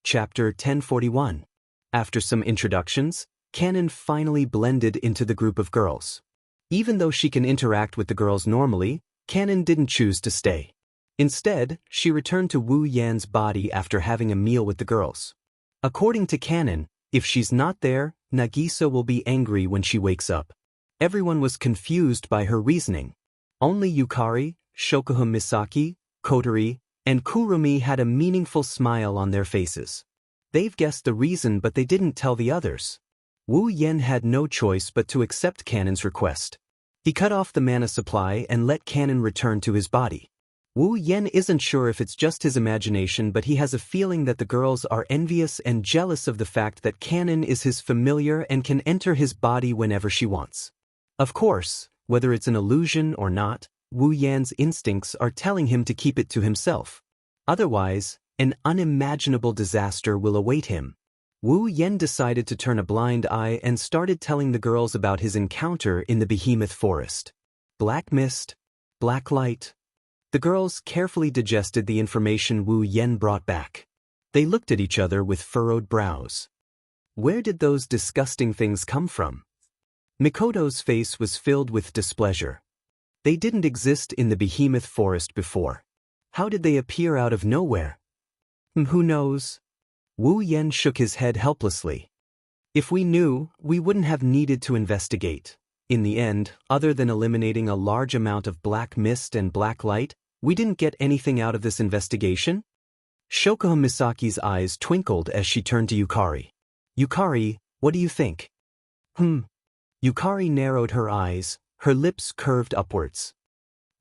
Chapter 1041. After some introductions, Kanon finally blended into the group of girls. Even though she can interact with the girls normally, Kanon didn't choose to stay. Instead, she returned to Wu Yan's body after having a meal with the girls. According to Kanon, if she's not there, Nagisa will be angry when she wakes up. Everyone was confused by her reasoning. Only Yukari, Shokuha Misaki, Kotori, and Kurumi had a meaningful smile on their faces. They've guessed the reason, but they didn't tell the others. Wu Yan had no choice but to accept Kanon's request. He cut off the mana supply and let Kanon return to his body. Wu Yan isn't sure if it's just his imagination, but he has a feeling that the girls are envious and jealous of the fact that Kanon is his familiar and can enter his body whenever she wants. Of course, whether it's an illusion or not, Wu Yan's instincts are telling him to keep it to himself. Otherwise, an unimaginable disaster will await him. Wu Yan decided to turn a blind eye and started telling the girls about his encounter in the behemoth forest. Black mist, black light. The girls carefully digested the information Wu Yan brought back. They looked at each other with furrowed brows. Where did those disgusting things come from? Mikoto's face was filled with displeasure. They didn't exist in the behemoth forest before. How did they appear out of nowhere? Who knows? Wu Yan shook his head helplessly. If we knew, we wouldn't have needed to investigate. In the end, other than eliminating a large amount of black mist and black light, we didn't get anything out of this investigation? Shokuha Misaki's eyes twinkled as she turned to Yukari. Yukari, what do you think? Yukari narrowed her eyes, her lips curved upwards.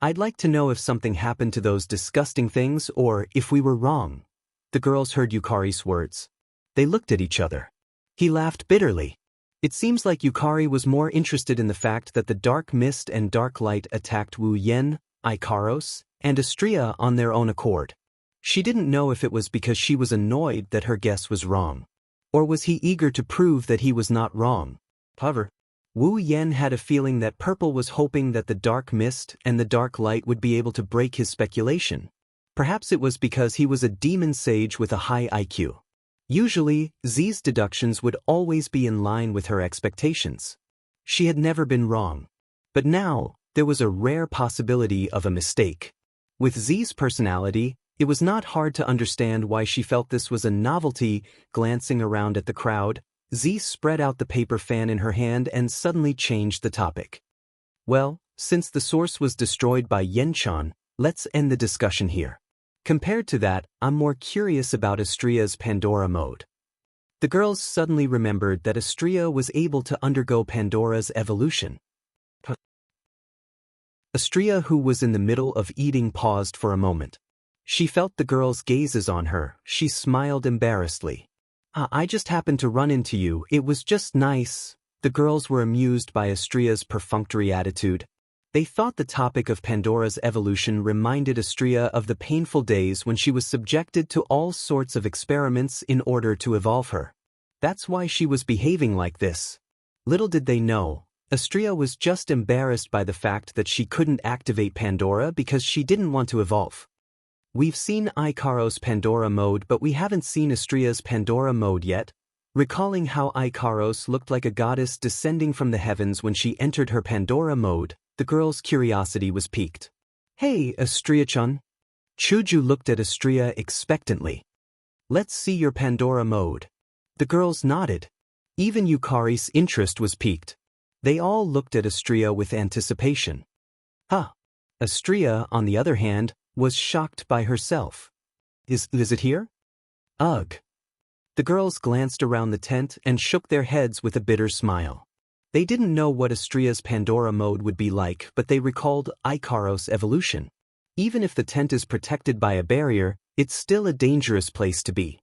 I'd like to know if something happened to those disgusting things or if we were wrong. The girls heard Yukari's words. They looked at each other. He laughed bitterly. It seems like Yukari was more interested in the fact that the dark mist and dark light attacked Wu Yan, Ikaros, and Astria on their own accord. She didn't know if it was because she was annoyed that her guess was wrong. Or was he eager to prove that he was not wrong? However, Wu Yan had a feeling that Purple was hoping that the dark mist and the dark light would be able to break his speculation. Perhaps it was because he was a demon sage with a high IQ. Usually, Z's deductions would always be in line with her expectations. She had never been wrong. But now, there was a rare possibility of a mistake. With Z's personality, it was not hard to understand why she felt this was a novelty. Glancing around at the crowd, Z spread out the paper fan in her hand and suddenly changed the topic. Well, since the source was destroyed by Yenchan, let's end the discussion here. Compared to that, I'm more curious about Astria's Pandora mode. The girls suddenly remembered that Astria was able to undergo Pandora's evolution. Astria, who was in the middle of eating, paused for a moment. She felt the girls' gazes on her. She smiled embarrassedly. I just happened to run into you. It was just nice. The girls were amused by Astria's perfunctory attitude. They thought the topic of Pandora's evolution reminded Astria of the painful days when she was subjected to all sorts of experiments in order to evolve her. That's why she was behaving like this. Little did they know, Astria was just embarrassed by the fact that she couldn't activate Pandora because she didn't want to evolve. We've seen Ikaros' Pandora mode, but we haven't seen Astria's Pandora mode yet. Recalling how Ikaros looked like a goddess descending from the heavens when she entered her Pandora mode, the girl's curiosity was piqued. Hey, Astria-chan. Chuju looked at Astria expectantly. Let's see your Pandora mode. The girls nodded. Even Yukari's interest was piqued. They all looked at Astria with anticipation. Astria, on the other hand, was shocked by herself. Is it here? Ugh. The girls glanced around the tent and shook their heads with a bitter smile. They didn't know what Astria's Pandora mode would be like, but they recalled Ikaros' evolution. Even if the tent is protected by a barrier, it's still a dangerous place to be.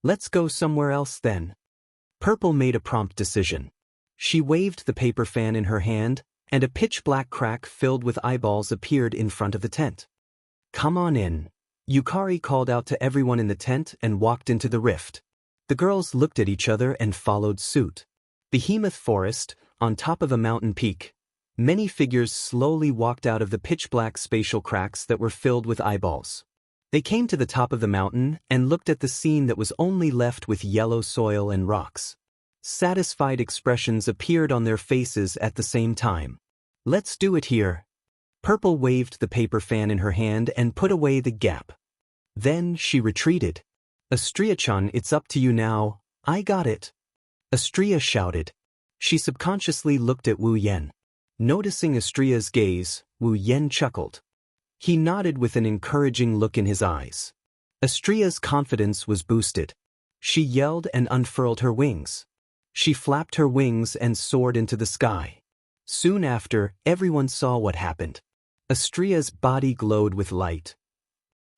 Let's go somewhere else then. Purple made a prompt decision. She waved the paper fan in her hand, and a pitch-black crack filled with eyeballs appeared in front of the tent. Come on in. Yukari called out to everyone in the tent and walked into the rift. The girls looked at each other and followed suit. Behemoth Forest, on top of a mountain peak. Many figures slowly walked out of the pitch-black spatial cracks that were filled with eyeballs. They came to the top of the mountain and looked at the scene that was only left with yellow soil and rocks. Satisfied expressions appeared on their faces at the same time. Let's do it here. Purple waved the paper fan in her hand and put away the gap. Then she retreated. Astria-chan, it's up to you now. I got it. Astria shouted. She subconsciously looked at Wu Yan. Noticing Astria's gaze, Wu Yan chuckled. He nodded with an encouraging look in his eyes. Astria's confidence was boosted. She yelled and unfurled her wings. She flapped her wings and soared into the sky. Soon after, everyone saw what happened. Astria's body glowed with light.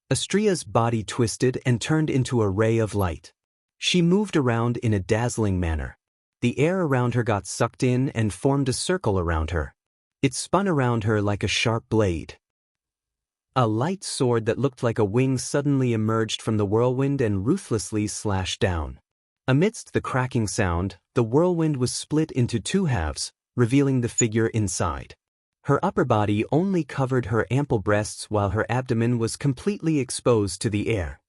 Astria's body twisted and turned into a ray of light. She moved around in a dazzling manner. The air around her got sucked in and formed a circle around her. It spun around her like a sharp blade. A light sword that looked like a wing suddenly emerged from the whirlwind and ruthlessly slashed down. Amidst the cracking sound, the whirlwind was split into two halves, revealing the figure inside. Her upper body only covered her ample breasts while her abdomen was completely exposed to the air.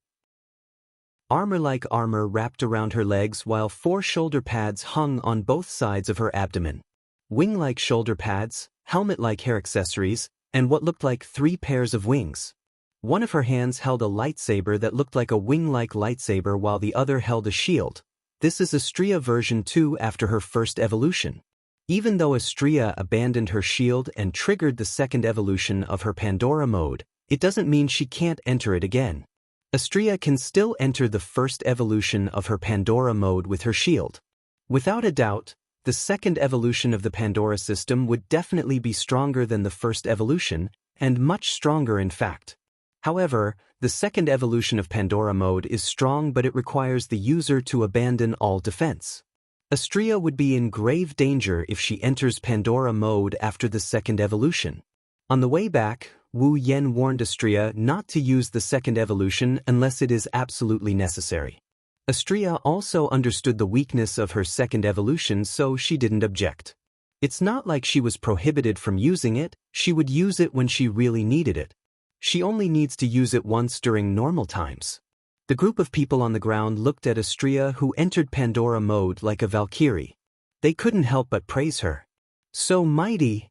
Armor-like armor wrapped around her legs while 4 shoulder pads hung on both sides of her abdomen. Wing-like shoulder pads, helmet-like hair accessories, and what looked like 3 pairs of wings. One of her hands held a lightsaber that looked like a wing-like lightsaber while the other held a shield. This is Astria version 2 after her first evolution. Even though Astria abandoned her shield and triggered the second evolution of her Pandora mode, it doesn't mean she can't enter it again. Astria can still enter the first evolution of her Pandora mode with her shield. Without a doubt, the second evolution of the Pandora system would definitely be stronger than the first evolution, and much stronger in fact. However, the second evolution of Pandora mode is strong, but it requires the user to abandon all defense. Astria would be in grave danger if she enters Pandora mode after the second evolution. On the way back, Wu Yan warned Astria not to use the second evolution unless it is absolutely necessary. Astria also understood the weakness of her second evolution, so she didn't object. It's not like she was prohibited from using it, she would use it when she really needed it. She only needs to use it once during normal times. The group of people on the ground looked at Astria, who entered Pandora mode like a Valkyrie. They couldn't help but praise her. So mighty!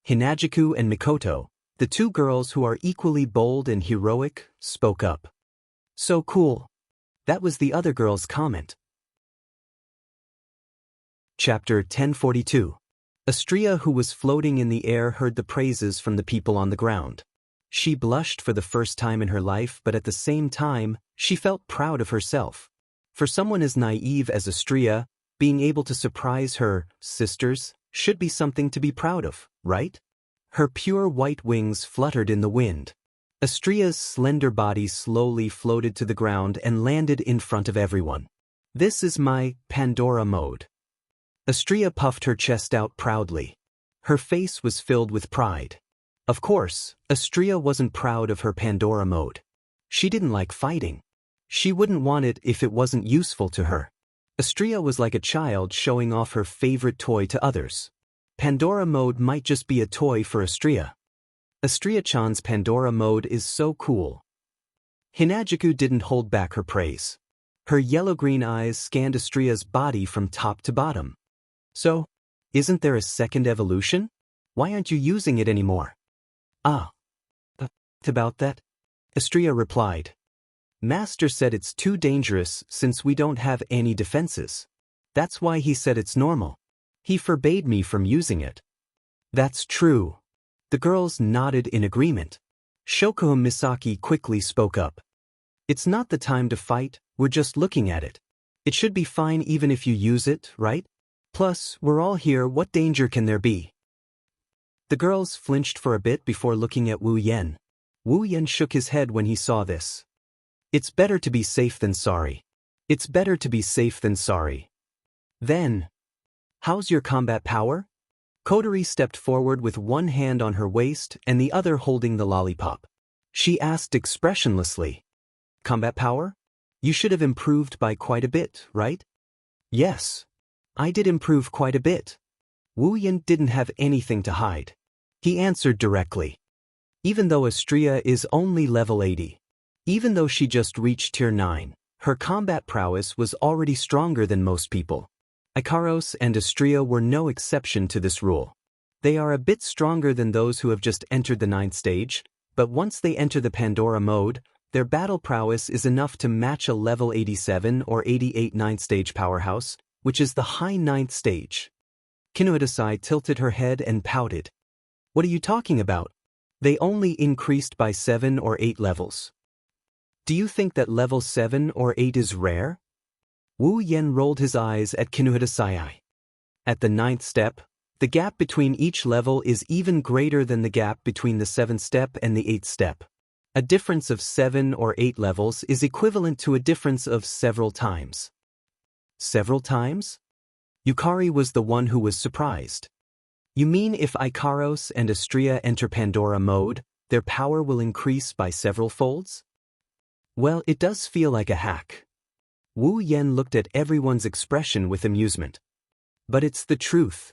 Hinajiku and Mikoto, the 2 girls who are equally bold and heroic, spoke up. So cool. That was the other girl's comment. Chapter 1042. Astria, who was floating in the air, heard the praises from the people on the ground. She blushed for the first time in her life, but at the same time, she felt proud of herself. For someone as naive as Astria, being able to surprise her sisters should be something to be proud of, right? Her pure white wings fluttered in the wind. Astria's slender body slowly floated to the ground and landed in front of everyone. This is my Pandora mode. Astria puffed her chest out proudly. Her face was filled with pride. Of course, Astria wasn't proud of her Pandora mode. She didn't like fighting. She wouldn't want it if it wasn't useful to her. Astria was like a child showing off her favorite toy to others. Pandora mode might just be a toy for Astria. Astria-chan's Pandora mode is so cool. Hinajiku didn't hold back her praise. Her yellow-green eyes scanned Astria's body from top to bottom. So, isn't there a second evolution? Why aren't you using it anymore? About that? Astria replied. Master said it's too dangerous since we don't have any defenses. That's why he said it's normal. He forbade me from using it. That's true. The girls nodded in agreement. Shoko Misaki quickly spoke up. It's not the time to fight, we're just looking at it. It should be fine even if you use it, right? Plus, we're all here, what danger can there be? The girls flinched for a bit before looking at Wu Yan. Wu Yan shook his head when he saw this. It's better to be safe than sorry. It's better to be safe than sorry. Then, how's your combat power? Kotori stepped forward with one hand on her waist and the other holding the lollipop. She asked expressionlessly. Combat power? You should have improved by quite a bit, right? Yes. I did improve quite a bit. Wu Yan didn't have anything to hide. He answered directly. Even though Astria is only level 80. Even though she just reached Tier 9, her combat prowess was already stronger than most people. Ikaros and Astria were no exception to this rule. They are a bit stronger than those who have just entered the 9th stage, but once they enter the Pandora mode, their battle prowess is enough to match a level 87 or 88 9th stage powerhouse, which is the high 9th stage. Kinuhidasai tilted her head and pouted. What are you talking about? They only increased by 7 or 8 levels. Do you think that level 7 or 8 is rare? Wu Yen rolled his eyes at Kinuhidasai. At the 9th step, the gap between each level is even greater than the gap between the 7th step and the 8th step. A difference of 7 or 8 levels is equivalent to a difference of several times. Several times? Yukari was the one who was surprised. You mean if Ikaros and Astria enter Pandora mode, their power will increase by several folds? Well, it does feel like a hack. Wu Yen looked at everyone's expression with amusement. But it's the truth.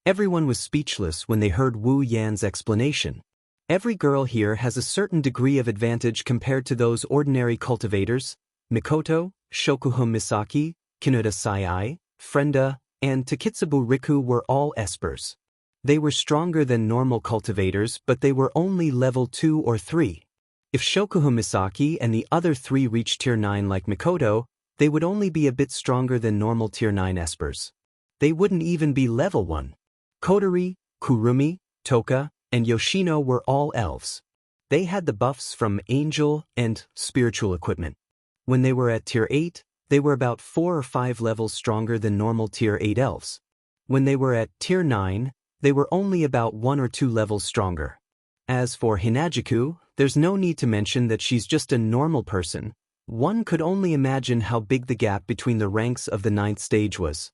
Everyone was speechless when they heard Wu Yan's explanation. Every girl here has a certain degree of advantage compared to those ordinary cultivators. Mikoto, Shokuhun Misaki, Kinuhidasai, Frenda, and Takitsubu Riku were all espers. They were stronger than normal cultivators, but they were only level 2 or 3. If Shokuhun Misaki and the other 3 reached Tier 9 like Mikoto, they would only be a bit stronger than normal Tier 9 espers. They wouldn't even be level 1. Kotori, Kurumi, Toka, and Yoshino were all elves. They had the buffs from angel and spiritual equipment. When they were at Tier 8, they were about 4 or 5 levels stronger than normal Tier 8 elves. When they were at Tier 9, they were only about 1 or 2 levels stronger. As for Hinajiku, there's no need to mention that she's just a normal person. One could only imagine how big the gap between the ranks of the 9th stage was.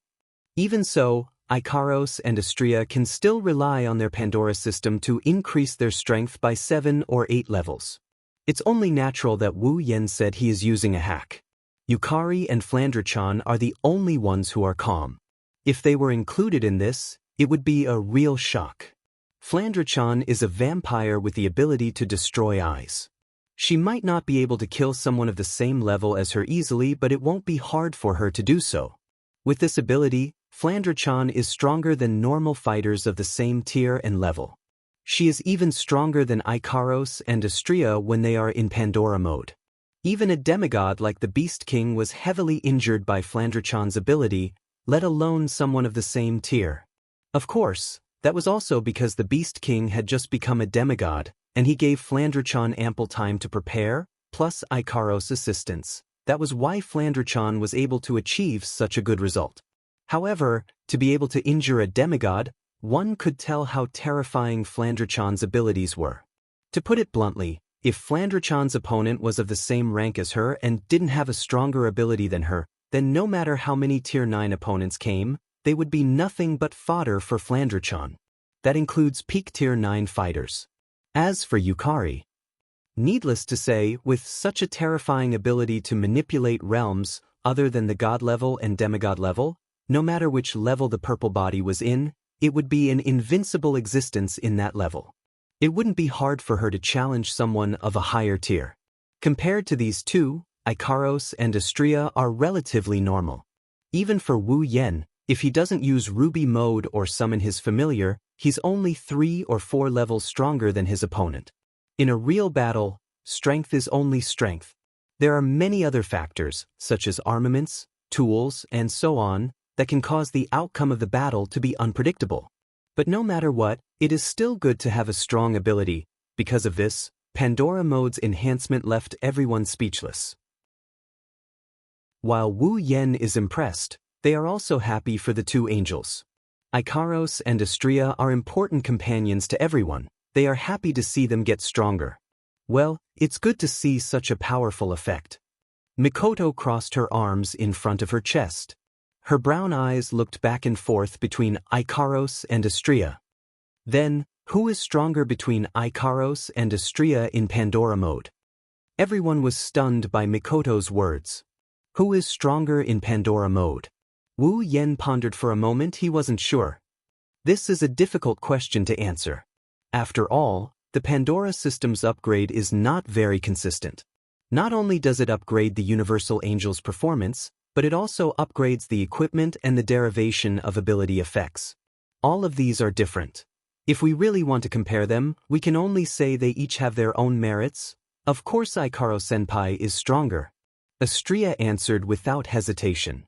Even so, Ikaros and Astria can still rely on their Pandora system to increase their strength by 7 or 8 levels. It's only natural that Wu Yen said he is using a hack. Yukari and Flandre-chan are the only ones who are calm. If they were included in this, it would be a real shock. Flandre-chan is a vampire with the ability to destroy eyes. She might not be able to kill someone of the same level as her easily, but it won't be hard for her to do so. With this ability, Flandre-chan is stronger than normal fighters of the same tier and level. She is even stronger than Ikaros and Astria when they are in Pandora mode. Even a demigod like the Beast King was heavily injured by Flandre-chan's ability, let alone someone of the same tier. Of course, that was also because the Beast King had just become a demigod, and he gave Flandre-chan ample time to prepare, plus Ikaros' assistance. That was why Flandre-chan was able to achieve such a good result. However, to be able to injure a demigod, one could tell how terrifying Flandre-chan's abilities were. To put it bluntly, if Flandre-chan's opponent was of the same rank as her and didn't have a stronger ability than her, then no matter how many Tier 9 opponents came, they would be nothing but fodder for Flandre-chan. That includes peak Tier 9 fighters. As for Yukari, needless to say, with such a terrifying ability to manipulate realms other than the god level and demigod level, no matter which level the purple body was in, it would be an invincible existence in that level. It wouldn't be hard for her to challenge someone of a higher tier. Compared to these two, Ikaros and Astria are relatively normal. Even for Wu Yen, if he doesn't use Ruby mode or summon his familiar, he's only 3 or 4 levels stronger than his opponent. In a real battle, strength is only strength. There are many other factors, such as armaments, tools, and so on, that can cause the outcome of the battle to be unpredictable. But no matter what, it is still good to have a strong ability. Because of this, Pandora mode's enhancement left everyone speechless. While Wu Yen is impressed, they are also happy for the two angels. Ikaros and Astria are important companions to everyone. They are happy to see them get stronger. Well, it's good to see such a powerful effect. Mikoto crossed her arms in front of her chest. Her brown eyes looked back and forth between Ikaros and Astria. Then, who is stronger between Ikaros and Astria in Pandora mode? Everyone was stunned by Mikoto's words. Who is stronger in Pandora mode? Wu Yen pondered for a moment. He wasn't sure. This is a difficult question to answer. After all, the Pandora system's upgrade is not very consistent. Not only does it upgrade the Universal Angel's performance, but it also upgrades the equipment and the derivation of ability effects. All of these are different. If we really want to compare them, we can only say they each have their own merits. Of course Aikaro-senpai is stronger. Astria answered without hesitation.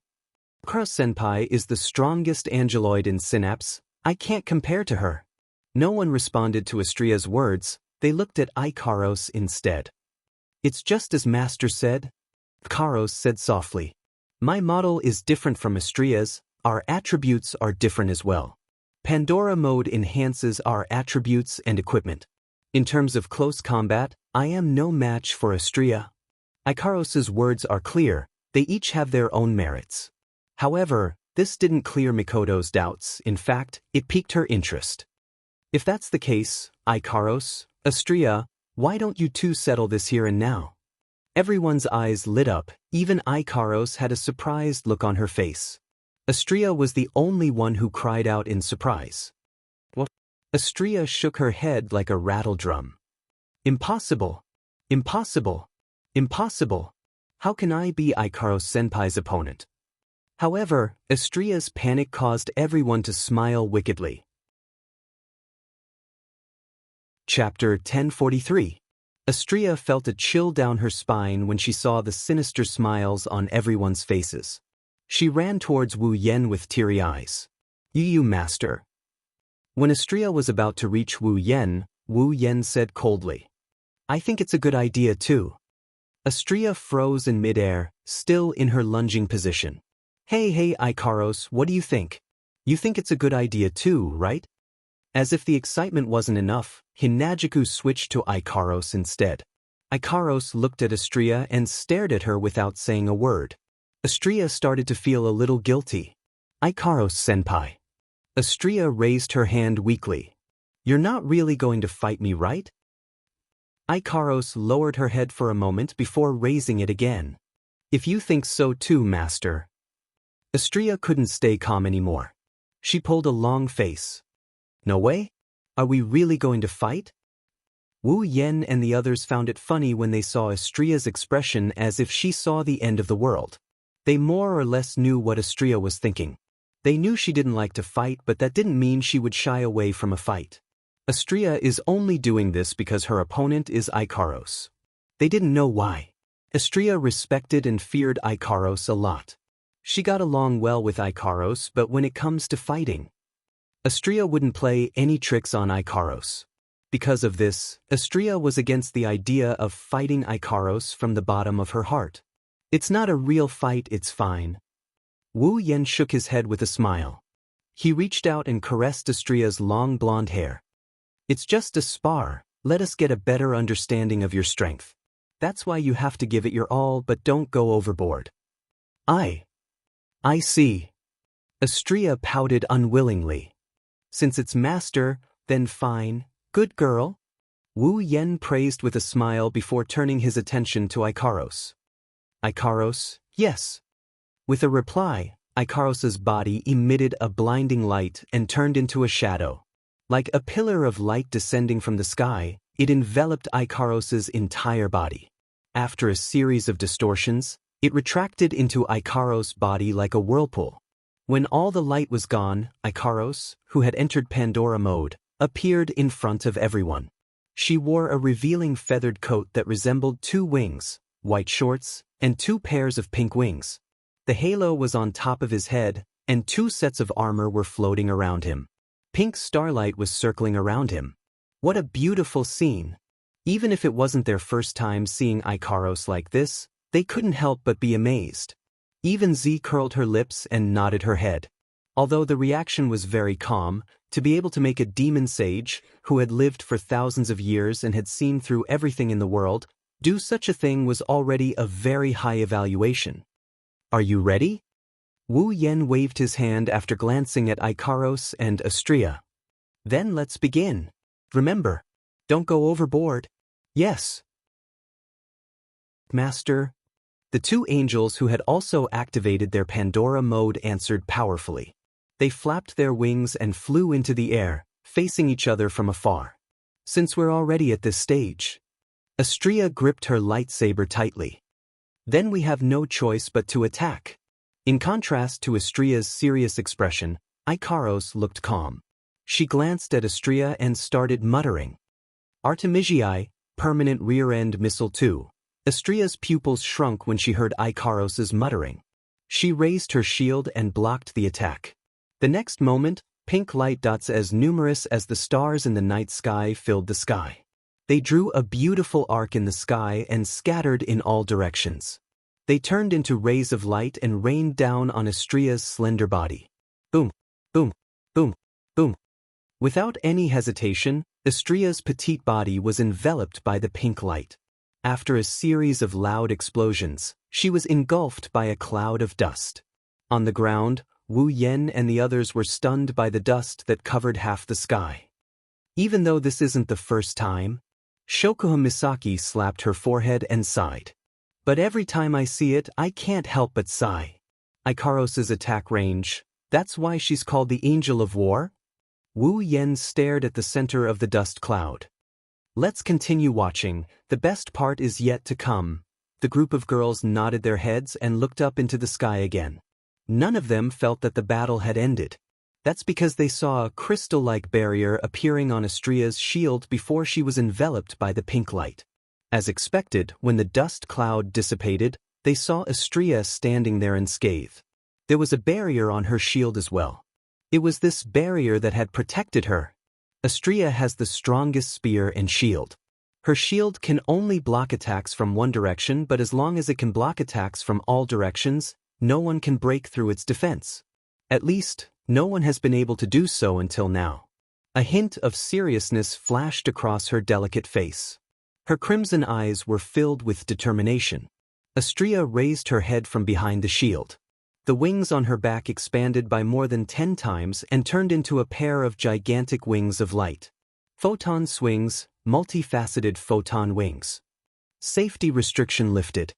Aikaro-senpai is the strongest angeloid in Synapse. I can't compare to her. No one responded to Astria's words, they looked at Ikaros instead. It's just as Master said. Ikaros said softly. My model is different from Astria's, our attributes are different as well. Pandora mode enhances our attributes and equipment. In terms of close combat, I am no match for Astria. Ikaros's words are clear, they each have their own merits. However, this didn't clear Mikoto's doubts, in fact, it piqued her interest. If that's the case, Ikaros, Astria, why don't you two settle this here and now? Everyone's eyes lit up, even Ikaros had a surprised look on her face. Astria was the only one who cried out in surprise. What? Astria shook her head like a rattle drum. Impossible. Impossible. Impossible. How can I be Ikaros-senpai's opponent? However, Astria's panic caused everyone to smile wickedly. Chapter 1043. Astria felt a chill down her spine when she saw the sinister smiles on everyone's faces. She ran towards Wu Yen with teary eyes. You master. When Astria was about to reach Wu Yen said coldly. I think it's a good idea too. Astria froze in midair, still in her lunging position. Hey Ikaros, what do you think? You think it's a good idea too, right? As if the excitement wasn't enough, Hinagiku switched to Ikaros instead. Ikaros looked at Astria and stared at her without saying a word. Astria started to feel a little guilty. Ikaros-senpai. Astria raised her hand weakly. You're not really going to fight me, right? Ikaros lowered her head for a moment before raising it again. If you think so too, master. Astria couldn't stay calm anymore. She pulled a long face. No way? Are we really going to fight? Wu Yen and the others found it funny when they saw Astria's expression as if she saw the end of the world. They more or less knew what Astria was thinking. They knew she didn't like to fight, but that didn't mean she would shy away from a fight. Astria is only doing this because her opponent is Ikaros. They didn't know why. Astria respected and feared Ikaros a lot. She got along well with Ikaros, but when it comes to fighting, Astria wouldn't play any tricks on Ikaros. Because of this, Astria was against the idea of fighting Ikaros from the bottom of her heart. It's not a real fight, it's fine. Wu Yen shook his head with a smile. He reached out and caressed Astria's long blonde hair. It's just a spar, let us get a better understanding of your strength. That's why you have to give it your all, but don't go overboard. I see. Astria pouted unwillingly. Since it's master, then fine, good girl. Wu Yen praised with a smile before turning his attention to Ikaros. Ikaros, yes. With a reply, Ikaros's body emitted a blinding light and turned into a shadow. Like a pillar of light descending from the sky, it enveloped Ikaros's entire body. After a series of distortions, it retracted into Ikaros' body like a whirlpool. When all the light was gone, Ikaros, who had entered Pandora mode, appeared in front of everyone. She wore a revealing feathered coat that resembled two wings, white shorts, and two pairs of pink wings. The halo was on top of his head, and two sets of armor were floating around him. Pink starlight was circling around him. What a beautiful scene! Even if it wasn't their first time seeing Ikaros like this, they couldn't help but be amazed. Even Z curled her lips and nodded her head. Although the reaction was very calm, to be able to make a demon sage, who had lived for thousands of years and had seen through everything in the world, do such a thing was already a very high evaluation. Are you ready? Wu Yen waved his hand after glancing at Ikaros and Astria. Then let's begin. Remember, don't go overboard. Yes. Master. The two angels who had also activated their Pandora mode answered powerfully. They flapped their wings and flew into the air, facing each other from afar. Since we're already at this stage. Xianxia gripped her lightsaber tightly. Then we have no choice but to attack. In contrast to Xianxia's serious expression, Ikaros looked calm. She glanced at Xianxia and started muttering. Artemisiae, permanent rear-end missile 2. Xianxia's pupils shrunk when she heard Ikaros's muttering. She raised her shield and blocked the attack. The next moment, pink light dots as numerous as the stars in the night sky filled the sky. They drew a beautiful arc in the sky and scattered in all directions. They turned into rays of light and rained down on Xianxia's slender body. Boom, boom, boom, boom. Without any hesitation, Xianxia's petite body was enveloped by the pink light. After a series of loud explosions, she was engulfed by a cloud of dust. On the ground, Wu Yen and the others were stunned by the dust that covered half the sky. Even though this isn't the first time, Shokuha Misaki slapped her forehead and sighed. But every time I see it, I can't help but sigh. Ikaros's attack range, that's why she's called the Angel of War? Wu Yen stared at the center of the dust cloud. Let's continue watching, the best part is yet to come. The group of girls nodded their heads and looked up into the sky again. None of them felt that the battle had ended. That's because they saw a crystal-like barrier appearing on Xianxia's shield before she was enveloped by the pink light. As expected, when the dust cloud dissipated, they saw Xianxia standing there unscathed. There was a barrier on her shield as well. It was this barrier that had protected her. Xianxia has the strongest spear and shield. Her shield can only block attacks from one direction, but as long as it can block attacks from all directions, no one can break through its defense. At least, no one has been able to do so until now. A hint of seriousness flashed across her delicate face. Her crimson eyes were filled with determination. Xianxia raised her head from behind the shield. The wings on her back expanded by more than 10 times and turned into a pair of gigantic wings of light. Photon swings, multifaceted photon wings. Safety restriction lifted.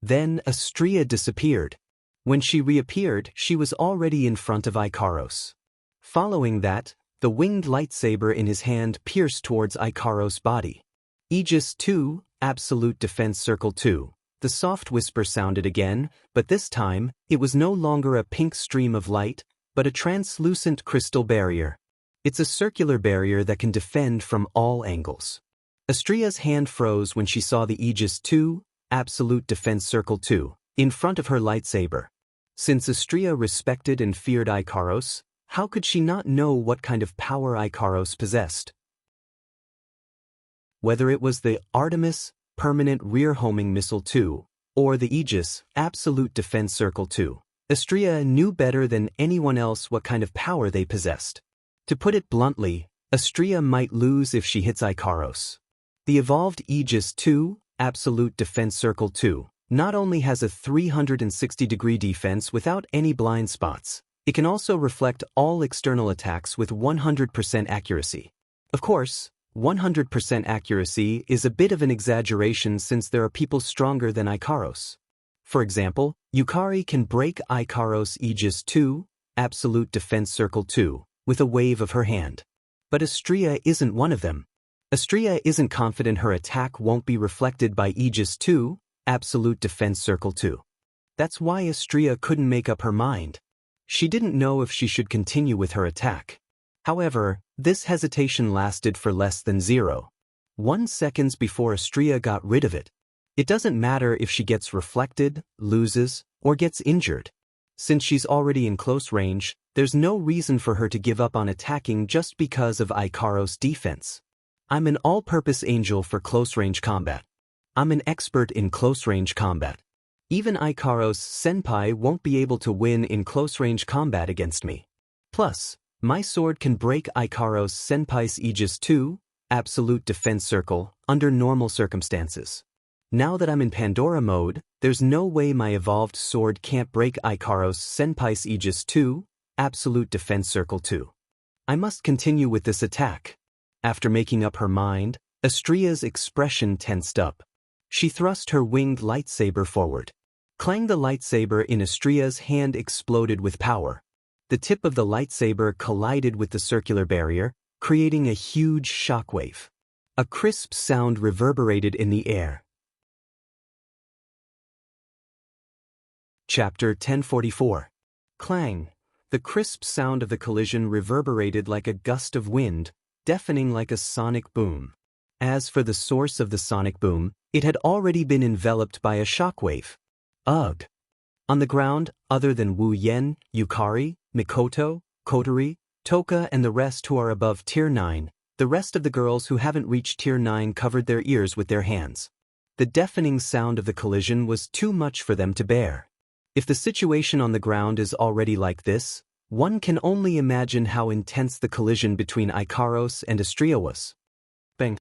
Then Xianxia disappeared. When she reappeared, she was already in front of Ikaros. Following that, the winged lightsaber in his hand pierced towards Ikaros' body. Aegis 2, Absolute Defense Circle 2. The soft whisper sounded again, but this time, it was no longer a pink stream of light, but a translucent crystal barrier. It's a circular barrier that can defend from all angles. Xianxia's hand froze when she saw the Aegis 2, Absolute Defense Circle 2, in front of her lightsaber. Since Xianxia respected and feared Ikaros, how could she not know what kind of power Ikaros possessed? Whether it was the Artemis, Permanent Rear Homing Missile 2, or the Aegis, Absolute Defense Circle 2, Xianxia knew better than anyone else what kind of power they possessed. To put it bluntly, Xianxia might lose if she hits Ikaros. The evolved Aegis 2, Absolute Defense Circle 2, not only has a 360-degree defense without any blind spots, it can also reflect all external attacks with 100% accuracy. Of course, 100% accuracy is a bit of an exaggeration since there are people stronger than Ikaros. For example, Yukari can break Ikaros' Aegis 2, Absolute Defense Circle 2, with a wave of her hand. But Xianxia isn't one of them. Xianxia isn't confident her attack won't be reflected by Aegis 2, Absolute Defense Circle 2. That's why Xianxia couldn't make up her mind. She didn't know if she should continue with her attack. However, this hesitation lasted for less than 0.1 seconds before Xianxia got rid of it. It doesn't matter if she gets reflected, loses, or gets injured. Since she's already in close range, there's no reason for her to give up on attacking just because of Ikaros' defense. I'm an all-purpose angel for close-range combat. I'm an expert in close-range combat. Even Ikaros' senpai won't be able to win in close-range combat against me. Plus, my sword can break Ikaros' senpai's Aegis 2, Absolute Defense Circle, under normal circumstances. Now that I'm in Pandora mode, there's no way my evolved sword can't break Ikaros' senpai's Aegis 2, Absolute Defense Circle 2. I must continue with this attack. After making up her mind, Xianxia's expression tensed up. She thrust her winged lightsaber forward. Clang! The lightsaber in Xianxia's hand exploded with power. The tip of the lightsaber collided with the circular barrier, creating a huge shockwave. A crisp sound reverberated in the air. Chapter 1044. Clang. The crisp sound of the collision reverberated like a gust of wind, deafening like a sonic boom. As for the source of the sonic boom, it had already been enveloped by a shockwave. Ugh! On the ground, other than Wu Yen, Yukari, Mikoto, Kotori, Toka and the rest who are above Tier 9, the rest of the girls who haven't reached Tier 9 covered their ears with their hands. The deafening sound of the collision was too much for them to bear. If the situation on the ground is already like this, one can only imagine how intense the collision between Ikaros and Astria was. Bang!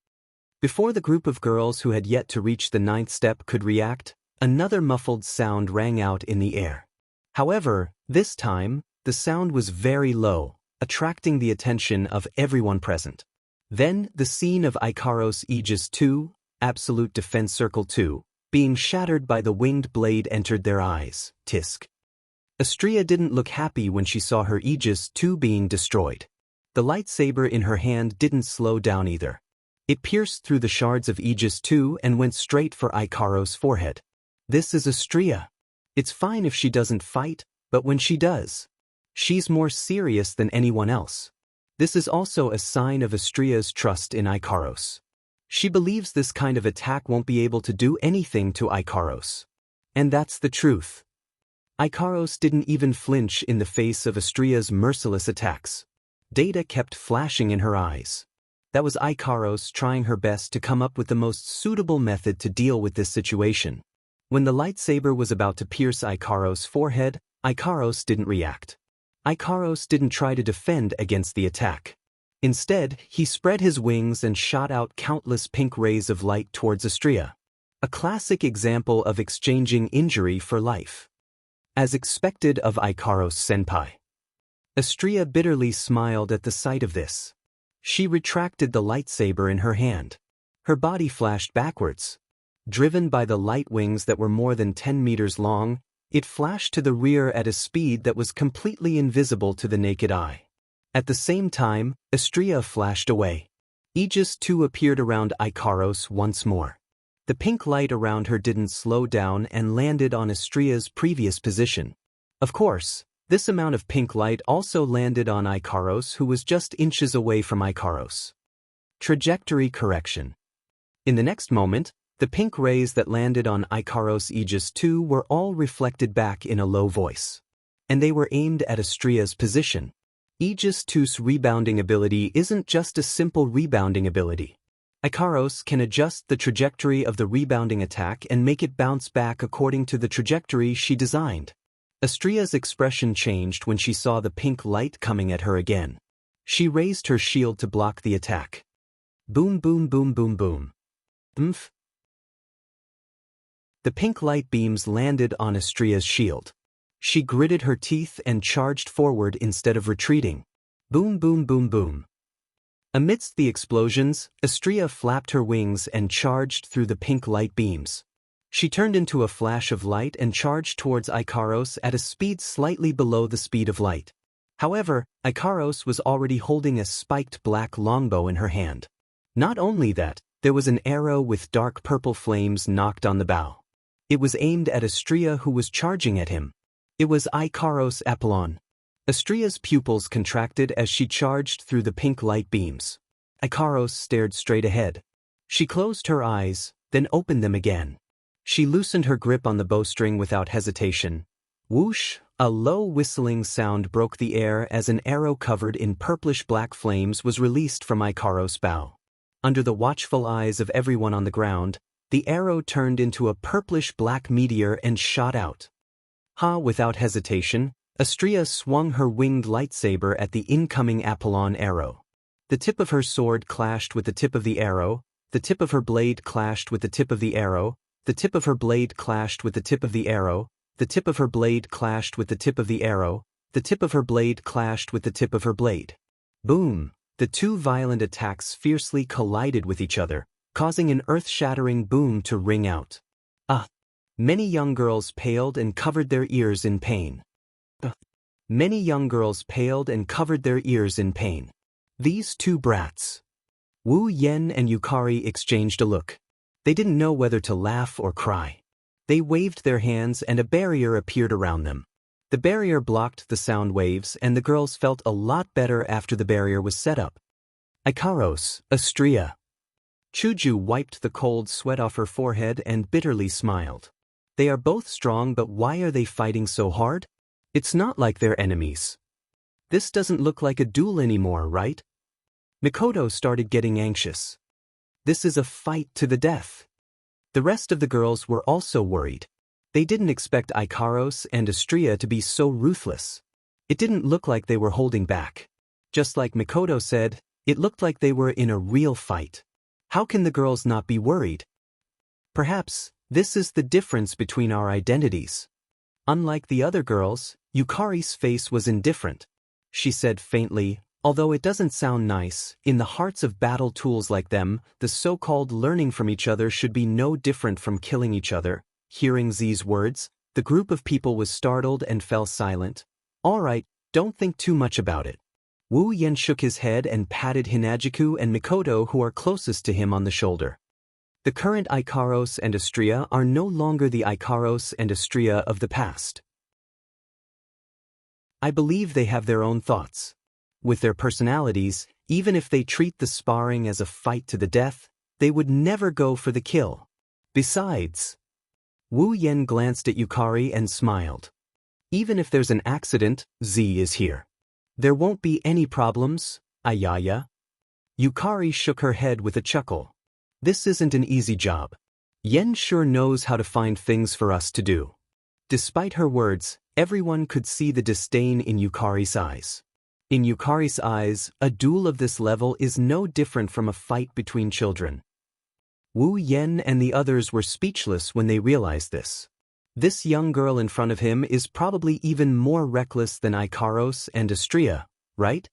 Before the group of girls who had yet to reach the 9th step could react, another muffled sound rang out in the air. However, this time, the sound was very low, attracting the attention of everyone present. Then, the scene of Ikaros Aegis 2, Absolute Defense Circle 2, being shattered by the winged blade entered their eyes. Tisk. Astria didn't look happy when she saw her Aegis 2 being destroyed. The lightsaber in her hand didn't slow down either. It pierced through the shards of Aegis 2 and went straight for Ikaros' forehead. This is Astria. It's fine if she doesn't fight, but when she does, she's more serious than anyone else. This is also a sign of Astria's trust in Ikaros. She believes this kind of attack won't be able to do anything to Ikaros. And that's the truth. Ikaros didn't even flinch in the face of Astria's merciless attacks. Data kept flashing in her eyes. That was Ikaros trying her best to come up with the most suitable method to deal with this situation. When the lightsaber was about to pierce Ikaros' forehead, Ikaros didn't react. Ikaros didn't try to defend against the attack. Instead, he spread his wings and shot out countless pink rays of light towards Astria. A classic example of exchanging injury for life. As expected of Ikaros senpai. Astria bitterly smiled at the sight of this. She retracted the lightsaber in her hand. Her body flashed backwards. Driven by the light wings that were more than 10 meters long, it flashed to the rear at a speed that was completely invisible to the naked eye. At the same time, Astria flashed away. Aegis 2 appeared around Ikaros once more. The pink light around her didn't slow down and landed on Astria's previous position. Of course, this amount of pink light also landed on Ikaros, who was just inches away from Ikaros. Trajectory correction. In the next moment, the pink rays that landed on Ikaros Aegis 2 were all reflected back in a low voice. And they were aimed at Astria's position. Aegis 2's rebounding ability isn't just a simple rebounding ability. Ikaros can adjust the trajectory of the rebounding attack and make it bounce back according to the trajectory she designed. Astria's expression changed when she saw the pink light coming at her again. She raised her shield to block the attack. Boom boom boom boom boom. Oomph. The pink light beams landed on Astria's shield. She gritted her teeth and charged forward instead of retreating. Boom boom boom boom. Amidst the explosions, Astria flapped her wings and charged through the pink light beams. She turned into a flash of light and charged towards Ikaros at a speed slightly below the speed of light. However, Ikaros was already holding a spiked black longbow in her hand. Not only that, there was an arrow with dark purple flames knocked on the bow. It was aimed at Astria, who was charging at him. It was Ikaros Apollon. Astria's pupils contracted as she charged through the pink light beams. Ikaros stared straight ahead. She closed her eyes, then opened them again. She loosened her grip on the bowstring without hesitation. Whoosh! A low whistling sound broke the air as an arrow covered in purplish-black flames was released from Ikaros' bow. Under the watchful eyes of everyone on the ground, the arrow turned into a purplish-black meteor and shot out. Without hesitation, Astria swung her winged lightsaber at the incoming Apollon arrow. The tip of her sword clashed with the tip of the arrow, the tip of her blade clashed with the tip of the arrow, the tip of her blade clashed with the tip of the arrow, the tip of her blade clashed with the tip of the arrow, the tip of her blade clashed with the tip of her blade. Boom! The two violent attacks fiercely collided with each other, causing an earth-shattering boom to ring out. Many young girls paled and covered their ears in pain. Many young girls paled and covered their ears in pain. These two brats. Wu Yen and Yukari exchanged a look. They didn't know whether to laugh or cry. They waved their hands and a barrier appeared around them. The barrier blocked the sound waves and the girls felt a lot better after the barrier was set up. Ikaros, Astria. Chuju wiped the cold sweat off her forehead and bitterly smiled. They are both strong, but why are they fighting so hard? It's not like they're enemies. This doesn't look like a duel anymore, right? Mikoto started getting anxious. This is a fight to the death. The rest of the girls were also worried. They didn't expect Ikaros and Astria to be so ruthless. It didn't look like they were holding back. Just like Mikoto said, it looked like they were in a real fight. How can the girls not be worried? Perhaps this is the difference between our identities. Unlike the other girls, Yukari's face was indifferent. She said faintly, although it doesn't sound nice, in the hearts of battle tools like them, the so-called learning from each other should be no different from killing each other. Hearing Z's words, the group of people was startled and fell silent. All right, don't think too much about it. Wu Yen shook his head and patted Hinajiku and Mikoto, who are closest to him, on the shoulder. The current Ikaros and Astria are no longer the Ikaros and Astria of the past. I believe they have their own thoughts. With their personalities, even if they treat the sparring as a fight to the death, they would never go for the kill. Besides, Wu Yen glanced at Yukari and smiled. Even if there's an accident, Z is here. There won't be any problems, Ayaya. Yukari shook her head with a chuckle. This isn't an easy job. Yen sure knows how to find things for us to do. Despite her words, everyone could see the disdain in Yukari's eyes. In Yukari's eyes, a duel of this level is no different from a fight between children. Wu Yen and the others were speechless when they realized this. This young girl in front of him is probably even more reckless than Ikaros and Astria, right?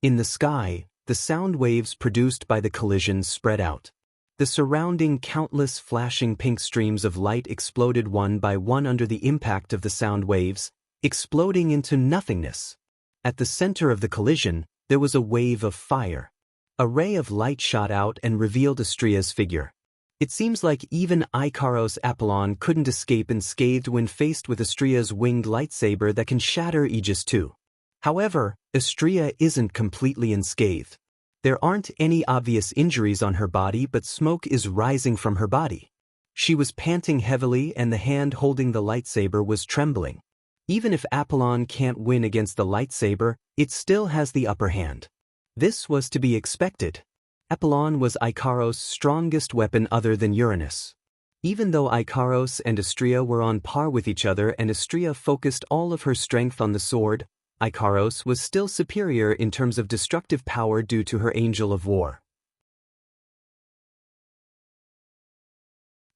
In the sky, the sound waves produced by the collision spread out. The surrounding countless flashing pink streams of light exploded one by one under the impact of the sound waves, exploding into nothingness. At the center of the collision, there was a wave of fire. A ray of light shot out and revealed Astria's figure. It seems like even Ikaros Apollon couldn't escape unscathed when faced with Astria's winged lightsaber that can shatter Aegis too. However, Astria isn't completely unscathed. There aren't any obvious injuries on her body, but smoke is rising from her body. She was panting heavily and the hand holding the lightsaber was trembling. Even if Apollon can't win against the lightsaber, it still has the upper hand. This was to be expected. Apollon was Ikaros' strongest weapon other than Uranus. Even though Ikaros and Astria were on par with each other and Astria focused all of her strength on the sword, Ikaros was still superior in terms of destructive power due to her Angel of War.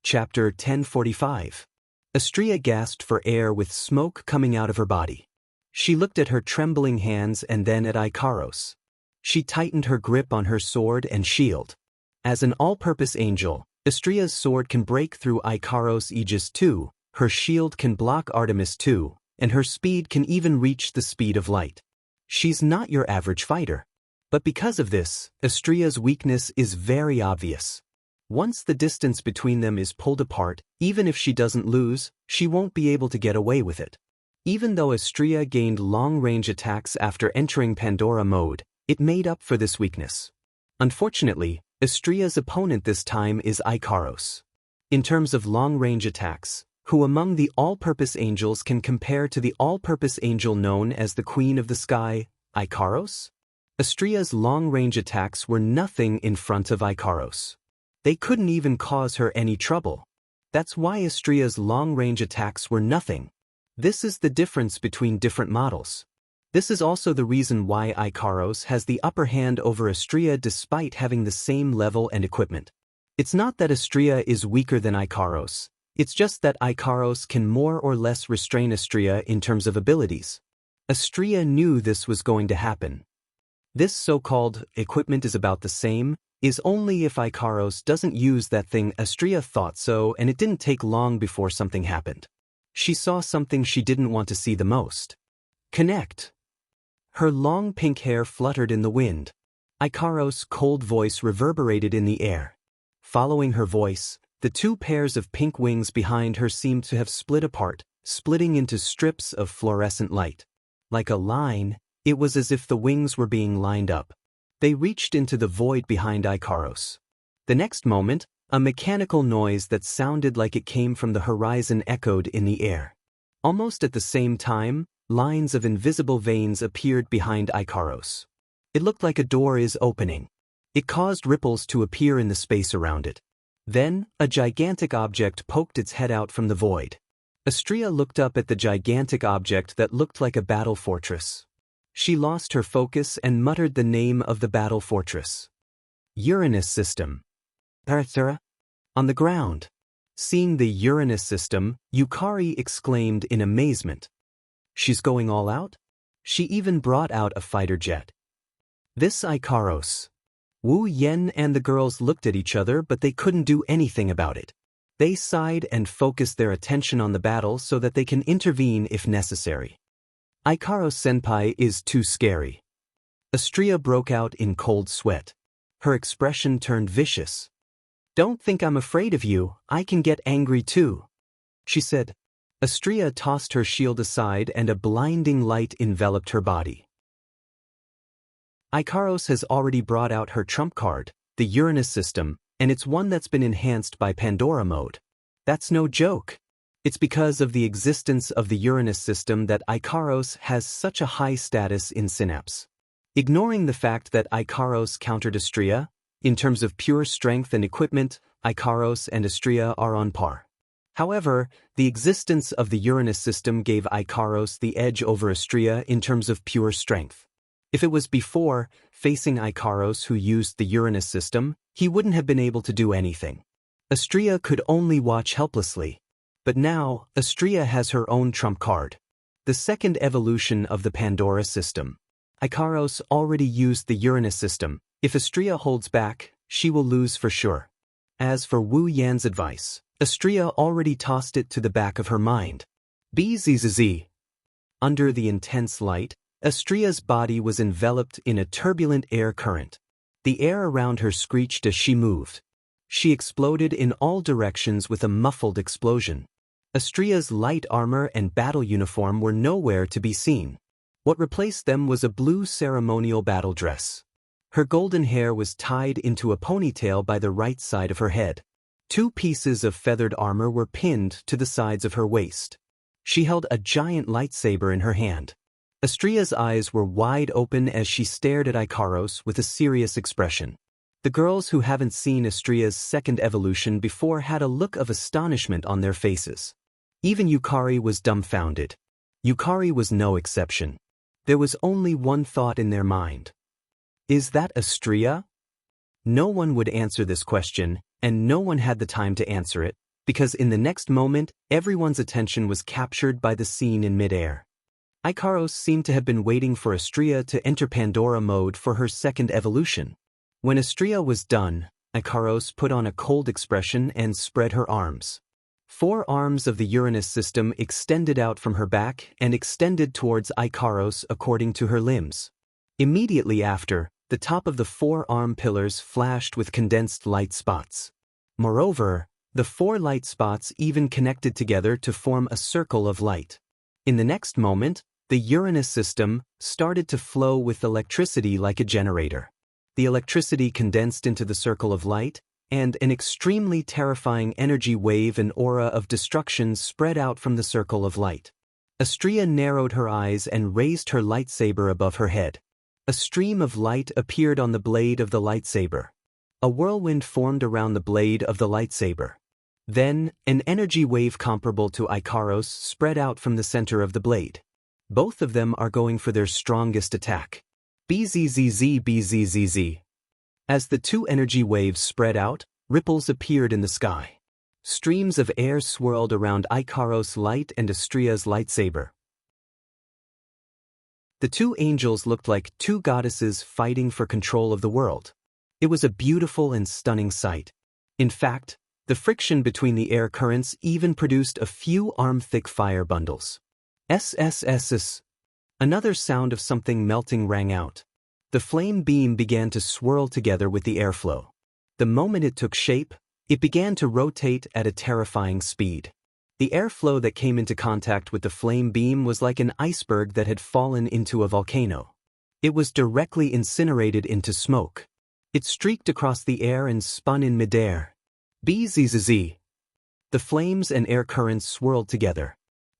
Chapter 1045. Astria gasped for air with smoke coming out of her body. She looked at her trembling hands and then at Ikaros. She tightened her grip on her sword and shield. As an all-purpose angel, Astria's sword can break through Ikaros' Aegis too, her shield can block Artemis too, and her speed can even reach the speed of light. She's not your average fighter. But because of this, Astria's weakness is very obvious. Once the distance between them is pulled apart, even if she doesn't lose, she won't be able to get away with it. Even though Astria gained long-range attacks after entering Pandora mode, it made up for this weakness. Unfortunately, Astria's opponent this time is Ikaros. In terms of long-range attacks, who among the all-purpose angels can compare to the all-purpose angel known as the Queen of the Sky, Ikaros? Astria's long-range attacks were nothing in front of Ikaros. They couldn't even cause her any trouble. That's why Astria's long-range attacks were nothing. This is the difference between different models. This is also the reason why Ikaros has the upper hand over Astria despite having the same level and equipment. It's not that Astria is weaker than Ikaros, it's just that Ikaros can more or less restrain Astria in terms of abilities. Astria knew this was going to happen. This so-called equipment is about the same, is only if Ikaros doesn't use that thing. Astria thought so, and it didn't take long before something happened. She saw something she didn't want to see the most. Connect. Her long pink hair fluttered in the wind. Ikaros' cold voice reverberated in the air. Following her voice, the two pairs of pink wings behind her seemed to have split apart, splitting into strips of fluorescent light. Like a line, it was as if the wings were being lined up. They reached into the void behind Ikaros. The next moment, a mechanical noise that sounded like it came from the horizon echoed in the air. Almost at the same time, lines of invisible veins appeared behind Ikaros. It looked like a door is opening. It caused ripples to appear in the space around it. Then, a gigantic object poked its head out from the void. Xianxia looked up at the gigantic object that looked like a battle fortress. She lost her focus and muttered the name of the battle fortress. Uranus system. On the ground. Seeing the Uranus system, Yukari exclaimed in amazement. She's going all out? She even brought out a fighter jet. This Ikaros. Wu Yen and the girls looked at each other, but they couldn't do anything about it. They sighed and focused their attention on the battle so that they can intervene if necessary. Ikaros-senpai is too scary. Xianxia broke out in cold sweat. Her expression turned vicious. Don't think I'm afraid of you, I can get angry too, she said. Xianxia tossed her shield aside and a blinding light enveloped her body. Ikaros has already brought out her trump card, the Uranus system, and it's one that's been enhanced by Pandora mode. That's no joke. It's because of the existence of the Uranus system that Ikaros has such a high status in Synapse. Ignoring the fact that Ikaros countered Xianxia, in terms of pure strength and equipment, Ikaros and Xianxia are on par. However, the existence of the Uranus system gave Ikaros the edge over Xianxia in terms of pure strength. If it was before, facing Ikaros who used the Uranus system, he wouldn't have been able to do anything. Xianxia could only watch helplessly. But now, Xianxia has her own trump card. The second evolution of the Pandora system. Ikaros already used the Uranus system. If Xianxia holds back, she will lose for sure. As for Wu Yan's advice, Xianxia already tossed it to the back of her mind. Bzzz. Under the intense light, Xianxia's body was enveloped in a turbulent air current. The air around her screeched as she moved. She exploded in all directions with a muffled explosion. Xianxia's light armor and battle uniform were nowhere to be seen. What replaced them was a blue ceremonial battle dress. Her golden hair was tied into a ponytail by the right side of her head. 2 pieces of feathered armor were pinned to the sides of her waist. She held a giant lightsaber in her hand. Xianxia's eyes were wide open as she stared at Ikaros with a serious expression. The girls who haven't seen Xianxia's second evolution before had a look of astonishment on their faces. Even Yukari was dumbfounded. Yukari was no exception. There was only one thought in their mind. Is that Xianxia? No one would answer this question, and no one had the time to answer it, because in the next moment, everyone's attention was captured by the scene in midair. Ikaros seemed to have been waiting for Xianxia to enter Pandora mode for her second evolution. When Xianxia was done, Ikaros put on a cold expression and spread her arms. 4 arms of the Uranus system extended out from her back and extended towards Ikaros according to her limbs. Immediately after, the top of the 4 arm pillars flashed with condensed light spots. Moreover, the 4 light spots even connected together to form a circle of light. In the next moment, the Uranus system started to flow with electricity like a generator. The electricity condensed into the circle of light, and an extremely terrifying energy wave and aura of destruction spread out from the circle of light. Xianxia narrowed her eyes and raised her lightsaber above her head. A stream of light appeared on the blade of the lightsaber. A whirlwind formed around the blade of the lightsaber. Then, an energy wave comparable to Ikaros spread out from the center of the blade. Both of them are going for their strongest attack. Bzzz. As the 2 energy waves spread out, ripples appeared in the sky. Streams of air swirled around Ikaros' light and Xianxia's lightsaber. The 2 angels looked like 2 goddesses fighting for control of the world. It was a beautiful and stunning sight. In fact, the friction between the air currents even produced a few arm-thick fire bundles. SSSS. Another sound of something melting rang out. The flame beam began to swirl together with the airflow. The moment it took shape, it began to rotate at a terrifying speed. The airflow that came into contact with the flame beam was like an iceberg that had fallen into a volcano. It was directly incinerated into smoke. It streaked across the air and spun in midair. Bzzz. The flames and air currents swirled together.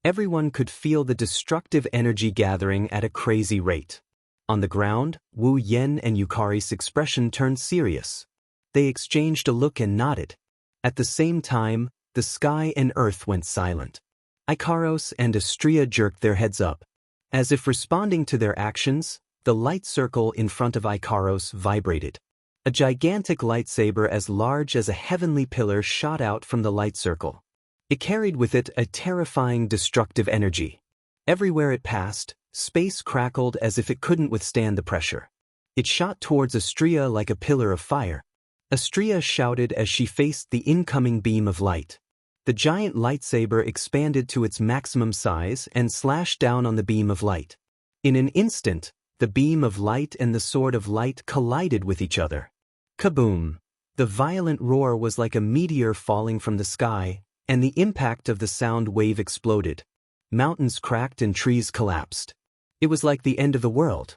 Everyone could feel the destructive energy gathering at a crazy rate. On the ground, Wu Yen and Yukari's expression turned serious. They exchanged a look and nodded. At the same time, the sky and earth went silent. Ikaros and Astria jerked their heads up. As if responding to their actions, the light circle in front of Ikaros vibrated. A gigantic lightsaber as large as a heavenly pillar shot out from the light circle. It carried with it a terrifying destructive energy. Everywhere it passed, space crackled as if it couldn't withstand the pressure. It shot towards Astria like a pillar of fire. Astria shouted as she faced the incoming beam of light. The giant lightsaber expanded to its maximum size and slashed down on the beam of light. In an instant, the beam of light and the sword of light collided with each other. Kaboom! The violent roar was like a meteor falling from the sky, and the impact of the sound wave exploded. Mountains cracked and trees collapsed. It was like the end of the world.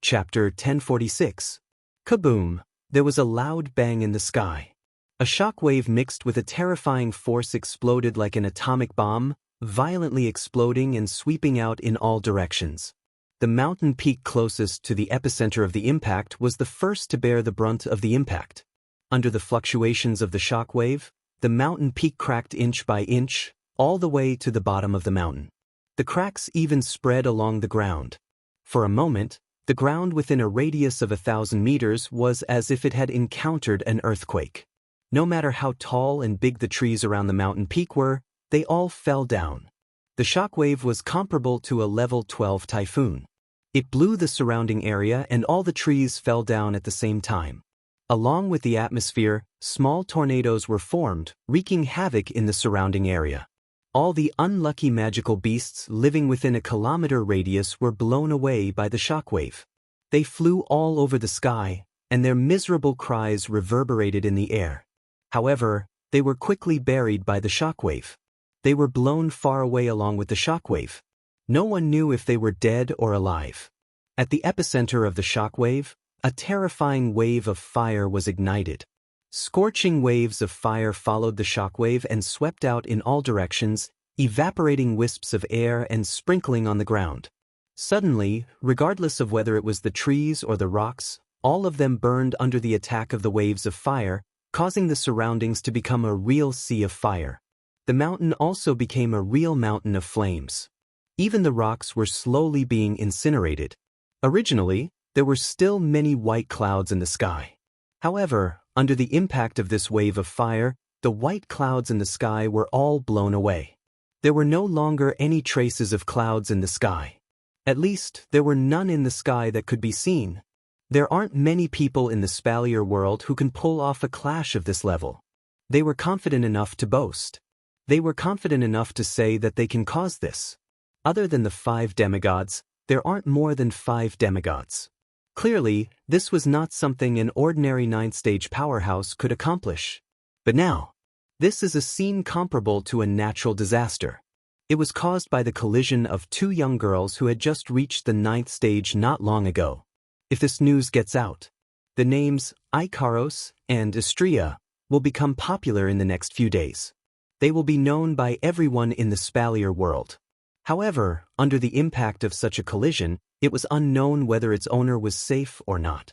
Chapter 1046. Kaboom! There was a loud bang in the sky. A shockwave mixed with a terrifying force exploded like an atomic bomb, violently exploding and sweeping out in all directions. The mountain peak closest to the epicenter of the impact was the first to bear the brunt of the impact. Under the fluctuations of the shockwave, the mountain peak cracked inch by inch, all the way to the bottom of the mountain. The cracks even spread along the ground. For a moment, the ground within a radius of 1,000 meters was as if it had encountered an earthquake. No matter how tall and big the trees around the mountain peak were, they all fell down. The shockwave was comparable to a level 12 typhoon. It blew the surrounding area and all the trees fell down at the same time. Along with the atmosphere, small tornadoes were formed, wreaking havoc in the surrounding area. All the unlucky magical beasts living within a kilometer radius were blown away by the shockwave. They flew all over the sky, and their miserable cries reverberated in the air. However, they were quickly buried by the shockwave. They were blown far away along with the shockwave. No one knew if they were dead or alive. At the epicenter of the shockwave, a terrifying wave of fire was ignited. Scorching waves of fire followed the shockwave and swept out in all directions, evaporating wisps of air and sprinkling on the ground. Suddenly, regardless of whether it was the trees or the rocks, all of them burned under the attack of the waves of fire, causing the surroundings to become a real sea of fire. The mountain also became a real mountain of flames. Even the rocks were slowly being incinerated. Originally, there were still many white clouds in the sky. However, under the impact of this wave of fire, the white clouds in the sky were all blown away. There were no longer any traces of clouds in the sky. At least, there were none in the sky that could be seen. There aren't many people in the Spalier world who can pull off a clash of this level. They were confident enough to boast. They were confident enough to say that they can cause this. Other than the 5 demigods, there aren't more than 5 demigods. Clearly, this was not something an ordinary 9th-stage powerhouse could accomplish. But now, this is a scene comparable to a natural disaster. It was caused by the collision of 2 young girls who had just reached the 9th stage not long ago. If this news gets out, the names Ikaros and Astria will become popular in the next few days. They will be known by everyone in the Spalier world. However, under the impact of such a collision, it was unknown whether its owner was safe or not.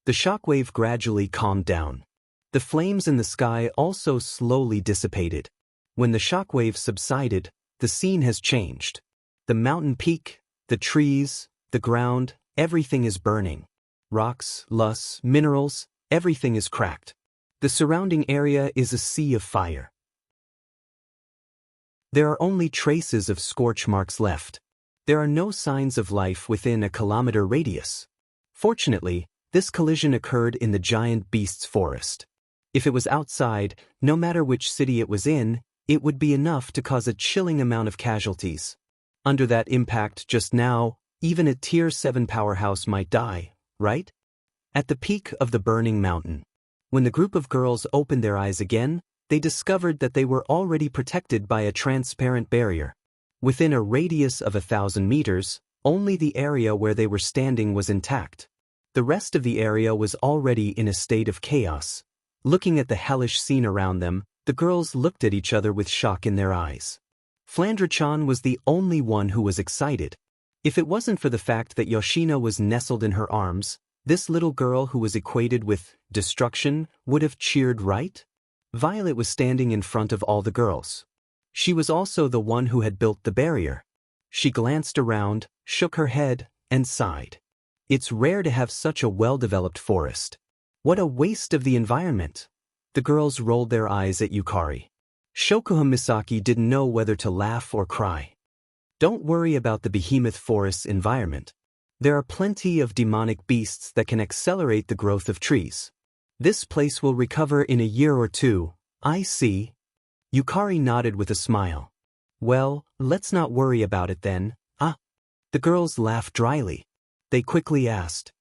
The shockwave gradually calmed down. The flames in the sky also slowly dissipated. When the shockwave subsided, the scene has changed. The mountain peak, the trees, the ground, everything is burning. Rocks, loess, minerals, everything is cracked. The surrounding area is a sea of fire. There are only traces of scorch marks left. There are no signs of life within a kilometer radius. Fortunately, this collision occurred in the giant beast's forest. If it was outside, no matter which city it was in, it would be enough to cause a chilling amount of casualties. Under that impact just now, even a Tier 7 powerhouse might die, right? At the peak of the burning mountain, when the group of girls opened their eyes again, they discovered that they were already protected by a transparent barrier. Within a radius of 1,000 meters, only the area where they were standing was intact. The rest of the area was already in a state of chaos. Looking at the hellish scene around them, the girls looked at each other with shock in their eyes. Flandre-chan was the only one who was excited. If it wasn't for the fact that Yoshina was nestled in her arms, this little girl who was equated with destruction would have cheered, right? Violet was standing in front of all the girls. She was also the one who had built the barrier. She glanced around, shook her head, and sighed. It's rare to have such a well-developed forest. What a waste of the environment. The girls rolled their eyes at Yukari. Shokuha Misaki didn't know whether to laugh or cry. Don't worry about the behemoth forest's environment. There are plenty of demonic beasts that can accelerate the growth of trees. This place will recover in a year or two, I see. Yukari nodded with a smile. Well, let's not worry about it then, The girls laughed dryly. They quickly asked,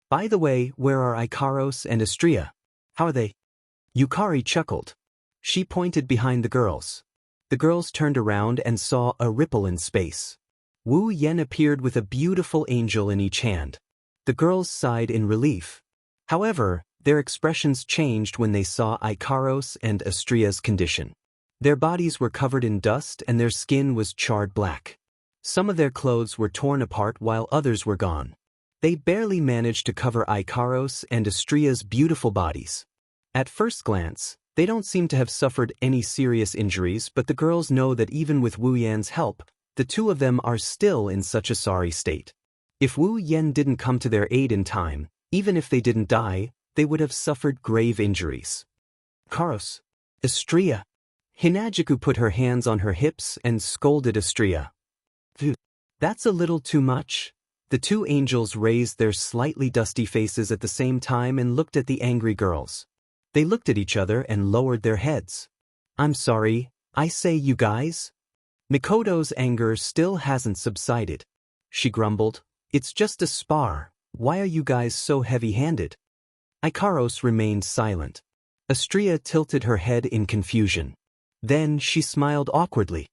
by the way, where are Ikaros and Astria? How are they? Yukari chuckled. She pointed behind the girls. The girls turned around and saw a ripple in space. Wu Yen appeared with a beautiful angel in each hand. The girls sighed in relief. However, their expressions changed when they saw Ikaros and Astria's condition. Their bodies were covered in dust and their skin was charred black. Some of their clothes were torn apart while others were gone. They barely managed to cover Ikaros and Astria's beautiful bodies. At first glance, they don't seem to have suffered any serious injuries, but the girls know that even with Wu Yan's help, the two of them are still in such a sorry state. If Wu Yan didn't come to their aid in time, even if they didn't die, they would have suffered grave injuries. Karos. Astria. Hinajuku put her hands on her hips and scolded Astria. That's a little too much. The two angels raised their slightly dusty faces at the same time and looked at the angry girls. They looked at each other and lowered their heads. I'm sorry, I say you guys. Mikoto's anger still hasn't subsided. She grumbled, it's just a spar, why are you guys so heavy-handed? Ikaros remained silent. Astria tilted her head in confusion. Then she smiled awkwardly.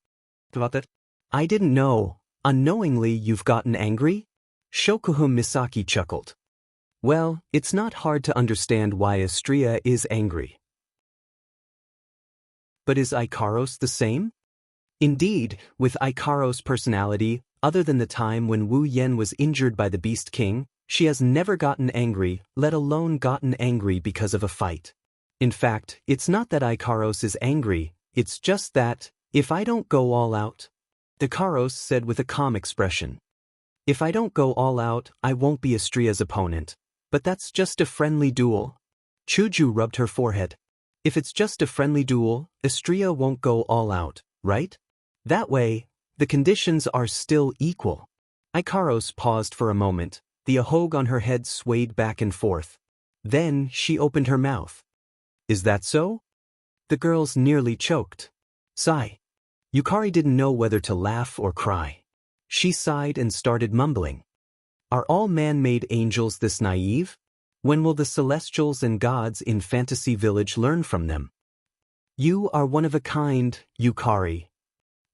About that? I didn't know. Unknowingly you've gotten angry? Shokuha Misaki chuckled. Well, it's not hard to understand why Astria is angry. But is Ikaros the same? Indeed, with Ikaros' personality, other than the time when Wu Yen was injured by the Beast King, she has never gotten angry, let alone gotten angry because of a fight. In fact, it's not that Ikaros is angry, it's just that, if I don't go all out, Ikaros said with a calm expression. If I don't go all out, I won't be Astria's opponent. But that's just a friendly duel. Chuju rubbed her forehead. If it's just a friendly duel, Astria won't go all out, right? That way, the conditions are still equal. Ikaros paused for a moment. The ahog on her head swayed back and forth. Then she opened her mouth. Is that so? The girls nearly choked. Sigh. Yukari didn't know whether to laugh or cry. She sighed and started mumbling. Are all man-made angels this naive? When will the celestials and gods in Fantasy Village learn from them? You are one of a kind, Yukari.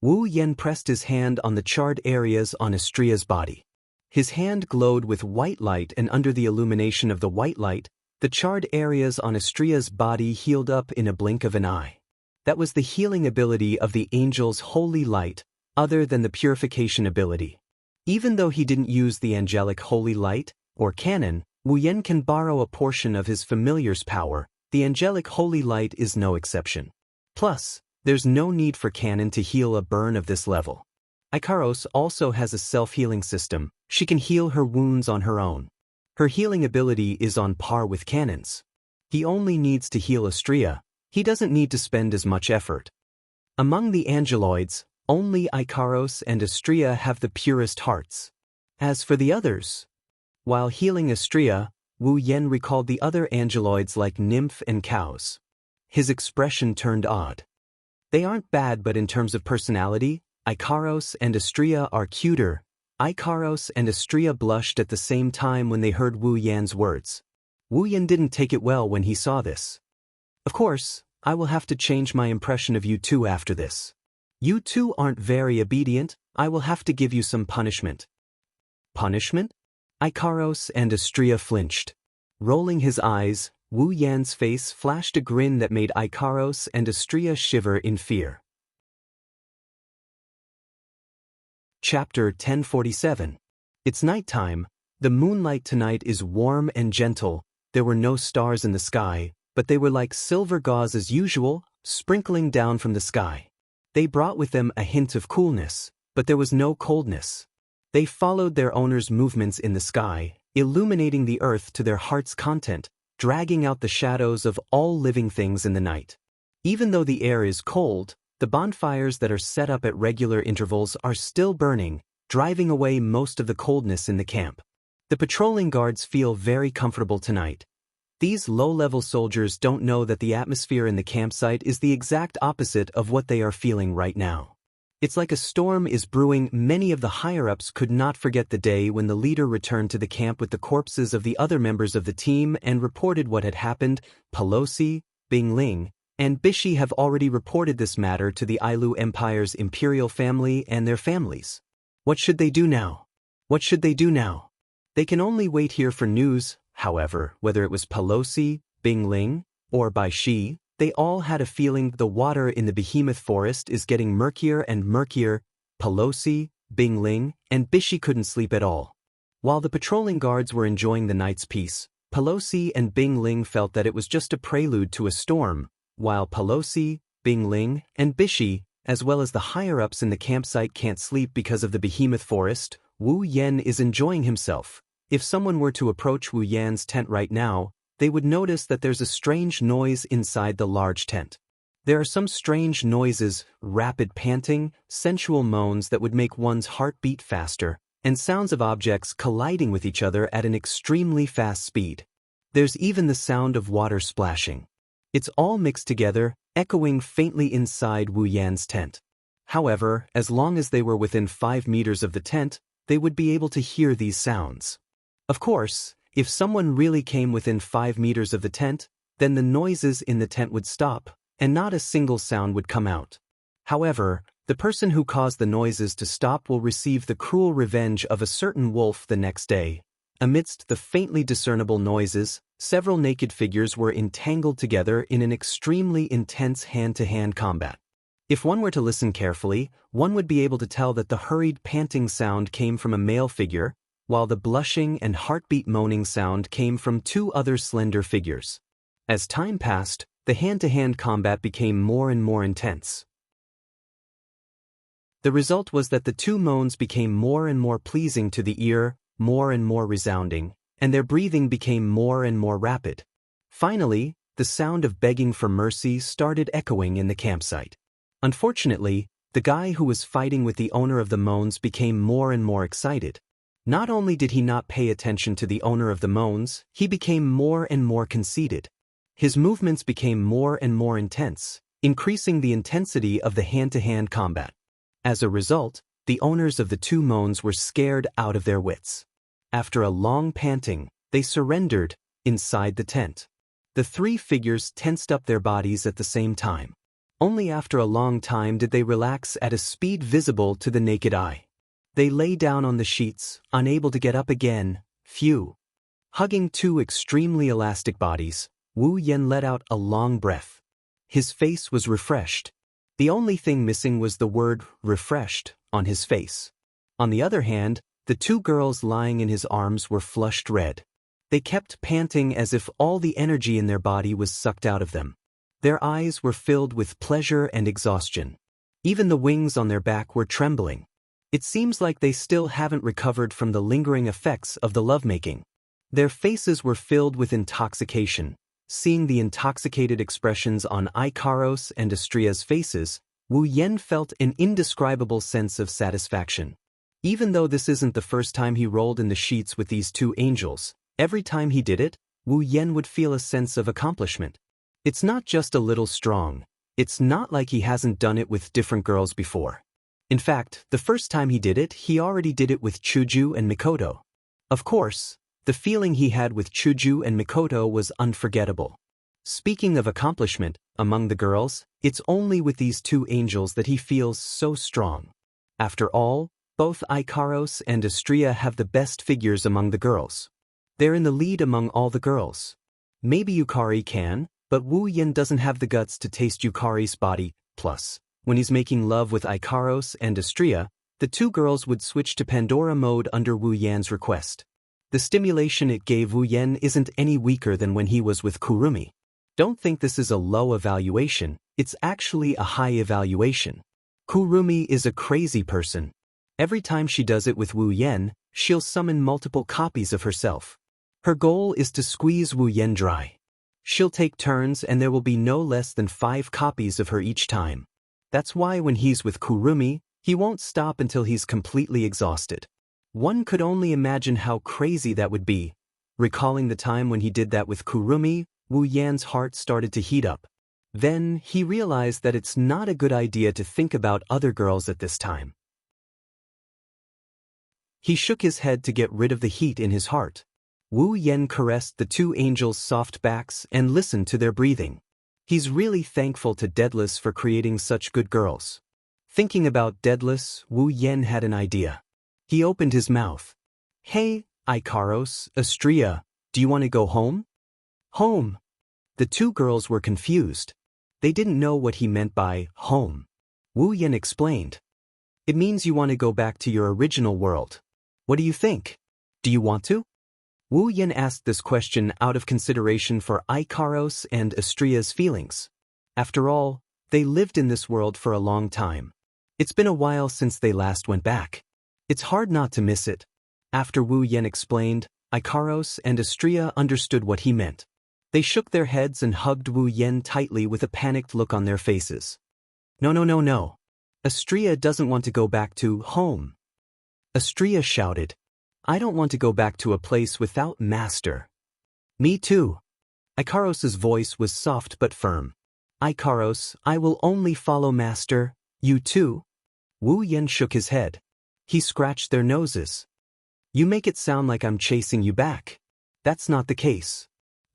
Wu Yen pressed his hand on the charred areas on Astria's body. His hand glowed with white light, and under the illumination of the white light, the charred areas on Astria's body healed up in a blink of an eye. That was the healing ability of the angel's holy light, other than the purification ability. Even though he didn't use the angelic holy light, or canon, Wu Yen can borrow a portion of his familiar's power. The angelic holy light is no exception. Plus, there's no need for canon to heal a burn of this level. Ikaros also has a self-healing system. She can heal her wounds on her own. Her healing ability is on par with canon's. He only needs to heal Astria. He doesn't need to spend as much effort. Among the angeloids, only Ikaros and Astria have the purest hearts. As for the others, while healing Astria, Wu Yen recalled the other angeloids like Nymph and Cows. His expression turned odd. They aren't bad, but in terms of personality, Ikaros and Astrea are cuter. Ikaros and Astrea blushed at the same time when they heard Wu Yan's words. Wu Yan didn't take it well when he saw this. Of course, I will have to change my impression of you two after this. You two aren't very obedient, I will have to give you some punishment. Punishment? Ikaros and Astrea flinched. Rolling his eyes, Wu Yan's face flashed a grin that made Ikaros and Astrea shiver in fear. Chapter 1047. It's nighttime. The moonlight tonight is warm and gentle. There were no stars in the sky, but they were like silver gauze as usual, sprinkling down from the sky. They brought with them a hint of coolness, but there was no coldness. They followed their owner's movements in the sky, illuminating the earth to their heart's content, dragging out the shadows of all living things in the night. Even though the air is cold, the bonfires that are set up at regular intervals are still burning, driving away most of the coldness in the camp. The patrolling guards feel very comfortable tonight. These low-level soldiers don't know that the atmosphere in the campsite is the exact opposite of what they are feeling right now. It's like a storm is brewing. Many of the higher-ups could not forget the day when the leader returned to the camp with the corpses of the other members of the team and reported what had happened. Pelosi, Bingling, and Bishi have already reported this matter to the Ailu Empire's imperial family and their families. What should they do now? What should they do now? They can only wait here for news. However, whether it was Pelosi, Bingling, or Bishi, they all had a feeling the water in the behemoth forest is getting murkier and murkier. Pelosi, Bingling, and Bishi couldn't sleep at all. While the patrolling guards were enjoying the night's peace, Pelosi and Bingling felt that it was just a prelude to a storm. While Pelosi, Bingling, and Bishi, as well as the higher-ups in the campsite can't sleep because of the behemoth forest, Wu Yan is enjoying himself. If someone were to approach Wu Yan's tent right now, they would notice that there's a strange noise inside the large tent. There are some strange noises, rapid panting, sensual moans that would make one's heart beat faster, and sounds of objects colliding with each other at an extremely fast speed. There's even the sound of water splashing. It's all mixed together, echoing faintly inside Wu Yan's tent. However, as long as they were within 5 meters of the tent, they would be able to hear these sounds. Of course, if someone really came within 5 meters of the tent, then the noises in the tent would stop, and not a single sound would come out. However, the person who caused the noises to stop will receive the cruel revenge of a certain wolf the next day. Amidst the faintly discernible noises, several naked figures were entangled together in an extremely intense hand-to-hand combat. If one were to listen carefully, one would be able to tell that the hurried panting sound came from a male figure, while the blushing and heartbeat moaning sound came from 2 other slender figures. As time passed, the hand-to-hand combat became more and more intense. The result was that the 2 moans became more and more pleasing to the ear, more and more resounding, and their breathing became more and more rapid. Finally, the sound of begging for mercy started echoing in the campsite. Unfortunately, the guy who was fighting with the owner of the moans became more and more excited. Not only did he not pay attention to the owner of the moans, he became more and more conceited. His movements became more and more intense, increasing the intensity of the hand-to-hand combat. As a result, the owners of the 2 moans were scared out of their wits. After a long panting, they surrendered inside the tent. The 3 figures tensed up their bodies at the same time. Only after a long time did they relax at a speed visible to the naked eye. They lay down on the sheets, unable to get up again. Phew. Hugging 2 extremely elastic bodies, Wu Yan let out a long breath. His face was refreshed. The only thing missing was the word refreshed on his face. On the other hand, the 2 girls lying in his arms were flushed red. They kept panting as if all the energy in their body was sucked out of them. Their eyes were filled with pleasure and exhaustion. Even the wings on their back were trembling. It seems like they still haven't recovered from the lingering effects of the lovemaking. Their faces were filled with intoxication. Seeing the intoxicated expressions on Ikaros and Astrea's faces, Wu Yan felt an indescribable sense of satisfaction. Even though this isn't the first time he rolled in the sheets with these 2 angels, every time he did it, Wu Yan would feel a sense of accomplishment. It's not just a little strong. It's not like he hasn't done it with different girls before. In fact, the first time he did it, he already did it with Chuju and Mikoto. Of course, the feeling he had with Chuju and Mikoto was unforgettable. Speaking of accomplishment, among the girls, it's only with these two angels that he feels so strong. After all, both Ikaros and Astria have the best figures among the girls. They're in the lead among all the girls. Maybe Yukari can, but Wu Yen doesn't have the guts to taste Yukari's body. Plus, when he's making love with Ikaros and Astria, the two girls would switch to Pandora mode under Wu Yan's request. The stimulation it gave Wu Yen isn't any weaker than when he was with Kurumi. Don't think this is a low evaluation, it's actually a high evaluation. Kurumi is a crazy person. Every time she does it with Wu Yen, she'll summon multiple copies of herself. Her goal is to squeeze Wu Yen dry. She'll take turns and there will be no less than 5 copies of her each time. That's why when he's with Kurumi, he won't stop until he's completely exhausted. One could only imagine how crazy that would be. Recalling the time when he did that with Kurumi, Wu Yan's heart started to heat up. Then, he realized that it's not a good idea to think about other girls at this time. He shook his head to get rid of the heat in his heart. Wu Yen caressed the two angels' soft backs and listened to their breathing. He's really thankful to Daedalus for creating such good girls. Thinking about Daedalus, Wu Yen had an idea. He opened his mouth. Hey, Ikaros, Astria, do you want to go home? Home. The two girls were confused. They didn't know what he meant by home. Wu Yen explained. It means you want to go back to your original world. What do you think? Do you want to? Wu Yen asked this question out of consideration for Ikaros and Astria's feelings. After all, they lived in this world for a long time. It's been a while since they last went back. It's hard not to miss it. After Wu Yen explained, Ikaros and Astria understood what he meant. They shook their heads and hugged Wu Yen tightly with a panicked look on their faces. No. Astria doesn't want to go back to home. Astria shouted. I don't want to go back to a place without Master. Me too. Ikaros's voice was soft but firm. Ikaros, I will only follow Master. You too? Wu Yen shook his head. He scratched their noses. You make it sound like I'm chasing you back. That's not the case.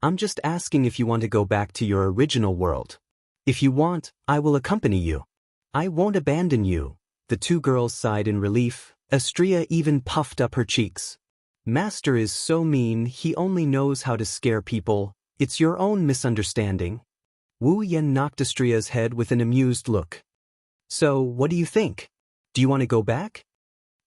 I'm just asking if you want to go back to your original world. If you want, I will accompany you. I won't abandon you. The two girls sighed in relief. Astria even puffed up her cheeks. Master is so mean, he only knows how to scare people. It's your own misunderstanding. Wu Yen knocked Astria's head with an amused look. So, what do you think? Do you want to go back?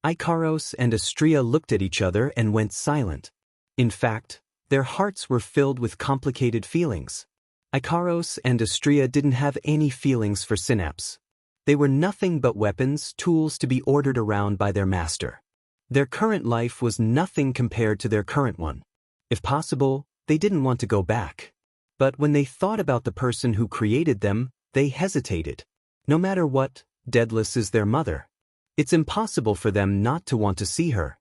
Ikaros and Astria looked at each other and went silent. In fact, their hearts were filled with complicated feelings. Ikaros and Astria didn't have any feelings for Synapse. They were nothing but weapons, tools to be ordered around by their master. Their current life was nothing compared to their current one. If possible, they didn't want to go back. But when they thought about the person who created them, they hesitated. No matter what, Daedalus is their mother. It's impossible for them not to want to see her.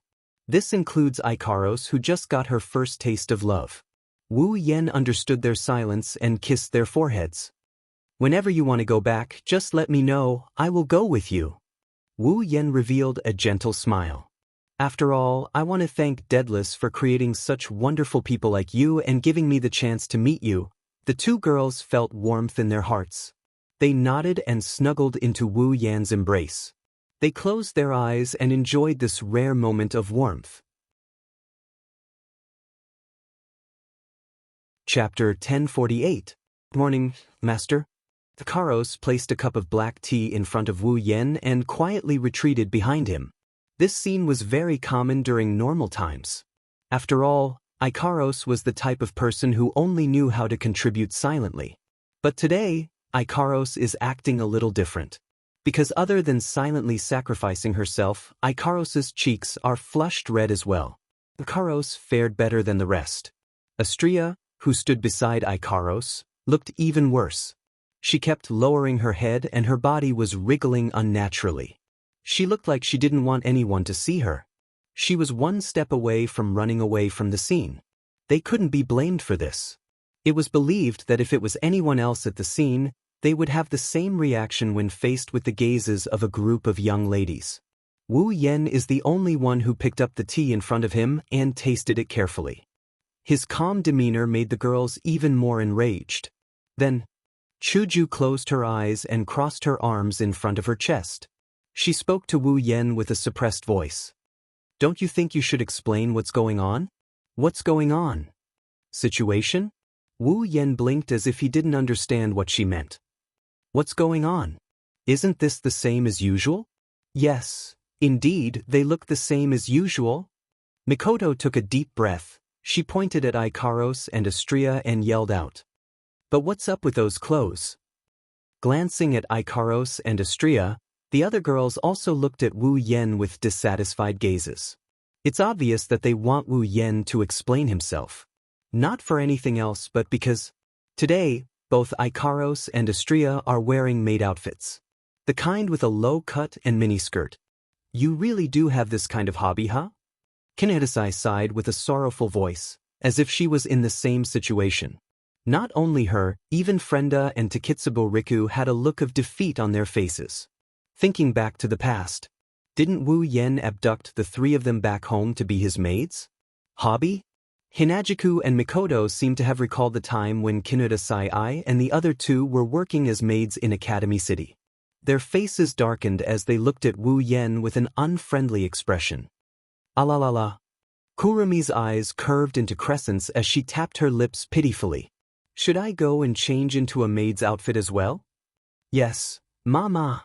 This includes Ikaros, who just got her first taste of love. Wu Yen understood their silence and kissed their foreheads. Whenever you want to go back, just let me know, I will go with you. Wu Yen revealed a gentle smile. After all, I want to thank Daedalus for creating such wonderful people like you and giving me the chance to meet you. The two girls felt warmth in their hearts. They nodded and snuggled into Wu Yan's embrace. They closed their eyes and enjoyed this rare moment of warmth. Chapter 1048. Morning, Master. Ikaros placed a cup of black tea in front of Wu Yen and quietly retreated behind him. This scene was very common during normal times. After all, Ikaros was the type of person who only knew how to contribute silently. But today, Ikaros is acting a little different. Because other than silently sacrificing herself, Ikaros's cheeks are flushed red as well. Ikaros fared better than the rest. Astria, who stood beside Ikaros, looked even worse. She kept lowering her head and her body was wriggling unnaturally. She looked like she didn't want anyone to see her. She was one step away from running away from the scene. They couldn't be blamed for this. It was believed that if it was anyone else at the scene, they would have the same reaction when faced with the gazes of a group of young ladies. Wu Yan is the only one who picked up the tea in front of him and tasted it carefully. His calm demeanor made the girls even more enraged. Then, Chuju closed her eyes and crossed her arms in front of her chest. She spoke to Wu Yan with a suppressed voice. Don't you think you should explain what's going on? What's going on? Situation? Wu Yan blinked as if he didn't understand what she meant. What's going on? Isn't this the same as usual? Yes, indeed, they look the same as usual. Mikoto took a deep breath. She pointed at Ikaros and Astria and yelled out. But what's up with those clothes? Glancing at Ikaros and Astria, the other girls also looked at Wu Yan with dissatisfied gazes. It's obvious that they want Wu Yan to explain himself. Not for anything else but because, today, both Ikaros and Astria are wearing maid outfits. The kind with a low cut and miniskirt. You really do have this kind of hobby, huh? Kinedasai sighed with a sorrowful voice, as if she was in the same situation. Not only her, even Frenda and Takitsubo Riku had a look of defeat on their faces. Thinking back to the past, didn't Wu Yan abduct the three of them back home to be his maids? Hobby? Hinajiku and Mikoto seemed to have recalled the time when Kinedasai and the other two were working as maids in Academy City. Their faces darkened as they looked at Wu Yan with an unfriendly expression. Alalala. Kurumi's eyes curved into crescents as she tapped her lips pitifully. Should I go and change into a maid's outfit as well? Yes, Mama.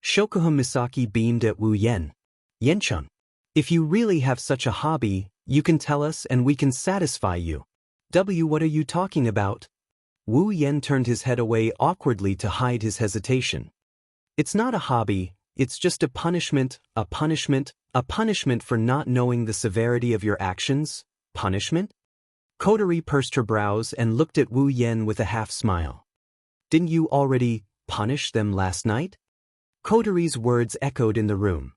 Shokuha Misaki beamed at Wu Yan. Yen-chan, if you really have such a hobby, you can tell us and we can satisfy you. What are you talking about? Wu Yan turned his head away awkwardly to hide his hesitation. It's not a hobby, it's just a punishment for not knowing the severity of your actions. Punishment? Kotori pursed her brows and looked at Wu Yan with a half-smile. Didn't you already punish them last night? Kotori's words echoed in the room.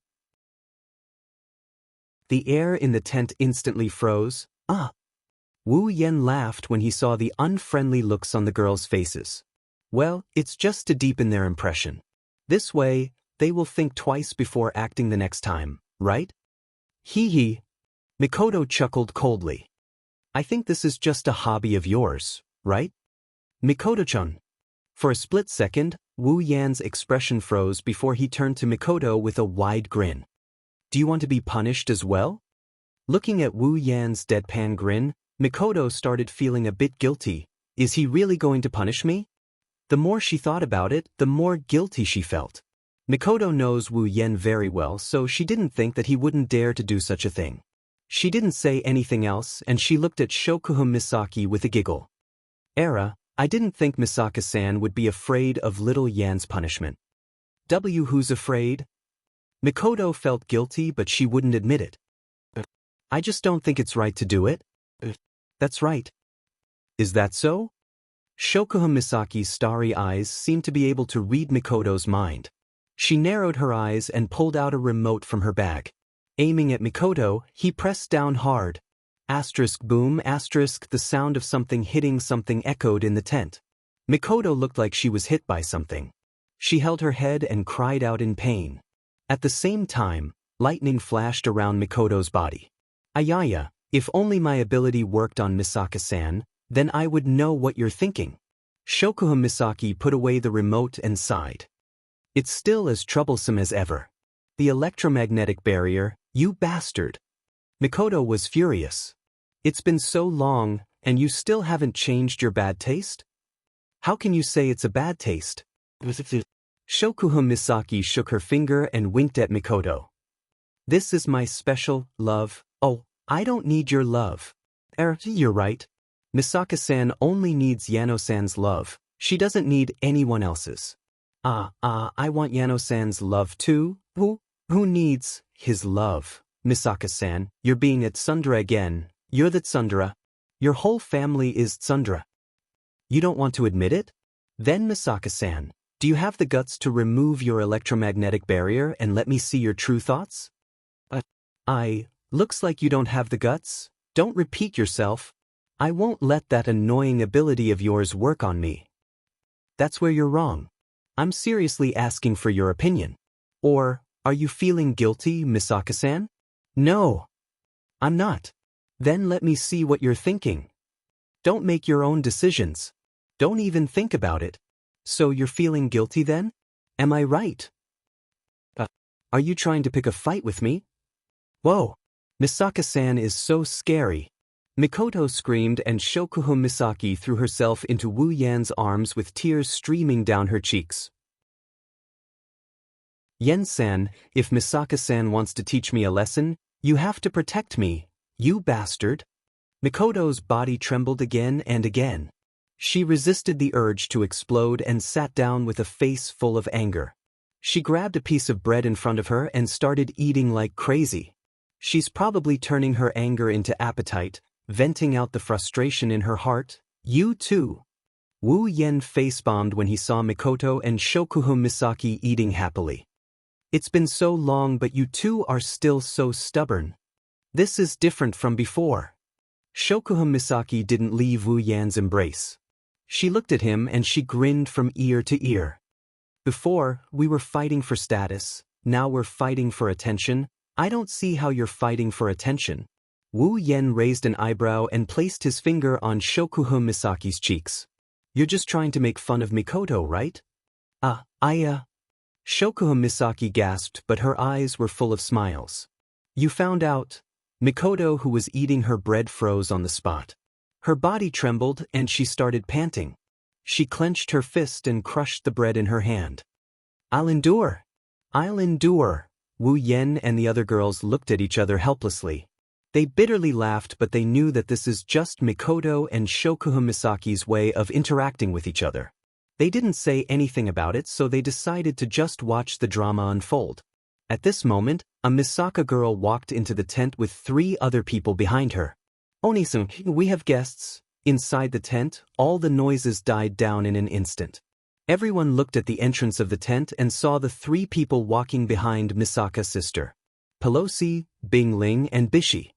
The air in the tent instantly froze. Wu Yan laughed when he saw the unfriendly looks on the girls' faces. Well, it's just to deepen their impression. This way, they will think twice before acting the next time, right? Hee. Mikoto chuckled coldly. I think this is just a hobby of yours, right? Mikoto-chan. For a split second, Wu Yan's expression froze before he turned to Mikoto with a wide grin. Do you want to be punished as well? Looking at Wu Yan's deadpan grin, Mikoto started feeling a bit guilty. Is he really going to punish me? The more she thought about it, the more guilty she felt. Mikoto knows Wu Yan very well, so she didn't think that he wouldn't dare to do such a thing. She didn't say anything else, and she looked at Shokuha Misaki with a giggle. I didn't think Misaka-san would be afraid of little Yan's punishment. Who's afraid? Mikoto felt guilty, but she wouldn't admit it. I just don't think it's right to do it. That's right. Is that so? Shokuha Misaki's starry eyes seemed to be able to read Mikoto's mind. She narrowed her eyes and pulled out a remote from her bag. Aiming at Mikoto, he pressed down hard. Boom, the sound of something hitting something echoed in the tent. Mikoto looked like she was hit by something. She held her head and cried out in pain. At the same time, lightning flashed around Mikoto's body. Ayaya, if only my ability worked on Misaka-san, then I would know what you're thinking. Shokuha Misaki put away the remote and sighed. It's still as troublesome as ever. The electromagnetic barrier, you bastard. Mikoto was furious. It's been so long, and you still haven't changed your bad taste? How can you say it's a bad taste? Shokuha Misaki shook her finger and winked at Mikoto. This is my special love. Oh, I don't need your love. You're right. Misaka-san only needs Yano-san's love. She doesn't need anyone else's. I want Yano-san's love too. Who needs his love? Misaka-san, you're being a tsundere again. You're the tsundere. Your whole family is tsundere. You don't want to admit it? Then Misaka-san, do you have the guts to remove your electromagnetic barrier and let me see your true thoughts? Looks like you don't have the guts. Don't repeat yourself. I won't let that annoying ability of yours work on me. That's where you're wrong. I'm seriously asking for your opinion. Or, are you feeling guilty, Misaka-san? No. I'm not. Then let me see what you're thinking. Don't make your own decisions. Don't even think about it. So you're feeling guilty then? Am I right? Are you trying to pick a fight with me? Whoa. Misaka-san is so scary. Mikoto screamed and Shokuho Misaki threw herself into Wu Yan's arms with tears streaming down her cheeks. Yen-san, if Misaka-san wants to teach me a lesson, you have to protect me, you bastard. Mikoto's body trembled again and again. She resisted the urge to explode and sat down with a face full of anger. She grabbed a piece of bread in front of her and started eating like crazy. She's probably turning her anger into appetite, venting out the frustration in her heart. You too. Wu Yen facepalmed when he saw Mikoto and Shokuho Misaki eating happily. It's been so long, but you two are still so stubborn. This is different from before. Shokuho Misaki didn't leave Wu Yan's embrace. She looked at him and she grinned from ear to ear. Before, we were fighting for status, now we're fighting for attention. I don't see how you're fighting for attention. Wu Yen raised an eyebrow and placed his finger on Shokuho Misaki's cheeks. You're just trying to make fun of Mikoto, right? Shokuho Misaki gasped, but her eyes were full of smiles. You found out? Mikoto, who was eating her bread, froze on the spot. Her body trembled and she started panting. She clenched her fist and crushed the bread in her hand. I'll endure. I'll endure. Wu Yen and the other girls looked at each other helplessly. They bitterly laughed, but they knew that this is just Mikoto and Shokuho Misaki's way of interacting with each other. They didn't say anything about it, so they decided to just watch the drama unfold. At this moment, a Misaka girl walked into the tent with 3 other people behind her. Oni-san, we have guests. Inside the tent, all the noises died down in an instant. Everyone looked at the entrance of the tent and saw the 3 people walking behind Misaka's sister. Pelosi, Bingling, and Bishi.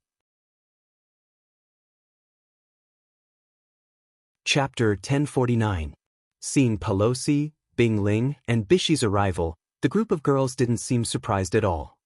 Chapter 1049. Seeing Pelosi, Bingling, and Bishi's arrival, the group of girls didn't seem surprised at all.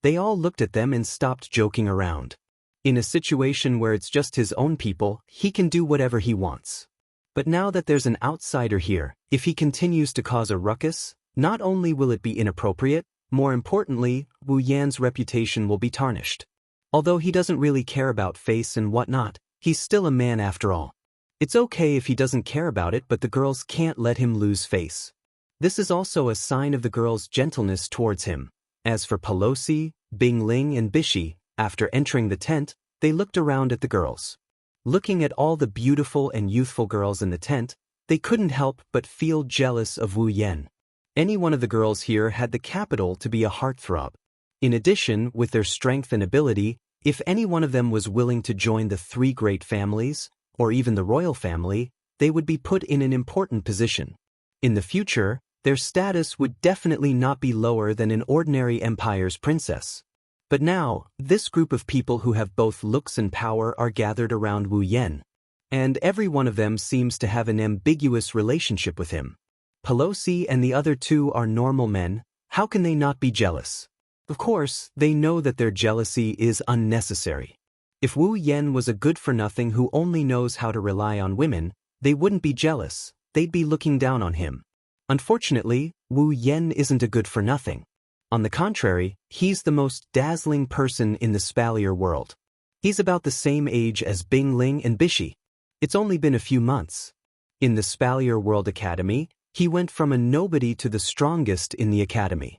They all looked at them and stopped joking around. In a situation where it's just his own people, he can do whatever he wants. But now that there's an outsider here, if he continues to cause a ruckus, not only will it be inappropriate, more importantly, Wu Yan's reputation will be tarnished. Although he doesn't really care about face and whatnot, he's still a man after all. It's okay if he doesn't care about it, but the girls can't let him lose face. This is also a sign of the girls' gentleness towards him. As for Pelosi, Bingling, and Bishi, after entering the tent, they looked around at the girls. Looking at all the beautiful and youthful girls in the tent, they couldn't help but feel jealous of Wu Yen. Any one of the girls here had the capital to be a heartthrob. In addition, with their strength and ability, if any one of them was willing to join the 3 great families, or even the royal family, they would be put in an important position. In the future, their status would definitely not be lower than an ordinary empire's princess. But now, this group of people who have both looks and power are gathered around Wu Yen. And every one of them seems to have an ambiguous relationship with him. Pelosi and the other 2 are normal men. How can they not be jealous? Of course, they know that their jealousy is unnecessary. If Wu Yen was a good-for-nothing who only knows how to rely on women, they wouldn't be jealous, they'd be looking down on him. Unfortunately, Wu Yen isn't a good-for-nothing. On the contrary, he's the most dazzling person in the Spalier world. He's about the same age as Bingling and Bishi. It's only been a few months. In the Spalier World Academy, he went from a nobody to the strongest in the academy.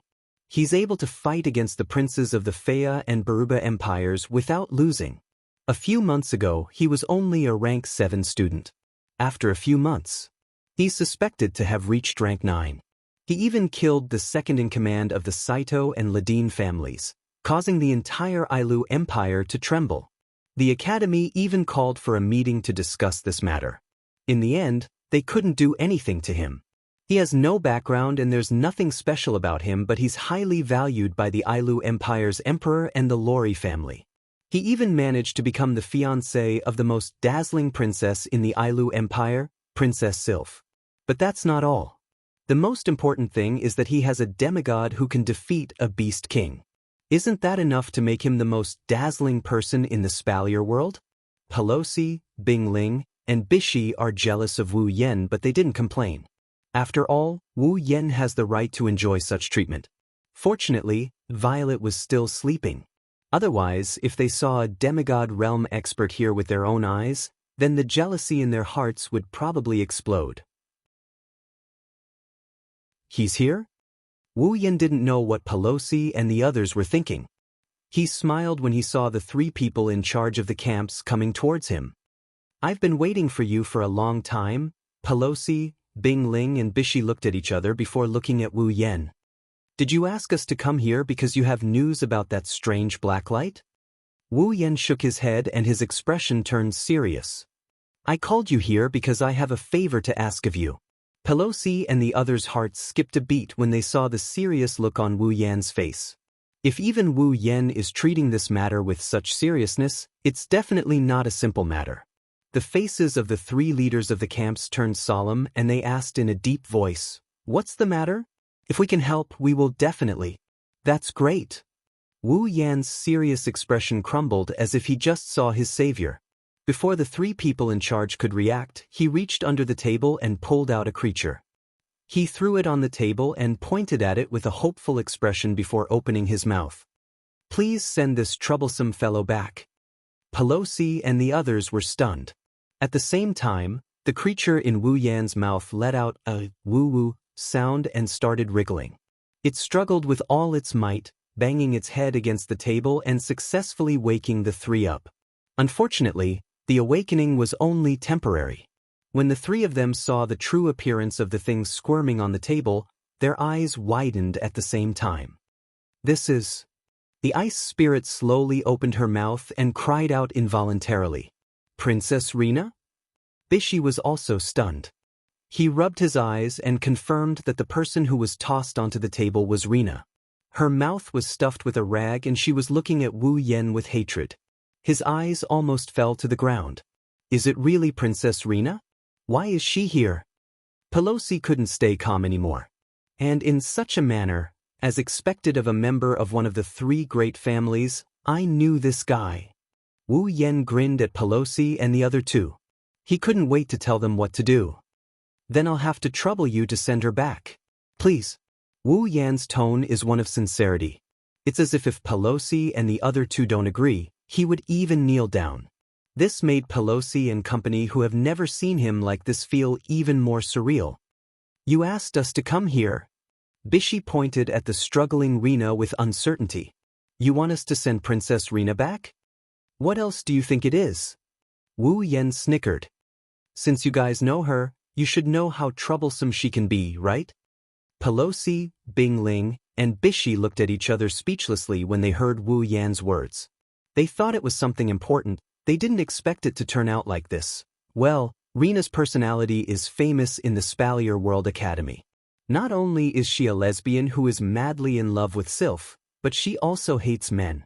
He's able to fight against the princes of the Fea and Baruba empires without losing. A few months ago, he was only a rank 7 student. After a few months, he's suspected to have reached rank 9. He even killed the second-in-command of the Saito and Ladine families, causing the entire Ailu Empire to tremble. The academy even called for a meeting to discuss this matter. In the end, they couldn't do anything to him. He has no background and there's nothing special about him, but he's highly valued by the Ailu Empire's emperor and the Lori family. He even managed to become the fiancé of the most dazzling princess in the Ailu Empire, Princess Sylph. But that's not all. The most important thing is that he has a demigod who can defeat a beast king. Isn't that enough to make him the most dazzling person in the Spalier world? Pelosi, Bingling, and Bishi are jealous of Wu Yen, but they didn't complain. After all, Wu Yen has the right to enjoy such treatment. Fortunately, Violet was still sleeping. Otherwise, if they saw a demigod realm expert here with their own eyes, then the jealousy in their hearts would probably explode. He's here? Wu Yen didn't know what Pelosi and the others were thinking. He smiled when he saw the 3 people in charge of the camps coming towards him. I've been waiting for you for a long time. Pelosi, Bingling, and Bishi looked at each other before looking at Wu Yen. Did you ask us to come here because you have news about that strange blacklight? Wu Yen shook his head and his expression turned serious. I called you here because I have a favor to ask of you. Pelosi and the others' hearts skipped a beat when they saw the serious look on Wu Yan's face. If even Wu Yen is treating this matter with such seriousness, it's definitely not a simple matter. The faces of the 3 leaders of the camps turned solemn and they asked in a deep voice, "What's the matter? If we can help, we will definitely." That's great. Wu Yan's serious expression crumbled as if he just saw his savior. Before the 3 people in charge could react, he reached under the table and pulled out a creature. He threw it on the table and pointed at it with a hopeful expression before opening his mouth. Please send this troublesome fellow back. Pelosi and the others were stunned. At the same time, the creature in Wu Yan's mouth let out a woo-woo sound and started wriggling. It struggled with all its might, banging its head against the table and successfully waking the 3 up. Unfortunately, the awakening was only temporary. When the 3 of them saw the true appearance of the thing squirming on the table, their eyes widened at the same time. This is... The ice spirit slowly opened her mouth and cried out involuntarily. Princess Rena? Bishi was also stunned. He rubbed his eyes and confirmed that the person who was tossed onto the table was Rena. Her mouth was stuffed with a rag and she was looking at Wu Yen with hatred. His eyes almost fell to the ground. Is it really Princess Rena? Why is she here? Pelosi couldn't stay calm anymore. And in such a manner, as expected of a member of one of the 3 great families, I knew this guy. Wu Yen grinned at Pelosi and the other 2. He couldn't wait to tell them what to do. Then I'll have to trouble you to send her back. Please. Wu Yan's tone is one of sincerity. It's as if Pelosi and the other 2 don't agree, he would even kneel down. This made Pelosi and company who have never seen him like this feel even more surreal. You asked us to come here. Bishi pointed at the struggling Rena with uncertainty. You want us to send Princess Rena back? What else do you think it is? Wu Yen snickered. Since you guys know her, you should know how troublesome she can be, right? Pelosi, Bingling, and Bishi looked at each other speechlessly when they heard Wu Yan's words. They thought it was something important. They didn't expect it to turn out like this. Well, Rena's personality is famous in the Spalier World Academy. Not only is she a lesbian who is madly in love with Sylph, but she also hates men.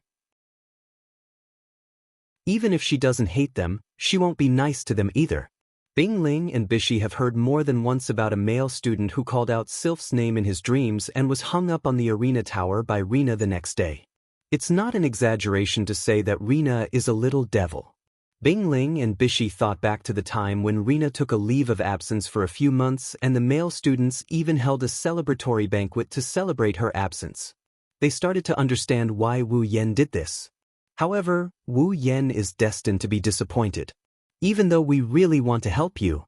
Even if she doesn't hate them, she won't be nice to them either. Bingling and Bishi have heard more than once about a male student who called out Sylph's name in his dreams and was hung up on the arena tower by Rena the next day. It's not an exaggeration to say that Rena is a little devil. Bingling and Bishi thought back to the time when Rena took a leave of absence for a few months and the male students even held a celebratory banquet to celebrate her absence. They started to understand why Wu Yen did this. However, Wu Yen is destined to be disappointed. Even though we really want to help you,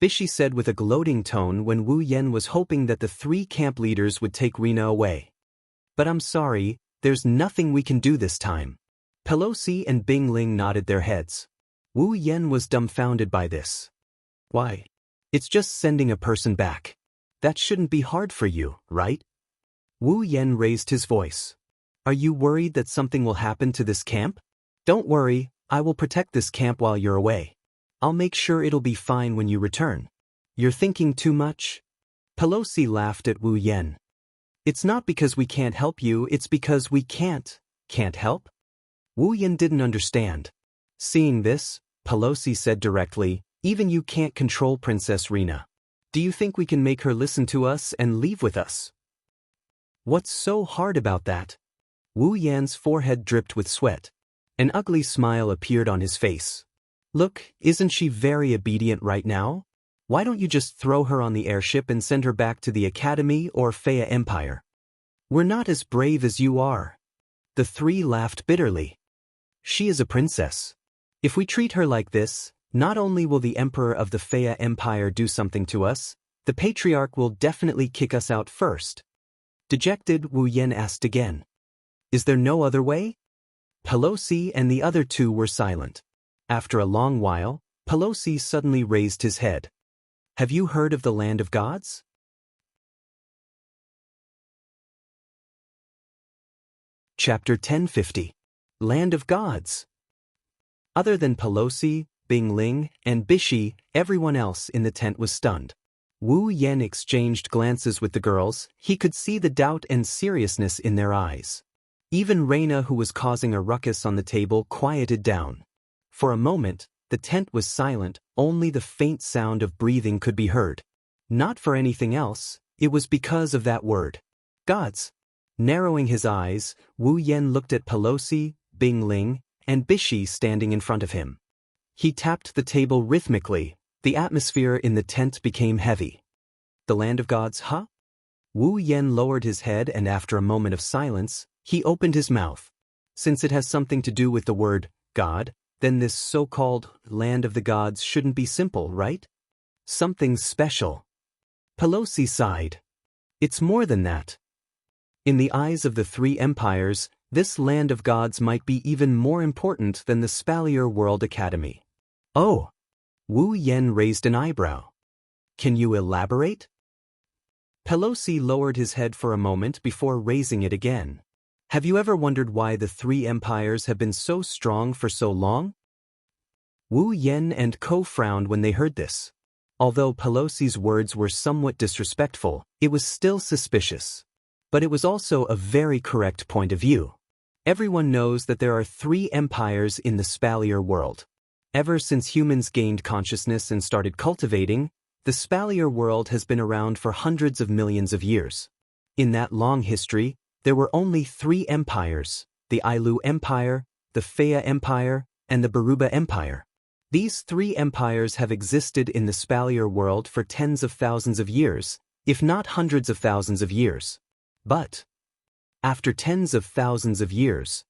Bishi said with a gloating tone when Wu Yen was hoping that the 3 camp leaders would take Rena away. But I'm sorry, there's nothing we can do this time. Pelosi and Bingling nodded their heads. Wu Yen was dumbfounded by this. Why? It's just sending a person back. That shouldn't be hard for you, right? Wu Yen raised his voice. Are you worried that something will happen to this camp? Don't worry, I will protect this camp while you're away. I'll make sure it'll be fine when you return. You're thinking too much? Pelosi laughed at Wu Yen. It's not because we can't help you, it's because we can't help? Wu Yen didn't understand. Seeing this, Pelosi said directly, even you can't control Princess Rena. Do you think we can make her listen to us and leave with us? What's so hard about that? Wu Yan's forehead dripped with sweat. An ugly smile appeared on his face. Look, isn't she very obedient right now? Why don't you just throw her on the airship and send her back to the Academy or Faya Empire? We're not as brave as you are. The three laughed bitterly. She is a princess. If we treat her like this, not only will the Emperor of the Faya Empire do something to us, the Patriarch will definitely kick us out first. Dejected, Wu Yan asked again. Is there no other way? Pelosi and the other two were silent. After a long while, Pelosi suddenly raised his head. Have you heard of the Land of Gods? Chapter 1050. Land of Gods. Other than Pelosi, Bing Ling, and Bishi, everyone else in the tent was stunned. Wu Yan exchanged glances with the girls. He could see the doubt and seriousness in their eyes. Even Reina, who was causing a ruckus on the table, quieted down. For a moment, the tent was silent, only the faint sound of breathing could be heard. Not for anything else, it was because of that word. Gods. Narrowing his eyes, Wu Yan looked at Pelosi, Bing Ling, and Bishi standing in front of him. He tapped the table rhythmically. The atmosphere in the tent became heavy. The Land of Gods, huh? Wu Yan lowered his head and after a moment of silence, he opened his mouth. Since it has something to do with the word God, then this so-called Land of the Gods shouldn't be simple, right? Something special. Pelosi sighed. It's more than that. In the eyes of the three empires, this Land of Gods might be even more important than the Spalier World Academy. Oh! Wu Yan raised an eyebrow. Can you elaborate? Pelosi lowered his head for a moment before raising it again. Have you ever wondered why the three empires have been so strong for so long? Wu Yan and Ko frowned when they heard this. Although Pelosi's words were somewhat disrespectful, it was still suspicious. But it was also a very correct point of view. Everyone knows that there are three empires in the Spalier world. Ever since humans gained consciousness and started cultivating, the Spalier world has been around for hundreds of millions of years. In that long history, there were only three empires, the Ailu Empire, the Faya Empire, and the Baruba Empire. These three empires have existed in the Spalier world for tens of thousands of years, if not hundreds of thousands of years. But, after tens of thousands of years,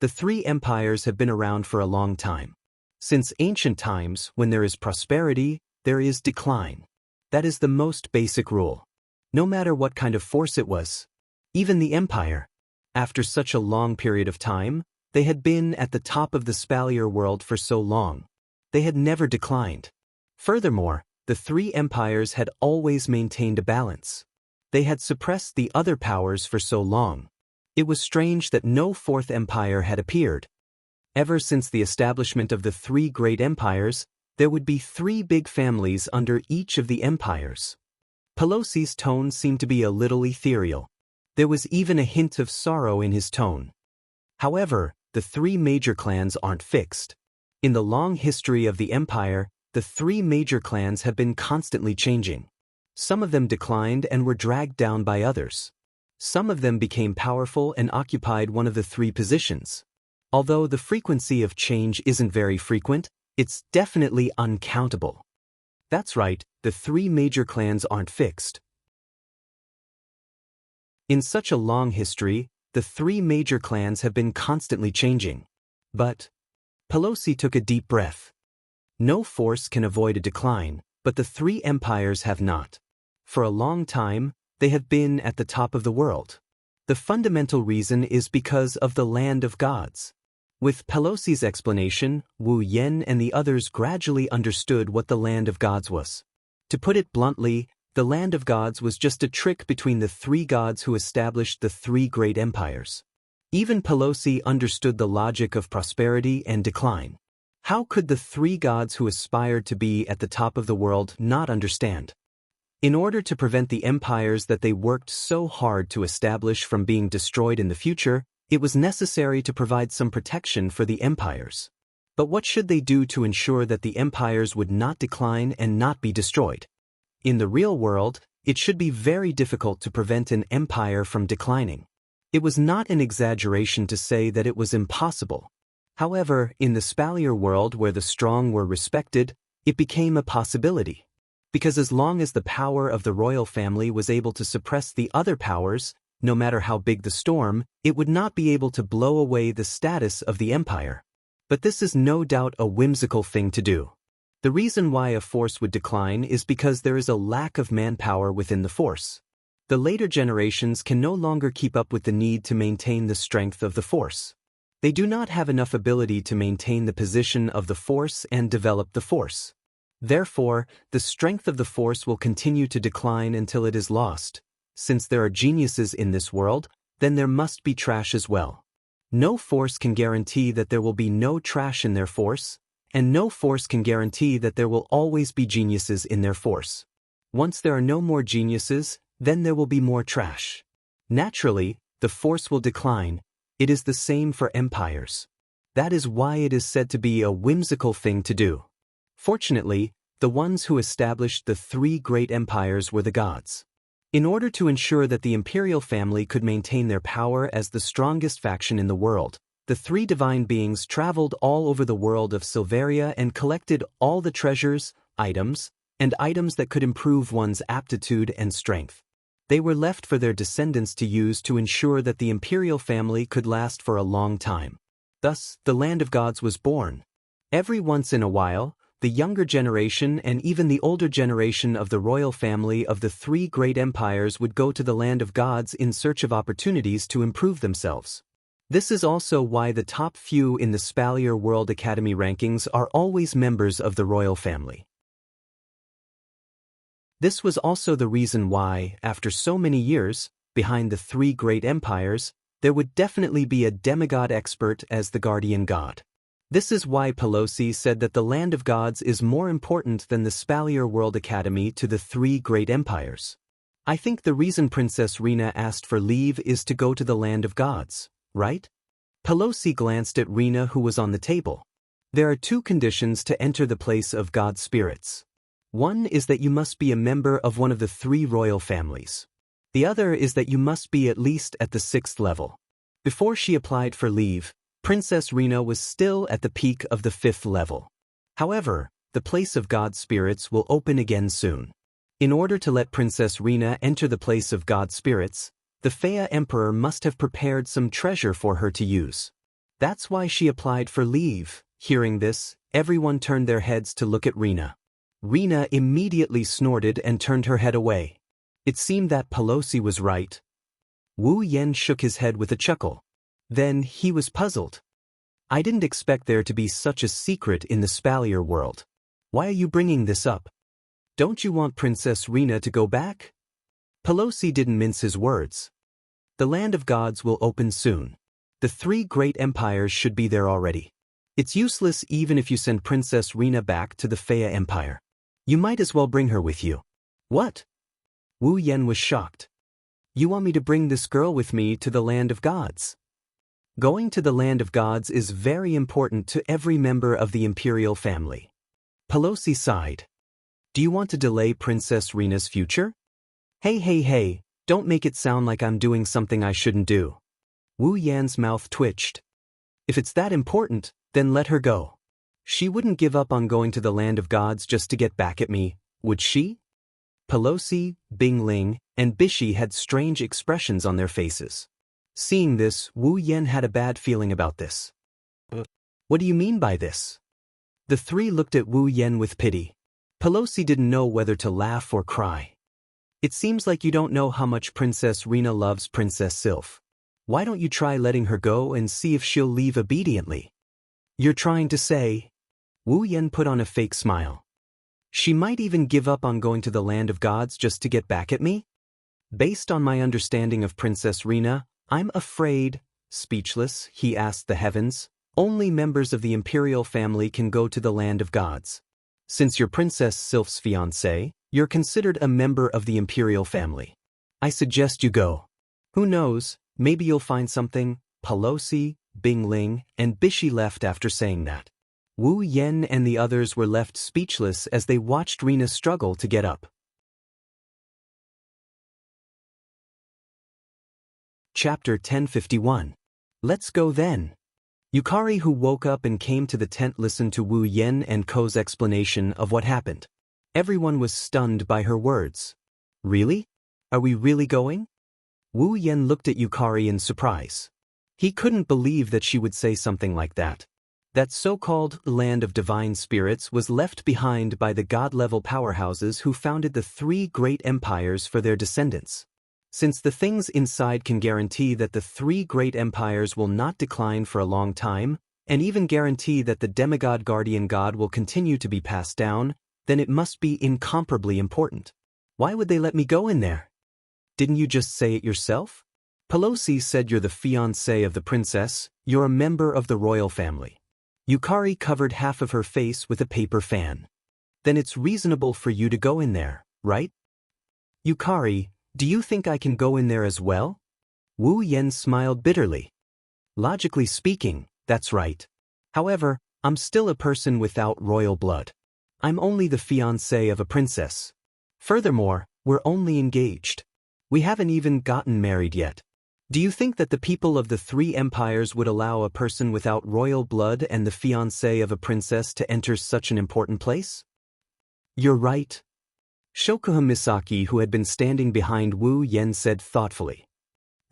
the three empires have been around for a long time. Since ancient times, when there is prosperity, there is decline. That is the most basic rule. No matter what kind of force it was. Even the empire. After such a long period of time, they had been at the top of the Spalier world for so long. They had never declined. Furthermore, the three empires had always maintained a balance. They had suppressed the other powers for so long. It was strange that no fourth empire had appeared. Ever since the establishment of the three great empires, there would be three big families under each of the empires. Pelosi's tone seemed to be a little ethereal. There was even a hint of sorrow in his tone. However, the three major clans aren't fixed. In the long history of the empire, the three major clans have been constantly changing. Some of them declined and were dragged down by others. Some of them became powerful and occupied one of the three positions. Although the frequency of change isn't very frequent, it's definitely uncountable. That's right, the three major clans aren't fixed. In such a long history, the three major clans have been constantly changing. But Pelosi took a deep breath. No force can avoid a decline, but the three empires have not. For a long time, they have been at the top of the world. The fundamental reason is because of the Land of Gods. With Pelosi's explanation, Wu Yan and the others gradually understood what the Land of Gods was. To put it bluntly, the Land of Gods was just a trick between the three gods who established the three great empires. Even Pelosi understood the logic of prosperity and decline. How could the three gods who aspired to be at the top of the world not understand? In order to prevent the empires that they worked so hard to establish from being destroyed in the future, it was necessary to provide some protection for the empires. But what should they do to ensure that the empires would not decline and not be destroyed? In the real world, it should be very difficult to prevent an empire from declining. It was not an exaggeration to say that it was impossible. However, in the Spalier world where the strong were respected, it became a possibility. Because as long as the power of the royal family was able to suppress the other powers, no matter how big the storm, it would not be able to blow away the status of the empire. But this is no doubt a whimsical thing to do. The reason why a force would decline is because there is a lack of manpower within the force. The later generations can no longer keep up with the need to maintain the strength of the force. They do not have enough ability to maintain the position of the force and develop the force. Therefore, the strength of the force will continue to decline until it is lost. Since there are geniuses in this world, then there must be trash as well. No force can guarantee that there will be no trash in their force, and no force can guarantee that there will always be geniuses in their force. Once there are no more geniuses, then there will be more trash. Naturally, the force will decline. It is the same for empires. That is why it is said to be a whimsical thing to do. Fortunately, the ones who established the three great empires were the gods. In order to ensure that the imperial family could maintain their power as the strongest faction in the world, the three divine beings traveled all over the world of Silveria and collected all the treasures, items, and items that could improve one's aptitude and strength. They were left for their descendants to use to ensure that the imperial family could last for a long time. Thus, the land of gods was born. Every once in a while, the younger generation and even the older generation of the royal family of the three great empires would go to the land of gods in search of opportunities to improve themselves. This is also why the top few in the Spalier World Academy rankings are always members of the royal family. This was also the reason why, after so many years, behind the three great empires, there would definitely be a demigod expert as the guardian god. This is why Pelosi said that the land of gods is more important than the Spalier World Academy to the three great empires. I think the reason Princess Rena asked for leave is to go to the land of gods, right? Pelosi glanced at Rena, who was on the table. There are two conditions to enter the place of god spirits. One is that you must be a member of one of the three royal families. The other is that you must be at least at the 6th level. Before she applied for leave, Princess Rena was still at the peak of the 5th level. However, the place of god spirits will open again soon. In order to let Princess Rena enter the place of god spirits, the Fea Emperor must have prepared some treasure for her to use. That's why she applied for leave. Hearing this, everyone turned their heads to look at Rena. Rena immediately snorted and turned her head away. It seemed that Pelosi was right. Wu Yen shook his head with a chuckle. Then he was puzzled. I didn't expect there to be such a secret in the Spalier world. Why are you bringing this up? Don't you want Princess Rena to go back? Pelosi didn't mince his words. The land of gods will open soon. The three great empires should be there already. It's useless even if you send Princess Rena back to the Fea Empire. You might as well bring her with you. What? Wu Yen was shocked. You want me to bring this girl with me to the land of gods? Going to the land of gods is very important to every member of the imperial family. Pelosi sighed. Do you want to delay Princess Rena's future? Hey, don't make it sound like I'm doing something I shouldn't do. Wu Yan's mouth twitched. If it's that important, then let her go. She wouldn't give up on going to the land of gods just to get back at me, would she? Pelosi, Bing Ling, and Bishi had strange expressions on their faces. Seeing this, Wu Yen had a bad feeling about this. What do you mean by this? The three looked at Wu Yen with pity. Pelosi didn't know whether to laugh or cry. It seems like you don't know how much Princess Rena loves Princess Sylph. Why don't you try letting her go and see if she'll leave obediently? You're trying to say? Wu Yen put on a fake smile. She might even give up on going to the land of gods just to get back at me? Based on my understanding of Princess Rena, I'm afraid, speechless, he asked the heavens, only members of the imperial family can go to the land of gods. Since you're Princess Sylph's fiancé, you're considered a member of the imperial family. I suggest you go. Who knows, maybe you'll find something. Pelosi, Bing Ling, and Bishi left after saying that. Wu Yen and the others were left speechless as they watched Rena struggle to get up. Chapter 1051. Let's go then. Yukari, who woke up and came to the tent, listened to Wu Yen and Ko's explanation of what happened. Everyone was stunned by her words. Really? Are we really going? Wu Yen looked at Yukari in surprise. He couldn't believe that she would say something like that. That so-called land of divine spirits was left behind by the god-level powerhouses who founded the 3 great empires for their descendants. Since the things inside can guarantee that the 3 great empires will not decline for a long time, and even guarantee that the demigod guardian god will continue to be passed down, then it must be incomparably important. Why would they let me go in there? Didn't you just say it yourself? Pelosi said you're the fiancé of the princess, you're a member of the royal family. Yukari covered half of her face with a paper fan. Then it's reasonable for you to go in there, right? Yukari, do you think I can go in there as well? Wu Yen smiled bitterly. Logically speaking, that's right. However, I'm still a person without royal blood. I'm only the fiancé of a princess. Furthermore, we're only engaged. We haven't even gotten married yet. Do you think that the people of the 3 empires would allow a person without royal blood and the fiancé of a princess to enter such an important place? You're right. Shokuha Misaki, who had been standing behind Wu Yen, said thoughtfully.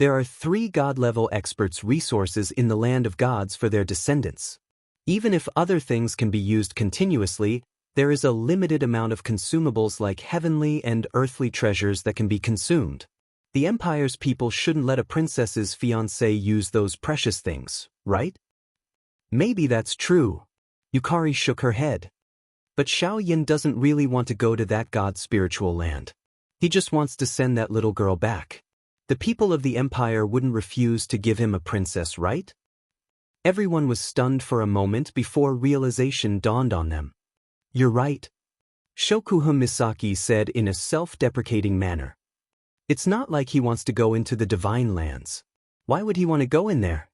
There are 3 god-level experts' resources in the land of gods for their descendants. Even if other things can be used continuously, there is a limited amount of consumables like heavenly and earthly treasures that can be consumed. The Empire's people shouldn't let a princess's fiancé use those precious things, right? Maybe that's true. Yukari shook her head. But Xiao Yin doesn't really want to go to that god's spiritual land. He just wants to send that little girl back. The people of the Empire wouldn't refuse to give him a princess, right? Everyone was stunned for a moment before realization dawned on them. You're right. Shokuha Misaki said in a self-deprecating manner. It's not like he wants to go into the divine lands. Why would he want to go in there?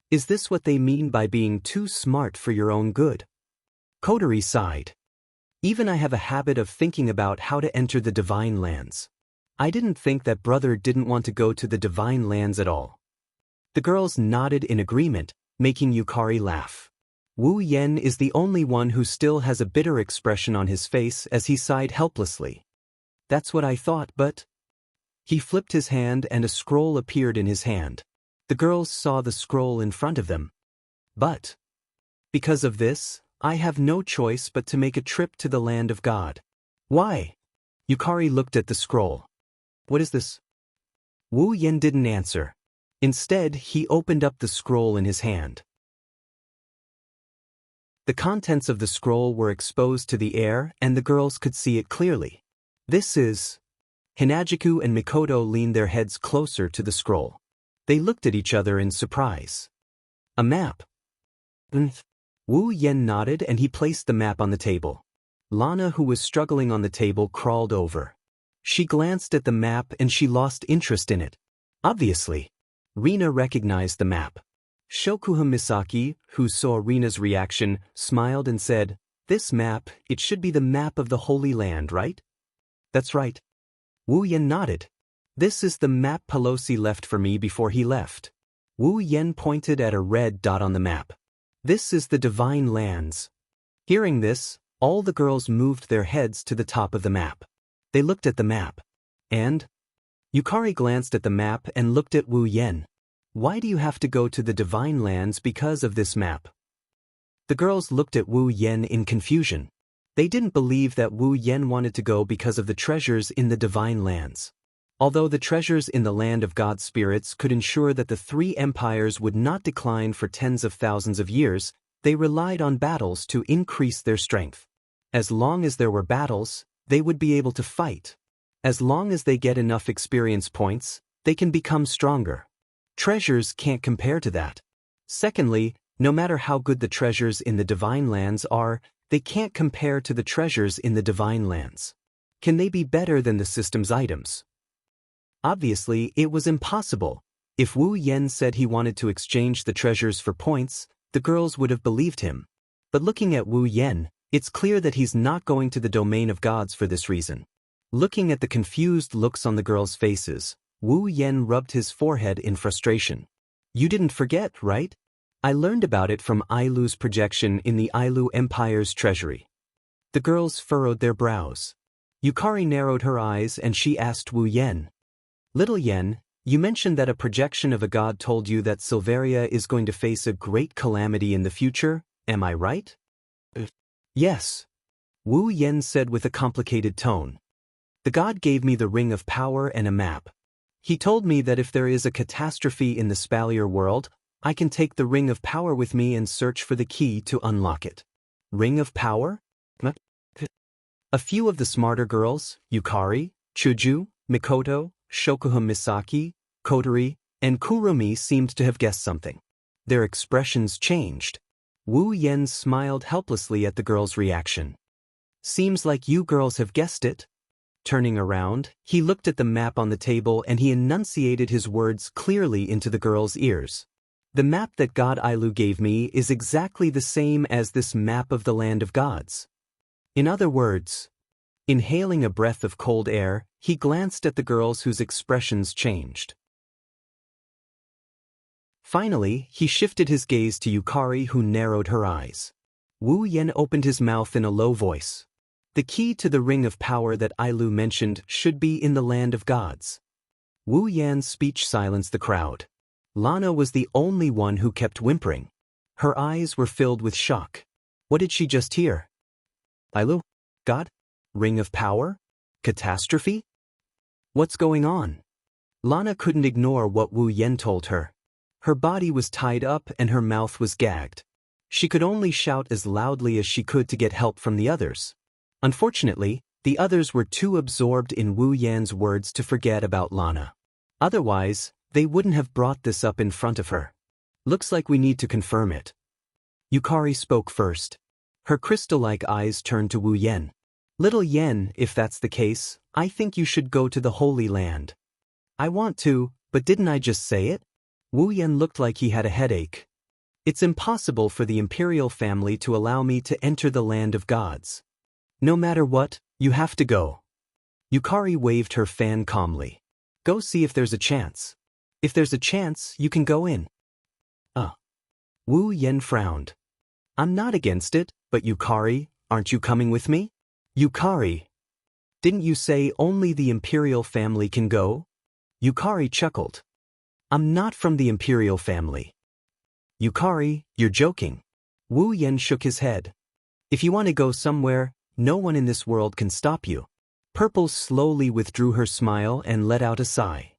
Is this what they mean by being too smart for your own good? Kodari sighed. Even I have a habit of thinking about how to enter the divine lands. I didn't think that brother didn't want to go to the divine lands at all. The girls nodded in agreement, making Yukari laugh. Wu Yen is the only one who still has a bitter expression on his face as he sighed helplessly. That's what I thought, but... He flipped his hand and a scroll appeared in his hand. The girls saw the scroll in front of them. But, because of this, I have no choice but to make a trip to the land of God. Why? Yukari looked at the scroll. What is this? Wu Yen didn't answer. Instead, he opened up the scroll in his hand. The contents of the scroll were exposed to the air and the girls could see it clearly. This is... Hinajiku and Mikoto leaned their heads closer to the scroll. They looked at each other in surprise. A map. Wu Yen nodded and he placed the map on the table. Lana, who was struggling on the table, crawled over. She glanced at the map and she lost interest in it. Obviously. Rina recognized the map. Shokuha Misaki, who saw Rina's reaction, smiled and said, "This map, it should be the map of the Holy Land, right?" "That's right." Wu Yen nodded. "This is the map Pelosi left for me before he left." Wu Yen pointed at a red dot on the map. "This is the Divine Lands." Hearing this, all the girls moved their heads to the top of the map. They looked at the map. And? Yukari glanced at the map and looked at Wu Yen. "Why do you have to go to the Divine Lands because of this map?" The girls looked at Wu Yen in confusion. They didn't believe that Wu Yen wanted to go because of the treasures in the Divine Lands. Although the treasures in the land of God spirits could ensure that the 3 empires would not decline for tens of thousands of years, they relied on battles to increase their strength. As long as there were battles, they would be able to fight. As long as they get enough experience points, they can become stronger. Treasures can't compare to that. Secondly, no matter how good the treasures in the Divine Lands are, they can't compare to the treasures in the Divine Lands. Can they be better than the system's items? Obviously, it was impossible. If Wu Yen said he wanted to exchange the treasures for points, the girls would have believed him. But looking at Wu Yen, it's clear that he's not going to the domain of gods for this reason. Looking at the confused looks on the girls' faces, Wu Yen rubbed his forehead in frustration. You didn't forget, right? I learned about it from Ailu's projection in the Ailu Empire's treasury. The girls furrowed their brows. Yukari narrowed her eyes and she asked Wu Yen. Little Yen, you mentioned that a projection of a god told you that Silveria is going to face a great calamity in the future, am I right? Yes. Wu Yen said with a complicated tone. The god gave me the ring of power and a map. He told me that if there is a catastrophe in the Spalier world, I can take the ring of power with me and search for the key to unlock it. Ring of power? A few of the smarter girls, Yukari, Chuju, Mikoto, Shokuha Misaki, Kotori, and Kurumi seemed to have guessed something. Their expressions changed. Wu Yen smiled helplessly at the girls' reaction. Seems like you girls have guessed it. Turning around, he looked at the map on the table and he enunciated his words clearly into the girls' ears. The map that God Ailu gave me is exactly the same as this map of the land of gods. In other words, inhaling a breath of cold air, he glanced at the girls whose expressions changed. Finally, he shifted his gaze to Yukari, who narrowed her eyes. Wu Yen opened his mouth in a low voice. The key to the ring of power that Ailu mentioned should be in the land of gods. Wu Yan's speech silenced the crowd. Lana was the only one who kept whimpering. Her eyes were filled with shock. What did she just hear? Ailu? God? Ring of power? Catastrophe? What's going on? Lana couldn't ignore what Wu Yen told her. Her body was tied up and her mouth was gagged. She could only shout as loudly as she could to get help from the others. Unfortunately, the others were too absorbed in Wu Yan's words to forget about Lana. Otherwise, they wouldn't have brought this up in front of her. Looks like we need to confirm it. Yukari spoke first. Her crystal-like eyes turned to Wu Yen. Little Yen, if that's the case, I think you should go to the Holy Land. I want to, but didn't I just say it? Wu Yen looked like he had a headache. It's impossible for the imperial family to allow me to enter the land of gods. No matter what, you have to go. Yukari waved her fan calmly. Go see if there's a chance. If there's a chance, you can go in. Wu Yen frowned. I'm not against it, but Yukari, aren't you coming with me? Yukari. Didn't you say only the imperial family can go? Yukari chuckled. I'm not from the imperial family. Yukari, you're joking. Wu Yen shook his head. If you want to go somewhere, no one in this world can stop you. Purple slowly withdrew her smile and let out a sigh.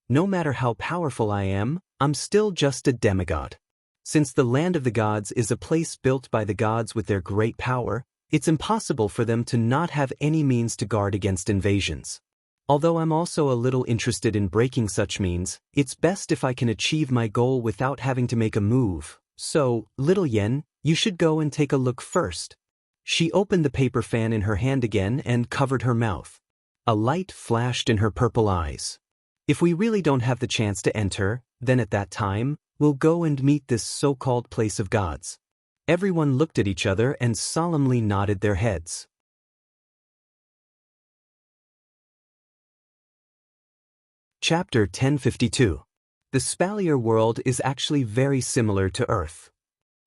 No matter how powerful I am, I'm still just a demigod. Since the land of the gods is a place built by the gods with their great power, it's impossible for them to not have any means to guard against invasions. Although I'm also a little interested in breaking such means, it's best if I can achieve my goal without having to make a move. So, little Yen, you should go and take a look first. She opened the paper fan in her hand again and covered her mouth. A light flashed in her purple eyes. If we really don't have the chance to enter, then at that time, we'll go and meet this so-called place of gods. Everyone looked at each other and solemnly nodded their heads. Chapter 1052. The Spalier world is actually very similar to Earth.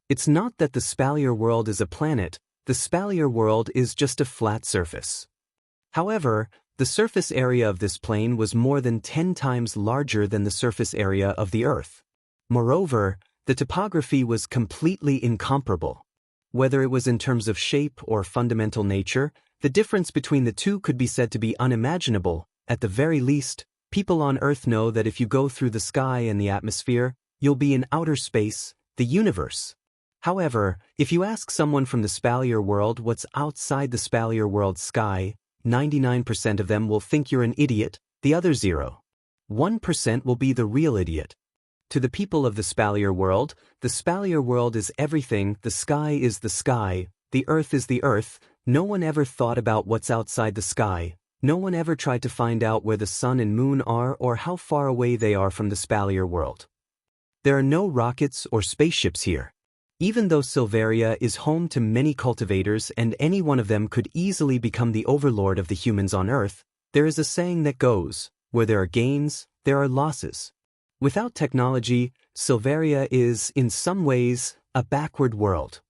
It's not that the Spalier world is a planet, the Spalier world is just a flat surface. However, the surface area of this plane was more than 10 times larger than the surface area of the Earth. Moreover, the topography was completely incomparable. Whether it was in terms of shape or fundamental nature, the difference between the two could be said to be unimaginable. At the very least, people on Earth know that if you go through the sky and the atmosphere, you'll be in outer space, the universe. However, if you ask someone from the Spalier world what's outside the Spalier world's sky, 99% of them will think you're an idiot, the other 1% will be the real idiot. To the people of the Spalier world is everything, the sky is the sky, the earth is the earth. No one ever thought about what's outside the sky. No one ever tried to find out where the sun and moon are or how far away they are from the Spalier world. There are no rockets or spaceships here. Even though Silveria is home to many cultivators and any one of them could easily become the overlord of the humans on Earth, there is a saying that goes, where there are gains, there are losses. Without technology, Silveria is, in some ways, a backward world.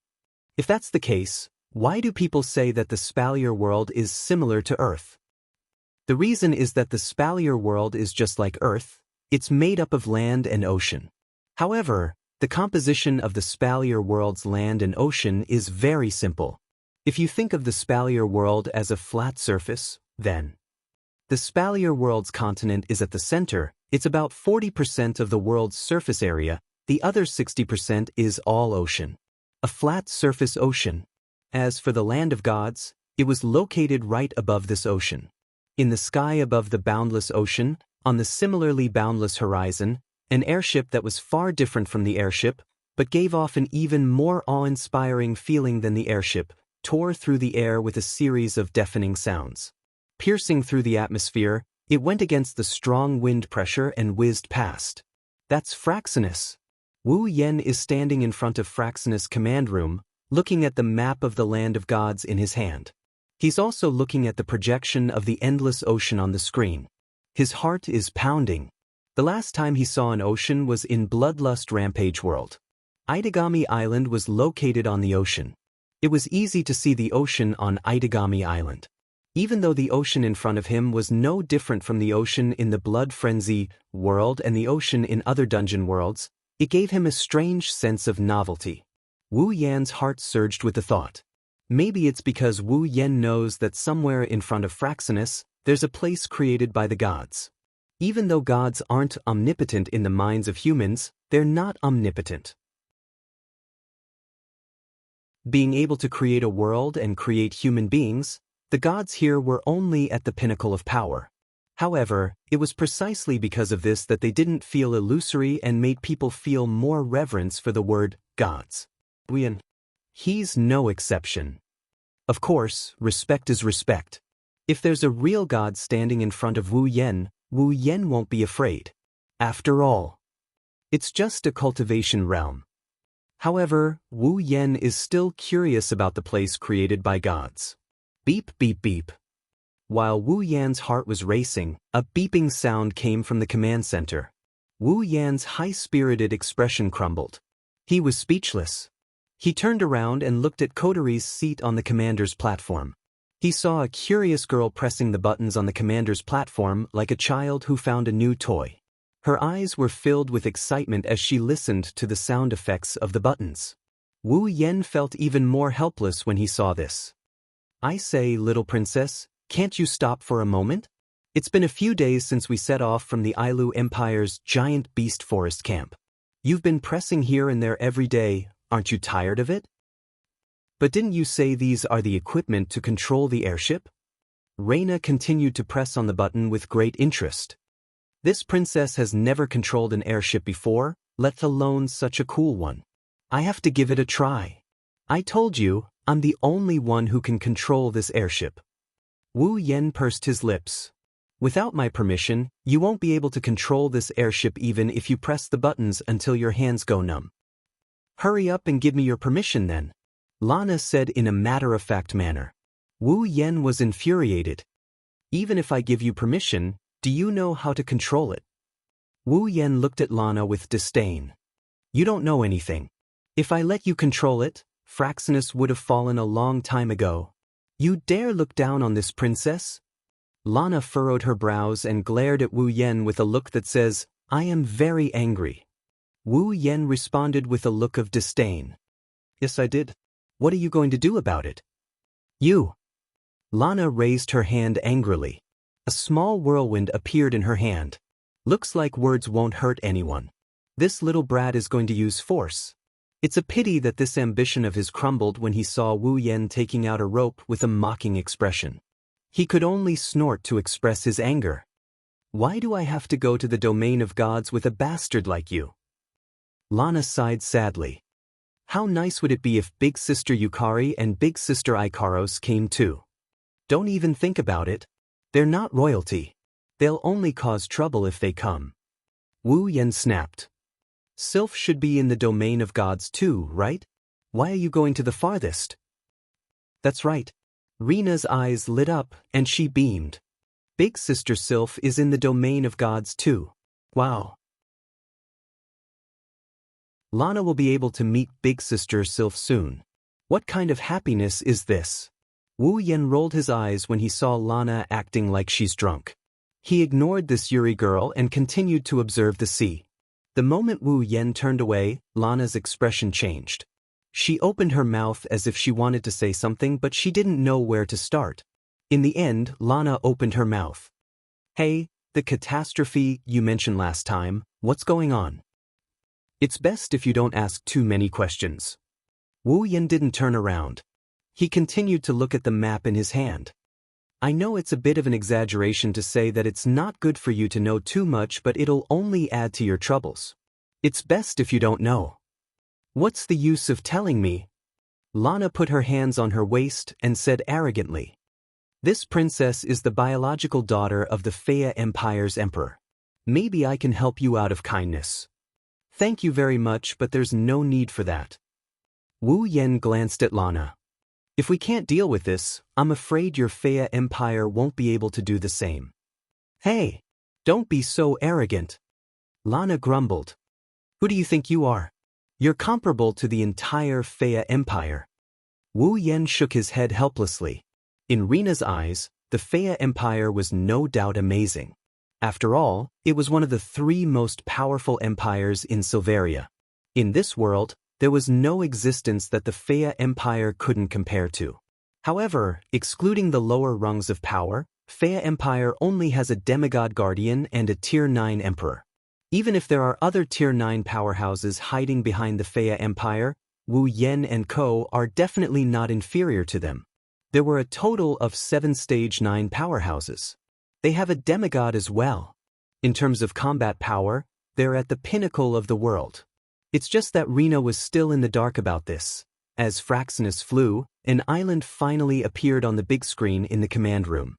If that's the case, why do people say that the Spalier world is similar to Earth? The reason is that the Spalier world is just like Earth. It's made up of land and ocean. However, the composition of the Spalier world's land and ocean is very simple. If you think of the Spalier world as a flat surface, then the Spalier world's continent is at the center. It's about 40% of the world's surface area. The other 60% is all ocean. A flat surface ocean. As for the land of gods, it was located right above this ocean. In the sky above the boundless ocean, on the similarly boundless horizon, an airship that was far different from the airship, but gave off an even more awe-inspiring feeling than the airship, tore through the air with a series of deafening sounds. Piercing through the atmosphere, it went against the strong wind pressure and whizzed past. That's Fraxinus. Wu Yen is standing in front of Fraxinus' command room, looking at the map of the land of gods in his hand. He's also looking at the projection of the endless ocean on the screen. His heart is pounding. The last time he saw an ocean was in Bloodlust Rampage World. Itagami Island was located on the ocean. It was easy to see the ocean on Itagami Island. Even though the ocean in front of him was no different from the ocean in the Blood Frenzy world and the ocean in other dungeon worlds, it gave him a strange sense of novelty. Wu Yan's heart surged with the thought. Maybe it's because Wu Yan knows that somewhere in front of Fraxinus, there's a place created by the gods. Even though gods aren't omnipotent in the minds of humans, they're not omnipotent. Being able to create a world and create human beings, the gods here were only at the pinnacle of power. However, it was precisely because of this that they didn't feel illusory and made people feel more reverence for the word gods. He's no exception. Of course, respect is respect. If there's a real god standing in front of Wu Yen won't be afraid. After all, it's just a cultivation realm. However, Wu Yen is still curious about the place created by gods. Beep, beep, beep. While Wu Yan's heart was racing, a beeping sound came from the command center. Wu Yan's high-spirited expression crumbled. He was speechless. He turned around and looked at Koteri's seat on the commander's platform. He saw a curious girl pressing the buttons on the commander's platform like a child who found a new toy. Her eyes were filled with excitement as she listened to the sound effects of the buttons. Wu Yen felt even more helpless when he saw this. I say, little princess, can't you stop for a moment? It's been a few days since we set off from the Ailu Empire's giant beast forest camp. You've been pressing here and there every day, aren't you tired of it? But didn't you say these are the equipment to control the airship? Reina continued to press on the button with great interest. This princess has never controlled an airship before, let alone such a cool one. I have to give it a try. I told you, I'm the only one who can control this airship. Wu Yen pursed his lips. Without my permission, you won't be able to control this airship even if you press the buttons until your hands go numb. Hurry up and give me your permission then, Lana said in a matter-of-fact manner. Wu Yen was infuriated. Even if I give you permission, do you know how to control it? Wu Yen looked at Lana with disdain. You don't know anything. If I let you control it, Fraxinus would have fallen a long time ago. You dare look down on this princess? Lana furrowed her brows and glared at Wu Yen with a look that says, I am very angry. Wu Yen responded with a look of disdain. Yes, I did. What are you going to do about it? You. Lana raised her hand angrily. A small whirlwind appeared in her hand. Looks like words won't hurt anyone. This little brat is going to use force. It's a pity that this ambition of his crumbled when he saw Wu Yen taking out a rope with a mocking expression. He could only snort to express his anger. Why do I have to go to the domain of gods with a bastard like you? Lana sighed sadly. How nice would it be if Big Sister Yukari and Big Sister Ikaros came too? Don't even think about it. They're not royalty. They'll only cause trouble if they come. Wu Yen snapped. Sylph should be in the domain of gods too, right? Why are you going to the farthest? That's right. Rena's eyes lit up, and she beamed. Big Sister Sylph is in the domain of gods too. Wow. Lana will be able to meet big sister Sylph soon. What kind of happiness is this? Wu Yen rolled his eyes when he saw Lana acting like she's drunk. He ignored this Yuri girl and continued to observe the sea. The moment Wu Yen turned away, Lana's expression changed. She opened her mouth as if she wanted to say something, but she didn't know where to start. In the end, Lana opened her mouth. Hey, the catastrophe you mentioned last time, what's going on? It's best if you don't ask too many questions. Wu Yen didn't turn around. He continued to look at the map in his hand. I know it's a bit of an exaggeration to say that it's not good for you to know too much, but it'll only add to your troubles. It's best if you don't know. What's the use of telling me? Lana put her hands on her waist and said arrogantly. This princess is the biological daughter of the Faya Empire's emperor. Maybe I can help you out of kindness. Thank you very much, but there's no need for that. Wu Yen glanced at Lana. If we can't deal with this, I'm afraid your Faya Empire won't be able to do the same. Hey, don't be so arrogant. Lana grumbled. Who do you think you are? You're comparable to the entire Faya Empire. Wu Yen shook his head helplessly. In Rina's eyes, the Faya Empire was no doubt amazing. After all, it was one of the 3 most powerful empires in Silveria. In this world, there was no existence that the Faya Empire couldn't compare to. However, excluding the lower rungs of power, Faya Empire only has a demigod guardian and a Tier 9 emperor. Even if there are other Tier 9 powerhouses hiding behind the Faya Empire, Wu Yen and Co. are definitely not inferior to them. There were a total of 7 Stage 9 powerhouses. They have a demigod as well. In terms of combat power, they're at the pinnacle of the world. It's just that Rina was still in the dark about this. As Fraxinus flew, an island finally appeared on the big screen in the command room.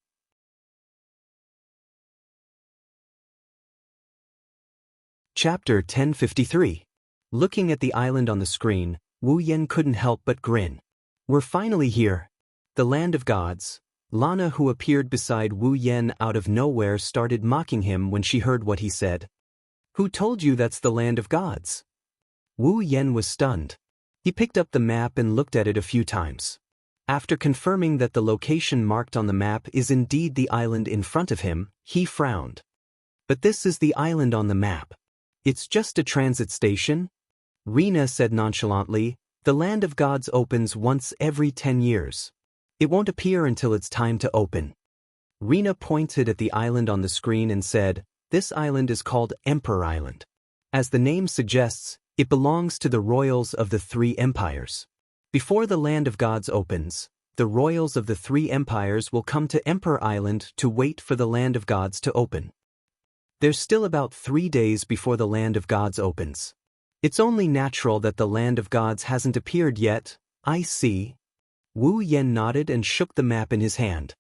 Chapter 1053. Looking at the island on the screen, Wu Yen couldn't help but grin. We're finally here. The land of gods. Lana, who appeared beside Wu Yen out of nowhere, started mocking him when she heard what he said. Who told you that's the land of gods? Wu Yen was stunned. He picked up the map and looked at it a few times. After confirming that the location marked on the map is indeed the island in front of him, he frowned. But this is the island on the map. It's just a transit station? Rina said nonchalantly, the land of gods opens once every 10 years. It won't appear until it's time to open. Rina pointed at the island on the screen and said, this island is called Emperor Island. As the name suggests, it belongs to the royals of the 3 empires. Before the land of gods opens, the royals of the 3 empires will come to Emperor Island to wait for the land of gods to open. There's still about 3 days before the land of gods opens. It's only natural that the land of gods hasn't appeared yet. I see. Wu Yen nodded and shook the map in his hand.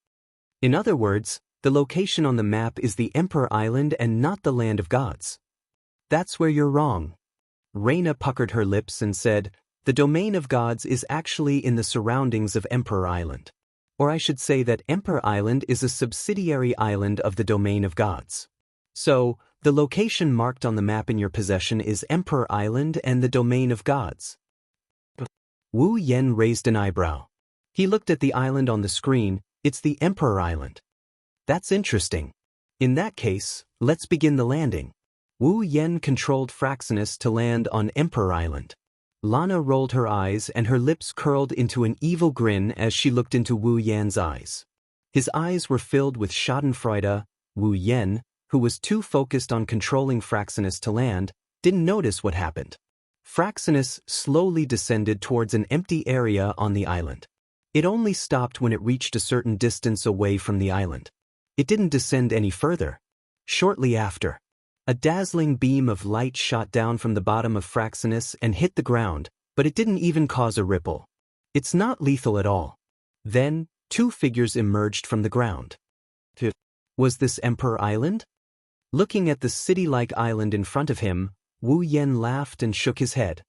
In other words, the location on the map is the Emperor Island and not the land of gods. That's where you're wrong. Rina puckered her lips and said, the domain of gods is actually in the surroundings of Emperor Island. Or I should say that Emperor Island is a subsidiary island of the domain of gods. So, the location marked on the map in your possession is Emperor Island and the domain of gods. Wu Yen raised an eyebrow. He looked at the island on the screen. It's the Emperor Island. That's interesting. In that case, let's begin the landing. Wu Yen controlled Fraxinus to land on Emperor Island. Lana rolled her eyes and her lips curled into an evil grin as she looked into Wu Yen's eyes. His eyes were filled with schadenfreude. Wu Yen, who was too focused on controlling Fraxinus to land, didn't notice what happened. Fraxinus slowly descended towards an empty area on the island. It only stopped when it reached a certain distance away from the island. It didn't descend any further. Shortly after, a dazzling beam of light shot down from the bottom of Fraxinus and hit the ground, but it didn't even cause a ripple. It's not lethal at all. Then, 2 figures emerged from the ground. Was this Emperor Island? Looking at the city-like island in front of him, Wu Yen laughed and shook his head.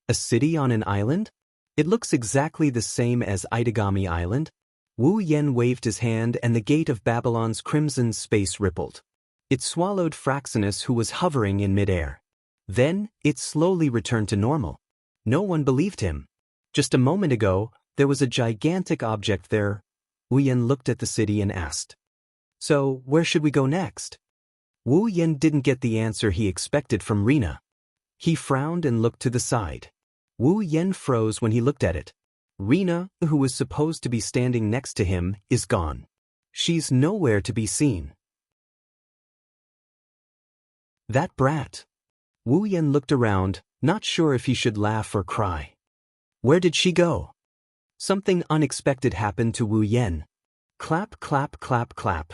A city on an island? It looks exactly the same as Itagami Island. Wu Yen waved his hand and the gate of Babylon's crimson space rippled. It swallowed Fraxinus, who was hovering in midair. Then, it slowly returned to normal. No one believed him. Just a moment ago, there was a gigantic object there. Wu Yan looked at the city and asked, "So, where should we go next?" Wu Yan didn't get the answer he expected from Rina. He frowned and looked to the side. Wu Yan froze when he looked at it. Rina, who was supposed to be standing next to him, is gone. She's nowhere to be seen. That brat. Wu Yan looked around, not sure if he should laugh or cry. Where did she go? Something unexpected happened to Wu Yan. Clap, clap, clap, clap.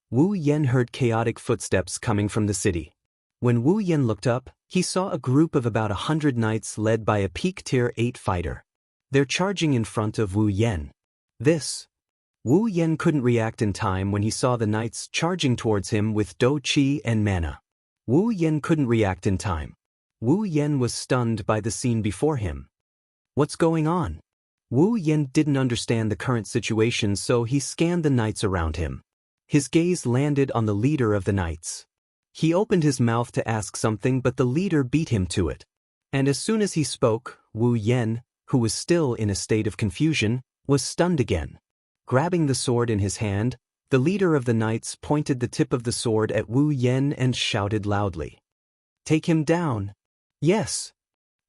Wu Yan heard chaotic footsteps coming from the city. When Wu Yan looked up, he saw a group of about 100 knights led by a peak tier 8 fighter. They're charging in front of Wu Yan. Wu Yan couldn't react in time when he saw the knights charging towards him with Do Qi and mana. Wu Yan couldn't react in time. Wu Yan was stunned by the scene before him. What's going on? Wu Yan didn't understand the current situation, so he scanned the knights around him. His gaze landed on the leader of the knights. He opened his mouth to ask something, but the leader beat him to it. And as soon as he spoke, Wu Yan, who was still in a state of confusion, was stunned again. Grabbing the sword in his hand, the leader of the knights pointed the tip of the sword at Wu Yan and shouted loudly, "Take him down." Yes.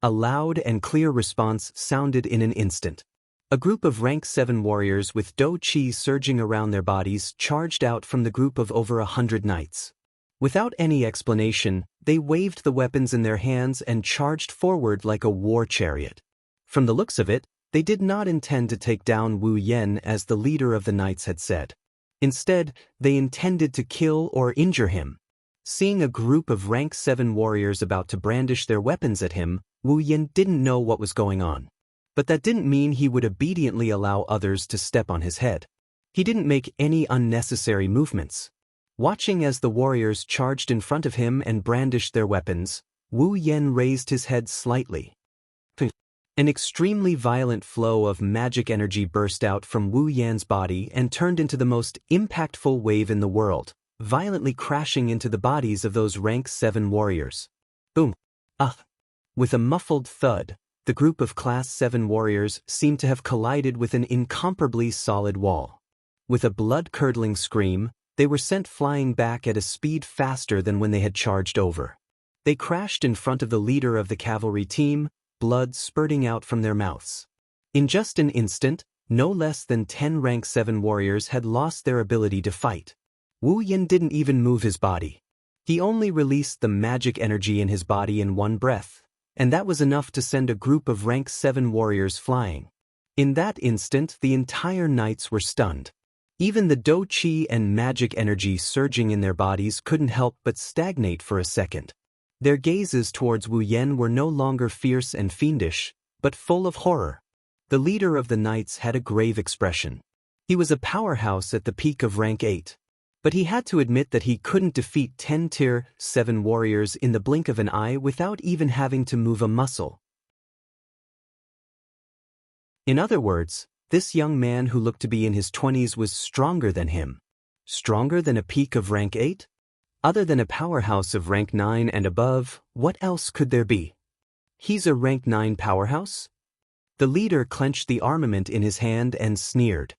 A loud and clear response sounded in an instant. A group of rank 7 warriors with Do Qi surging around their bodies charged out from the group of over 100 knights. Without any explanation, they waved the weapons in their hands and charged forward like a war chariot. From the looks of it, they did not intend to take down Wu Yan as the leader of the knights had said. Instead, they intended to kill or injure him. Seeing a group of rank 7 warriors about to brandish their weapons at him, Wu Yan didn't know what was going on. But that didn't mean he would obediently allow others to step on his head. He didn't make any unnecessary movements. Watching as the warriors charged in front of him and brandished their weapons, Wu Yan raised his head slightly. An extremely violent flow of magic energy burst out from Wu Yan's body and turned into the most impactful wave in the world, violently crashing into the bodies of those rank 7 warriors. Boom! With a muffled thud, the group of Class 7 warriors seemed to have collided with an incomparably solid wall. With a blood-curdling scream, they were sent flying back at a speed faster than when they had charged over. They crashed in front of the leader of the cavalry team, blood spurting out from their mouths. In just an instant, no less than 10 rank 7 warriors had lost their ability to fight. Wu Yan didn't even move his body. He only released the magic energy in his body in one breath, and that was enough to send a group of rank 7 warriors flying. In that instant, the entire knights were stunned. Even the Do Qi and magic energy surging in their bodies couldn't help but stagnate for a second. Their gazes towards Wu Yan were no longer fierce and fiendish, but full of horror. The leader of the knights had a grave expression. He was a powerhouse at the peak of rank 8. But he had to admit that he couldn't defeat 10 tier 7 warriors in the blink of an eye without even having to move a muscle. In other words, this young man who looked to be in his 20s was stronger than him. Stronger than a peak of rank 8? Other than a powerhouse of rank 9 and above, what else could there be? He's a rank 9 powerhouse? The leader clenched the armament in his hand and sneered.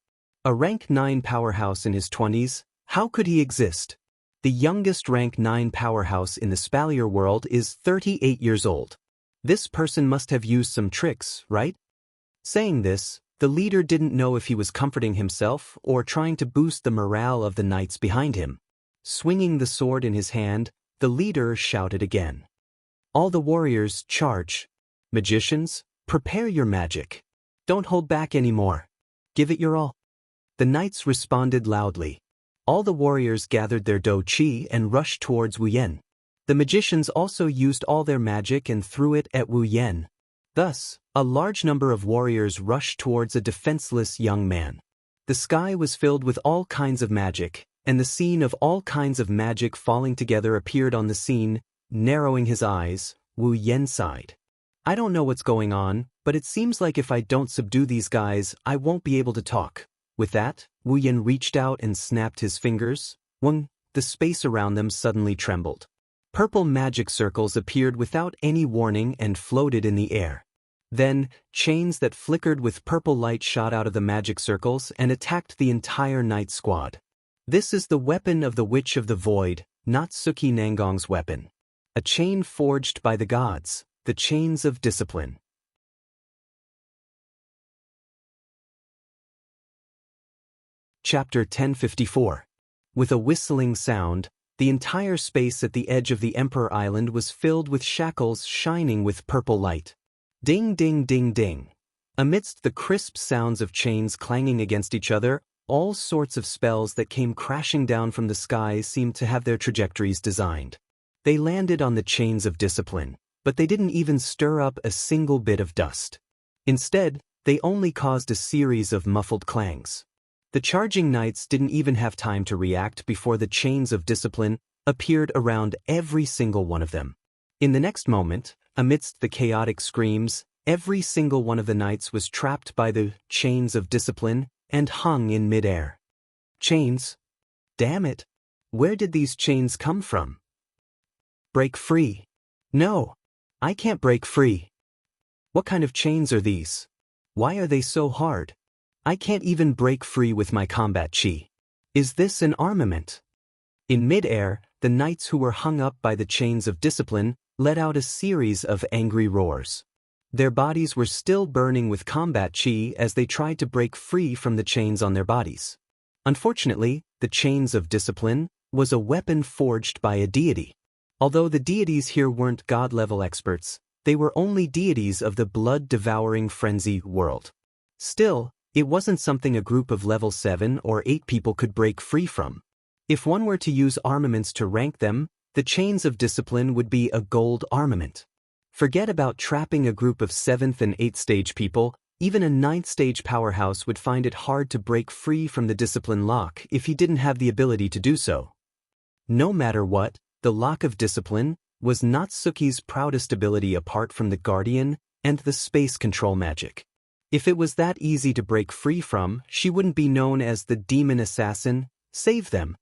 A rank 9 powerhouse in his 20s? How could he exist? The youngest rank 9 powerhouse in the Spalier world is 38 years old. This person must have used some tricks, right? Saying this, the leader didn't know if he was comforting himself or trying to boost the morale of the knights behind him. Swinging the sword in his hand, the leader shouted again. All the warriors, charge. Magicians, prepare your magic. Don't hold back anymore. Give it your all. The knights responded loudly. All the warriors gathered their Do Qi and rushed towards Wu Yan. The magicians also used all their magic and threw it at Wu Yan. Thus, a large number of warriors rushed towards a defenseless young man. The sky was filled with all kinds of magic, and the scene of all kinds of magic falling together appeared on the scene. Narrowing his eyes, Wu Yan sighed. I don't know what's going on, but it seems like if I don't subdue these guys, I won't be able to talk. With that, Wu Yan reached out and snapped his fingers. Wung, the space around them suddenly trembled. Purple magic circles appeared without any warning and floated in the air. Then, chains that flickered with purple light shot out of the magic circles and attacked the entire knight squad. This is the weapon of the Witch of the Void, not Suki Nangong's weapon. A chain forged by the gods, the chains of discipline. Chapter 1054. With a whistling sound, the entire space at the edge of the Emperor Island was filled with shackles shining with purple light. Ding ding ding ding. Amidst the crisp sounds of chains clanging against each other, all sorts of spells that came crashing down from the skies seemed to have their trajectories designed. They landed on the chains of discipline, but they didn't even stir up a single bit of dust. Instead, they only caused a series of muffled clangs. The charging knights didn't even have time to react before the chains of discipline appeared around every single one of them. In the next moment, amidst the chaotic screams, every single one of the knights was trapped by the chains of discipline and hung in midair. Chains? Damn it! Where did these chains come from? Break free. No! I can't break free. What kind of chains are these? Why are they so hard? I can't even break free with my combat chi. Is this an armament? In midair, the knights who were hung up by the chains of discipline let out a series of angry roars. Their bodies were still burning with combat chi as they tried to break free from the chains on their bodies. Unfortunately, the chains of discipline was a weapon forged by a deity. Although the deities here weren't god-level experts, they were only deities of the blood-devouring frenzy world. Still, it wasn't something a group of level 7 or 8 people could break free from. If one were to use armaments to rank them, the chains of discipline would be a gold armament. Forget about trapping a group of 7th and 8th stage people, even a 9th stage powerhouse would find it hard to break free from the discipline lock if he didn't have the ability to do so. No matter what, the lock of discipline was Natsuki's proudest ability apart from the Guardian and the space control magic. If it was that easy to break free from, she wouldn't be known as the demon assassin. Save them.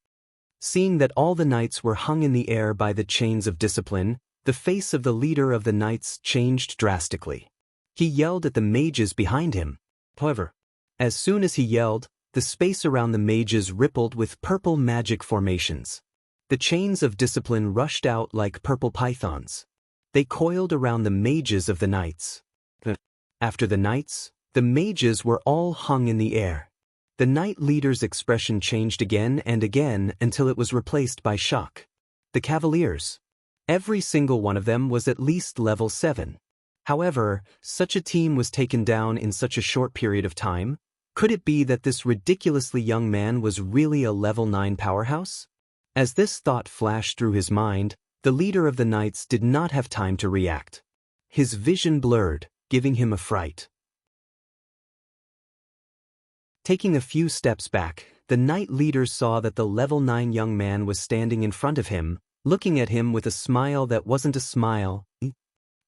Seeing that all the knights were hung in the air by the chains of discipline, the face of the leader of the knights changed drastically. He yelled at the mages behind him. However, as soon as he yelled, the space around the mages rippled with purple magic formations. The chains of discipline rushed out like purple pythons. They coiled around the mages of the knights. After the knights, the mages were all hung in the air. The knight leader's expression changed again and again until it was replaced by shock. The cavaliers. Every single one of them was at least level 7. However, such a team was taken down in such a short period of time. Could it be that this ridiculously young man was really a level 9 powerhouse? As this thought flashed through his mind, the leader of the knights did not have time to react. His vision blurred, giving him a fright. Taking a few steps back, the knight leader saw that the level 9 young man was standing in front of him, looking at him with a smile that wasn't a smile.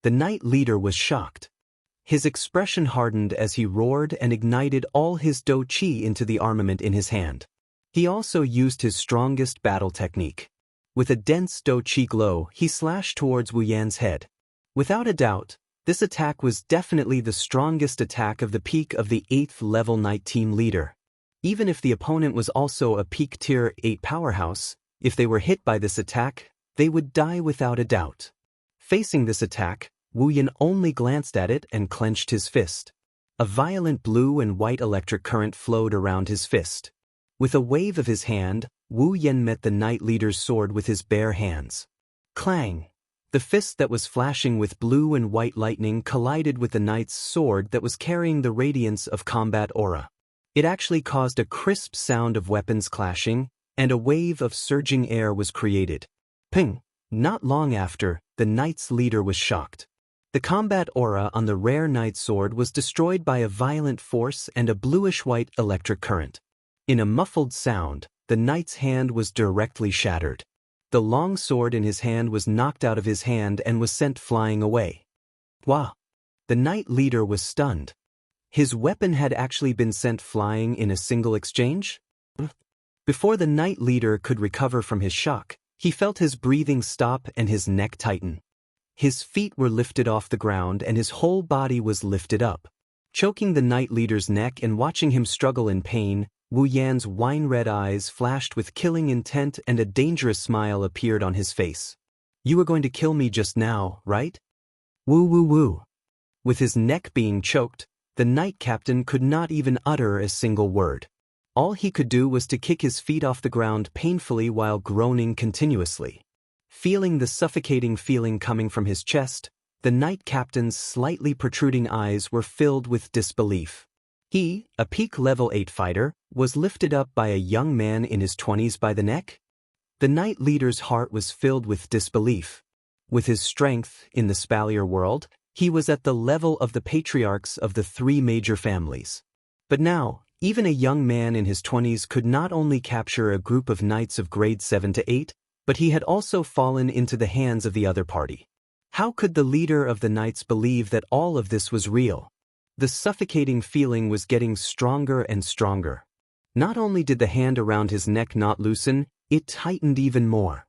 The knight leader was shocked. His expression hardened as he roared and ignited all his do chi into the armament in his hand. He also used his strongest battle technique. With a dense do chi glow, he slashed towards Wu Yan's head. Without a doubt, this attack was definitely the strongest attack of the peak of the 8th level knight team leader. Even if the opponent was also a peak tier 8 powerhouse, if they were hit by this attack, they would die without a doubt. Facing this attack, Wu Yan only glanced at it and clenched his fist. A violent blue and white electric current flowed around his fist. With a wave of his hand, Wu Yan met the knight leader's sword with his bare hands. Clang! The fist that was flashing with blue and white lightning collided with the knight's sword that was carrying the radiance of combat aura. It actually caused a crisp sound of weapons clashing, and a wave of surging air was created. Ping! Not long after, the knight's leader was shocked. The combat aura on the rare knight sword was destroyed by a violent force and a bluish-white electric current. In a muffled sound, the knight's hand was directly shattered. The long sword in his hand was knocked out of his hand and was sent flying away. Wow! The knight leader was stunned. His weapon had actually been sent flying in a single exchange? Before the knight leader could recover from his shock, he felt his breathing stop and his neck tighten. His feet were lifted off the ground and his whole body was lifted up. Choking the knight leader's neck and watching him struggle in pain, Wu Yan's wine-red eyes flashed with killing intent and a dangerous smile appeared on his face. "You were going to kill me just now, right?" "Woo woo woo." With his neck being choked, the knight captain could not even utter a single word. All he could do was to kick his feet off the ground painfully while groaning continuously. Feeling the suffocating feeling coming from his chest, the knight captain's slightly protruding eyes were filled with disbelief. He, a peak level 8 fighter, was lifted up by a young man in his 20s by the neck? The knight leader's heart was filled with disbelief. With his strength in the Spalier world, he was at the level of the patriarchs of the 3 major families. But now, even a young man in his 20s could not only capture a group of knights of grade 7 to 8, but he had also fallen into the hands of the other party. How could the leader of the knights believe that all of this was real? The suffocating feeling was getting stronger and stronger. Not only did the hand around his neck not loosen, it tightened even more.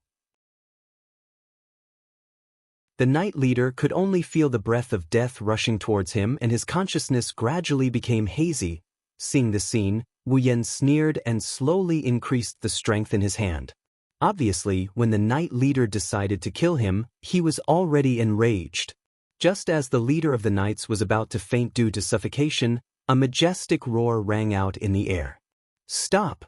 The knight leader could only feel the breath of death rushing towards him and his consciousness gradually became hazy. Seeing the scene, Wu Yan sneered and slowly increased the strength in his hand. Obviously, when the knight leader decided to kill him, he was already enraged. Just as the leader of the knights was about to faint due to suffocation, a majestic roar rang out in the air. "Stop!"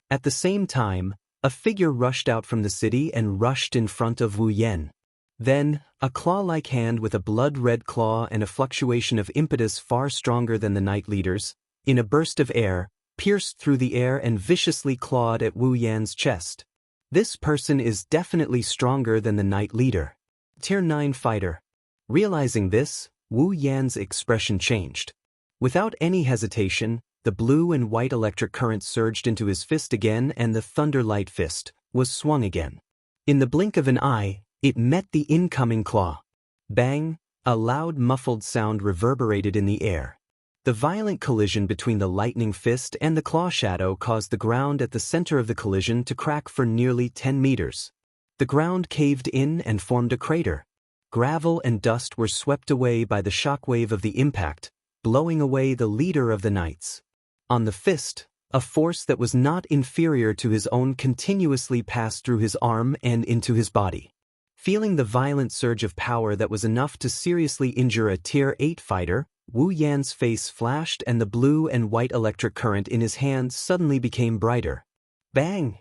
At the same time, a figure rushed out from the city and rushed in front of Wu Yan. Then, a claw-like hand with a blood-red claw and a fluctuation of impetus far stronger than the knight leader's, in a burst of air, pierced through the air and viciously clawed at Wu Yan's chest. This person is definitely stronger than the knight leader. Tier 9 fighter. Realizing this, Wu Yan's expression changed. Without any hesitation, the blue and white electric current surged into his fist again and the thunder light fist was swung again. In the blink of an eye, it met the incoming claw. Bang! A loud muffled sound reverberated in the air. The violent collision between the lightning fist and the claw shadow caused the ground at the center of the collision to crack for nearly 10 meters. The ground caved in and formed a crater. Gravel and dust were swept away by the shockwave of the impact, blowing away the leader of the knights. On the fist, a force that was not inferior to his own continuously passed through his arm and into his body. Feeling the violent surge of power that was enough to seriously injure a Tier 8 fighter, Wu Yan's face flashed and the blue and white electric current in his hand suddenly became brighter. Bang!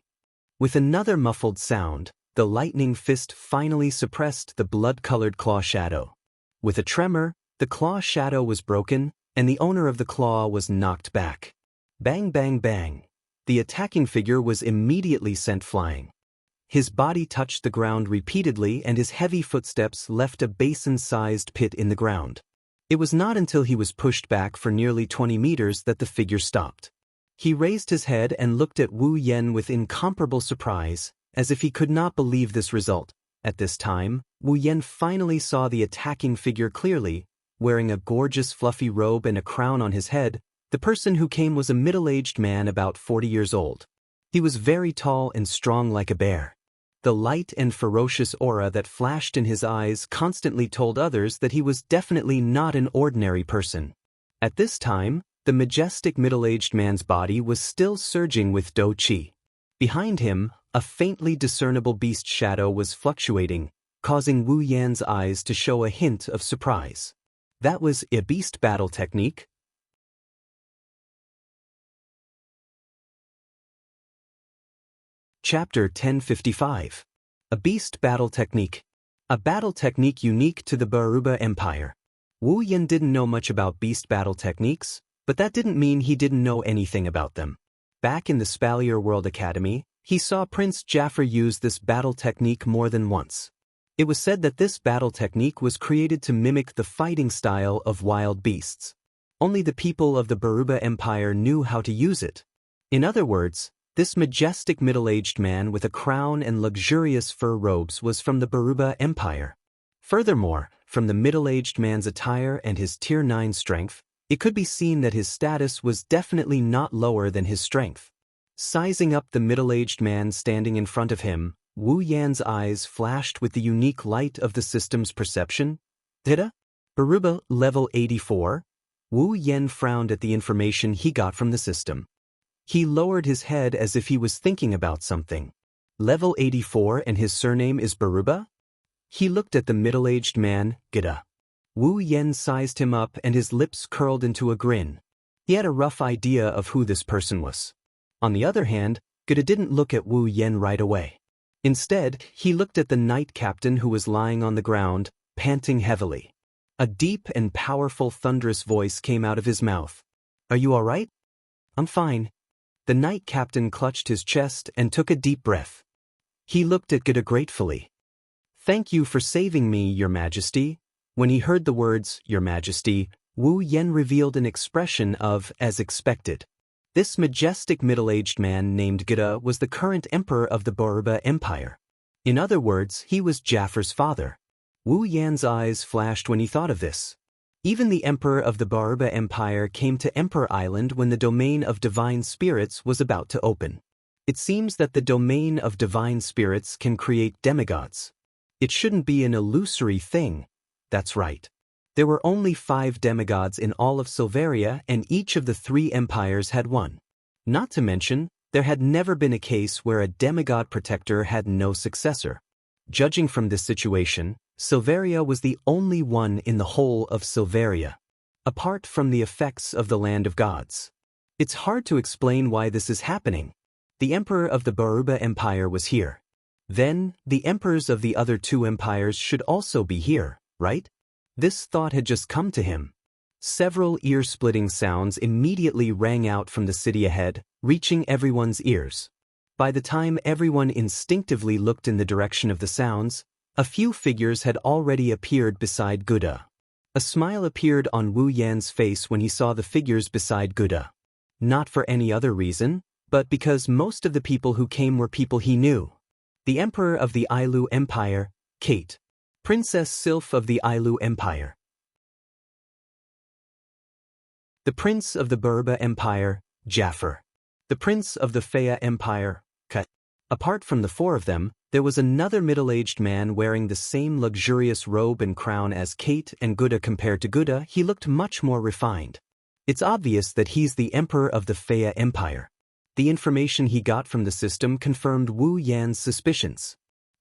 With another muffled sound, the lightning fist finally suppressed the blood-colored claw shadow. With a tremor, the claw shadow was broken, and the owner of the claw was knocked back. Bang bang bang. The attacking figure was immediately sent flying. His body touched the ground repeatedly and his heavy footsteps left a basin-sized pit in the ground. It was not until he was pushed back for nearly 20 meters that the figure stopped. He raised his head and looked at Wu Yan with incomparable surprise, as if he could not believe this result. At this time, Wu Yan finally saw the attacking figure clearly. Wearing a gorgeous fluffy robe and a crown on his head, the person who came was a middle-aged man about 40 years old. He was very tall and strong like a bear. The light and ferocious aura that flashed in his eyes constantly told others that he was definitely not an ordinary person. At this time, the majestic middle-aged man's body was still surging with Do Qi. Behind him, a faintly discernible beast shadow was fluctuating, causing Wu Yan's eyes to show a hint of surprise. That was a beast battle technique? Chapter 1055. A Beast Battle Technique. A battle technique unique to the Baruba Empire. Wu Yan didn't know much about beast battle techniques, but that didn't mean he didn't know anything about them. Back in the Spalier World Academy, he saw Prince Jaffer use this battle technique more than once. It was said that this battle technique was created to mimic the fighting style of wild beasts. Only the people of the Baruba Empire knew how to use it. In other words, this majestic middle-aged man with a crown and luxurious fur robes was from the Baruba Empire. Furthermore, from the middle-aged man's attire and his Tier 9 strength, it could be seen that his status was definitely not lower than his strength. Sizing up the middle-aged man standing in front of him, Wu Yan's eyes flashed with the unique light of the system's perception. Data? Baruba, level 84. Wu Yan frowned at the information he got from the system. He lowered his head as if he was thinking about something. Level 84 and his surname is Baruba? He looked at the middle-aged man, Gida. Wu Yan sized him up and his lips curled into a grin. He had a rough idea of who this person was. On the other hand, Gida didn't look at Wu Yan right away. Instead, he looked at the knight captain who was lying on the ground, panting heavily. A deep and powerful thunderous voice came out of his mouth. "Are you all right?" "I'm fine." The knight captain clutched his chest and took a deep breath. He looked at Gida gratefully. "Thank you for saving me, Your Majesty." When he heard the words, Your Majesty, Wu Yan revealed an expression of, as expected. This majestic middle-aged man named Gida was the current emperor of the Baruba Empire. In other words, he was Jaffar's father. Wu Yan's eyes flashed when he thought of this. Even the emperor of the Baruba Empire came to Emperor Island when the domain of divine spirits was about to open. It seems that the domain of divine spirits can create demigods. It shouldn't be an illusory thing. That's right. There were only 5 demigods in all of Silveria, and each of the 3 empires had one. Not to mention, there had never been a case where a demigod protector had no successor. Judging from this situation, Silveria was the only one in the whole of Silveria, apart from the effects of the Land of Gods. It's hard to explain why this is happening. The emperor of the Baruba Empire was here. Then, the emperors of the other 2 empires should also be here, right? This thought had just come to him. Several ear-splitting sounds immediately rang out from the city ahead, reaching everyone's ears. By the time everyone instinctively looked in the direction of the sounds, a few figures had already appeared beside Gida. A smile appeared on Wu Yan's face when he saw the figures beside Gida. Not for any other reason, but because most of the people who came were people he knew. The Emperor of the Ailu Empire, Kate. Princess Sylph of the Ailu Empire. The Prince of the Baruba Empire, Jaffar. The Prince of the Faya Empire, Kat. Apart from the 4 of them, there was another middle-aged man wearing the same luxurious robe and crown as Kate and Gida. Compared to Gida, he looked much more refined. It's obvious that he's the Emperor of the Faya Empire. The information he got from the system confirmed Wu Yan's suspicions.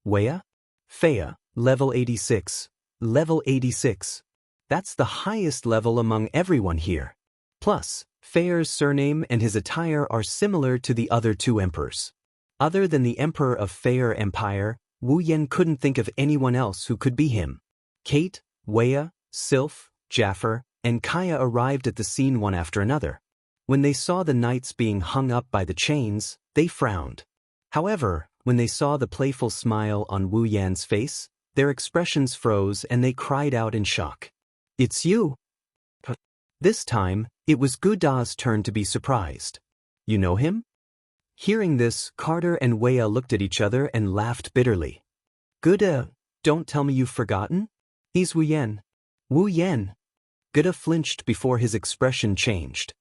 Waya? Faya, level 86. Level 86. That's the highest level among everyone here. Plus, Faya's surname and his attire are similar to the other 2 emperors. Other than the Emperor of Faya Empire, Wu Yan couldn't think of anyone else who could be him. Kate, Waya, Sylph, Jaffar, and Kaya arrived at the scene one after another. When they saw the knights being hung up by the chains, they frowned. However, when they saw the playful smile on Wu Yan's face, their expressions froze and they cried out in shock. "It's you!" This time, it was Guda's turn to be surprised. "You know him?" Hearing this, Carter and Waya looked at each other and laughed bitterly. "Guda, don't tell me you've forgotten? He's Wu Yan." "Wu Yan." Guda flinched before his expression changed.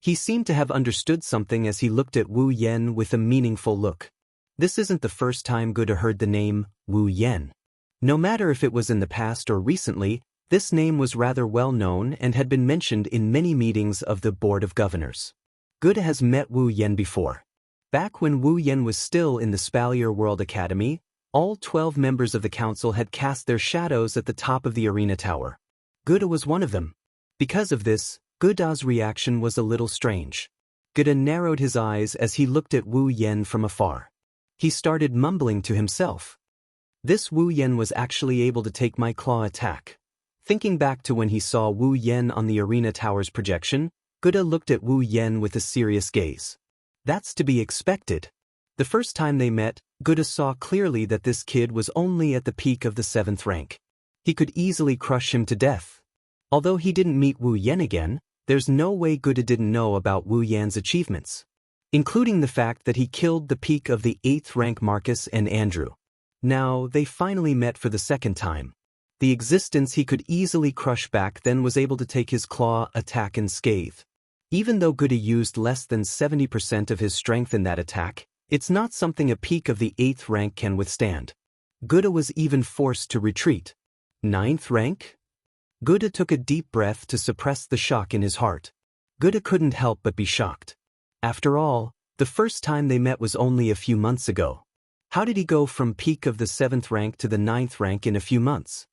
He seemed to have understood something as he looked at Wu Yan with a meaningful look. This isn't the first time Guda heard the name Wu Yan. No matter if it was in the past or recently, this name was rather well known and had been mentioned in many meetings of the Board of Governors. Guda has met Wu Yan before. Back when Wu Yan was still in the Spalier World Academy, all 12 members of the council had cast their shadows at the top of the arena tower. Guda was one of them. Because of this, Guda's reaction was a little strange. Guda narrowed his eyes as he looked at Wu Yan from afar. He started mumbling to himself. This Wu Yan was actually able to take my claw attack. Thinking back to when he saw Wu Yan on the arena tower's projection, Guda looked at Wu Yan with a serious gaze. That's to be expected. The first time they met, Guda saw clearly that this kid was only at the peak of the 7th rank. He could easily crush him to death. Although he didn't meet Wu Yan again, there's no way Guda didn't know about Wu Yan's achievements, including the fact that he killed the peak of the 8th rank Marcus and Andrew. Now, they finally met for the second time. The existence he could easily crush back then was able to take his claw attack unscathed. Even though Guda used less than 70% of his strength in that attack, it's not something a peak of the 8th rank can withstand. Guda was even forced to retreat. 9th rank? Guda took a deep breath to suppress the shock in his heart. Guda couldn't help but be shocked. After all, the first time they met was only a few months ago. How did he go from peak of the 7th rank to the 9th rank in a few months?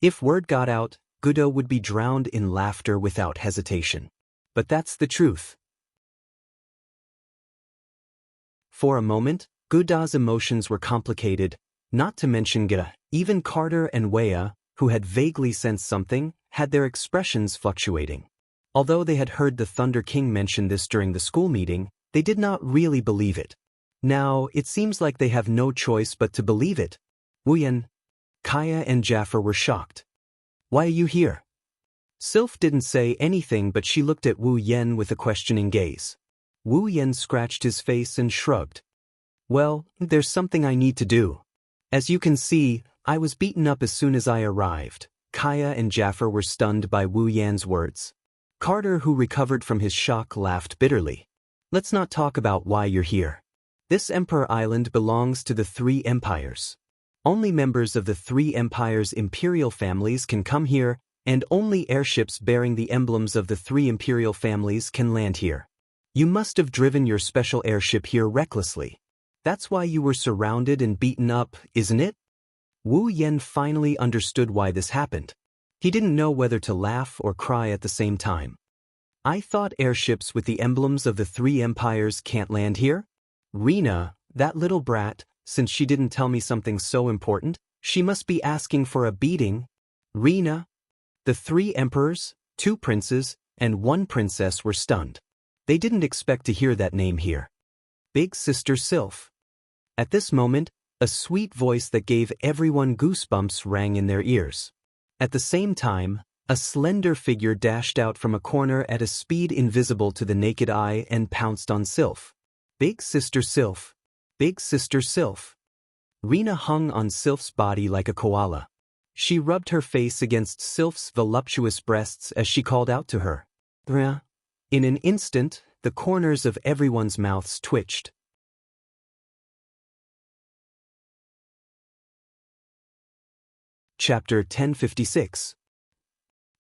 If word got out, Guda would be drowned in laughter without hesitation. But that's the truth. For a moment, Guda's emotions were complicated, not to mention Guda. Even Carter and Wea, who had vaguely sensed something, had their expressions fluctuating. Although they had heard the Thunder King mention this during the school meeting, they did not really believe it. Now, it seems like they have no choice but to believe it. Wu Yan, Kaya and Jaffer were shocked. Why are you here? Sylph didn't say anything, but she looked at Wu Yan with a questioning gaze. Wu Yan scratched his face and shrugged. Well, there's something I need to do. As you can see, I was beaten up as soon as I arrived. Kaya and Jaffer were stunned by Wu Yan's words. Carter, who recovered from his shock, laughed bitterly. Let's not talk about why you're here. This Emperor Island belongs to the 3 empires. Only members of the 3 empires' imperial families can come here, and only airships bearing the emblems of the 3 imperial families can land here. You must have driven your special airship here recklessly. That's why you were surrounded and beaten up, isn't it? Wu Yan finally understood why this happened. He didn't know whether to laugh or cry at the same time. I thought airships with the emblems of the 3 empires can't land here? Rena, that little brat, since she didn't tell me something so important, she must be asking for a beating. Rena? The 3 emperors, 2 princes, and 1 princess were stunned. They didn't expect to hear that name here. Big Sister Sylph. At this moment, a sweet voice that gave everyone goosebumps rang in their ears. At the same time, a slender figure dashed out from a corner at a speed invisible to the naked eye and pounced on Sylph. Big Sister Sylph. Big Sister Sylph. Rena hung on Sylph's body like a koala. She rubbed her face against Sylph's voluptuous breasts as she called out to her. Rena. In an instant, the corners of everyone's mouths twitched. Chapter 1056.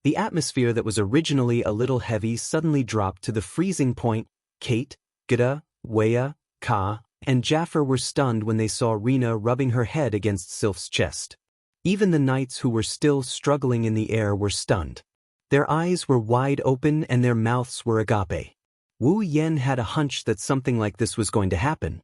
The atmosphere that was originally a little heavy suddenly dropped to the freezing point. Kate, Guda, Wea, Ka, and Jaffer were stunned when they saw Rena rubbing her head against Sylph's chest. Even the knights who were still struggling in the air were stunned. Their eyes were wide open and their mouths were agape. Wu Yan had a hunch that something like this was going to happen.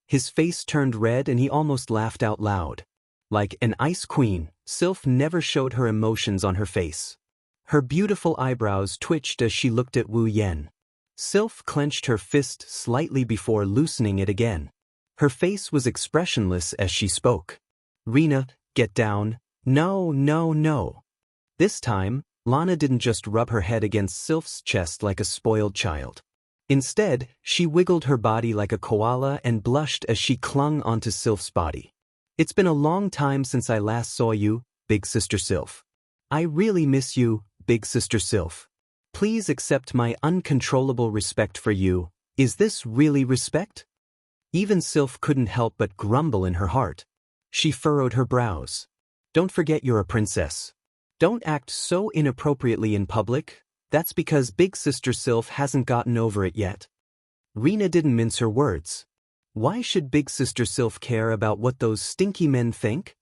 His face turned red and he almost laughed out loud. Like an ice queen, Sylph never showed her emotions on her face. Her beautiful eyebrows twitched as she looked at Wu Yan. Sylph clenched her fist slightly before loosening it again. Her face was expressionless as she spoke. Rena, get down. No, no, no. This time, Lana didn't just rub her head against Sylph's chest like a spoiled child. Instead, she wiggled her body like a koala and blushed as she clung onto Sylph's body. It's been a long time since I last saw you, Big Sister Sylph. I really miss you, Big Sister Sylph. Please accept my uncontrollable respect for you. Is this really respect? Even Sylph couldn't help but grumble in her heart. She furrowed her brows. Don't forget you're a princess. Don't act so inappropriately in public. That's because Big Sister Sylph hasn't gotten over it yet. Rena didn't mince her words. Why should Big Sister Sylph care about what those stinky men think?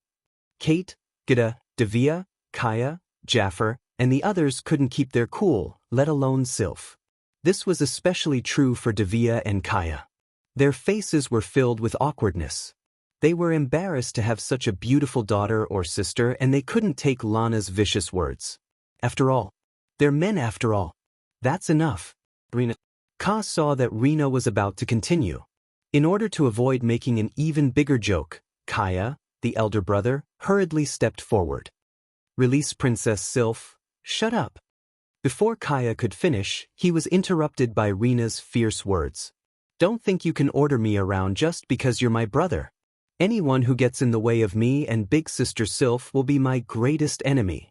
Kate, Guda, Devia, Kaya, Jaffer, and the others couldn't keep their cool, let alone Sylph. This was especially true for Devia and Kaya. Their faces were filled with awkwardness. They were embarrassed to have such a beautiful daughter or sister, and they couldn't take Lana's vicious words. After all, they're men after all. That's enough. Rena. Ka saw that Rena was about to continue. In order to avoid making an even bigger joke, Kaya, the elder brother, hurriedly stepped forward. Release Princess Sylph. Shut up. Before Kaya could finish, he was interrupted by Rena's fierce words. Don't think you can order me around just because you're my brother. Anyone who gets in the way of me and Big Sister Sylph will be my greatest enemy.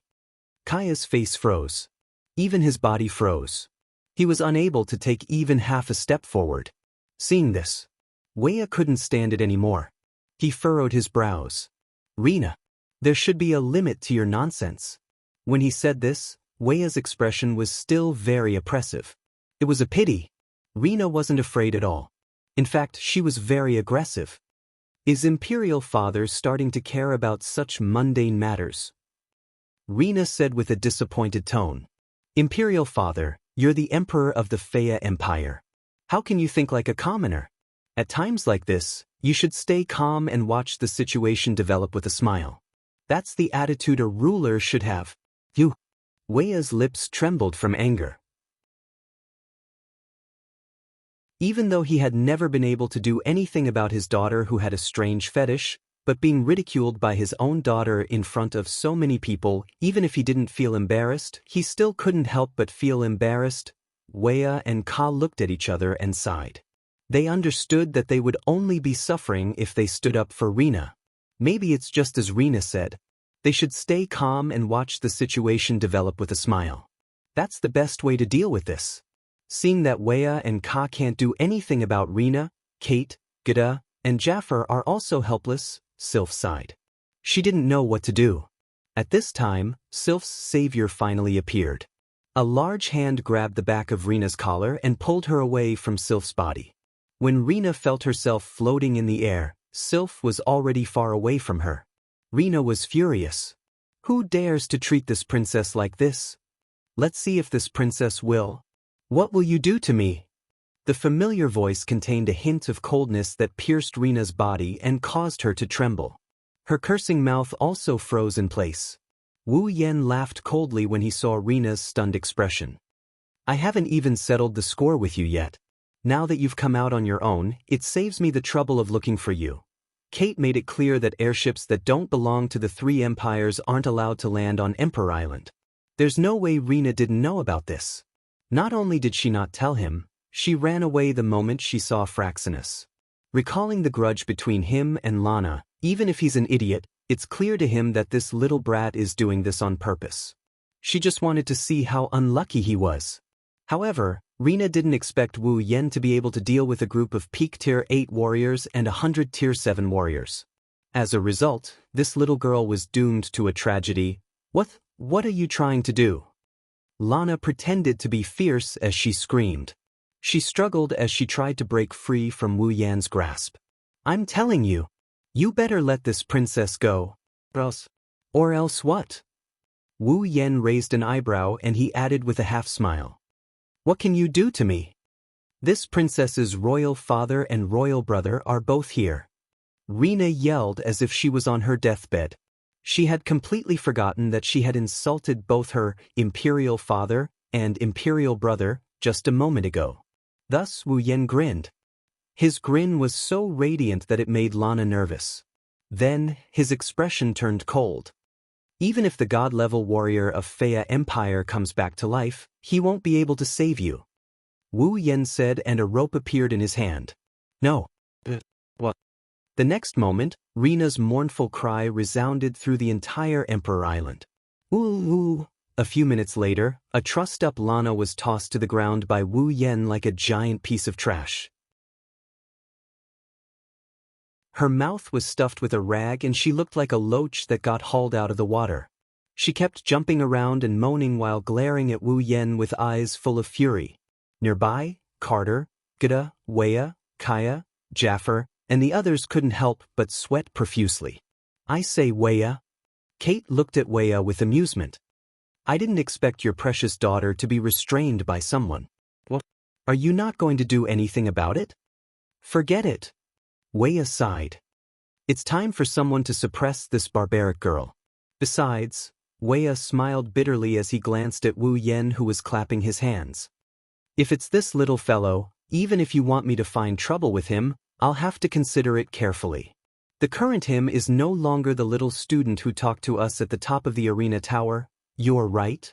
Kaya's face froze. Even his body froze. He was unable to take even half a step forward. Seeing this, Wei couldn't stand it anymore. He furrowed his brows. Rina, there should be a limit to your nonsense. When he said this, Wei's expression was still very oppressive. It was a pity. Rina wasn't afraid at all. In fact, she was very aggressive. Is Imperial Father starting to care about such mundane matters? Rina said with a disappointed tone. Imperial Father, you're the Emperor of the Faya Empire. How can you think like a commoner? At times like this, you should stay calm and watch the situation develop with a smile. That's the attitude a ruler should have. Wei's lips trembled from anger. Even though he had never been able to do anything about his daughter who had a strange fetish, but being ridiculed by his own daughter in front of so many people, even if he didn't feel embarrassed, he still couldn't help but feel embarrassed. Wei and Ka looked at each other and sighed. They understood that they would only be suffering if they stood up for Rina. Maybe it's just as Rina said. They should stay calm and watch the situation develop with a smile. That's the best way to deal with this. Seeing that Wei and Ka can't do anything about Rina, Kate, Gida, and Jafar are also helpless, Sylph sighed. She didn't know what to do. At this time, Sylph's savior finally appeared. A large hand grabbed the back of Rina's collar and pulled her away from Sylph's body. When Rina felt herself floating in the air, Sylph was already far away from her. Rina was furious. Who dares to treat this princess like this? Let's see if this princess will. What will you do to me? The familiar voice contained a hint of coldness that pierced Rina's body and caused her to tremble. Her cursing mouth also froze in place. Wu Yan laughed coldly when he saw Rina's stunned expression. I haven't even settled the score with you yet. Now that you've come out on your own, it saves me the trouble of looking for you. Kate made it clear that airships that don't belong to the three empires aren't allowed to land on Emperor Island. There's no way Rina didn't know about this. Not only did she not tell him, she ran away the moment she saw Fraxinus. Recalling the grudge between him and Lana, even if he's an idiot, it's clear to him that this little brat is doing this on purpose. She just wanted to see how unlucky he was. However, Rina didn't expect Wu Yan to be able to deal with a group of peak Tier 8 warriors and 100 Tier 7 warriors. As a result, this little girl was doomed to a tragedy. What are you trying to do? Lana pretended to be fierce as she screamed. She struggled as she tried to break free from Wu Yan's grasp. I'm telling you, you better let this princess go. Or else what? Wu Yan raised an eyebrow and he added with a half-smile. What can you do to me? This princess's royal father and royal brother are both here. Rina yelled as if she was on her deathbed. She had completely forgotten that she had insulted both her imperial father and imperial brother just a moment ago. Thus Wu Yan grinned. His grin was so radiant that it made Lana nervous. Then, his expression turned cold. Even if the god-level warrior of Faya Empire comes back to life, he won't be able to save you. Wu Yan said, and a rope appeared in his hand. No. What? The next moment, Rina's mournful cry resounded through the entire Emperor Island. Ooh. A few minutes later, a trussed-up Lana was tossed to the ground by Wu Yan like a giant piece of trash. Her mouth was stuffed with a rag and she looked like a loach that got hauled out of the water. She kept jumping around and moaning while glaring at Wu Yan with eyes full of fury. Nearby, Carter, Gida, Wei, Kaya, Jafar, and the others couldn't help but sweat profusely. I say Wei. Kate looked at Wei with amusement. I didn't expect your precious daughter to be restrained by someone. What? Are you not going to do anything about it? Forget it. Wei sighed. It's time for someone to suppress this barbaric girl. Besides, Wei smiled bitterly as he glanced at Wu Yan, who was clapping his hands. If it's this little fellow, even if you want me to find trouble with him, I'll have to consider it carefully. The current him is no longer the little student who talked to us at the top of the arena tower. You're right.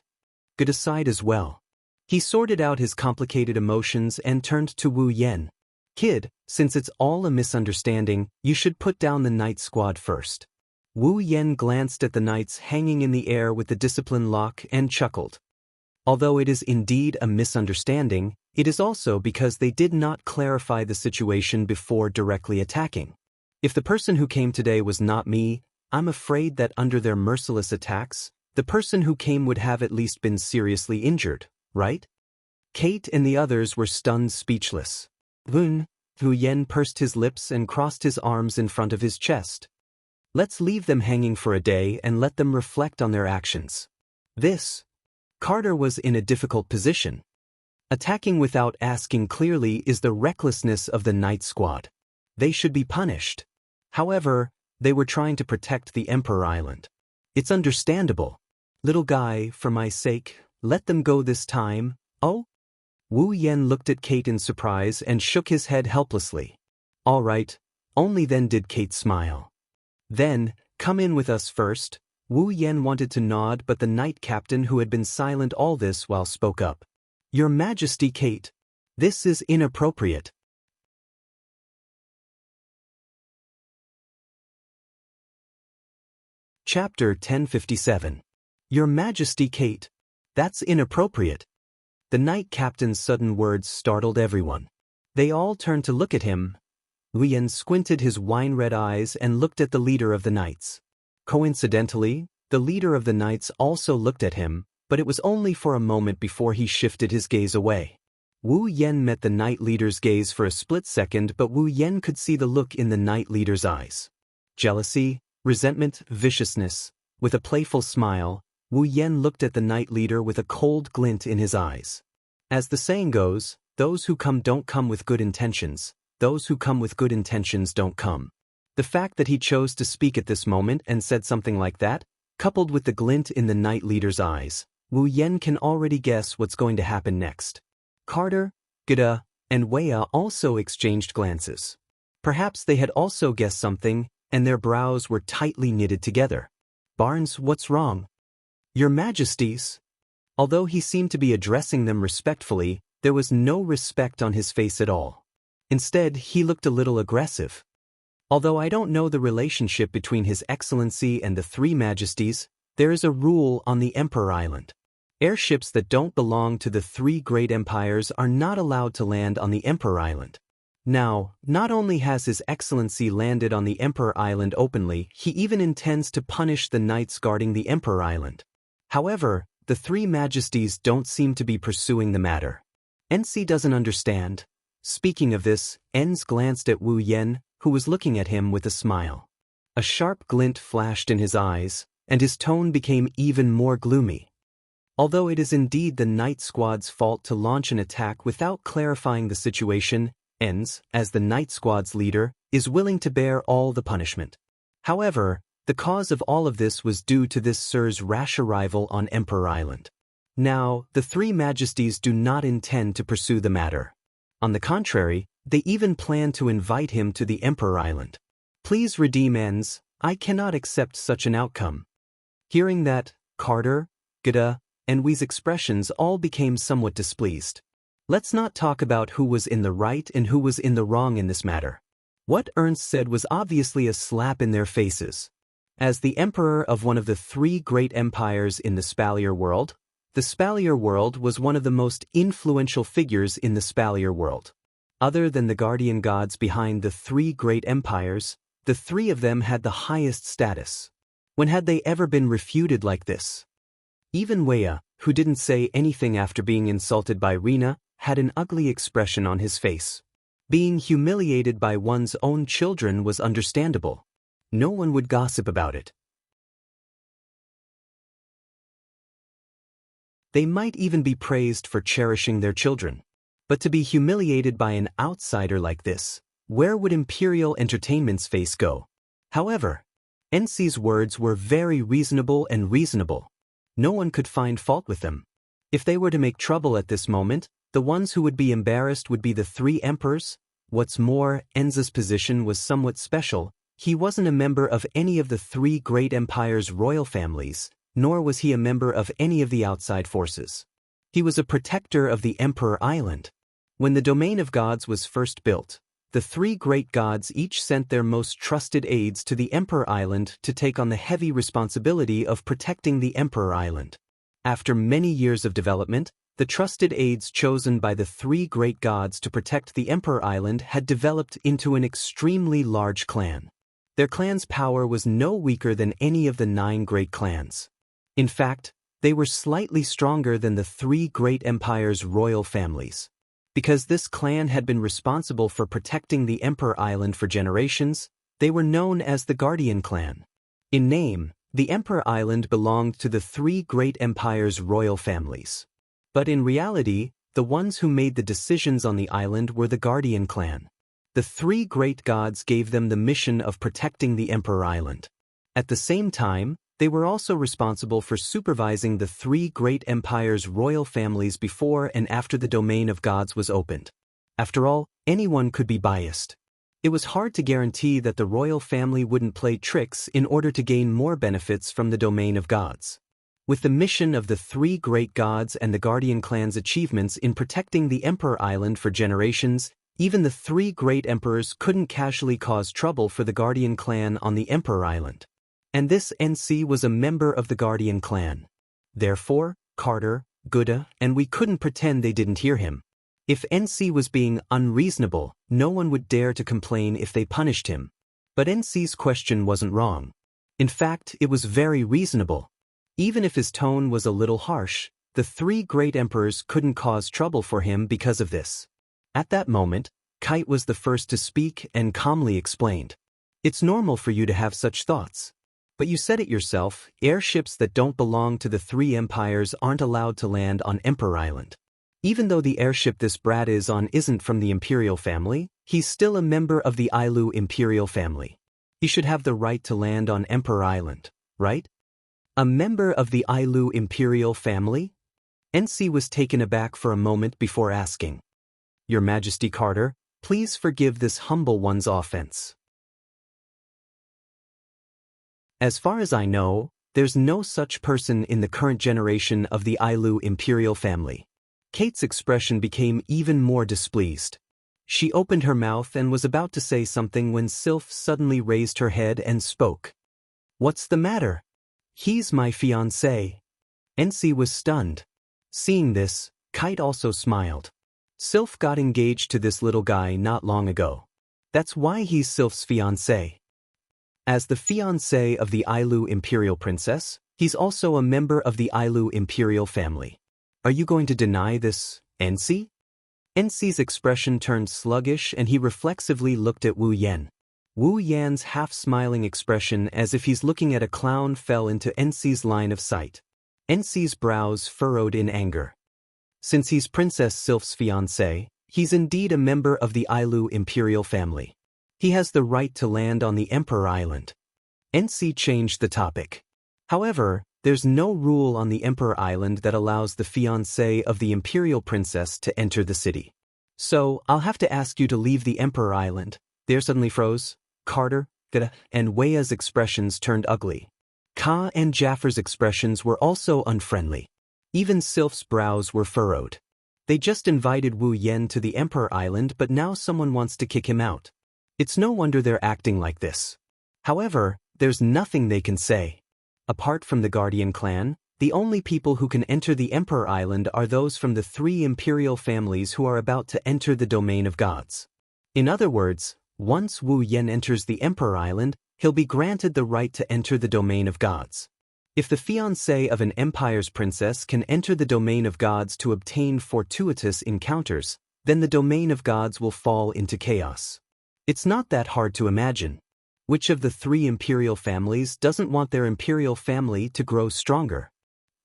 Gida sighed as well. He sorted out his complicated emotions and turned to Wu Yan. Kid, since it's all a misunderstanding, you should put down the Knight Squad first. Wu Yan glanced at the knights hanging in the air with the discipline lock and chuckled. Although it is indeed a misunderstanding, it is also because they did not clarify the situation before directly attacking. If the person who came today was not me, I'm afraid that under their merciless attacks, the person who came would have at least been seriously injured, right? Kate and the others were stunned speechless. Wu Yen pursed his lips and crossed his arms in front of his chest. Let's leave them hanging for a day and let them reflect on their actions. Carter was in a difficult position. Attacking without asking clearly is the recklessness of the Night Squad. They should be punished. However, they were trying to protect the Emperor Island. It's understandable. Little guy, for my sake, let them go this time, oh? Wu Yen looked at Kate in surprise and shook his head helplessly. All right, only then did Kate smile. Then, come in with us first. Wu Yen wanted to nod, but the knight captain who had been silent all this while spoke up. Your Majesty, Kate. This is inappropriate. Chapter 1057. Your Majesty, Kate. That's inappropriate. The knight captain's sudden words startled everyone. They all turned to look at him. Wu Yen squinted his wine-red eyes and looked at the leader of the knights. Coincidentally, the leader of the knights also looked at him, but it was only for a moment before he shifted his gaze away. Wu Yen met the knight leader's gaze for a split second, but Wu Yen could see the look in the knight leader's eyes. Jealousy, resentment, viciousness. With a playful smile, Wu Yen looked at the knight leader with a cold glint in his eyes. As the saying goes, those who come don't come with good intentions, those who come with good intentions don't come. The fact that he chose to speak at this moment and said something like that, coupled with the glint in the knight leader's eyes, Wu Yen can already guess what's going to happen next. Carter, Gida, and Weia also exchanged glances. Perhaps they had also guessed something, and their brows were tightly knitted together. Barnes, what's wrong? Your Majesties. Although he seemed to be addressing them respectfully, there was no respect on his face at all. Instead, he looked a little aggressive. Although I don't know the relationship between His Excellency and the Three Majesties, there is a rule on the Emperor Island. Airships that don't belong to the three great empires are not allowed to land on the Emperor Island. Now, not only has His Excellency landed on the Emperor Island openly, he even intends to punish the knights guarding the Emperor Island. However, the Three Majesties don't seem to be pursuing the matter. NC doesn't understand. Speaking of this, Enz glanced at Wu Yen, who was looking at him with a smile. A sharp glint flashed in his eyes, and his tone became even more gloomy. Although it is indeed the Night Squad's fault to launch an attack without clarifying the situation, Enz, as the Night Squad's leader, is willing to bear all the punishment. However, the cause of all of this was due to this Sir's rash arrival on Emperor Island. Now, the Three Majesties do not intend to pursue the matter. On the contrary, they even plan to invite him to the Emperor Island. Please redeem Enz, I cannot accept such an outcome. Hearing that, Carter, Gida, and Wee's expressions all became somewhat displeased. Let's not talk about who was in the right and who was in the wrong in this matter. What Ernst said was obviously a slap in their faces. As the emperor of one of the three great empires in the Spalier world, the Spalier world was one of the most influential figures in the Spalier world. Other than the guardian gods behind the three great empires, the three of them had the highest status. When had they ever been refuted like this? Even Weia, who didn't say anything after being insulted by Rina, had an ugly expression on his face. Being humiliated by one's own children was understandable. No one would gossip about it. They might even be praised for cherishing their children. But to be humiliated by an outsider like this, where would Imperial Entertainment's face go? However, NC's words were very reasonable and reasonable. No one could find fault with them. If they were to make trouble at this moment, the ones who would be embarrassed would be the three emperors. What's more, Enza's position was somewhat special. He wasn't a member of any of the three great empires' royal families, nor was he a member of any of the outside forces. He was a protector of the Emperor Island. When the domain of gods was first built, the three great gods each sent their most trusted aides to the Emperor Island to take on the heavy responsibility of protecting the Emperor Island. After many years of development, the trusted aides chosen by the three great gods to protect the Emperor Island had developed into an extremely large clan. Their clan's power was no weaker than any of the 9 great clans. In fact, they were slightly stronger than the 3 great empires' royal families. Because this clan had been responsible for protecting the Emperor Island for generations, they were known as the Guardian Clan. In name, the Emperor Island belonged to the 3 great empires' royal families. But in reality, the ones who made the decisions on the island were the Guardian Clan. The 3 great gods gave them the mission of protecting the Emperor Island. At the same time, they were also responsible for supervising the 3 great empires' royal families before and after the domain of gods was opened. After all, anyone could be biased. It was hard to guarantee that the royal family wouldn't play tricks in order to gain more benefits from the domain of gods. With the mission of the 3 great gods and the Guardian Clan's achievements in protecting the Emperor Island for generations, even the 3 great emperors couldn't casually cause trouble for the Guardian Clan on the Emperor Island. And this NC was a member of the Guardian Clan. Therefore, Carter, Gouda, and we couldn't pretend they didn't hear him. If NC was being unreasonable, no one would dare to complain if they punished him. But NC's question wasn't wrong. In fact, it was very reasonable. Even if his tone was a little harsh, the 3 great emperors couldn't cause trouble for him because of this. At that moment, Kite was the first to speak and calmly explained. It's normal for you to have such thoughts. But you said it yourself, airships that don't belong to the 3 empires aren't allowed to land on Emperor Island. Even though the airship this brat is on isn't from the Imperial family, he's still a member of the Ailu Imperial family. He should have the right to land on Emperor Island, right? A member of the Ailu Imperial family? NC was taken aback for a moment before asking. Your Majesty Carter, please forgive this humble one's offense. As far as I know, there's no such person in the current generation of the Ailu Imperial family. Kate's expression became even more displeased. She opened her mouth and was about to say something when Sylph suddenly raised her head and spoke. What's the matter? He's my fiancé. NC was stunned. Seeing this, Kite also smiled. Sylph got engaged to this little guy not long ago. That's why he's Sylph's fiancé. As the fiancé of the Ailu Imperial Princess, he's also a member of the Ailu Imperial family. Are you going to deny this, NC? NC's expression turned sluggish and he reflexively looked at Wu Yan. Wu Yan's half-smiling expression as if he's looking at a clown fell into NC's line of sight. NC's brows furrowed in anger. Since he's Princess Sylph's fiancé, he's indeed a member of the Ailu Imperial family. He has the right to land on the Emperor Island. NC changed the topic. However, there's no rule on the Emperor Island that allows the fiancé of the Imperial Princess to enter the city. So, I'll have to ask you to leave the Emperor Island. There suddenly froze. Carter, Gouda, and Weia's expressions turned ugly. Ka and Jaffar's expressions were also unfriendly. Even Sylph's brows were furrowed. They just invited Wu Yan to the Emperor Island, but now someone wants to kick him out. It's no wonder they're acting like this. However, there's nothing they can say. Apart from the Guardian Clan, the only people who can enter the Emperor Island are those from the 3 imperial families who are about to enter the domain of gods. In other words, once Wu Yan enters the Emperor Island, he'll be granted the right to enter the domain of gods. If the fiancé of an empire's princess can enter the domain of gods to obtain fortuitous encounters, then the domain of gods will fall into chaos. It's not that hard to imagine. Which of the 3 imperial families doesn't want their imperial family to grow stronger?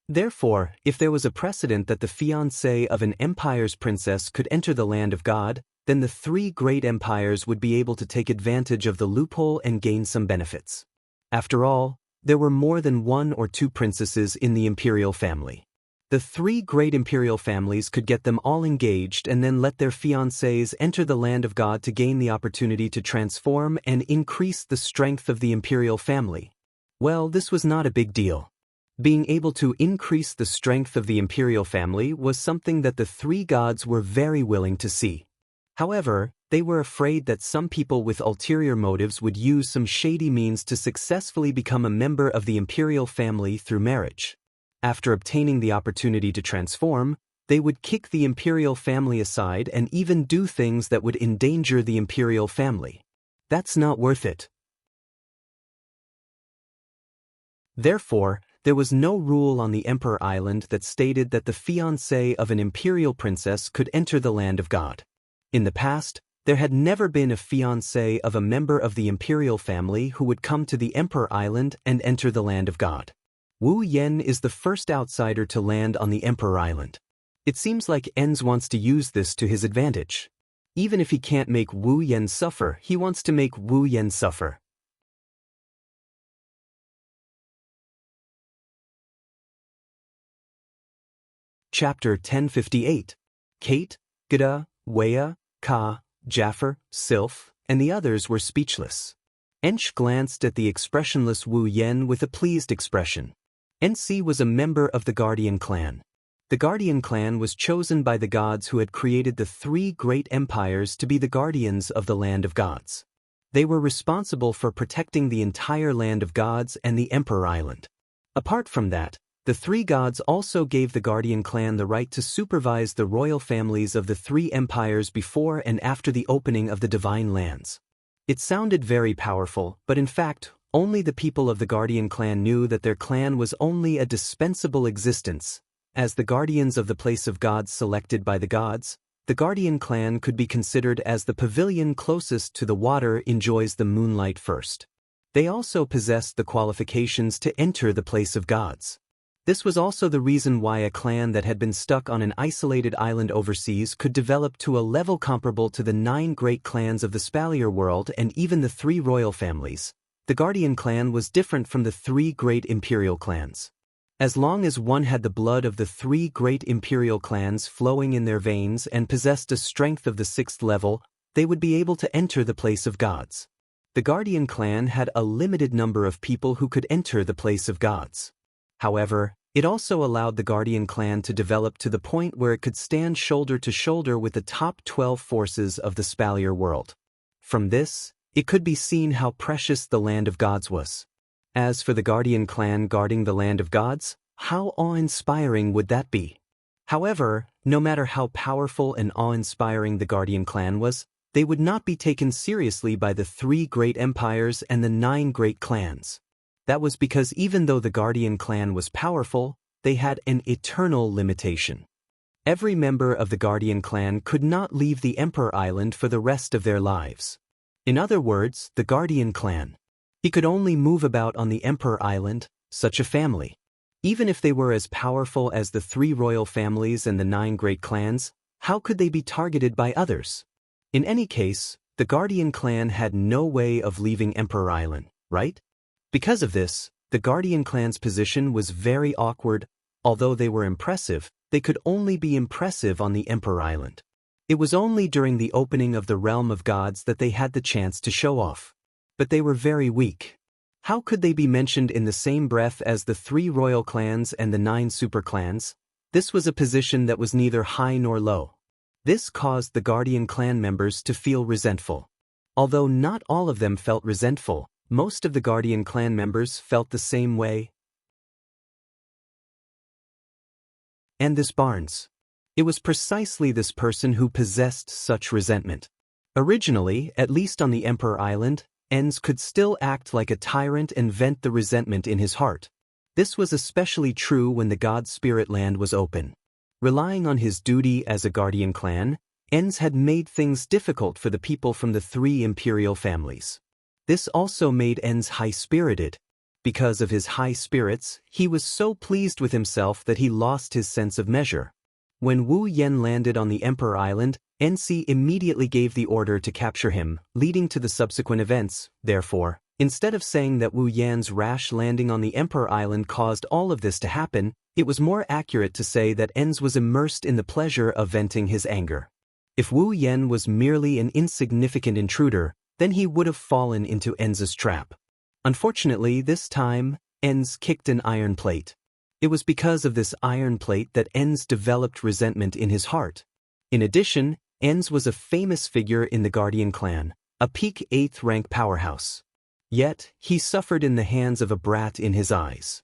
Therefore, if there was a precedent that the fiancé of an empire's princess could enter the land of God, then the 3 great empires would be able to take advantage of the loophole and gain some benefits. After all, there were more than 1 or 2 princesses in the imperial family. The 3 great imperial families could get them all engaged and then let their fiancés enter the land of God to gain the opportunity to transform and increase the strength of the imperial family. Well, this was not a big deal. Being able to increase the strength of the imperial family was something that the 3 gods were very willing to see. However, they were afraid that some people with ulterior motives would use some shady means to successfully become a member of the imperial family through marriage. After obtaining the opportunity to transform, they would kick the imperial family aside and even do things that would endanger the imperial family. That's not worth it. Therefore, there was no rule on the Emperor Island that stated that the fiancé of an imperial princess could enter the land of God. In the past, there had never been a fiancé of a member of the imperial family who would come to the Emperor Island and enter the land of God. Wu Yan is the first outsider to land on the Emperor Island. It seems like Enz wants to use this to his advantage. Even if he can't make Wu Yan suffer, he wants to make Wu Yan suffer. Chapter 1058. Kate, Gada, Weya, Ka, Jaffer, Sylph, and the others were speechless. Ench glanced at the expressionless Wu Yan with a pleased expression. Ensi was a member of the Guardian clan. The Guardian clan was chosen by the gods who had created the three great empires to be the guardians of the land of gods. They were responsible for protecting the entire land of gods and the Emperor Island. Apart from that, the three gods also gave the Guardian clan the right to supervise the royal families of the three empires before and after the opening of the divine lands. It sounded very powerful, but in fact, only the people of the Guardian clan knew that their clan was only a dispensable existence. As the guardians of the place of gods selected by the gods, the Guardian clan could be considered as the pavilion closest to the water enjoys the moonlight first. They also possessed the qualifications to enter the place of gods. This was also the reason why a clan that had been stuck on an isolated island overseas could develop to a level comparable to the 9 great clans of the Spalier world and even the 3 royal families. The Guardian clan was different from the 3 great imperial clans. As long as one had the blood of the 3 great imperial clans flowing in their veins and possessed a strength of the 6th level, they would be able to enter the place of gods. The Guardian clan had a limited number of people who could enter the place of gods. However, it also allowed the Guardian clan to develop to the point where it could stand shoulder to shoulder with the top 12 forces of the Spalier world. From this, it could be seen how precious the land of gods was. As for the Guardian clan guarding the land of gods, how awe-inspiring would that be? However, no matter how powerful and awe-inspiring the Guardian clan was, they would not be taken seriously by the 3 great empires and the 9 great clans. That was because even though the Guardian clan was powerful, they had an eternal limitation. Every member of the Guardian clan could not leave the Emperor Island for the rest of their lives. In other words, the Guardian clan. He could only move about on the Emperor Island, such a family. Even if they were as powerful as the 3 royal families and the 9 great clans, how could they be targeted by others? In any case, the Guardian clan had no way of leaving Emperor Island, right? Because of this, the Guardian clan's position was very awkward. Although they were impressive, they could only be impressive on the Emperor Island. It was only during the opening of the realm of gods that they had the chance to show off. But they were very weak. How could they be mentioned in the same breath as the 3 royal clans and the 9 super clans? This was a position that was neither high nor low. This caused the Guardian clan members to feel resentful. Although not all of them felt resentful, most of the Guardian clan members felt the same way. And this Barnes. It was precisely this person who possessed such resentment. Originally, at least on the Emperor Island, Enz could still act like a tyrant and vent the resentment in his heart. This was especially true when the God Spirit land was open. Relying on his duty as a Guardian clan, Enz had made things difficult for the people from the 3 imperial families. This also made Enz high-spirited. Because of his high spirits, he was so pleased with himself that he lost his sense of measure. When Wu Yan landed on the Emperor Island, Ensi immediately gave the order to capture him, leading to the subsequent events. Therefore, instead of saying that Wu Yan's rash landing on the Emperor Island caused all of this to happen, it was more accurate to say that Enz was immersed in the pleasure of venting his anger. If Wu Yan was merely an insignificant intruder, then he would have fallen into Enz's trap. Unfortunately, this time, Enz kicked an iron plate. It was because of this iron plate that Enz developed resentment in his heart. In addition, Enz was a famous figure in the Guardian clan, a peak 8th rank powerhouse. Yet, he suffered in the hands of a brat in his eyes.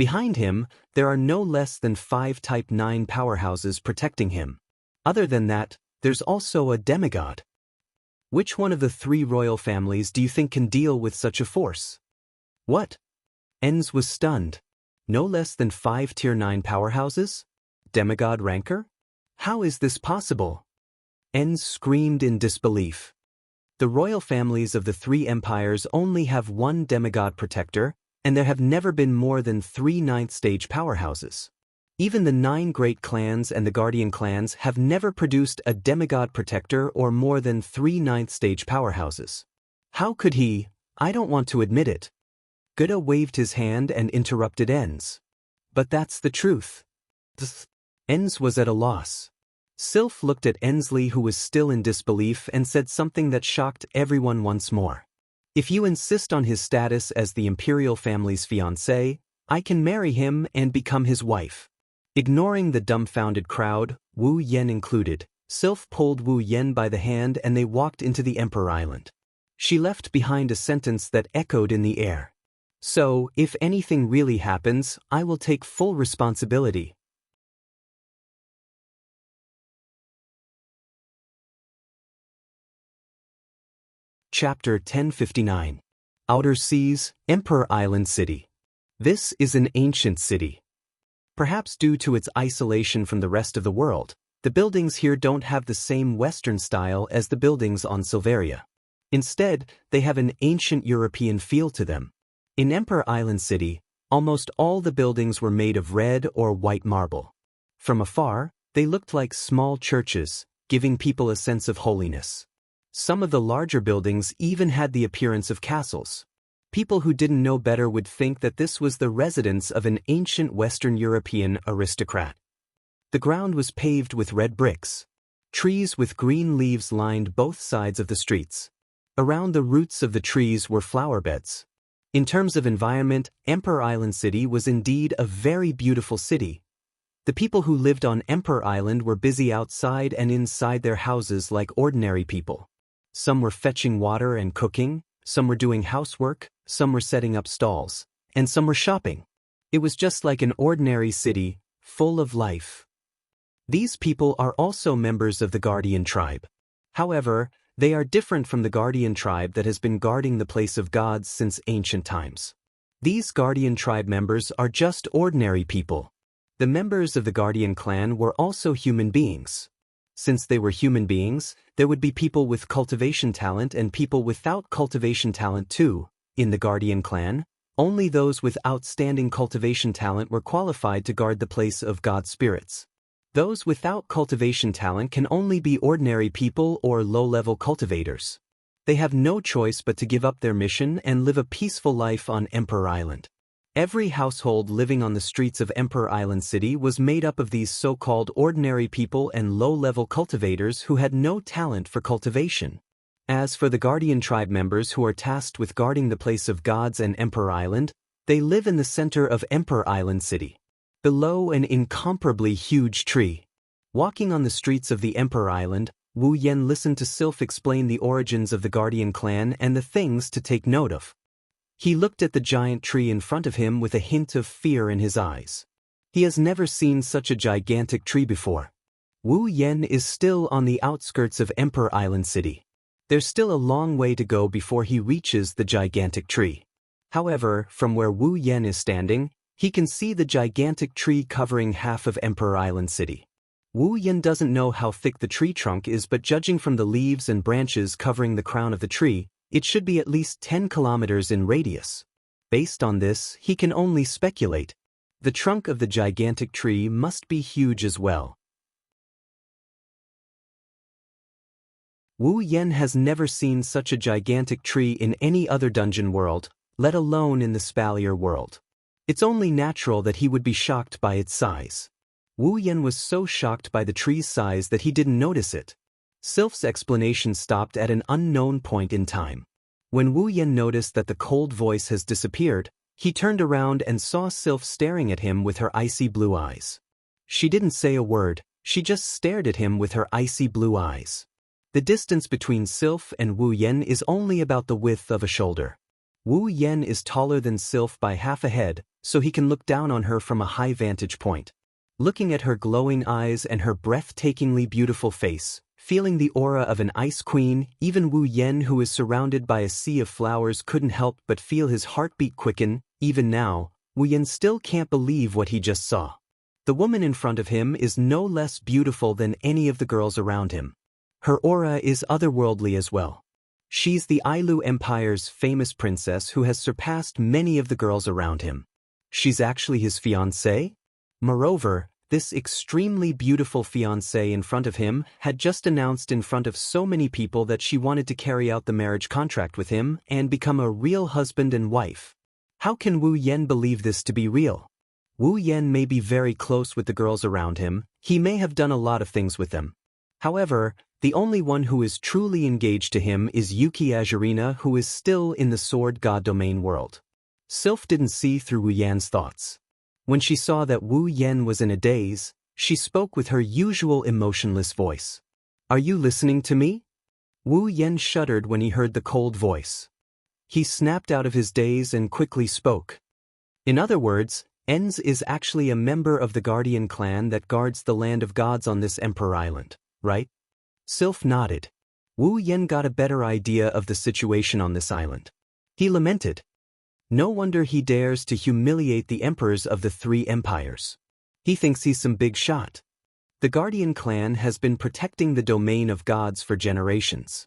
Behind him, there are no less than 5 Type 9 powerhouses protecting him. Other than that, there's also a demigod. Which one of the 3 royal families do you think can deal with such a force? What? Enz was stunned. No less than 5 Tier 9 powerhouses? Demigod rancor? How is this possible? Enz screamed in disbelief. The royal families of the 3 empires only have 1 demigod protector, and there have never been more than 3 9th-stage powerhouses. Even the 9 great clans and the guardian clans have never produced a demigod protector or more than 3 9th-stage powerhouses. How could he? I don't want to admit it. Gouda waved his hand and interrupted Enz. But that's the truth. Enz was at a loss. Sylph looked at Ensley, who was still in disbelief, and said something that shocked everyone once more. If you insist on his status as the imperial family's fiancé, I can marry him and become his wife. Ignoring the dumbfounded crowd, Wu Yen included, Sylph pulled Wu Yen by the hand and they walked into the Emperor Island. She left behind a sentence that echoed in the air. So, if anything really happens, I will take full responsibility. Chapter 1059. Outer Seas, Emperor Island City. This is an ancient city. Perhaps due to its isolation from the rest of the world, the buildings here don't have the same Western style as the buildings on Silveria. Instead, they have an ancient European feel to them. In Emperor Island City, almost all the buildings were made of red or white marble. From afar, they looked like small churches, giving people a sense of holiness. Some of the larger buildings even had the appearance of castles. People who didn't know better would think that this was the residence of an ancient Western European aristocrat. The ground was paved with red bricks. Trees with green leaves lined both sides of the streets. Around the roots of the trees were flower beds. In terms of environment, Emperor Island City was indeed a very beautiful city. The people who lived on Emperor Island were busy outside and inside their houses like ordinary people. Some were fetching water and cooking, some were doing housework, some were setting up stalls, and some were shopping. It was just like an ordinary city, full of life. These people are also members of the Guardian tribe. However, they are different from the Guardian tribe that has been guarding the place of gods since ancient times. These Guardian tribe members are just ordinary people. The members of the Guardian clan were also human beings. Since they were human beings, there would be people with cultivation talent and people without cultivation talent too. In the Guardian clan, only those with outstanding cultivation talent were qualified to guard the place of god spirits. Those without cultivation talent can only be ordinary people or low-level cultivators. They have no choice but to give up their mission and live a peaceful life on Emperor Island. Every household living on the streets of Emperor Island City was made up of these so-called ordinary people and low-level cultivators who had no talent for cultivation. As for the Guardian tribe members who are tasked with guarding the place of gods and Emperor Island, they live in the center of Emperor Island City, below an incomparably huge tree. Walking on the streets of the Emperor Island, Wu Yen listened to Sylph explain the origins of the Guardian clan and the things to take note of. He looked at the giant tree in front of him with a hint of fear in his eyes. He has never seen such a gigantic tree before. Wu Yen is still on the outskirts of Emperor Island City. There's still a long way to go before he reaches the gigantic tree. However, from where Wu Yen is standing, he can see the gigantic tree covering half of Emperor Island City. Wu Yen doesn't know how thick the tree trunk is, but judging from the leaves and branches covering the crown of the tree, it should be at least 10 kilometers in radius. Based on this, he can only speculate. The trunk of the gigantic tree must be huge as well. Wu Yen has never seen such a gigantic tree in any other dungeon world, let alone in the Spalier world. It's only natural that he would be shocked by its size. Wu Yen was so shocked by the tree's size that he didn't notice it. Sylph's explanation stopped at an unknown point in time. When Wu Yen noticed that the cold voice has disappeared, he turned around and saw Sylph staring at him with her icy blue eyes. She didn't say a word, she just stared at him with her icy blue eyes. The distance between Sylph and Wu Yen is only about the width of a shoulder. Wu Yen is taller than Sylph by half a head, so he can look down on her from a high vantage point. Looking at her glowing eyes and her breathtakingly beautiful face, feeling the aura of an ice queen, even Wu Yen, who is surrounded by a sea of flowers, couldn't help but feel his heartbeat quicken. Even now, Wu Yen still can't believe what he just saw. The woman in front of him is no less beautiful than any of the girls around him. Her aura is otherworldly as well. She's the Ailu Empire's famous princess who has surpassed many of the girls around him. She's actually his fiancée? Moreover, this extremely beautiful fiancée in front of him had just announced in front of so many people that she wanted to carry out the marriage contract with him and become a real husband and wife. How can Wu Yen believe this to be real? Wu Yen may be very close with the girls around him, he may have done a lot of things with them. However, the only one who is truly engaged to him is Yuki Azurina, who is still in the sword god domain world. Sylph didn't see through Wu Yan's thoughts. When she saw that Wu Yen was in a daze, she spoke with her usual emotionless voice. "Are you listening to me?" Wu Yen shuddered when he heard the cold voice. He snapped out of his daze and quickly spoke. In other words, Enz is actually a member of the Guardian clan that guards the land of gods on this Emperor Island, right? Sylph nodded. Wu Yen got a better idea of the situation on this island. He lamented. No wonder he dares to humiliate the emperors of the three empires. He thinks he's some big shot. The Guardian clan has been protecting the domain of gods for generations.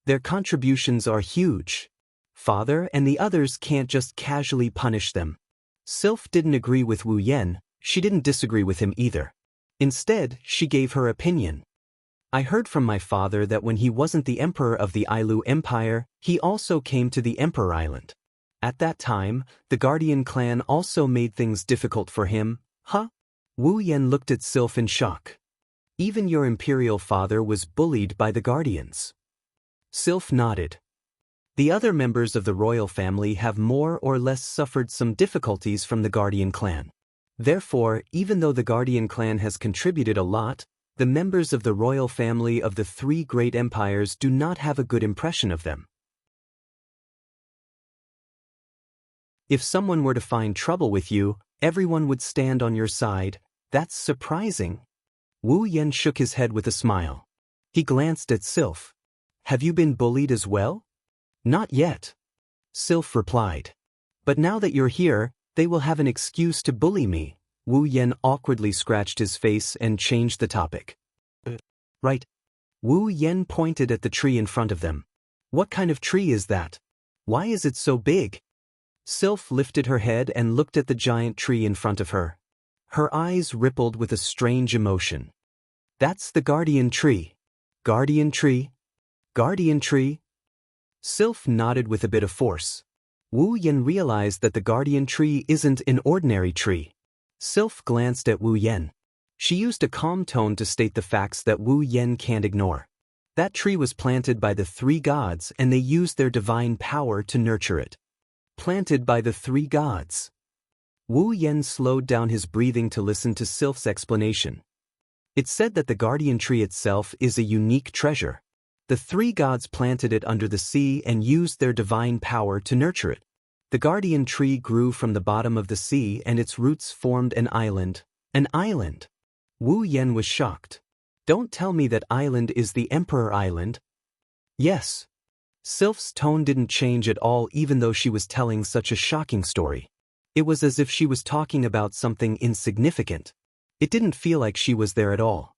Their contributions are huge. Father and the others can't just casually punish them. Sylph didn't agree with Wu Yen, she didn't disagree with him either. Instead, she gave her opinion. I heard from my father that when he wasn't the emperor of the Ailu Empire, he also came to the Emperor Island. At that time, the Guardian clan also made things difficult for him. Huh? Wu Yen looked at Sylph in shock. Even your imperial father was bullied by the Guardians. Sylph nodded. The other members of the royal family have more or less suffered some difficulties from the Guardian clan. Therefore, even though the Guardian clan has contributed a lot, the members of the royal family of the three great empires do not have a good impression of them. If someone were to find trouble with you, everyone would stand on your side. That's surprising. Wu Yen shook his head with a smile. He glanced at Sylph. Have you been bullied as well? Not yet. Sylph replied. But now that you're here, they will have an excuse to bully me. Wu Yen awkwardly scratched his face and changed the topic. Right. Wu Yen pointed at the tree in front of them. What kind of tree is that? Why is it so big? Sylph lifted her head and looked at the giant tree in front of her. Her eyes rippled with a strange emotion. That's the Guardian Tree. Guardian Tree? Guardian Tree? Sylph nodded with a bit of force. Wu Yen realized that the Guardian Tree isn't an ordinary tree. Sylph glanced at Wu Yen. She used a calm tone to state the facts that Wu Yen can't ignore. That tree was planted by the three gods and they used their divine power to nurture it. Planted by the three gods. Wu Yen slowed down his breathing to listen to Sylph's explanation. It's said that the Guardian Tree itself is a unique treasure. The three gods planted it under the sea and used their divine power to nurture it. The Guardian Tree grew from the bottom of the sea and its roots formed an island. An island? Wu Yen was shocked. Don't tell me that island is the Emperor Island. Yes. Sylph's tone didn't change at all even though she was telling such a shocking story. It was as if she was talking about something insignificant. It didn't feel like she was there at all.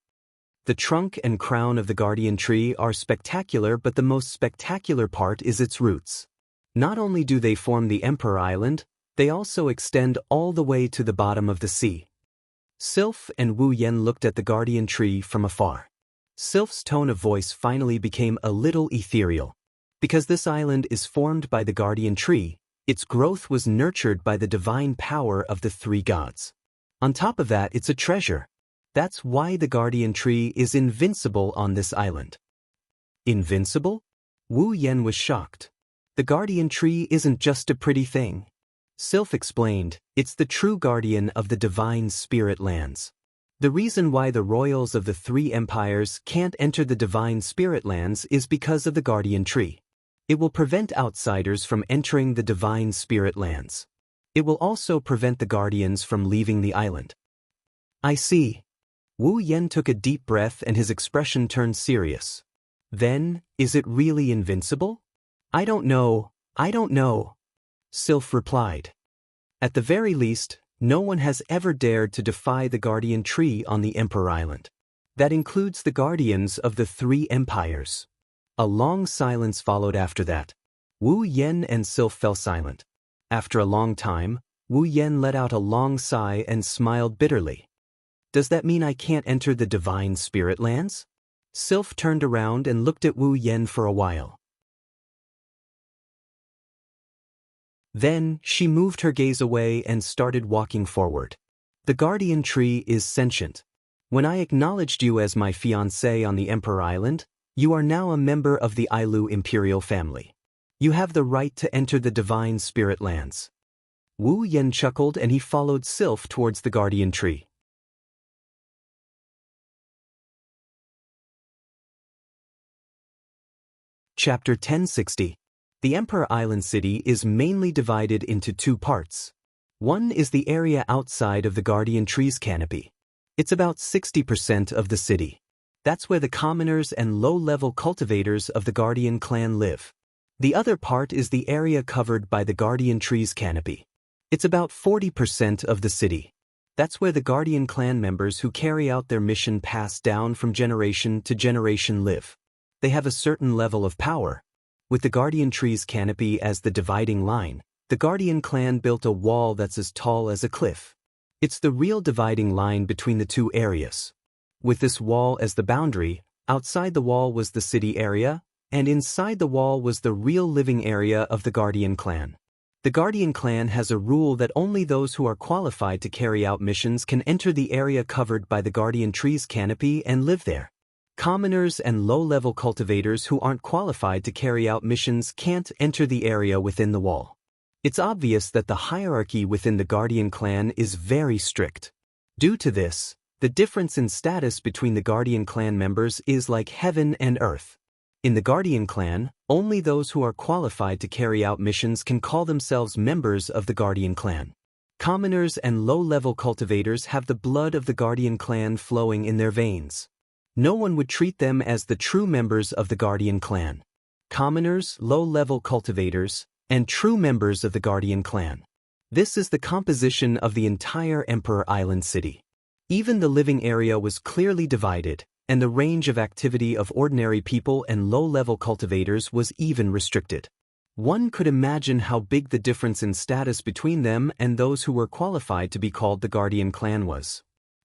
The trunk and crown of the Guardian Tree are spectacular, but the most spectacular part is its roots. Not only do they form the Emperor Island, they also extend all the way to the bottom of the sea. Sylph and Wu Yen looked at the Guardian Tree from afar. Sylph's tone of voice finally became a little ethereal. Because this island is formed by the Guardian Tree, its growth was nurtured by the divine power of the three gods. On top of that, it's a treasure. That's why the Guardian Tree is invincible on this island. Invincible? Wu Yen was shocked. The Guardian Tree isn't just a pretty thing. Sylph explained, it's the true guardian of the divine spirit lands. The reason why the royals of the three empires can't enter the divine spirit lands is because of the Guardian Tree. It will prevent outsiders from entering the divine spirit lands. It will also prevent the guardians from leaving the island. I see. Wu Yen took a deep breath and his expression turned serious. Then, is it really invincible? I don't know, Sylph replied. At the very least, no one has ever dared to defy the guardian tree on the Emperor Island. That includes the guardians of the three empires. A long silence followed after that. Wu Yen and Sylph fell silent. After a long time, Wu Yen let out a long sigh and smiled bitterly. Does that mean I can't enter the divine spirit lands? Sylph turned around and looked at Wu Yen for a while. Then, she moved her gaze away and started walking forward. The guardian tree is sentient. When I acknowledged you as my fiancé on the Emperor Island, you are now a member of the Ailu imperial family. You have the right to enter the divine spirit lands. Wu Yen chuckled and he followed Sylph towards the guardian tree. Chapter 1060. The Emperor Island City is mainly divided into two parts. One is the area outside of the guardian tree's canopy. It's about 60% of the city. That's where the commoners and low-level cultivators of the guardian clan live. The other part is the area covered by the guardian tree's canopy. It's about 40% of the city. That's where the guardian clan members who carry out their mission passed down from generation to generation live. They have a certain level of power. With the guardian tree's canopy as the dividing line, the guardian clan built a wall that's as tall as a cliff. It's the real dividing line between the two areas. With this wall as the boundary, outside the wall was the city area, and inside the wall was the real living area of the guardian clan. The guardian clan has a rule that only those who are qualified to carry out missions can enter the area covered by the guardian tree's canopy and live there. Commoners and low-level cultivators who aren't qualified to carry out missions can't enter the area within the wall. It's obvious that the hierarchy within the guardian clan is very strict. Due to this, the difference in status between the guardian clan members is like heaven and earth. In the guardian clan, only those who are qualified to carry out missions can call themselves members of the guardian clan. Commoners and low-level cultivators have the blood of the guardian clan flowing in their veins. No one would treat them as the true members of the guardian clan. Commoners, low-level cultivators, and true members of the guardian clan. This is the composition of the entire Emperor Island City. Even the living area was clearly divided, and the range of activity of ordinary people and low-level cultivators was even restricted. One could imagine how big the difference in status between them and those who were qualified to be called the guardian clan was.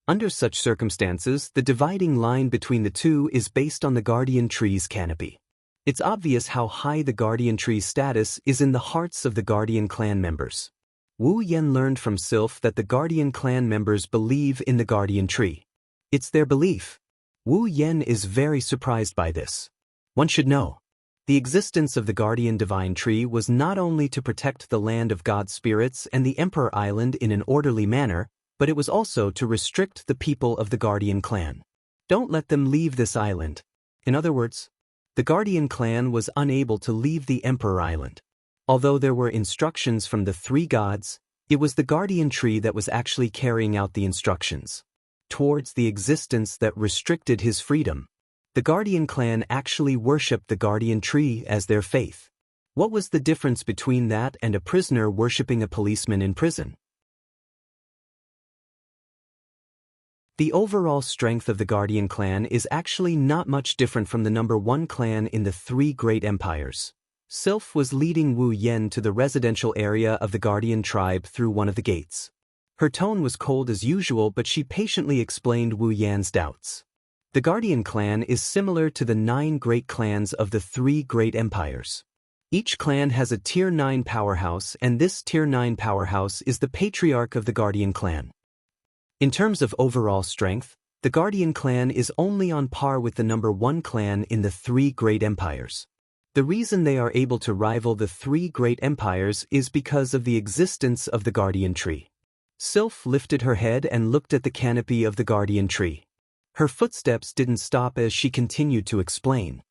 Under such circumstances, the dividing line between the two is based on the guardian tree's canopy. It's obvious how high the guardian tree's status is in the hearts of the guardian clan members. Wu Yen learned from Sylph that the guardian clan members believe in the guardian tree. It's their belief. Wu Yen is very surprised by this. One should know. The existence of the guardian divine tree was not only to protect the land of God spirits and the Emperor Island in an orderly manner, but it was also to restrict the people of the guardian clan. Don't let them leave this island. In other words, the guardian clan was unable to leave the Emperor Island. Although there were instructions from the three gods, it was the guardian tree that was actually carrying out the instructions towards the existence that restricted his freedom. The guardian clan actually worshipped the guardian tree as their faith. What was the difference between that and a prisoner worshipping a policeman in prison? The overall strength of the guardian clan is actually not much different from the number one clan in the three great empires. Sylph was leading Wu Yen to the residential area of the guardian tribe through one of the gates. Her tone was cold as usual, but she patiently explained Wu Yan's doubts. The guardian clan is similar to the 9 great clans of the 3 great empires. Each clan has a Tier 9 powerhouse, and this Tier 9 powerhouse is the patriarch of the guardian clan. In terms of overall strength, the guardian clan is only on par with the number 1 clan in the 3 great empires. The reason they are able to rival the 3 great empires is because of the existence of the guardian tree. Sylph lifted her head and looked at the canopy of the guardian tree. Her footsteps didn't stop as she continued to explain.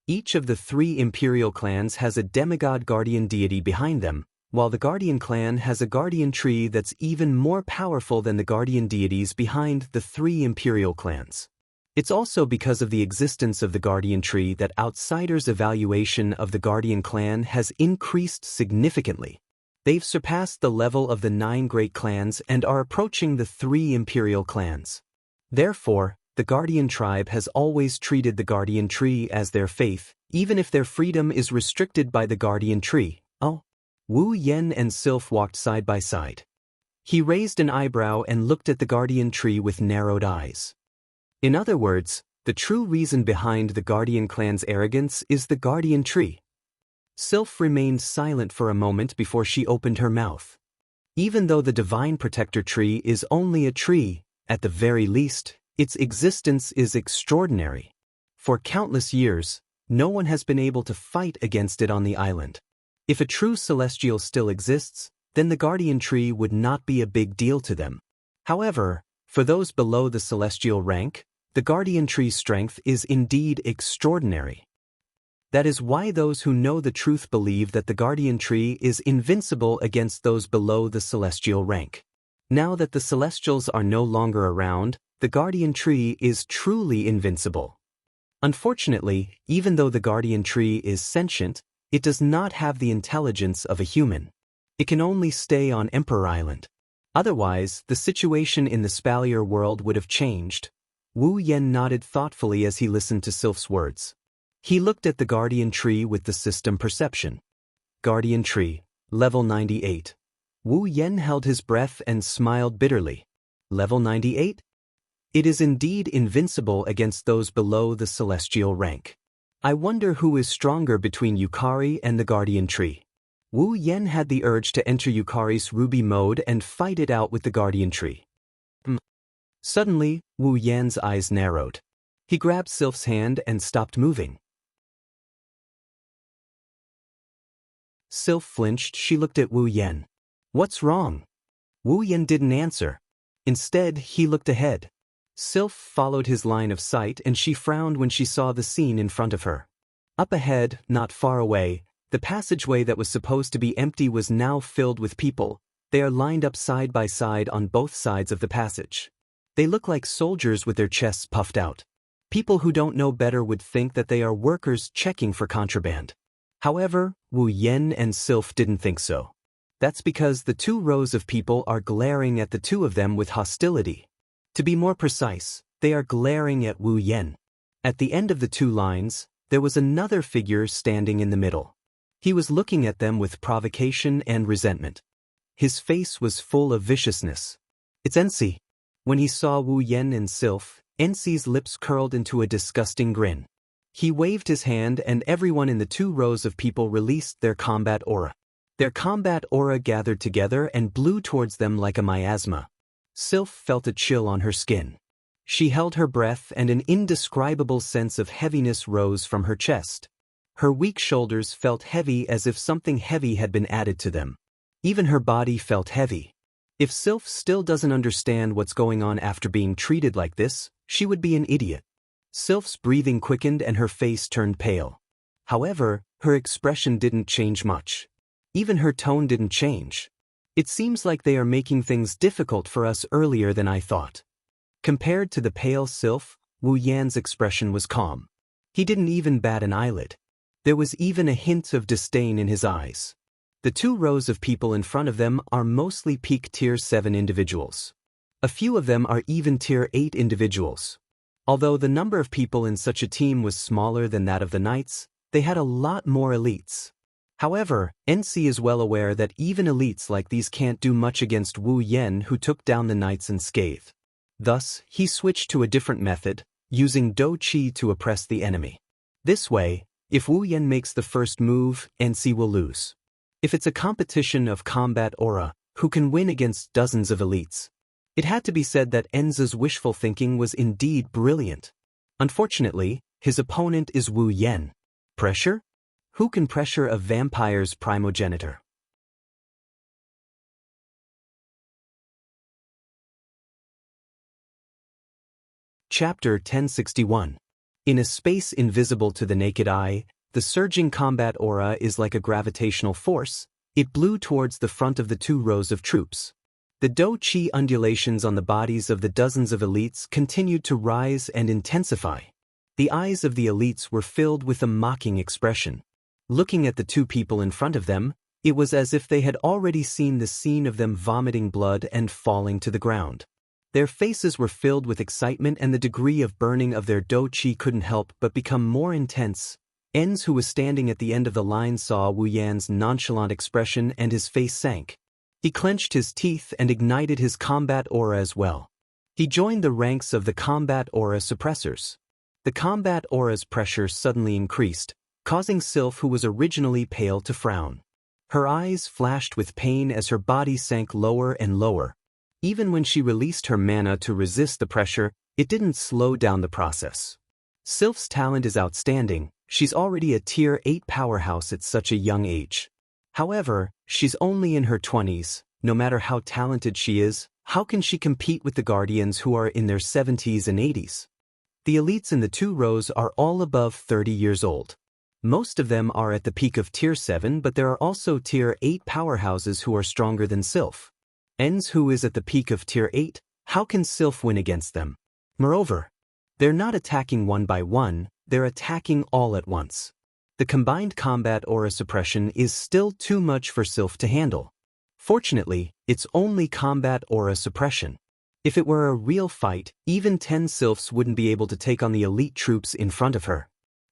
Each of the 3 imperial clans has a demigod guardian deity behind them, while the guardian clan has a guardian tree that's even more powerful than the guardian deities behind the 3 imperial clans. It's also because of the existence of the guardian tree that outsiders' evaluation of the guardian clan has increased significantly. They've surpassed the level of the 9 great clans and are approaching the 3 imperial clans. Therefore, the guardian tribe has always treated the guardian tree as their faith, even if their freedom is restricted by the guardian tree. Oh. Wu Yan and Sylph walked side by side. He raised an eyebrow and looked at the guardian tree with narrowed eyes. In other words, the true reason behind the guardian clan's arrogance is the guardian tree. Sylph remained silent for a moment before she opened her mouth. Even though the divine protector tree is only a tree, at the very least, its existence is extraordinary. For countless years, no one has been able to fight against it on the island. If a true celestial still exists, then the guardian tree would not be a big deal to them. However, for those below the celestial rank, the guardian tree's strength is indeed extraordinary. That is why those who know the truth believe that the guardian tree is invincible against those below the celestial rank. Now that the celestials are no longer around, the guardian tree is truly invincible. Unfortunately, even though the guardian tree is sentient, it does not have the intelligence of a human. It can only stay on Emperor Island. Otherwise, the situation in the Spalier world would have changed. Wu Yan nodded thoughtfully as he listened to Sylph's words. He looked at the guardian tree with the system perception. Guardian tree, level 98. Wu Yan held his breath and smiled bitterly. Level 98? It is indeed invincible against those below the celestial rank. I wonder who is stronger between Yukari and the guardian tree. Wu Yan had the urge to enter Yukari's ruby mode and fight it out with the guardian tree. Suddenly, Wu Yan's eyes narrowed. He grabbed Sylph's hand and stopped moving. Sylph flinched. She looked at Wu Yan. What's wrong? Wu Yan didn't answer. Instead, he looked ahead. Sylph followed his line of sight and she frowned when she saw the scene in front of her. Up ahead, not far away, the passageway that was supposed to be empty was now filled with people. They are lined up side by side on both sides of the passage. They look like soldiers with their chests puffed out. People who don't know better would think that they are workers checking for contraband. However, Wu Yan and Sylph didn't think so. That's because the 2 rows of people are glaring at the 2 of them with hostility. To be more precise, they are glaring at Wu Yan. At the end of the 2 lines, there was another figure standing in the middle. He was looking at them with provocation and resentment. His face was full of viciousness. It's Ensi. When he saw Wu Yan and Sylph, Ensi's lips curled into a disgusting grin. He waved his hand and everyone in the 2 rows of people released their combat aura. Their combat aura gathered together and blew towards them like a miasma. Sylph felt a chill on her skin. She held her breath and an indescribable sense of heaviness rose from her chest. Her weak shoulders felt heavy as if something heavy had been added to them. Even her body felt heavy. If Sylph still doesn't understand what's going on after being treated like this, she would be an idiot. Sylph's breathing quickened and her face turned pale. However, her expression didn't change much. Even her tone didn't change. It seems like they are making things difficult for us earlier than I thought. Compared to the pale Sylph, Wu Yan's expression was calm. He didn't even bat an eyelid. There was even a hint of disdain in his eyes. The 2 rows of people in front of them are mostly peak tier 7 individuals. A few of them are even tier 8 individuals. Although the number of people in such a team was smaller than that of the knights, they had a lot more elites. However, Ensi is well aware that even elites like these can't do much against Wu Yan, who took down the knights unscathed. Thus, he switched to a different method, using Do Chi to oppress the enemy. This way, if Wu Yan makes the first move, Ensi will lose. If it's a competition of combat aura, who can win against dozens of elites? It had to be said that Enzi's wishful thinking was indeed brilliant. Unfortunately, his opponent is Wu Yan. Pressure? Who can pressure a vampire's primogenitor? Chapter 1061. In a space invisible to the naked eye, the surging combat aura is like a gravitational force. It blew towards the front of the 2 rows of troops. The do-chi undulations on the bodies of the dozens of elites continued to rise and intensify. The eyes of the elites were filled with a mocking expression. Looking at the 2 people in front of them, it was as if they had already seen the scene of them vomiting blood and falling to the ground. Their faces were filled with excitement, and the degree of burning of their do-chi couldn't help but become more intense. Enz, who was standing at the end of the line, saw Wu Yan's nonchalant expression and his face sank. He clenched his teeth and ignited his combat aura as well. He joined the ranks of the combat aura suppressors. The combat aura's pressure suddenly increased, causing Sylph, who was originally pale, to frown. Her eyes flashed with pain as her body sank lower and lower. Even when she released her mana to resist the pressure, it didn't slow down the process. Sylph's talent is outstanding. She's already a Tier 8 powerhouse at such a young age. However, she's only in her 20s. No matter how talented she is, how can she compete with the Guardians who are in their 70s and 80s? The elites in the 2 rows are all above 30 years old. Most of them are at the peak of Tier 7, but there are also Tier 8 powerhouses who are stronger than Sylph. Enz, who is at the peak of Tier 8, how can Sylph win against them? Moreover, they're not attacking one by one, they're attacking all at once. The combined combat aura suppression is still too much for Sylph to handle. Fortunately, it's only combat aura suppression. If it were a real fight, even 10 Sylphs wouldn't be able to take on the elite troops in front of her.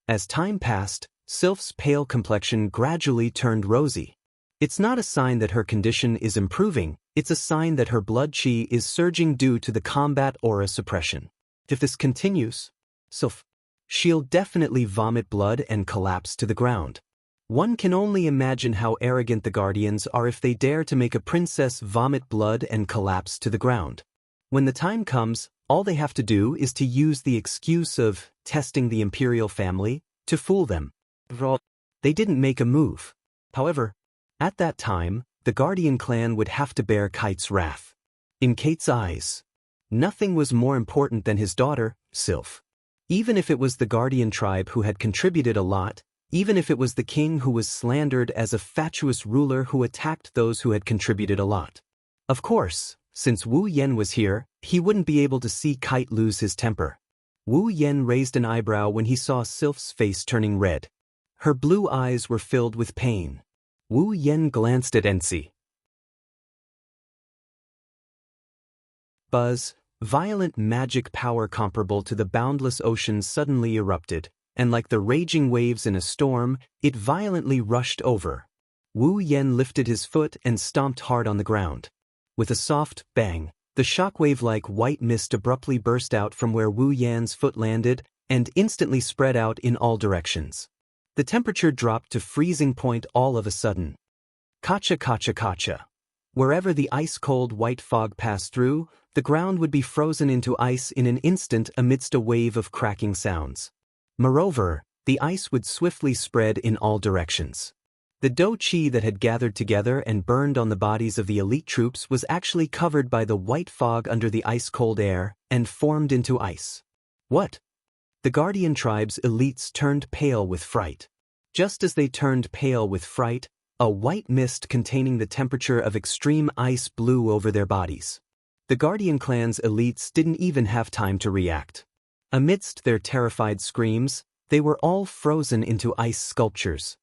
As time passed, Sylph's pale complexion gradually turned rosy. It's not a sign that her condition is improving, it's a sign that her blood chi is surging due to the combat aura suppression. If this continues, she'll definitely vomit blood and collapse to the ground. One can only imagine how arrogant the Guardians are if they dare to make a princess vomit blood and collapse to the ground. When the time comes, all they have to do is to use the excuse of testing the imperial family to fool them. They didn't make a move. However, at that time, the Guardian clan would have to bear Kite's wrath. In Kate's eyes, nothing was more important than his daughter, Sylph. Even if it was the Guardian tribe who had contributed a lot, even if it was the king who was slandered as a fatuous ruler who attacked those who had contributed a lot. Of course, since Wu Yan was here, he wouldn't be able to see Kite lose his temper. Wu Yan raised an eyebrow when he saw Sylph's face turning red. Her blue eyes were filled with pain. Wu Yan glanced at Enzi. Buzz, violent magic power comparable to the boundless ocean suddenly erupted, and like the raging waves in a storm, it violently rushed over. Wu Yan lifted his foot and stomped hard on the ground. With a soft bang, the shockwave-like white mist abruptly burst out from where Wu Yan's foot landed and instantly spread out in all directions. The temperature dropped to freezing point all of a sudden. Kacha kacha kacha. Wherever the ice-cold white fog passed through, the ground would be frozen into ice in an instant amidst a wave of cracking sounds. Moreover, the ice would swiftly spread in all directions. The do-chi that had gathered together and burned on the bodies of the elite troops was actually covered by the white fog under the ice-cold air and formed into ice. What? The Guardian tribe's elites turned pale with fright. Just as they turned pale with fright, a white mist containing the temperature of extreme ice blew over their bodies. The Guardian clan's elites didn't even have time to react. Amidst their terrified screams, they were all frozen into ice sculptures.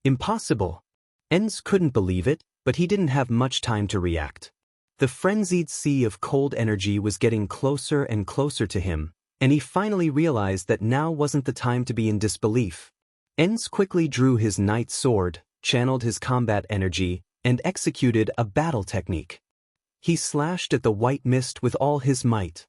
Impossible. Enz couldn't believe it, but he didn't have much time to react. The frenzied sea of cold energy was getting closer and closer to him, and he finally realized that now wasn't the time to be in disbelief. Enz quickly drew his knight's sword, channeled his combat energy, and executed a battle technique. He slashed at the white mist with all his might.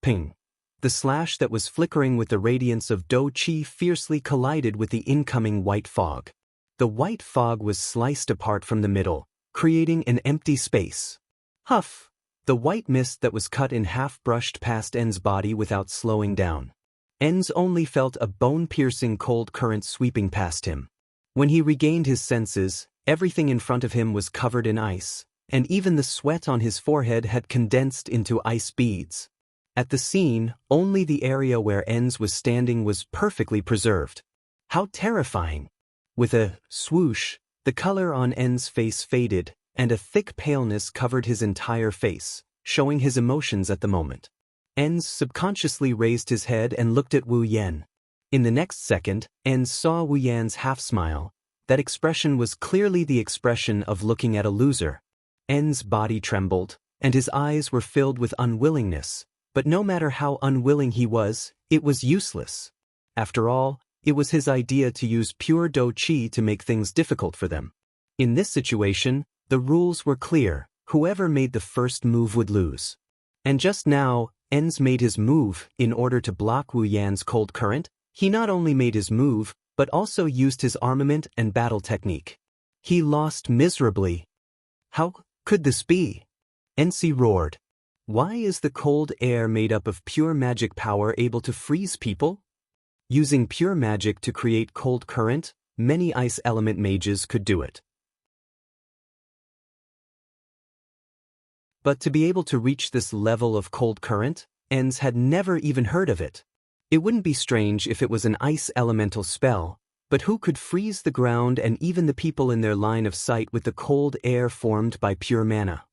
Ping! The slash that was flickering with the radiance of do-chi fiercely collided with the incoming white fog. The white fog was sliced apart from the middle, creating an empty space. Huff! The white mist that was cut in half brushed past Enz's body without slowing down. Enz only felt a bone-piercing cold current sweeping past him. When he regained his senses, everything in front of him was covered in ice, and even the sweat on his forehead had condensed into ice beads. At the scene, only the area where Enz was standing was perfectly preserved. How terrifying! With a swoosh, the color on N's face faded, and a thick paleness covered his entire face, showing his emotions at the moment. Enz subconsciously raised his head and looked at Wu Yan. In the next second, Enz saw Wu Yan's half-smile. That expression was clearly the expression of looking at a loser. N's body trembled, and his eyes were filled with unwillingness, but no matter how unwilling he was, it was useless. After all, it was his idea to use pure Do Qi to make things difficult for them. In this situation, the rules were clear: whoever made the first move would lose. And just now, Enz made his move in order to block Wu Yan's cold current. He not only made his move, but also used his armament and battle technique. He lost miserably. How could this be? Enzi roared. Why is the cold air made up of pure magic power able to freeze people? Using pure magic to create cold current, many ice element mages could do it. But to be able to reach this level of cold current, Enz had never even heard of it. It wouldn't be strange if it was an ice elemental spell, but who could freeze the ground and even the people in their line of sight with the cold air formed by pure mana?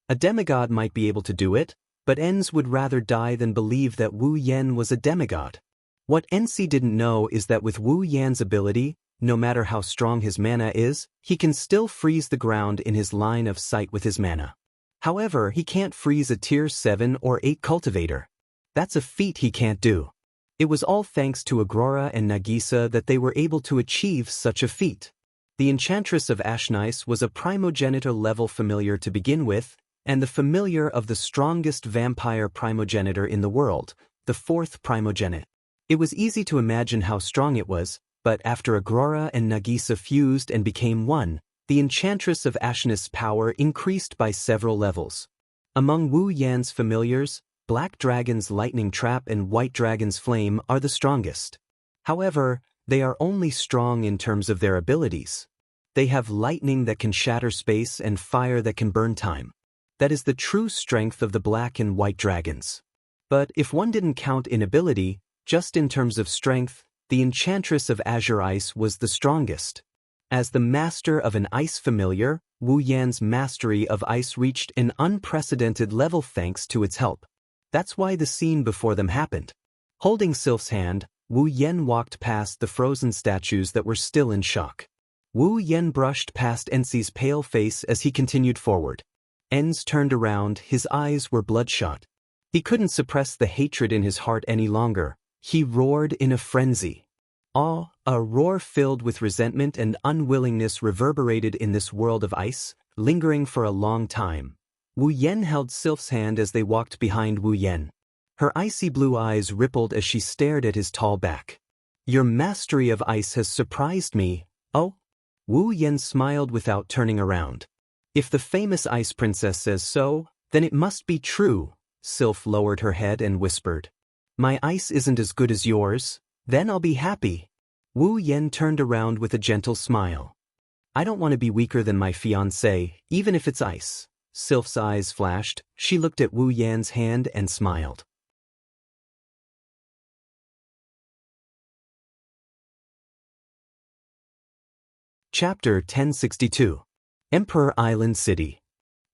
A demigod might be able to do it, but Enz would rather die than believe that Wu Yan was a demigod. What Enzi didn't know is that with Wu Yan's ability, no matter how strong his mana is, he can still freeze the ground in his line of sight with his mana. However, he can't freeze a tier 7 or 8 cultivator. That's a feat he can't do. It was all thanks to Aurora and Nagisa that they were able to achieve such a feat. The Enchantress of Ashnice was a primogenitor level familiar to begin with, and the familiar of the strongest vampire primogenitor in the world, the 4th primogenite. It was easy to imagine how strong it was, but after Aurora and Nagisa fused and became one, the Enchantress of Ashnice's power increased by several levels. Among Wu Yan's familiars, Black Dragon's Lightning Trap and White Dragon's Flame are the strongest. However, they are only strong in terms of their abilities. They have lightning that can shatter space and fire that can burn time. That is the true strength of the Black and White Dragons. But if one didn't count in ability, just in terms of strength, the Enchantress of Azure Ice was the strongest. As the master of an ice familiar, Wu Yan's mastery of ice reached an unprecedented level thanks to its help. That's why the scene before them happened. Holding Sylph's hand, Wu Yan walked past the frozen statues that were still in shock. Wu Yan brushed past Enzi's pale face as he continued forward. Enz turned around, his eyes were bloodshot. He couldn't suppress the hatred in his heart any longer. He roared in a frenzy. A roar filled with resentment and unwillingness reverberated in this world of ice, lingering for a long time. Wu Yan held Sylph's hand as they walked behind Wu Yan. Her icy blue eyes rippled as she stared at his tall back. Your mastery of ice has surprised me. Oh? Wu Yan smiled without turning around. If the famous ice princess says so, then it must be true. Sylph lowered her head and whispered. My ice isn't as good as yours. Then I'll be happy. Wu Yan turned around with a gentle smile. I don't want to be weaker than my fiancé, even if it's ice. Sylph's eyes flashed. She looked at Wu Yan's hand and smiled. Chapter 1062. Emperor Island City.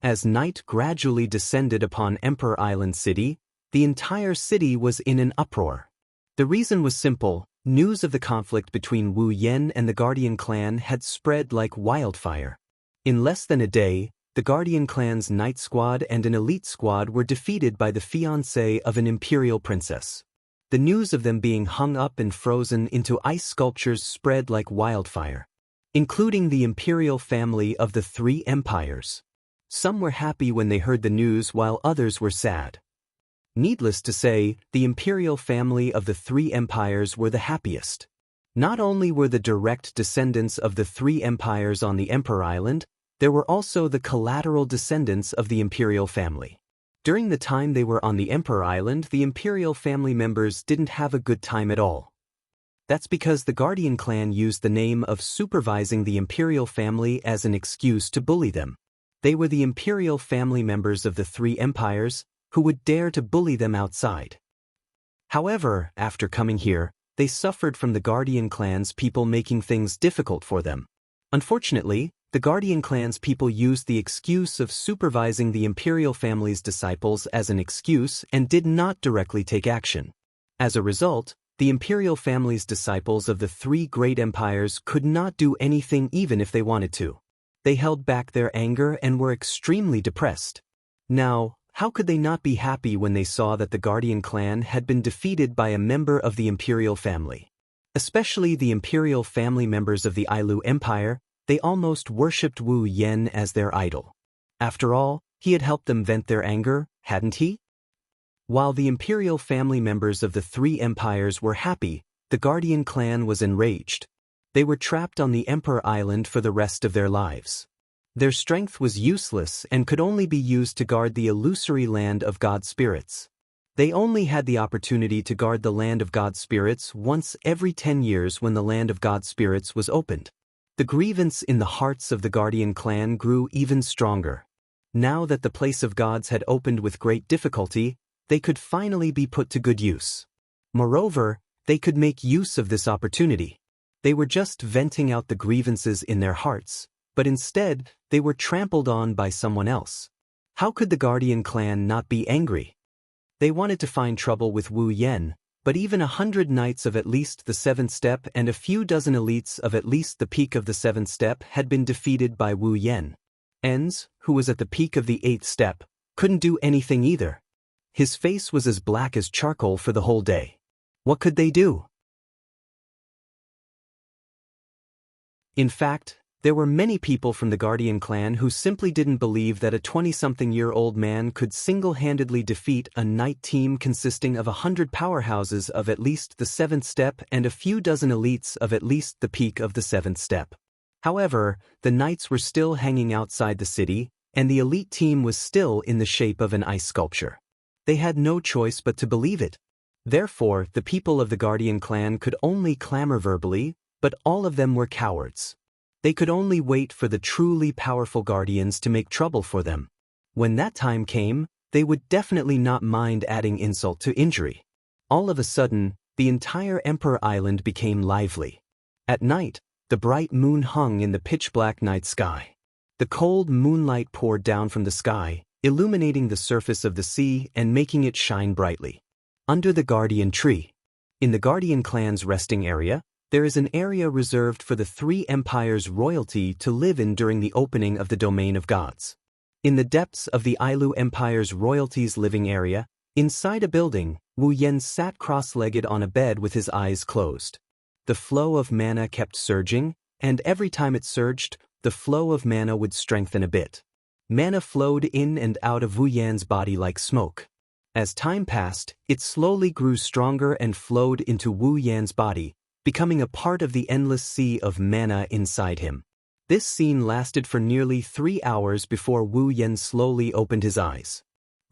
As night gradually descended upon Emperor Island City, the entire city was in an uproar. The reason was simple. News of the conflict between Wu Yan and the Guardian clan had spread like wildfire. In less than a day, the Guardian clan's Knight Squad and an elite squad were defeated by the fiancé of an imperial princess. The news of them being hung up and frozen into ice sculptures spread like wildfire, including the imperial family of the 3 empires. Some were happy when they heard the news while others were sad. Needless to say, the imperial family of the 3 empires were the happiest. Not only were the direct descendants of the 3 empires on the Emperor Island, there were also the collateral descendants of the imperial family. During the time they were on the Emperor Island, the imperial family members didn't have a good time at all. That's because the Guardian clan used the name of supervising the imperial family as an excuse to bully them. They were the imperial family members of the 3 empires, who would dare to bully them outside. However, after coming here, they suffered from the Guardian clan's people making things difficult for them. Unfortunately, the Guardian clan's people used the excuse of supervising the Imperial family's disciples as an excuse and did not directly take action. As a result, the Imperial family's disciples of the three great empires could not do anything even if they wanted to. They held back their anger and were extremely depressed. Now, how could they not be happy when they saw that the Guardian clan had been defeated by a member of the Imperial family? Especially the Imperial family members of the Ailu Empire, they almost worshipped Wu Yan as their idol. After all, he had helped them vent their anger, hadn't he? While the Imperial family members of the three empires were happy, the Guardian clan was enraged. They were trapped on the Emperor Island for the rest of their lives. Their strength was useless and could only be used to guard the illusory land of God spirits. They only had the opportunity to guard the land of God spirits once every 10 years when the land of God spirits was opened. The grievance in the hearts of the Guardian clan grew even stronger. Now that the place of gods had opened with great difficulty, they could finally be put to good use. Moreover, they could make use of this opportunity. They were just venting out the grievances in their hearts, but instead, they were trampled on by someone else. How could the Guardian clan not be angry? They wanted to find trouble with Wu Yan, but even 100 knights of at least the 7th step and a few dozen elites of at least the peak of the 7th step had been defeated by Wu Yan. Enz, who was at the peak of the 8th step, couldn't do anything either. His face was as black as charcoal for the whole day. What could they do? In fact, there were many people from the Guardian clan who simply didn't believe that a 20-something-year-old man could single-handedly defeat a knight team consisting of 100 powerhouses of at least the 7th step and a few dozen elites of at least the peak of the 7th step. However, the knights were still hanging outside the city, and the elite team was still in the shape of an ice sculpture. They had no choice but to believe it. Therefore, the people of the Guardian clan could only clamor verbally, but all of them were cowards. They could only wait for the truly powerful guardians to make trouble for them. When that time came, they would definitely not mind adding insult to injury. All of a sudden, the entire Emperor Island became lively. At night, the bright moon hung in the pitch-black night sky. The cold moonlight poured down from the sky, illuminating the surface of the sea and making it shine brightly. Under the Guardian Tree, in the Guardian clan's resting area, there is an area reserved for the three empires' royalty to live in during the opening of the domain of gods. In the depths of the Ailu Empire's royalty's living area, inside a building, Wu Yan sat cross-legged on a bed with his eyes closed. The flow of mana kept surging, and every time it surged, the flow of mana would strengthen a bit. Mana flowed in and out of Wu Yan's body like smoke. As time passed, it slowly grew stronger and flowed into Wu Yan's body, becoming a part of the endless sea of mana inside him. This scene lasted for nearly 3 hours before Wu Yan slowly opened his eyes.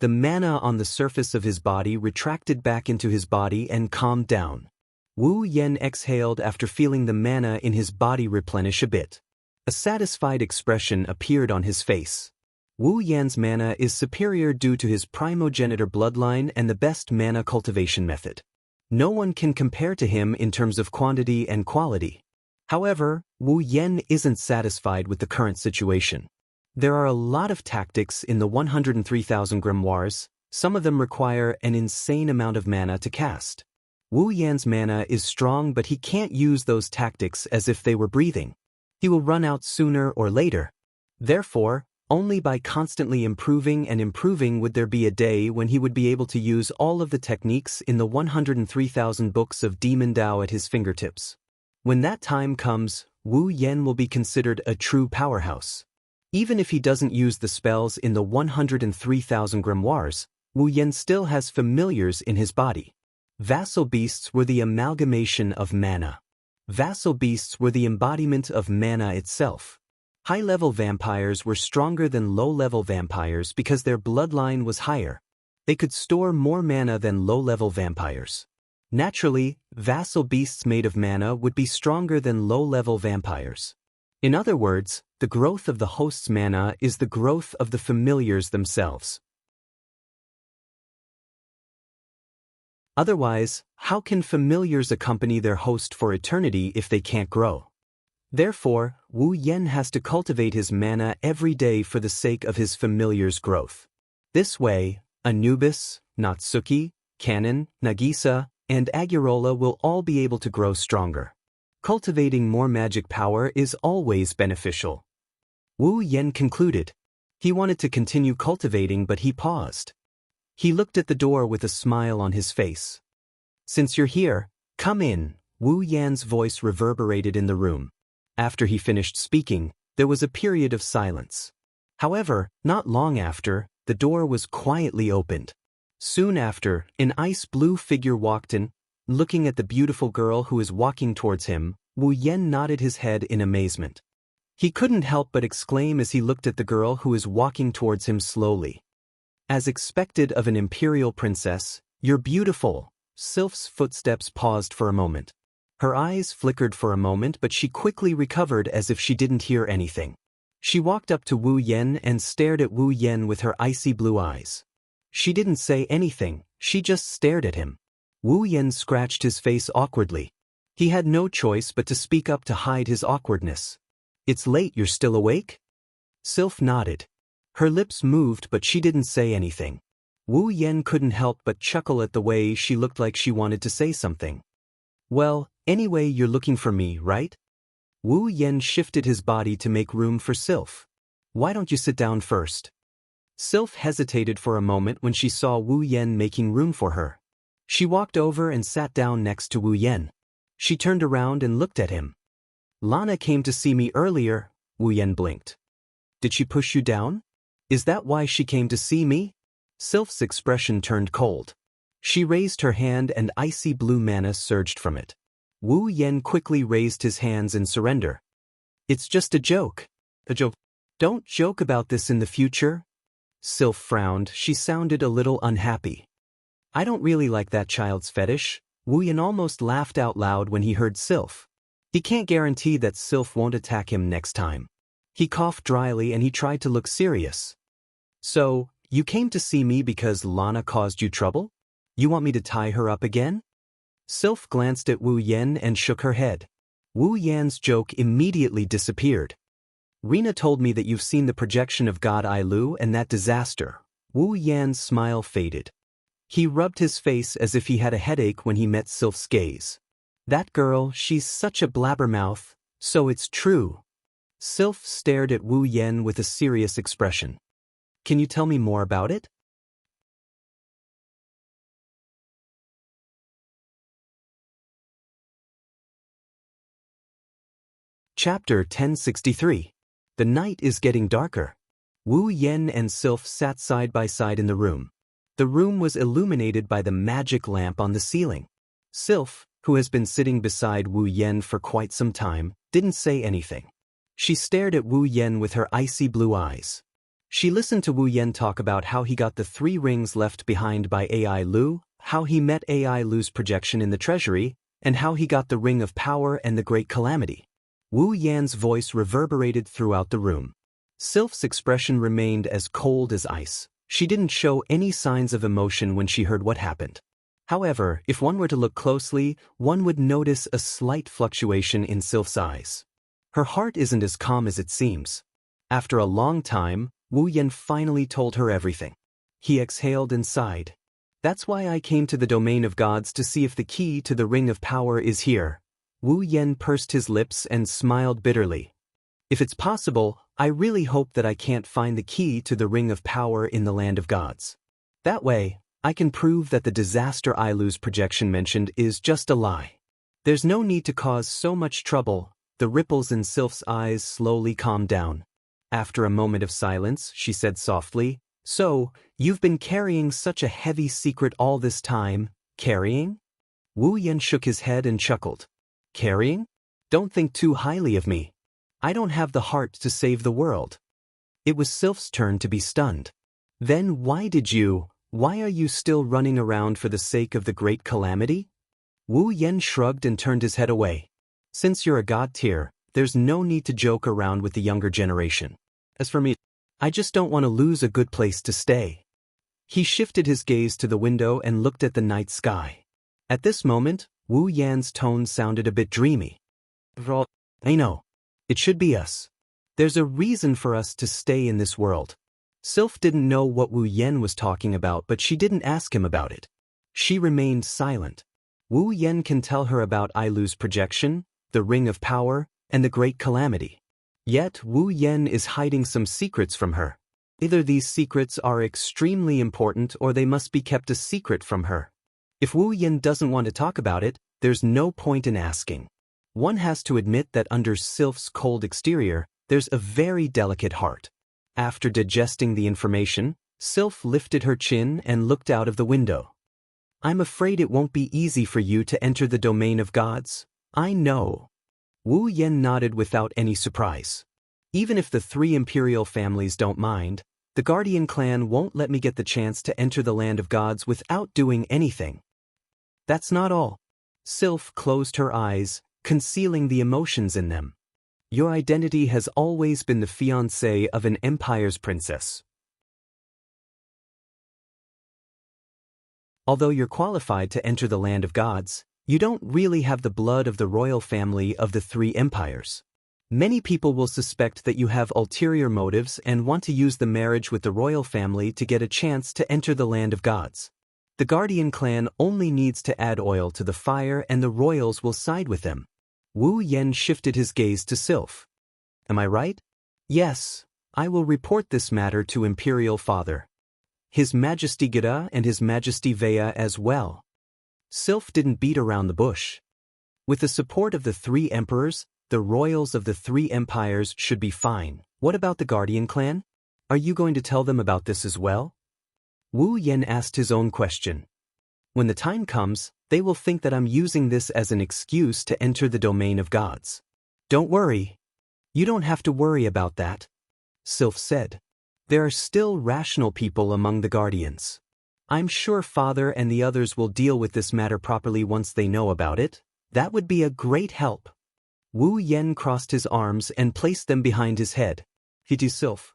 The mana on the surface of his body retracted back into his body and calmed down. Wu Yan exhaled after feeling the mana in his body replenish a bit. A satisfied expression appeared on his face. Wu Yan's mana is superior due to his primogenitor bloodline and the best mana cultivation method. No one can compare to him in terms of quantity and quality. However, Wu Yan isn't satisfied with the current situation. There are a lot of tactics in the 103,000 grimoires. Some of them require an insane amount of mana to cast. Wu Yan's mana is strong, but he can't use those tactics as if they were breathing. He will run out sooner or later. Therefore, only by constantly improving and improving would there be a day when he would be able to use all of the techniques in the 103,000 books of Demon Dao at his fingertips. When that time comes, Wu Yan will be considered a true powerhouse. Even if he doesn't use the spells in the 103,000 grimoires, Wu Yan still has familiars in his body. Vassal beasts were the amalgamation of mana. Vassal beasts were the embodiment of mana itself. High-level vampires were stronger than low-level vampires because their bloodline was higher. They could store more mana than low-level vampires. Naturally, vassal beasts made of mana would be stronger than low-level vampires. In other words, the growth of the host's mana is the growth of the familiars themselves. Otherwise, how can familiars accompany their host for eternity if they can't grow? Therefore, Wu Yen has to cultivate his mana every day for the sake of his familiar's growth. This way, Anubis, Natsuki, Kanon, Nagisa, and Agurola will all be able to grow stronger. Cultivating more magic power is always beneficial. Wu Yen concluded. He wanted to continue cultivating, but he paused. He looked at the door with a smile on his face. "Since you're here, come in," Wu Yan's voice reverberated in the room. After he finished speaking, there was a period of silence. However, not long after, the door was quietly opened. Soon after, an ice-blue figure walked in. Looking at the beautiful girl who is walking towards him, Wu Yen nodded his head in amazement. He couldn't help but exclaim as he looked at the girl who is walking towards him slowly. As expected of an imperial princess, "You're beautiful." Sylph's footsteps paused for a moment. Her eyes flickered for a moment, but she quickly recovered as if she didn't hear anything. She walked up to Wu Yen and stared at Wu Yen with her icy blue eyes. She didn't say anything, she just stared at him. Wu Yen scratched his face awkwardly. He had no choice but to speak up to hide his awkwardness. "It's late, you're still awake?" Sylph nodded. Her lips moved, but she didn't say anything. Wu Yen couldn't help but chuckle at the way she looked like she wanted to say something. "Well, anyway, you're looking for me, right?" Wu Yen shifted his body to make room for Sylph. "Why don't you sit down first?" Sylph hesitated for a moment when she saw Wu Yen making room for her. She walked over and sat down next to Wu Yen. She turned around and looked at him. "Lana came to see me earlier," Wu Yen blinked. "Did she push you down? Is that why she came to see me?" Sylph's expression turned cold. She raised her hand and icy blue mana surged from it. Wu Yen quickly raised his hands in surrender. "It's just a joke." "A joke? Don't joke about this in the future." Sylph frowned. She sounded a little unhappy. "I don't really like that child's fetish." Wu Yen almost laughed out loud when he heard Sylph. He can't guarantee that Sylph won't attack him next time. He coughed dryly and he tried to look serious. "So, you came to see me because Lana caused you trouble? You want me to tie her up again?" Sylph glanced at Wu Yen and shook her head. Wu Yan's joke immediately disappeared. "Rena told me that you've seen the projection of God Ailu and that disaster." Wu Yan's smile faded. He rubbed his face as if he had a headache when he met Sylph's gaze. "That girl, she's such a blabbermouth, so it's true." Sylph stared at Wu Yen with a serious expression. "Can you tell me more about it?" Chapter 1063. The night is getting darker. Wu Yen and Sylph sat side by side in the room. The room was illuminated by the magic lamp on the ceiling. Sylph, who has been sitting beside Wu Yen for quite some time, didn't say anything. She stared at Wu Yen with her icy blue eyes. She listened to Wu Yen talk about how he got the 3 rings left behind by AI Lu, how he met AI Lu's projection in the treasury, and how he got the Ring of Power and the Great Calamity. Wu Yan's voice reverberated throughout the room. Sylph's expression remained as cold as ice. She didn't show any signs of emotion when she heard what happened. However, if one were to look closely, one would notice a slight fluctuation in Sylph's eyes. Her heart isn't as calm as it seems. After a long time, Wu Yen finally told her everything. He exhaled and sighed. "That's why I came to the domain of gods to see if the key to the Ring of Power is here." Wu Yen pursed his lips and smiled bitterly. "If it's possible, I really hope that I can't find the key to the Ring of Power in the land of gods. That way, I can prove that the disaster Ailu's projection mentioned is just a lie. There's no need to cause so much trouble." The ripples in Sylph's eyes slowly calmed down. After a moment of silence, she said softly, "So, you've been carrying such a heavy secret all this time." "Carrying?" Wu Yen shook his head and chuckled. "Carrying? Don't think too highly of me. I don't have the heart to save the world." It was Sylph's turn to be stunned. "Then why are you still running around for the sake of the Great Calamity?" Wu Yen shrugged and turned his head away. "Since you're a god tier, there's no need to joke around with the younger generation. As for me, I just don't want to lose a good place to stay." He shifted his gaze to the window and looked at the night sky. At this moment, Wu Yan's tone sounded a bit dreamy. I know. It should be us. There's a reason for us to stay in this world. Sylph didn't know what Wu Yan was talking about, but she didn't ask him about it. She remained silent. Wu Yan can tell her about Ailu's projection, the Ring of Power, and the Great Calamity. Yet Wu Yan is hiding some secrets from her. Either these secrets are extremely important or they must be kept a secret from her. If Wu Yan doesn't want to talk about it, there's no point in asking. One has to admit that under Sylph's cold exterior, there's a very delicate heart. After digesting the information, Sylph lifted her chin and looked out of the window. I'm afraid it won't be easy for you to enter the domain of gods. I know. Wu Yan nodded without any surprise. Even if the 3 imperial families don't mind, the Guardian clan won't let me get the chance to enter the land of gods without doing anything. That's not all. Sylph closed her eyes, concealing the emotions in them. Your identity has always been the fiancé of an empire's princess. Although you're qualified to enter the land of gods, you don't really have the blood of the royal family of the 3 empires. Many people will suspect that you have ulterior motives and want to use the marriage with the royal family to get a chance to enter the land of gods. The Guardian clan only needs to add oil to the fire and the royals will side with them. Wu Yan shifted his gaze to Sylph. Am I right? Yes, I will report this matter to Imperial Father. His Majesty Geda and His Majesty Vea as well. Sylph didn't beat around the bush. With the support of the 3 emperors, the royals of the 3 empires should be fine. What about the Guardian clan? Are you going to tell them about this as well? Wu Yan asked his own question. When the time comes, they will think that I'm using this as an excuse to enter the domain of gods. Don't worry. You don't have to worry about that, Sylph said. There are still rational people among the Guardians. I'm sure Father and the others will deal with this matter properly once they know about it. That would be a great help. Wu Yan crossed his arms and placed them behind his head. To Sylph.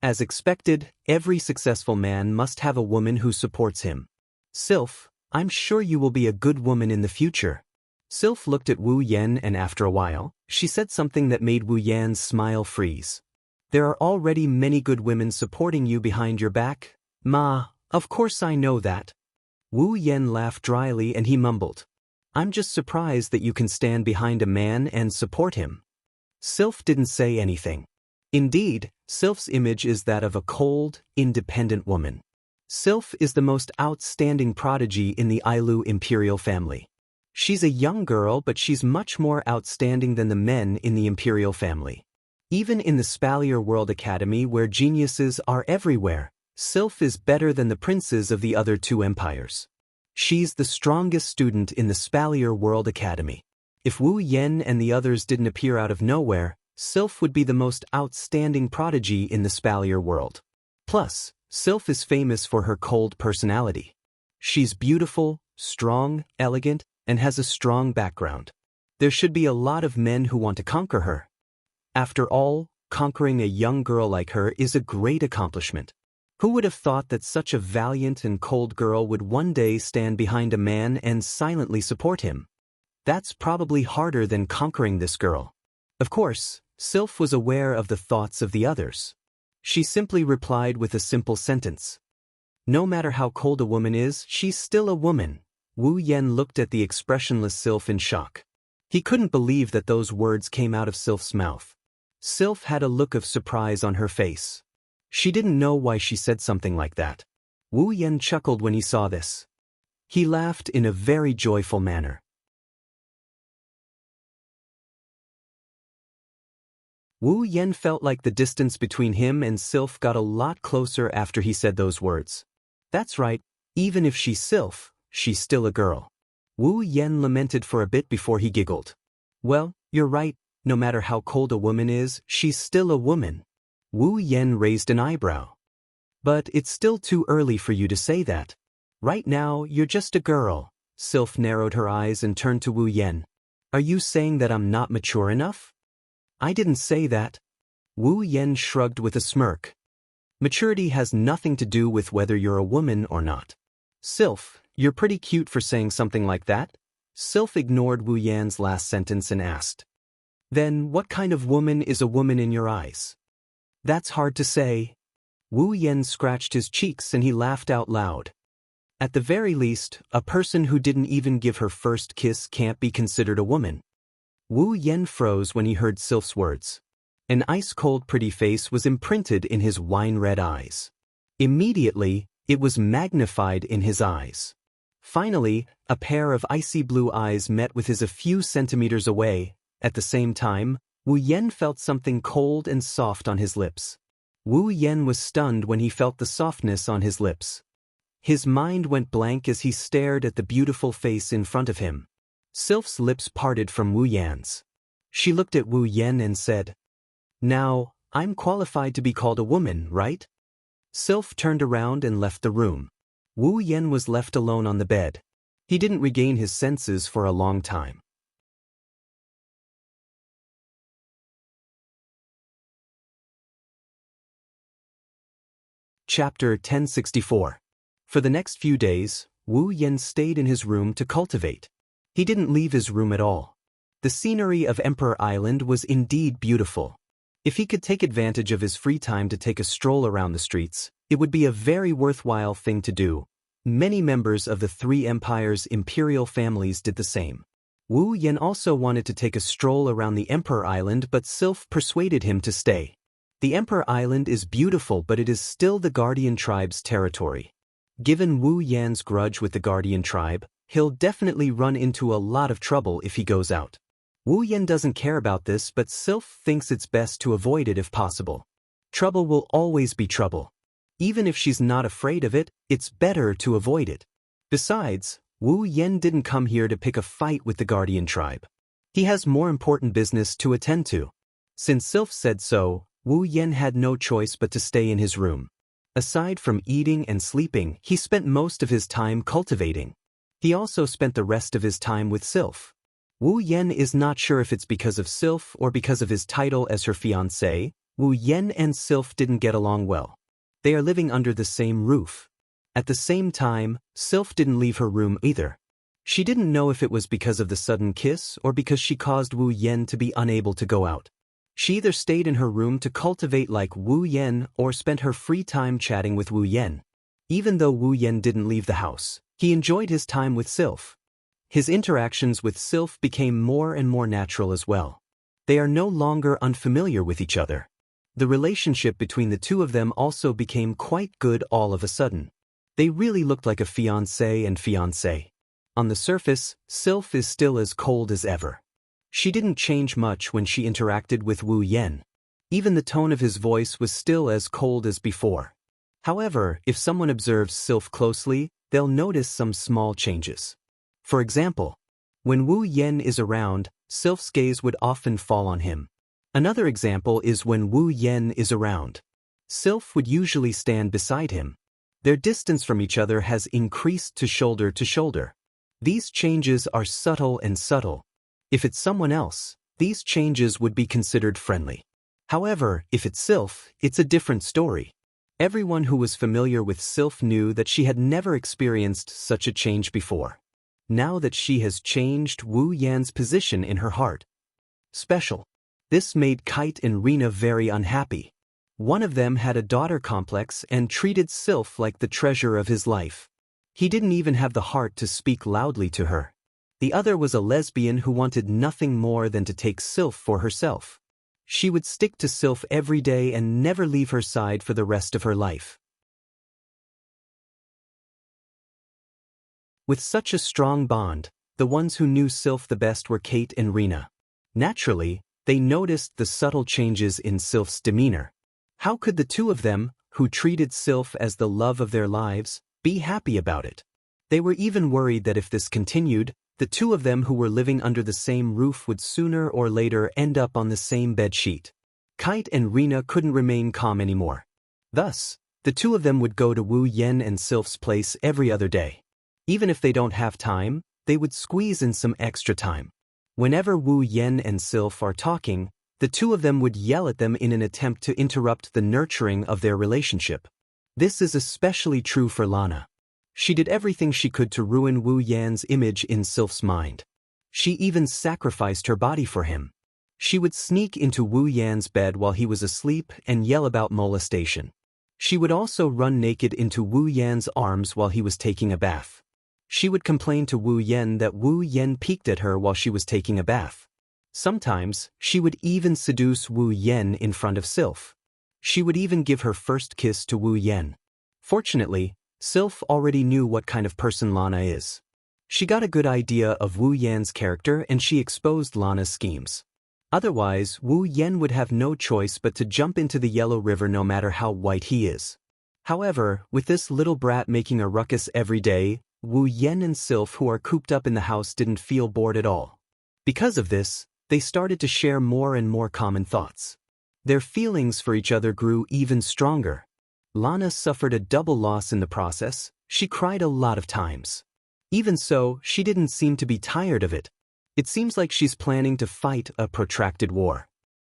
As expected, every successful man must have a woman who supports him. Sylph, I'm sure you will be a good woman in the future. Sylph looked at Wu Yan and after a while, she said something that made Wu Yan's smile freeze. There are already many good women supporting you behind your back. Ma, of course I know that. Wu Yan laughed dryly and he mumbled. I'm just surprised that you can stand behind a man and support him. Sylph didn't say anything. Indeed, Sylph's image is that of a cold, independent woman. Sylph is the most outstanding prodigy in the Ailu imperial family. She's a young girl, but she's much more outstanding than the men in the imperial family. Even in the Spalier World Academy, where geniuses are everywhere, Sylph is better than the princes of the other 2 empires. She's the strongest student in the Spalier World Academy. If Wu Yan and the others didn't appear out of nowhere, Sylph would be the most outstanding prodigy in the Spalier world. Plus, Sylph is famous for her cold personality. She's beautiful, strong, elegant, and has a strong background. There should be a lot of men who want to conquer her. After all, conquering a young girl like her is a great accomplishment. Who would have thought that such a valiant and cold girl would one day stand behind a man and silently support him? That's probably harder than conquering this girl. Of course, Sylph was aware of the thoughts of the others. She simply replied with a simple sentence. No matter how cold a woman is, she's still a woman. Wu Yan looked at the expressionless Sylph in shock. He couldn't believe that those words came out of Sylph's mouth. Sylph had a look of surprise on her face. She didn't know why she said something like that. Wu Yan chuckled when he saw this. He laughed in a very joyful manner. Wu Yan felt like the distance between him and Sylph got a lot closer after he said those words. That's right, even if she's Sylph, she's still a girl. Wu Yan lamented for a bit before he giggled. Well, you're right, no matter how cold a woman is, she's still a woman. Wu Yan raised an eyebrow. But it's still too early for you to say that. Right now, you're just a girl. Sylph narrowed her eyes and turned to Wu Yan. Are you saying that I'm not mature enough? I didn't say that. Wu Yan shrugged with a smirk. Maturity has nothing to do with whether you're a woman or not. Sylph, you're pretty cute for saying something like that? Sylph ignored Wu Yan's last sentence and asked. Then what kind of woman is a woman in your eyes? That's hard to say. Wu Yan scratched his cheeks and he laughed out loud. At the very least, a person who didn't even give her first kiss can't be considered a woman. Wu Yan froze when he heard Sylph's words. An ice-cold pretty face was imprinted in his wine-red eyes. Immediately, it was magnified in his eyes. Finally, a pair of icy blue eyes met with his a few centimeters away. At the same time, Wu Yan felt something cold and soft on his lips. Wu Yan was stunned when he felt the softness on his lips. His mind went blank as he stared at the beautiful face in front of him. Sylph's lips parted from Wu Yan's. She looked at Wu Yan and said, "Now, I'm qualified to be called a woman, right?" Sylph turned around and left the room. Wu Yan was left alone on the bed. He didn't regain his senses for a long time. Chapter 1064. For the next few days, Wu Yan stayed in his room to cultivate. He didn't leave his room at all. The scenery of Emperor Island was indeed beautiful. If he could take advantage of his free time to take a stroll around the streets, it would be a very worthwhile thing to do. Many members of the Three Empires' imperial families did the same. Wu Yan also wanted to take a stroll around the Emperor Island, but Sylph persuaded him to stay. The Emperor Island is beautiful, but it is still the Guardian tribe's territory. Given Wu Yan's grudge with the Guardian tribe, he'll definitely run into a lot of trouble if he goes out. Wu Yan doesn't care about this, but Sylph thinks it's best to avoid it if possible. Trouble will always be trouble. Even if she's not afraid of it, it's better to avoid it. Besides, Wu Yan didn't come here to pick a fight with the Guardian tribe. He has more important business to attend to. Since Sylph said so, Wu Yan had no choice but to stay in his room. Aside from eating and sleeping, he spent most of his time cultivating. He also spent the rest of his time with Sylph. Wu Yan is not sure if it's because of Sylph or because of his title as her fiancé. Wu Yan and Sylph didn't get along well. They are living under the same roof. At the same time, Sylph didn't leave her room either. She didn't know if it was because of the sudden kiss or because she caused Wu Yan to be unable to go out. She either stayed in her room to cultivate like Wu Yan or spent her free time chatting with Wu Yan. Even though Wu Yan didn't leave the house, he enjoyed his time with Sylph. His interactions with Sylph became more and more natural as well. They are no longer unfamiliar with each other. The relationship between the two of them also became quite good all of a sudden. They really looked like a fiancé and fiancée. On the surface, Sylph is still as cold as ever. She didn't change much when she interacted with Wu Yan. Even the tone of his voice was still as cold as before. However, if someone observes Sylph closely, they'll notice some small changes. For example, when Wu Yan is around, Sylph's gaze would often fall on him. Another example is when Wu Yan is around. Sylph would usually stand beside him. Their distance from each other has increased to shoulder to shoulder. These changes are subtle and subtle. If it's someone else, these changes would be considered friendly. However, if it's Sylph, it's a different story. Everyone who was familiar with Sylph knew that she had never experienced such a change before. Now that she has changed Wu Yan's position in her heart. Special. This made Kite and Rena very unhappy. One of them had a daughter complex and treated Sylph like the treasure of his life. He didn't even have the heart to speak loudly to her. The other was a lesbian who wanted nothing more than to take Sylph for herself. She would stick to Sylph every day and never leave her side for the rest of her life. With such a strong bond, the ones who knew Sylph the best were Kate and Rena. Naturally, they noticed the subtle changes in Sylph's demeanor. How could the two of them, who treated Sylph as the love of their lives, be happy about it? They were even worried that if this continued, the two of them who were living under the same roof would sooner or later end up on the same bed sheet. Kite and Rena couldn't remain calm anymore. Thus, the two of them would go to Wu Yan and Sylph's place every other day. Even if they don't have time, they would squeeze in some extra time. Whenever Wu Yan and Sylph are talking, the two of them would yell at them in an attempt to interrupt the nurturing of their relationship. This is especially true for Lana. She did everything she could to ruin Wu Yan's image in Sylph's mind. She even sacrificed her body for him. She would sneak into Wu Yan's bed while he was asleep and yell about molestation. She would also run naked into Wu Yan's arms while he was taking a bath. She would complain to Wu Yan that Wu Yan peeked at her while she was taking a bath. Sometimes, she would even seduce Wu Yan in front of Sylph. She would even give her first kiss to Wu Yan. Fortunately, Sylph already knew what kind of person Lana is. She got a good idea of Wu Yan's character and she exposed Lana's schemes. Otherwise, Wu Yan would have no choice but to jump into the Yellow River no matter how white he is. However, with this little brat making a ruckus every day, Wu Yan and Sylph, who are cooped up in the house, didn't feel bored at all. Because of this, they started to share more and more common thoughts. Their feelings for each other grew even stronger. Lana suffered a double loss in the process. She cried a lot of times. Even so, she didn't seem to be tired of it. It seems like she's planning to fight a protracted war.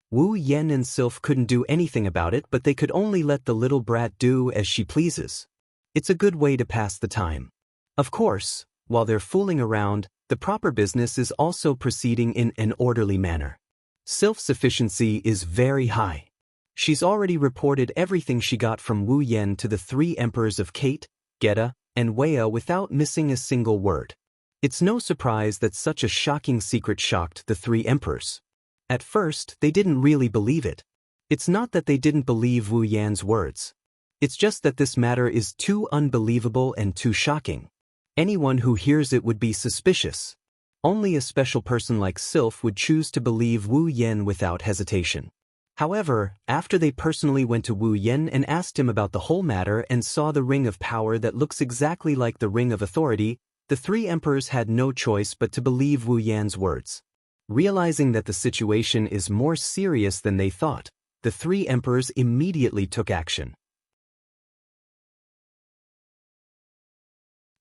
Wu Yan and Sylph couldn't do anything about it, but they could only let the little brat do as she pleases. It's a good way to pass the time. Of course, while they're fooling around, the proper business is also proceeding in an orderly manner. Sylph's efficiency is very high. She's already reported everything she got from Wu Yan to the three emperors of Kate, Geta, and Wea without missing a single word. It's no surprise that such a shocking secret shocked the three emperors. At first, they didn't really believe it. It's not that they didn't believe Wu Yan's words. It's just that this matter is too unbelievable and too shocking. Anyone who hears it would be suspicious. Only a special person like Sylph would choose to believe Wu Yan without hesitation. However, after they personally went to Wu Yan and asked him about the whole matter and saw the ring of power that looks exactly like the ring of authority, the three emperors had no choice but to believe Wu Yan's words. Realizing that the situation is more serious than they thought, the three emperors immediately took action.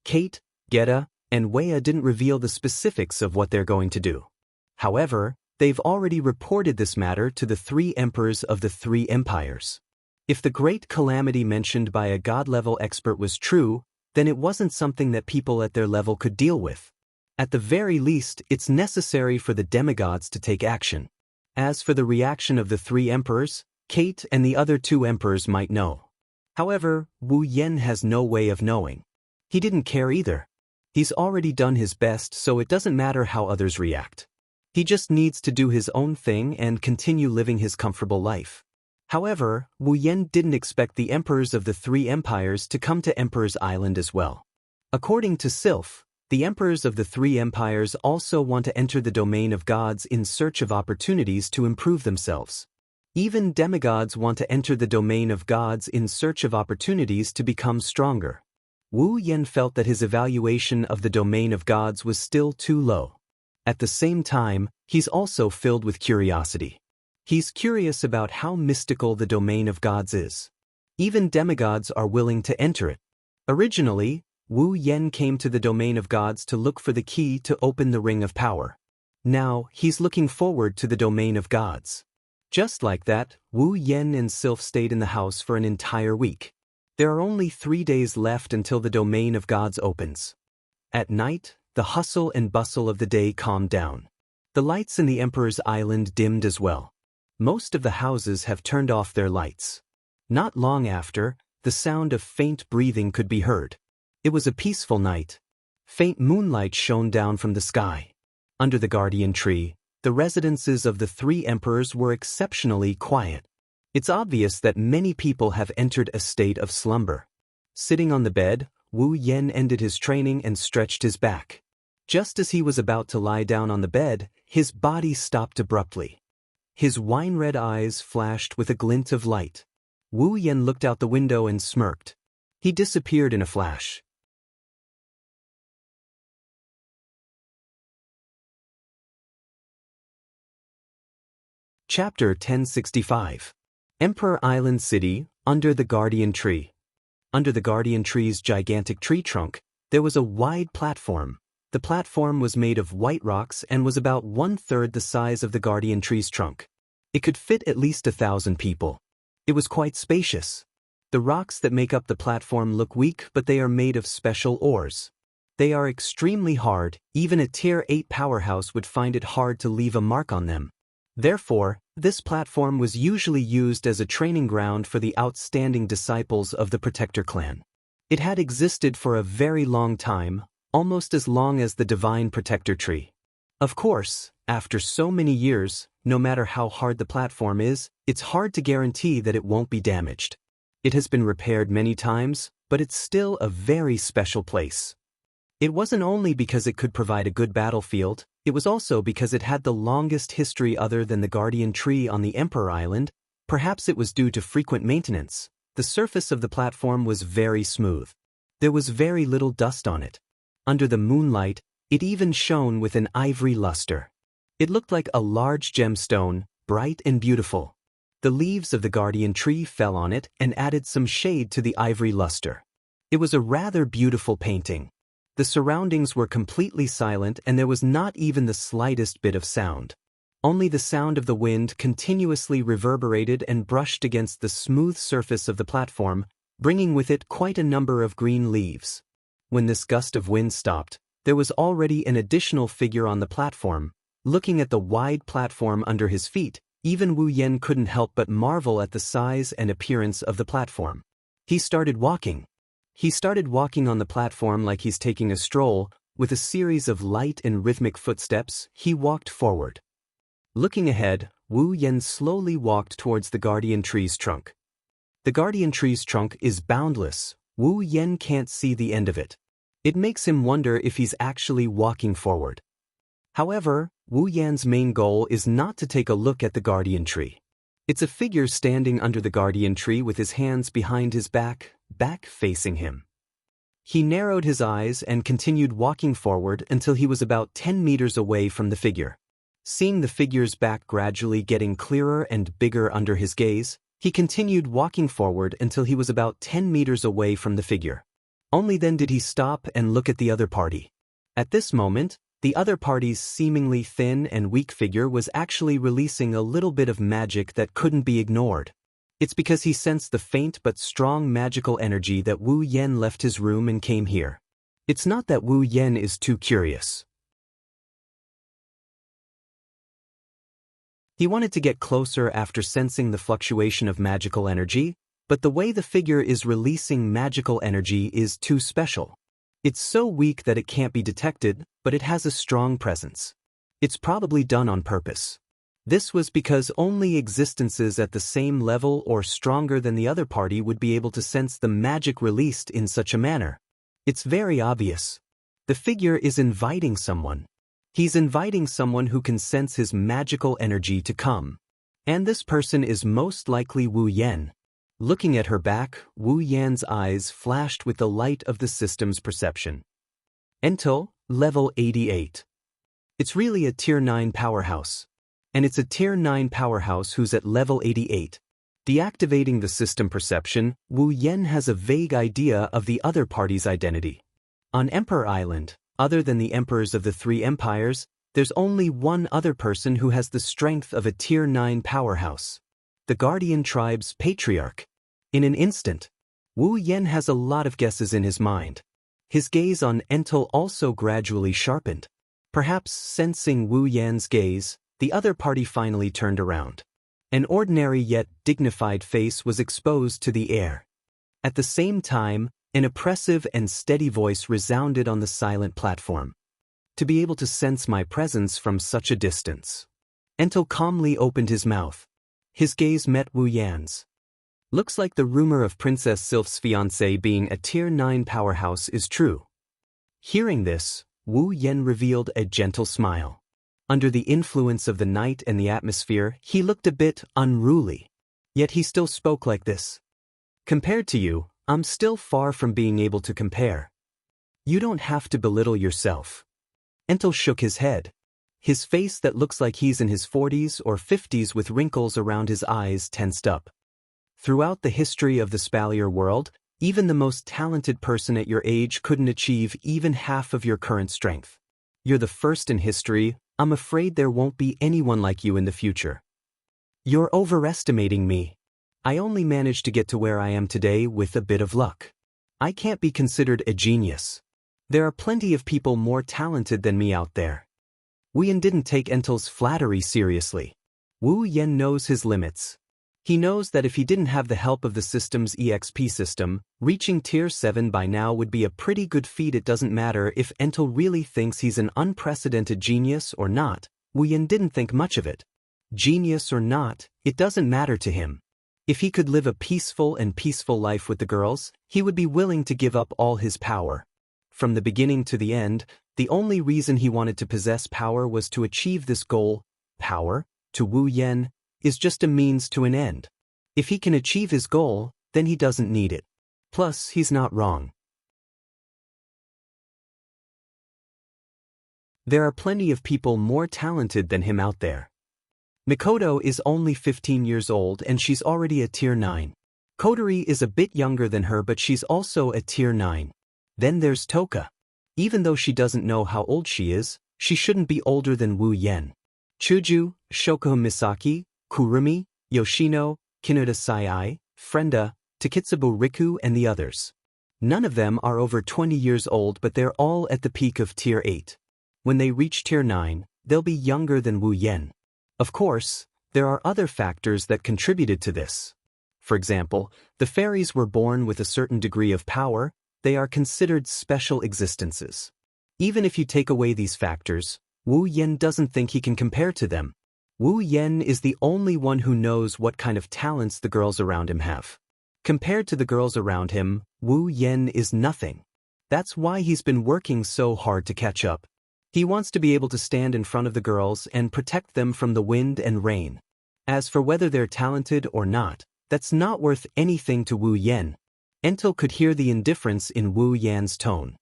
Kate, Geta, and Wea didn't reveal the specifics of what they're going to do. However, they've already reported this matter to the three emperors of the three empires. If the great calamity mentioned by a god-level expert was true, then it wasn't something that people at their level could deal with. At the very least, it's necessary for the demigods to take action. As for the reaction of the three emperors, Kate and the other two emperors might know. However, Wu Yan has no way of knowing. He didn't care either. He's already done his best, so it doesn't matter how others react. He just needs to do his own thing and continue living his comfortable life. However, Wu Yan didn't expect the emperors of the three empires to come to Emperor's Island as well. According to Sylph, the emperors of the three empires also want to enter the domain of gods in search of opportunities to improve themselves. Even demigods want to enter the domain of gods in search of opportunities to become stronger. Wu Yan felt that his evaluation of the domain of gods was still too low. At the same time, he's also filled with curiosity. He's curious about how mystical the domain of gods is. Even demigods are willing to enter it. Originally, Wu Yan came to the domain of gods to look for the key to open the ring of power. Now, he's looking forward to the domain of gods. Just like that, Wu Yan and Sylph stayed in the house for an entire week. There are only 3 days left until the domain of gods opens. At night, the hustle and bustle of the day calmed down. The lights in the Emperor's Island dimmed as well. Most of the houses have turned off their lights. Not long after, the sound of faint breathing could be heard. It was a peaceful night. Faint moonlight shone down from the sky. Under the guardian tree, the residences of the three emperors were exceptionally quiet. It's obvious that many people have entered a state of slumber. Sitting on the bed, Wu Yan ended his training and stretched his back. Just as he was about to lie down on the bed, his body stopped abruptly. His wine-red eyes flashed with a glint of light. Wu Yan looked out the window and smirked. He disappeared in a flash. Chapter 1065. Emperor Island City, Under the Guardian Tree. Under the Guardian Tree's gigantic tree trunk, there was a wide platform. The platform was made of white rocks and was about 1/3 the size of the Guardian Tree's trunk. It could fit at least 1,000 people. It was quite spacious. The rocks that make up the platform look weak, but they are made of special ores. They are extremely hard, even a Tier 8 powerhouse would find it hard to leave a mark on them. Therefore, this platform was usually used as a training ground for the outstanding disciples of the Protector clan. It had existed for a very long time, almost as long as the Divine Protector tree. Of course, after so many years, no matter how hard the platform is, it's hard to guarantee that it won't be damaged. It has been repaired many times, but it's still a very special place. It wasn't only because it could provide a good battlefield, it was also because it had the longest history other than the Guardian Tree on the Emperor Island. Perhaps it was due to frequent maintenance. The surface of the platform was very smooth. There was very little dust on it. Under the moonlight, it even shone with an ivory luster. It looked like a large gemstone, bright and beautiful. The leaves of the Guardian Tree fell on it and added some shade to the ivory luster. It was a rather beautiful painting. The surroundings were completely silent and there was not even the slightest bit of sound. Only the sound of the wind continuously reverberated and brushed against the smooth surface of the platform, bringing with it quite a number of green leaves. When this gust of wind stopped, there was already an additional figure on the platform. Looking at the wide platform under his feet, even Wu Yan couldn't help but marvel at the size and appearance of the platform. He started walking. On the platform like he's taking a stroll. With a series of light and rhythmic footsteps, he walked forward. Looking ahead, Wu Yan slowly walked towards the Guardian Tree's trunk. The Guardian Tree's trunk is boundless. Wu Yan can't see the end of it. It makes him wonder if he's actually walking forward. However, Wu Yan's main goal is not to take a look at the Guardian Tree. It's a figure standing under the Guardian Tree with his hands behind his back facing him. He narrowed his eyes and continued walking forward until he was about 10 meters away from the figure. Seeing the figure's back gradually getting clearer and bigger under his gaze, he continued walking forward until he was about 10 meters away from the figure. Only then did he stop and look at the other party. At this moment, the other party's seemingly thin and weak figure was actually releasing a little bit of magic that couldn't be ignored. It's because he sensed the faint but strong magical energy that Wu Yan left his room and came here. It's not that Wu Yan is too curious. He wanted to get closer after sensing the fluctuation of magical energy, but the way the figure is releasing magical energy is too special. It's so weak that it can't be detected, but it has a strong presence. It's probably done on purpose. This was because only existences at the same level or stronger than the other party would be able to sense the magic released in such a manner. It's very obvious. The figure is inviting someone. He's inviting someone who can sense his magical energy to come. And this person is most likely Wu Yan. Looking at her back, Wu Yan's eyes flashed with the light of the system's perception. Until level 88. It's really a Tier 9 powerhouse. And it's a Tier 9 powerhouse who's at level 88. Deactivating the system perception, Wu Yan has a vague idea of the other party's identity. On Emperor Island, other than the emperors of the 3 empires, there's only one other person who has the strength of a Tier 9 powerhouse. The Guardian Tribe's patriarch. In an instant, Wu Yan has a lot of guesses in his mind. His gaze on Entel also gradually sharpened. Perhaps sensing Wu Yan's gaze, the other party finally turned around. An ordinary yet dignified face was exposed to the air. At the same time, an oppressive and steady voice resounded on the silent platform. To be able to sense my presence from such a distance. Entel calmly opened his mouth. His gaze met Wu Yan's. Looks like the rumor of Princess Sylph's fiancé being a Tier 9 powerhouse is true. Hearing this, Wu Yan revealed a gentle smile. Under the influence of the night and the atmosphere, he looked a bit unruly. Yet he still spoke like this. Compared to you, I'm still far from being able to compare. You don't have to belittle yourself. Entel shook his head. His face that looks like he's in his 40s or 50s with wrinkles around his eyes tensed up. Throughout the history of the Spalier world, even the most talented person at your age couldn't achieve even half of your current strength. You're the first in history. I'm afraid there won't be anyone like you in the future. You're overestimating me. I only managed to get to where I am today with a bit of luck. I can't be considered a genius. There are plenty of people more talented than me out there. Wu Yan didn't take Entel's flattery seriously. Wu Yan knows his limits. He knows that if he didn't have the help of the system's EXP system, reaching Tier 7 by now would be a pretty good feat. It doesn't matter if Entel really thinks he's an unprecedented genius or not. Wu Yan didn't think much of it. Genius or not, it doesn't matter to him. If he could live a peaceful life with the girls, he would be willing to give up all his power. From the beginning to the end, the only reason he wanted to possess power was to achieve this goal. Power, to Wu Yan, is just a means to an end. If he can achieve his goal, then he doesn't need it. Plus, he's not wrong. There are plenty of people more talented than him out there. Mikoto is only 15 years old and she's already a Tier 9. Kotori is a bit younger than her, but she's also a Tier 9. Then there's Toka. Even though she doesn't know how old she is, she shouldn't be older than Wu Yan. Chuju, Shoko Misaki, Kurumi, Yoshino, Kinoda Sai, Frenda, Takitsubo Riku and the others. None of them are over 20 years old, but they're all at the peak of Tier 8. When they reach Tier 9, they'll be younger than Wu Yan. Of course, there are other factors that contributed to this. For example, the fairies were born with a certain degree of power. They are considered special existences. Even if you take away these factors, Wu Yan doesn't think he can compare to them. Wu Yan is the only one who knows what kind of talents the girls around him have. Compared to the girls around him, Wu Yan is nothing. That's why he's been working so hard to catch up. He wants to be able to stand in front of the girls and protect them from the wind and rain. As for whether they're talented or not, that's not worth anything to Wu Yan. Entel could hear the indifference in Wu Yan's tone.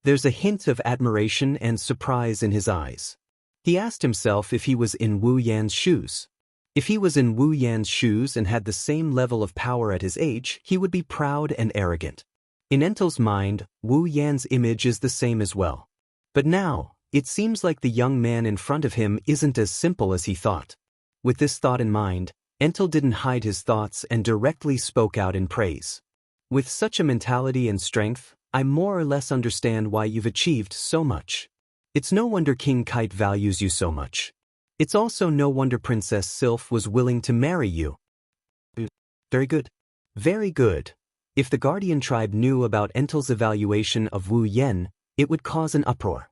There's a hint of admiration and surprise in his eyes. He asked himself if he was in Wu Yan's shoes. If he was in Wu Yan's shoes and had the same level of power at his age, he would be proud and arrogant. In Entel's mind, Wu Yan's image is the same as well. But now, it seems like the young man in front of him isn't as simple as he thought. With this thought in mind, Entel didn't hide his thoughts and directly spoke out in praise. With such a mentality and strength, I more or less understand why you've achieved so much. It's no wonder King Kite values you so much. It's also no wonder Princess Sylph was willing to marry you. Very good. Very good. If the Guardian tribe knew about Entel's evaluation of Wu Yan, it would cause an uproar.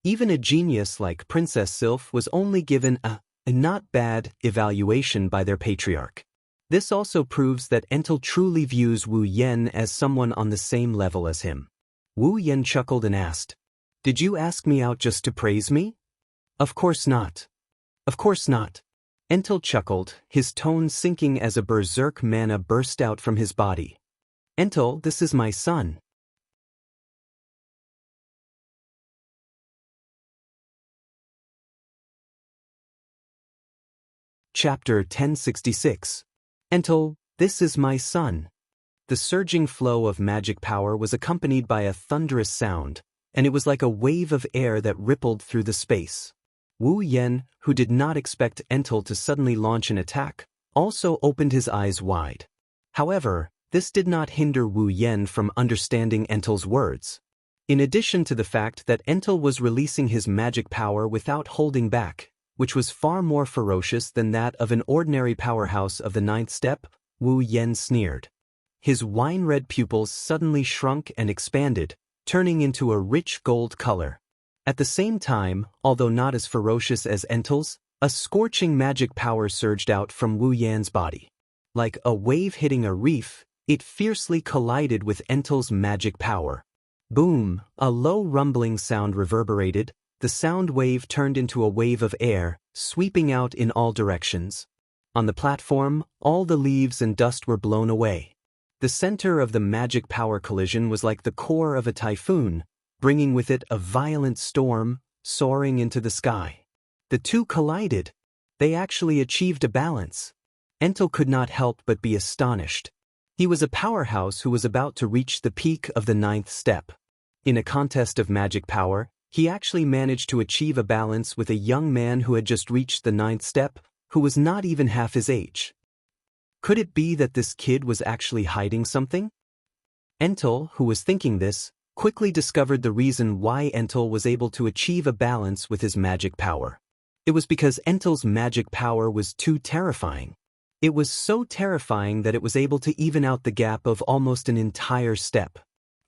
Even a genius like Princess Sylph was only given a not bad evaluation by their patriarch. This also proves that Entel truly views Wu Yan as someone on the same level as him. Wu Yan chuckled and asked, "Did you ask me out just to praise me?" "Of course not. Of course not." Entel chuckled, his tone sinking as a berserk mana burst out from his body. "Entel, this is my son." Chapter 1066. Entel, this is my son. The surging flow of magic power was accompanied by a thunderous sound, and it was like a wave of air that rippled through the space. Wu Yan, who did not expect Entel to suddenly launch an attack, also opened his eyes wide. However, this did not hinder Wu Yan from understanding Entel's words. In addition to the fact that Entel was releasing his magic power without holding back, which was far more ferocious than that of an ordinary powerhouse of the 9th step, Wu Yan sneered. His wine-red pupils suddenly shrunk and expanded, turning into a rich gold color. At the same time, although not as ferocious as Entel's, a scorching magic power surged out from Wu Yan's body. Like a wave hitting a reef, it fiercely collided with Entel's magic power. Boom! A low rumbling sound reverberated. The sound wave turned into a wave of air, sweeping out in all directions. On the platform, all the leaves and dust were blown away. The center of the magic power collision was like the core of a typhoon, bringing with it a violent storm, soaring into the sky. The two collided. They actually achieved a balance. Entel could not help but be astonished. He was a powerhouse who was about to reach the peak of the 9th step. In a contest of magic power, he actually managed to achieve a balance with a young man who had just reached the 9th step, who was not even half his age. Could it be that this kid was actually hiding something? Entel, who was thinking this, quickly discovered the reason why Entel was able to achieve a balance with his magic power. It was because Entel's magic power was too terrifying. It was so terrifying that it was able to even out the gap of almost an entire step.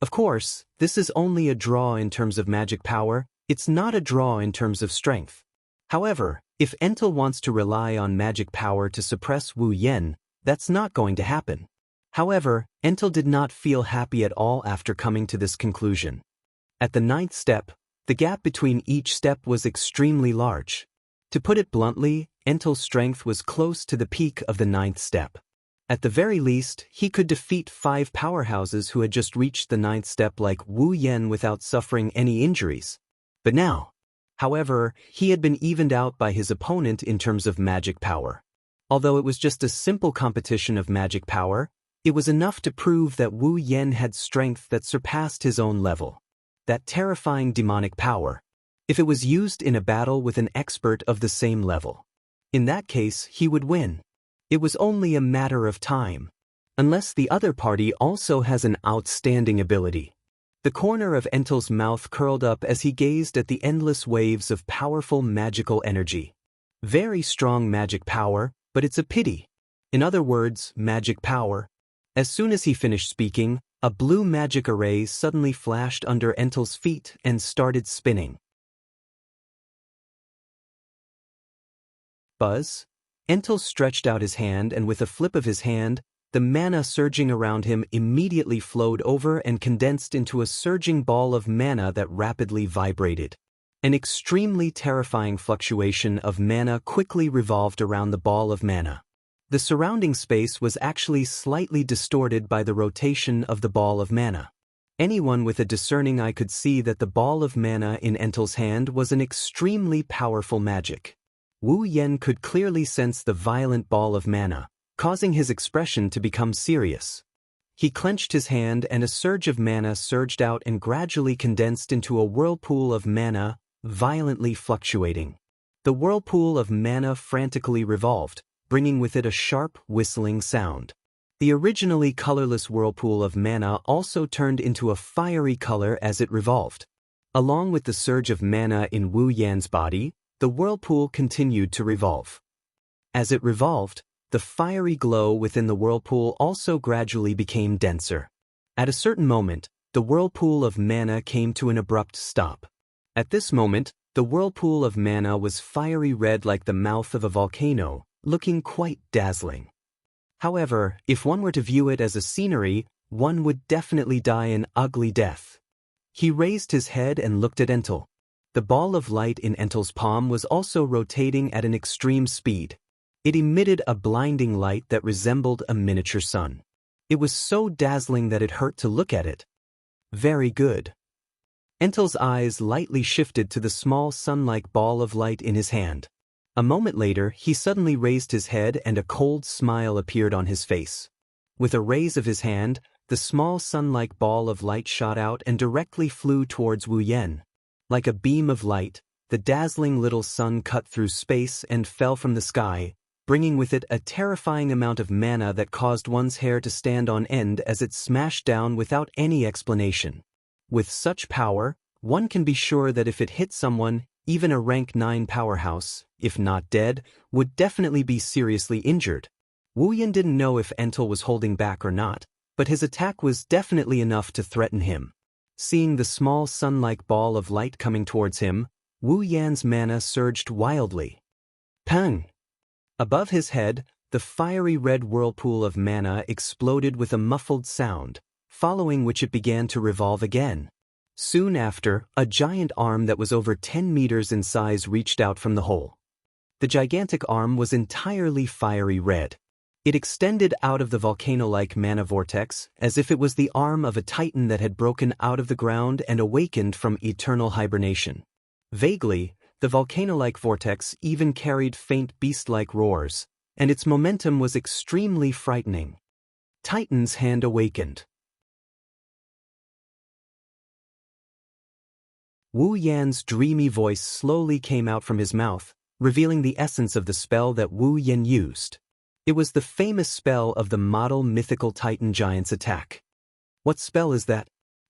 Of course, this is only a draw in terms of magic power, it's not a draw in terms of strength. However, if Entel wants to rely on magic power to suppress Wu Yan, that's not going to happen. However, Entel did not feel happy at all after coming to this conclusion. At the 9th step, the gap between each step was extremely large. To put it bluntly, Entel's strength was close to the peak of the 9th step. At the very least, he could defeat 5 powerhouses who had just reached the 9th step like Wu Yan without suffering any injuries. But now, however, he had been evened out by his opponent in terms of magic power. Although it was just a simple competition of magic power, it was enough to prove that Wu Yan had strength that surpassed his own level. That terrifying demonic power. If it was used in a battle with an expert of the same level. In that case, he would win. It was only a matter of time. Unless the other party also has an outstanding ability. The corner of Entel's mouth curled up as he gazed at the endless waves of powerful magical energy. Very strong magic power, but it's a pity. In other words, magic power. As soon as he finished speaking, a blue magic array suddenly flashed under Entel's feet and started spinning. Buzz. Entel stretched out his hand and with a flip of his hand, the mana surging around him immediately flowed over and condensed into a surging ball of mana that rapidly vibrated. An extremely terrifying fluctuation of mana quickly revolved around the ball of mana. The surrounding space was actually slightly distorted by the rotation of the ball of mana. Anyone with a discerning eye could see that the ball of mana in Entel's hand was an extremely powerful magic. Wu Yan could clearly sense the violent ball of mana, causing his expression to become serious. He clenched his hand and a surge of mana surged out and gradually condensed into a whirlpool of mana, violently fluctuating. The whirlpool of mana frantically revolved, bringing with it a sharp, whistling sound. The originally colorless whirlpool of mana also turned into a fiery color as it revolved. Along with the surge of mana in Wu Yan's body, the whirlpool continued to revolve. As it revolved, the fiery glow within the whirlpool also gradually became denser. At a certain moment, the whirlpool of mana came to an abrupt stop. At this moment, the whirlpool of mana was fiery red like the mouth of a volcano, looking quite dazzling. However, if one were to view it as a scenery, one would definitely die an ugly death. He raised his head and looked at Entel. The ball of light in Entel's palm was also rotating at an extreme speed. It emitted a blinding light that resembled a miniature sun. It was so dazzling that it hurt to look at it. Very good. Entel's eyes lightly shifted to the small sun-like ball of light in his hand. A moment later, he suddenly raised his head and a cold smile appeared on his face. With a raise of his hand, the small sun-like ball of light shot out and directly flew towards Wu Yan. Like a beam of light, the dazzling little sun cut through space and fell from the sky, bringing with it a terrifying amount of mana that caused one's hair to stand on end as it smashed down without any explanation. With such power, one can be sure that if it hit someone, even a rank 9 powerhouse, if not dead, would definitely be seriously injured. Wu Yan didn't know if Entel was holding back or not, but his attack was definitely enough to threaten him. Seeing the small sun-like ball of light coming towards him, Wu Yan's mana surged wildly. Pang! Above his head, the fiery red whirlpool of mana exploded with a muffled sound, following which it began to revolve again. Soon after, a giant arm that was over 10 meters in size reached out from the hole. The gigantic arm was entirely fiery red. It extended out of the volcano-like mana vortex as if it was the arm of a titan that had broken out of the ground and awakened from eternal hibernation. Vaguely, the volcano-like vortex even carried faint beast-like roars, and its momentum was extremely frightening. Titan's hand awakened. Wu Yan's dreamy voice slowly came out from his mouth, revealing the essence of the spell that Wu Yan used. It was the famous spell of the model mythical Titan giant's attack. What spell is that?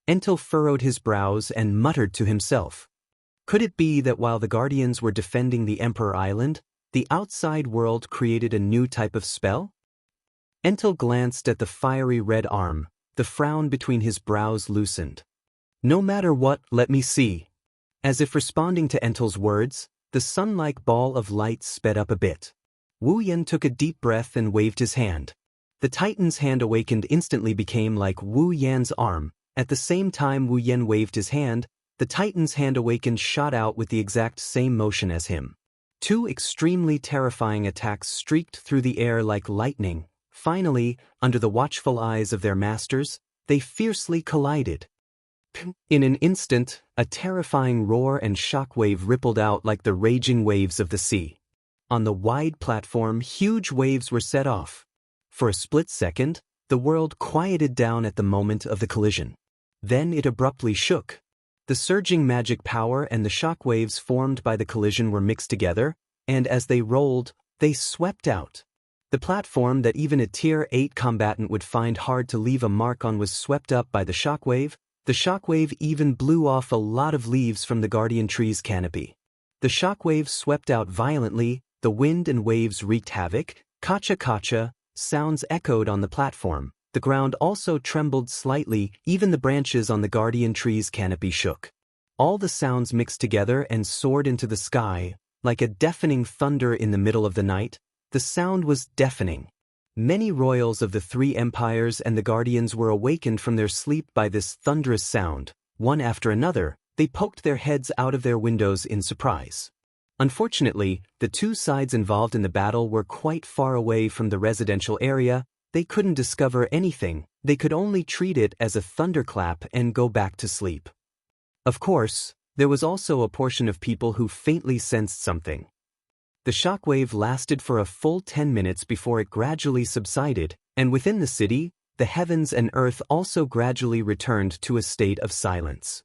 Entel furrowed his brows and muttered to himself. Could it be that while the Guardians were defending the Emperor Island, the outside world created a new type of spell? Entel glanced at the fiery red arm, the frown between his brows loosened. No matter what, let me see. As if responding to Entel's words, the sun-like ball of light sped up a bit. Wu Yan took a deep breath and waved his hand. The Titan's hand awakened instantly became like Wu Yan's arm. At the same time Wu Yan waved his hand, the Titan's hand awakened shot out with the exact same motion as him. Two extremely terrifying attacks streaked through the air like lightning. Finally, under the watchful eyes of their masters, they fiercely collided. In an instant, a terrifying roar and shockwave rippled out like the raging waves of the sea. On the wide platform, huge waves were set off. For a split second, the world quieted down at the moment of the collision. Then it abruptly shook. The surging magic power and the shockwaves formed by the collision were mixed together, and as they rolled, they swept out. The platform that even a Tier 8 combatant would find hard to leave a mark on was swept up by the shockwave. The shockwave even blew off a lot of leaves from the guardian tree's canopy. The shockwave swept out violently, the wind and waves wreaked havoc, kacha-kacha, sounds echoed on the platform. The ground also trembled slightly, even the branches on the guardian tree's canopy shook. All the sounds mixed together and soared into the sky, like a deafening thunder in the middle of the night. The sound was deafening. Many royals of the three empires and the guardians were awakened from their sleep by this thunderous sound. One after another, they poked their heads out of their windows in surprise. Unfortunately, the two sides involved in the battle were quite far away from the residential area. They couldn't discover anything. They could only treat it as a thunderclap and go back to sleep. Of course, there was also a portion of people who faintly sensed something. The shockwave lasted for a full 10 minutes before it gradually subsided, and within the city, the heavens and earth also gradually returned to a state of silence.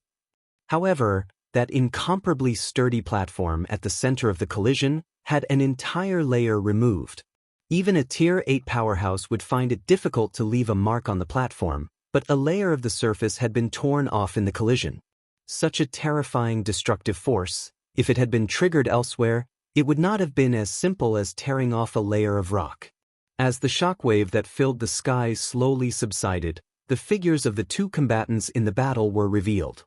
However, that incomparably sturdy platform at the center of the collision had an entire layer removed. Even a Tier 8 powerhouse would find it difficult to leave a mark on the platform, but a layer of the surface had been torn off in the collision. Such a terrifying destructive force, if it had been triggered elsewhere, it would not have been as simple as tearing off a layer of rock. As the shockwave that filled the sky slowly subsided, the figures of the two combatants in the battle were revealed.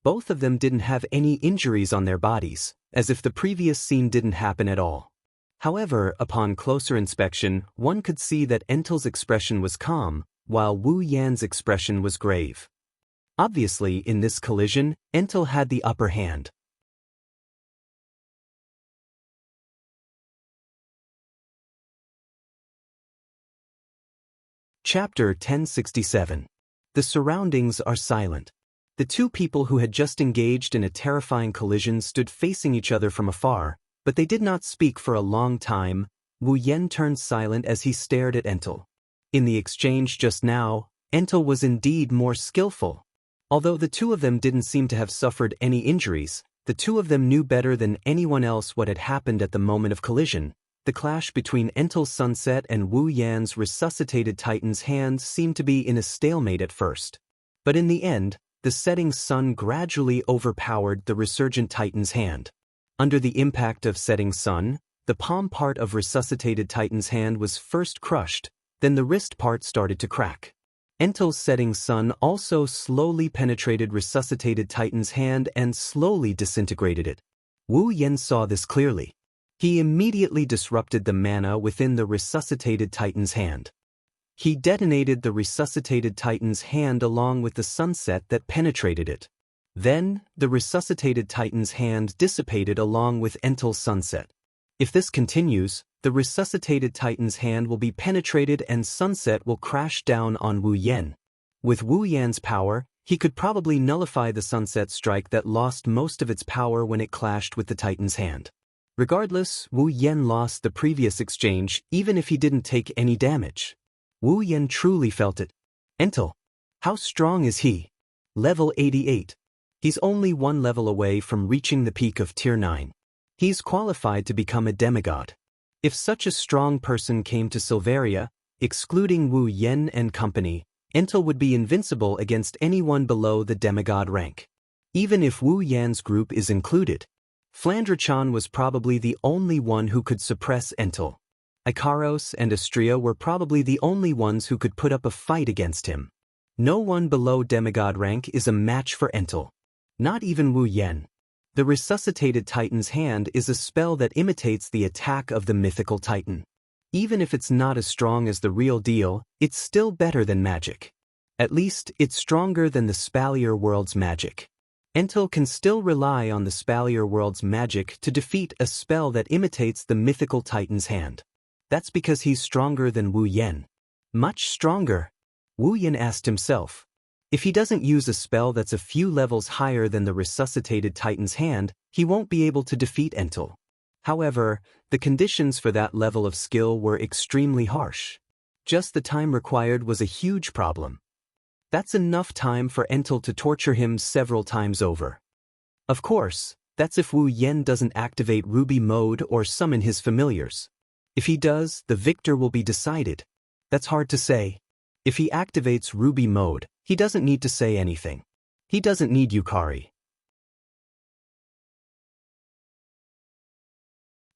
Both of them didn't have any injuries on their bodies, as if the previous scene didn't happen at all. However, upon closer inspection, one could see that Entel's expression was calm, while Wu Yan's expression was grave. Obviously, in this collision, Entel had the upper hand. Chapter 1067. The surroundings are silent. The two people who had just engaged in a terrifying collision stood facing each other from afar, but they did not speak for a long time. Wu Yan turned silent as he stared at Entel. In the exchange just now, Entel was indeed more skillful. Although the two of them didn't seem to have suffered any injuries, the two of them knew better than anyone else what had happened at the moment of collision. The clash between Entel's sunset and Wu Yan's resuscitated Titan's hand seemed to be in a stalemate at first. But in the end, the setting sun gradually overpowered the resurgent Titan's hand. Under the impact of setting sun, the palm part of resuscitated Titan's hand was first crushed, then the wrist part started to crack. Entel's setting sun also slowly penetrated resuscitated Titan's hand and slowly disintegrated it. Wu Yan saw this clearly. He immediately disrupted the mana within the resuscitated Titan's hand. He detonated the resuscitated Titan's hand along with the sunset that penetrated it. Then, the resuscitated Titan's hand dissipated along with Entel's sunset. If this continues, the resuscitated Titan's hand will be penetrated and sunset will crash down on Wu Yan. With Wu Yan's power, he could probably nullify the sunset strike that lost most of its power when it clashed with the Titan's hand. Regardless, Wu Yan lost the previous exchange even if he didn't take any damage. Wu Yan truly felt it. Entel. How strong is he? Level 88. He's only one level away from reaching the peak of Tier 9. He's qualified to become a demigod. If such a strong person came to Silveria, excluding Wu Yen and company, Entel would be invincible against anyone below the demigod rank. Even if Wu Yan's group is included, Flandre-chan was probably the only one who could suppress Entel. Ikaros and Astria were probably the only ones who could put up a fight against him. No one below demigod rank is a match for Entel. Not even Wu Yen. The Resuscitated Titan's Hand is a spell that imitates the attack of the mythical titan. Even if it's not as strong as the real deal, it's still better than magic. At least, it's stronger than the Spalier world's magic. Entel can still rely on the Spalier world's magic to defeat a spell that imitates the mythical titan's hand. That's because he's stronger than Wu Yen. Much stronger. Wu Yen asked himself. If he doesn't use a spell that's a few levels higher than the Resuscitated Titan's Hand, he won't be able to defeat Entel. However, the conditions for that level of skill were extremely harsh. Just the time required was a huge problem. That's enough time for Entel to torture him several times over. Of course, that's if Wu Yen doesn't activate Ruby Mode or summon his familiars. If he does, the victor will be decided. That's hard to say. If he activates Ruby Mode, he doesn't need to say anything. He doesn't need Yukari.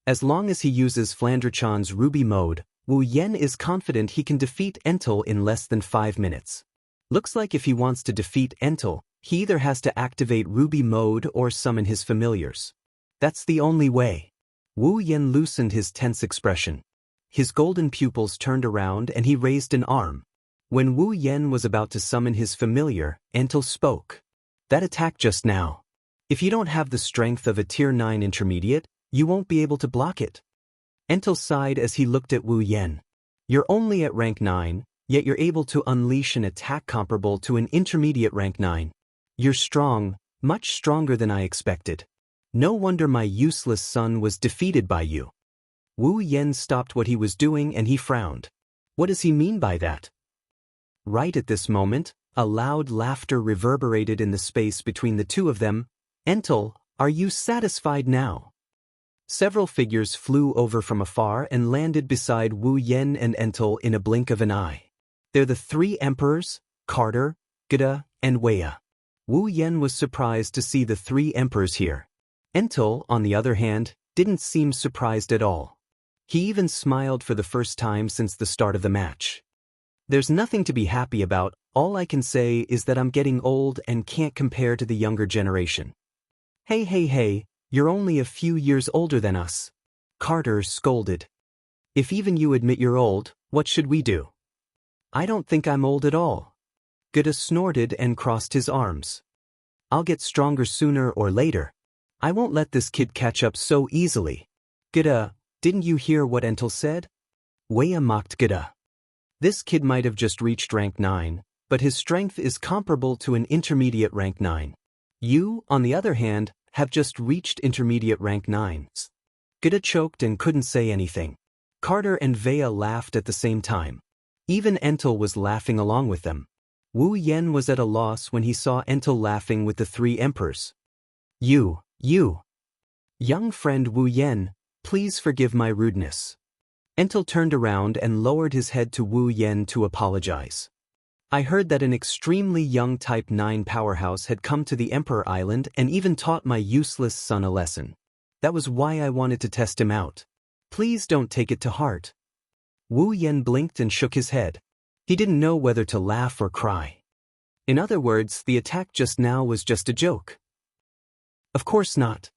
As long as he uses Flandre-chan's Ruby Mode, Wu Yen is confident he can defeat Entel in less than 5 minutes. Looks like if he wants to defeat Entel, he either has to activate Ruby Mode or summon his familiars. That's the only way. Wu Yen loosened his tense expression. His golden pupils turned around and he raised an arm. When Wu Yen was about to summon his familiar, Entel spoke. That attack just now. If you don't have the strength of a Tier 9 intermediate, you won't be able to block it. Entel sighed as he looked at Wu Yen. You're only at rank 9, yet you're able to unleash an attack comparable to an intermediate rank 9. You're strong, much stronger than I expected. No wonder my useless son was defeated by you. Wu Yen stopped what he was doing and he frowned. What does he mean by that? Right at this moment, a loud laughter reverberated in the space between the two of them. Entel, are you satisfied now? Several figures flew over from afar and landed beside Wu Yen and Entel in a blink of an eye. They're the 3 emperors, Carter, Geda, and Weia. Wu Yen was surprised to see the 3 emperors here. Entel, on the other hand, didn't seem surprised at all. He even smiled for the first time since the start of the match. There's nothing to be happy about. All I can say is that I'm getting old and can't compare to the younger generation. Hey, you're only a few years older than us. Carter scolded. If even you admit you're old, what should we do? I don't think I'm old at all. Geda snorted and crossed his arms. I'll get stronger sooner or later. I won't let this kid catch up so easily. Geda, didn't you hear what Entel said? Weia mocked Geda. This kid might have just reached rank 9, but his strength is comparable to an intermediate rank 9. You, on the other hand, have just reached intermediate rank 9s. Geda choked and couldn't say anything. Carter and Weia laughed at the same time. Even Entel was laughing along with them. Wu Yen was at a loss when he saw Entel laughing with the 3 emperors. You. Young friend Wu Yen, please forgive my rudeness. Entel turned around and lowered his head to Wu Yen to apologize. I heard that an extremely young Type 9 powerhouse had come to the Emperor Island and even taught my useless son a lesson. That was why I wanted to test him out. Please don't take it to heart. Wu Yen blinked and shook his head. He didn't know whether to laugh or cry. In other words, the attack just now was just a joke. Of course not.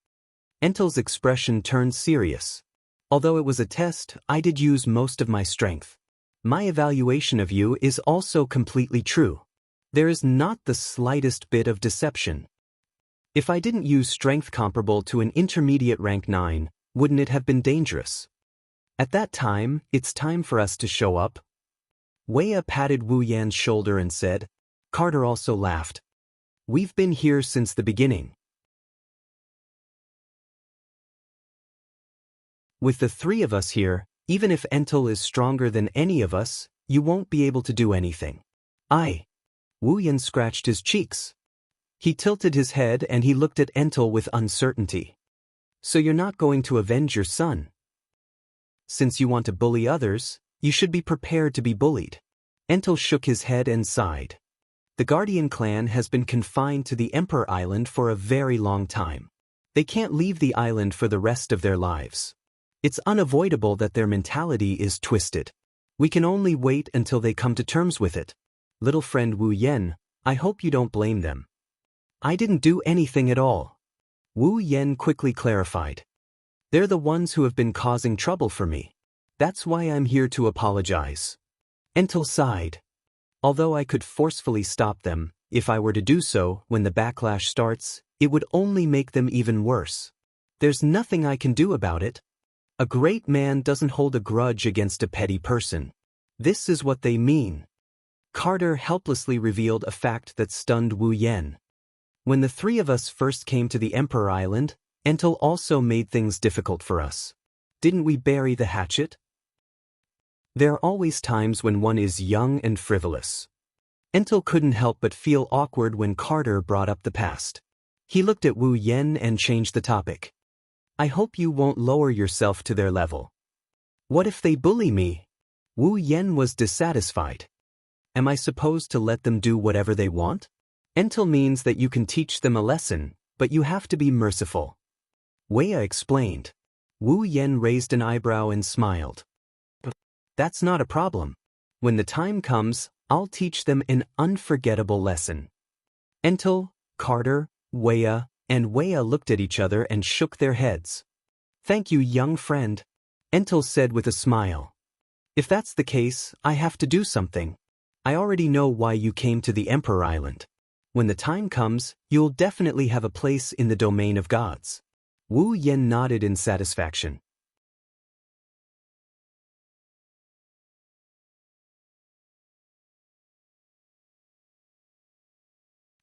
Entel's expression turned serious. Although it was a test, I did use most of my strength. My evaluation of you is also completely true. There is not the slightest bit of deception. If I didn't use strength comparable to an intermediate rank 9, wouldn't it have been dangerous? At that time, it's time for us to show up. Weia patted Wu Yan's shoulder and said. Carter also laughed. We've been here since the beginning. With the 3 of us here, even if Entel is stronger than any of us, you won't be able to do anything. Wu Yen scratched his cheeks. He tilted his head and he looked at Entel with uncertainty. So you're not going to avenge your son? Since you want to bully others, you should be prepared to be bullied. Entel shook his head and sighed. The Guardian clan has been confined to the Emperor Island for a very long time. They can't leave the island for the rest of their lives. It's unavoidable that their mentality is twisted. We can only wait until they come to terms with it. Little friend Wu Yen, I hope you don't blame them. I didn't do anything at all. Wu Yen quickly clarified. They're the ones who have been causing trouble for me. That's why I'm here to apologize. Entel sighed. Although I could forcefully stop them, if I were to do so when the backlash starts, it would only make them even worse. There's nothing I can do about it. A great man doesn't hold a grudge against a petty person. This is what they mean. Carter helplessly revealed a fact that stunned Wu Yen. When the three of us first came to the Emperor Island, Entel also made things difficult for us. Didn't we bury the hatchet? There are always times when one is young and frivolous. Entel couldn't help but feel awkward when Carter brought up the past. He looked at Wu Yen and changed the topic. I hope you won't lower yourself to their level. What if they bully me? Wu Yen was dissatisfied. Am I supposed to let them do whatever they want? Entel means that you can teach them a lesson, but you have to be merciful. Weia explained. Wu Yen raised an eyebrow and smiled. That's not a problem. When the time comes, I'll teach them an unforgettable lesson. Entel, Carter, Weia, and Weia looked at each other and shook their heads. Thank you, young friend, Entel said with a smile. If that's the case, I have to do something. I already know why you came to the Emperor Island. When the time comes, you'll definitely have a place in the domain of gods. Wu Yen nodded in satisfaction.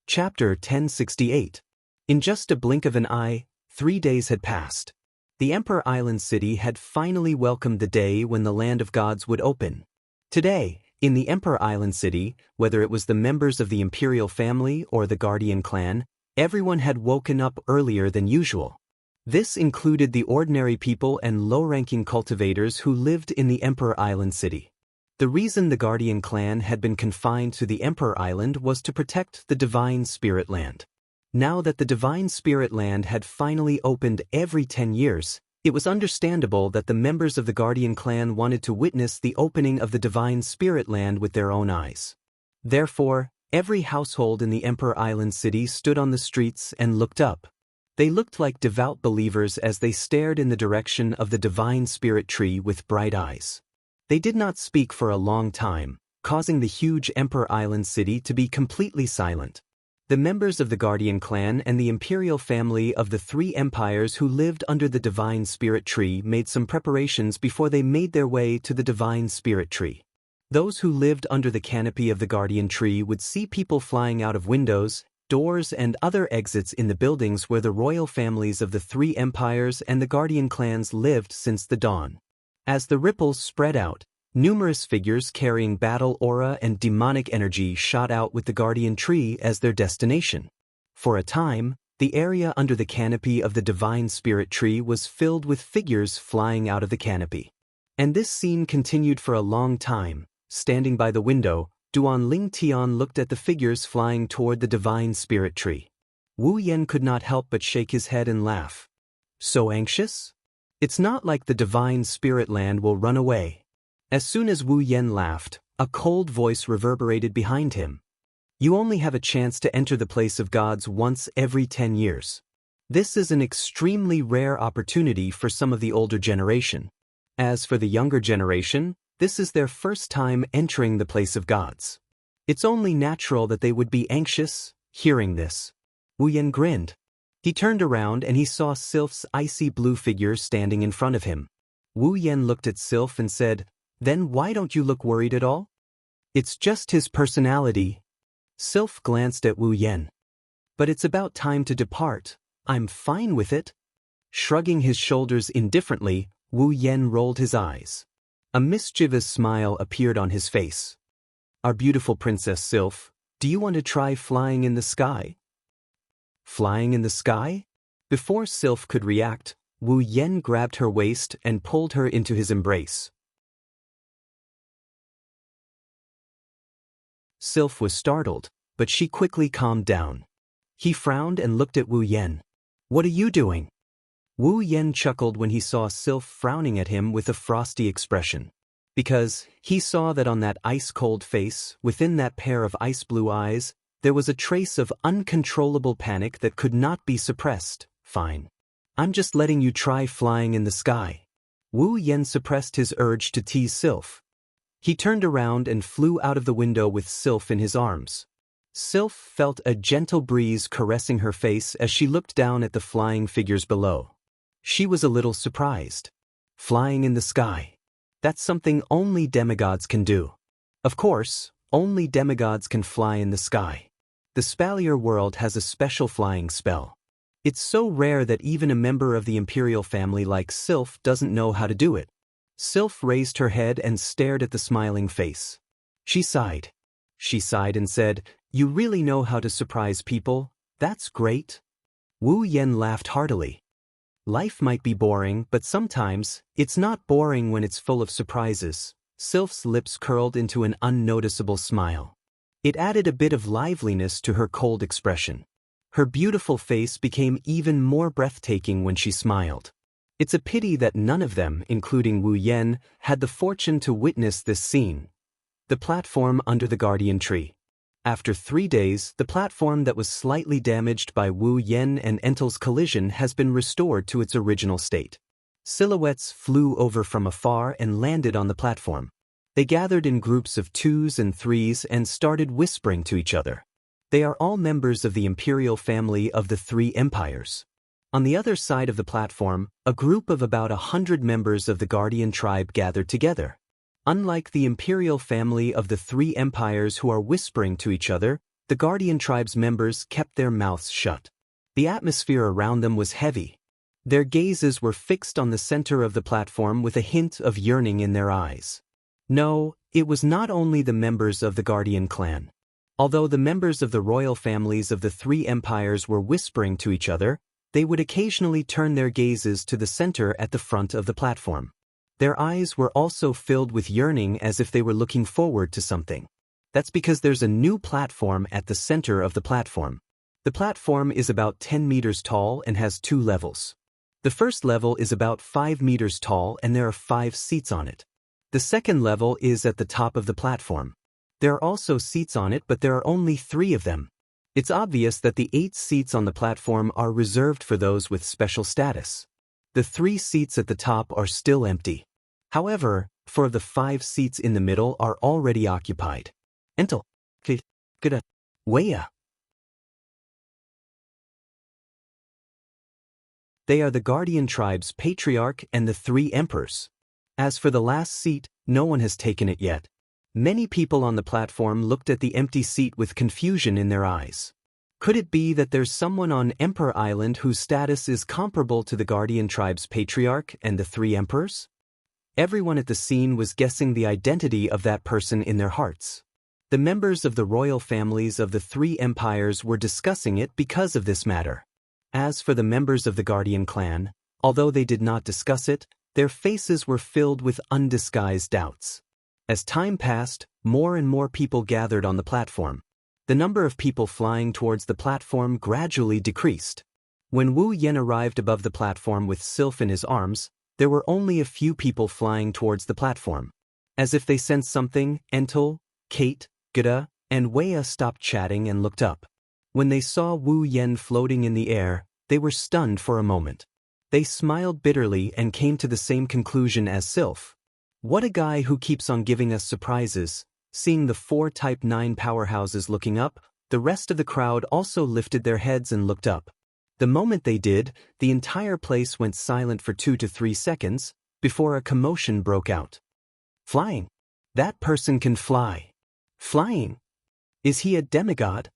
Chapter 1068. In just a blink of an eye, 3 days had passed. The Emperor Island city had finally welcomed the day when the land of gods would open. Today, in the Emperor Island city, whether it was the members of the imperial family or the Guardian clan, everyone had woken up earlier than usual. This included the ordinary people and low-ranking cultivators who lived in the Emperor Island city. The reason the Guardian clan had been confined to the Emperor Island was to protect the Divine Spirit Land. Now that the Divine Spirit Land had finally opened every 10 years, it was understandable that the members of the Guardian clan wanted to witness the opening of the Divine Spirit Land with their own eyes. Therefore, every household in the Emperor Island city stood on the streets and looked up. They looked like devout believers as they stared in the direction of the Divine Spirit Tree with bright eyes. They did not speak for a long time, causing the huge Emperor Island city to be completely silent. The members of the Guardian clan and the imperial family of the three empires who lived under the Divine Spirit Tree made some preparations before they made their way to the Divine Spirit Tree. Those who lived under the canopy of the Guardian Tree would see people flying out of windows, doors, and other exits in the buildings where the royal families of the three empires and the Guardian clans lived since the dawn. As the ripples spread out, numerous figures carrying battle aura and demonic energy shot out with the Guardian Tree as their destination. For a time, the area under the canopy of the Divine Spirit Tree was filled with figures flying out of the canopy. And this scene continued for a long time. Standing by the window, Duan Ling Tian looked at the figures flying toward the Divine Spirit Tree. Wu Yen could not help but shake his head and laugh. So anxious? It's not like the Divine Spirit Land will run away. As soon as Wu Yen laughed, a cold voice reverberated behind him. You only have a chance to enter the place of gods once every 10 years. This is an extremely rare opportunity for some of the older generation. As for the younger generation, this is their first time entering the place of gods. It's only natural that they would be anxious, hearing this. Wu Yen grinned. He turned around and he saw Sylph's icy blue figure standing in front of him. Wu Yen looked at Sylph and said, Then why don't you look worried at all? It's just his personality. Sylph glanced at Wu Yen. But it's about time to depart. I'm fine with it. Shrugging his shoulders indifferently, Wu Yen rolled his eyes. A mischievous smile appeared on his face. Our beautiful Princess Sylph, do you want to try flying in the sky? Flying in the sky? Before Sylph could react, Wu Yan grabbed her waist and pulled her into his embrace. Sylph was startled, but she quickly calmed down. He frowned and looked at Wu Yan. "What are you doing?" Wu Yan chuckled when he saw Sylph frowning at him with a frosty expression. Because he saw that on that ice-cold face, within that pair of ice-blue eyes, there was a trace of uncontrollable panic that could not be suppressed. "Fine. I'm just letting you try flying in the sky." Wu Yan suppressed his urge to tease Sylph. He turned around and flew out of the window with Sylph in his arms. Sylph felt a gentle breeze caressing her face as she looked down at the flying figures below. She was a little surprised. Flying in the sky. That's something only demigods can do. Of course, only demigods can fly in the sky. The Spalier world has a special flying spell. It's so rare that even a member of the imperial family like Sylph doesn't know how to do it. Sylph raised her head and stared at the smiling face. She sighed. She sighed and said, "You really know how to surprise people? That's great." Wu Yan laughed heartily. Life might be boring, but sometimes, it's not boring when it's full of surprises. Sylph's lips curled into an unnoticeable smile. It added a bit of liveliness to her cold expression. Her beautiful face became even more breathtaking when she smiled. It's a pity that none of them, including Wu Yan, had the fortune to witness this scene. The platform under the guardian tree. After 3 days, the platform that was slightly damaged by Wu Yan and Entel's collision has been restored to its original state. Silhouettes flew over from afar and landed on the platform. They gathered in groups of 2s and 3s and started whispering to each other. They are all members of the imperial family of the 3 empires. On the other side of the platform, a group of about 100 members of the Guardian tribe gathered together. Unlike the imperial family of the 3 empires who are whispering to each other, the Guardian tribe's members kept their mouths shut. The atmosphere around them was heavy. Their gazes were fixed on the center of the platform with a hint of yearning in their eyes. No, it was not only the members of the Guardian clan. Although the members of the royal families of the 3 empires were whispering to each other, they would occasionally turn their gazes to the center at the front of the platform. Their eyes were also filled with yearning as if they were looking forward to something. That's because there's a new platform at the center of the platform. The platform is about 10 meters tall and has 2 levels. The first level is about 5 meters tall and there are 5 seats on it. The second level is at the top of the platform. There are also seats on it, but there are only 3 of them. It's obvious that the 8 seats on the platform are reserved for those with special status. The 3 seats at the top are still empty. However, 4 of the 5 seats in the middle are already occupied. Entel, Gida, Wuxia. They are the Guardian tribe's patriarch and the 3 emperors. As for the last seat, no one has taken it yet. Many people on the platform looked at the empty seat with confusion in their eyes. Could it be that there's someone on Emperor Island whose status is comparable to the Guardian tribe's patriarch and the 3 emperors? Everyone at the scene was guessing the identity of that person in their hearts. The members of the royal families of the 3 empires were discussing it because of this matter. As for the members of the Guardian clan, although they did not discuss it, their faces were filled with undisguised doubts. As time passed, more and more people gathered on the platform. The number of people flying towards the platform gradually decreased. When Wu Yan arrived above the platform with Sylph in his arms, there were only a few people flying towards the platform. As if they sensed something, Entel, Kate, Gida, and Wuxia stopped chatting and looked up. When they saw Wu Yan floating in the air, they were stunned for a moment. They smiled bitterly and came to the same conclusion as Sylph. What a guy who keeps on giving us surprises. Seeing the 4 Type 9 powerhouses looking up, the rest of the crowd also lifted their heads and looked up. The moment they did, the entire place went silent for 2 to 3 seconds, before a commotion broke out. Flying. That person can fly. Flying. Is he a demigod?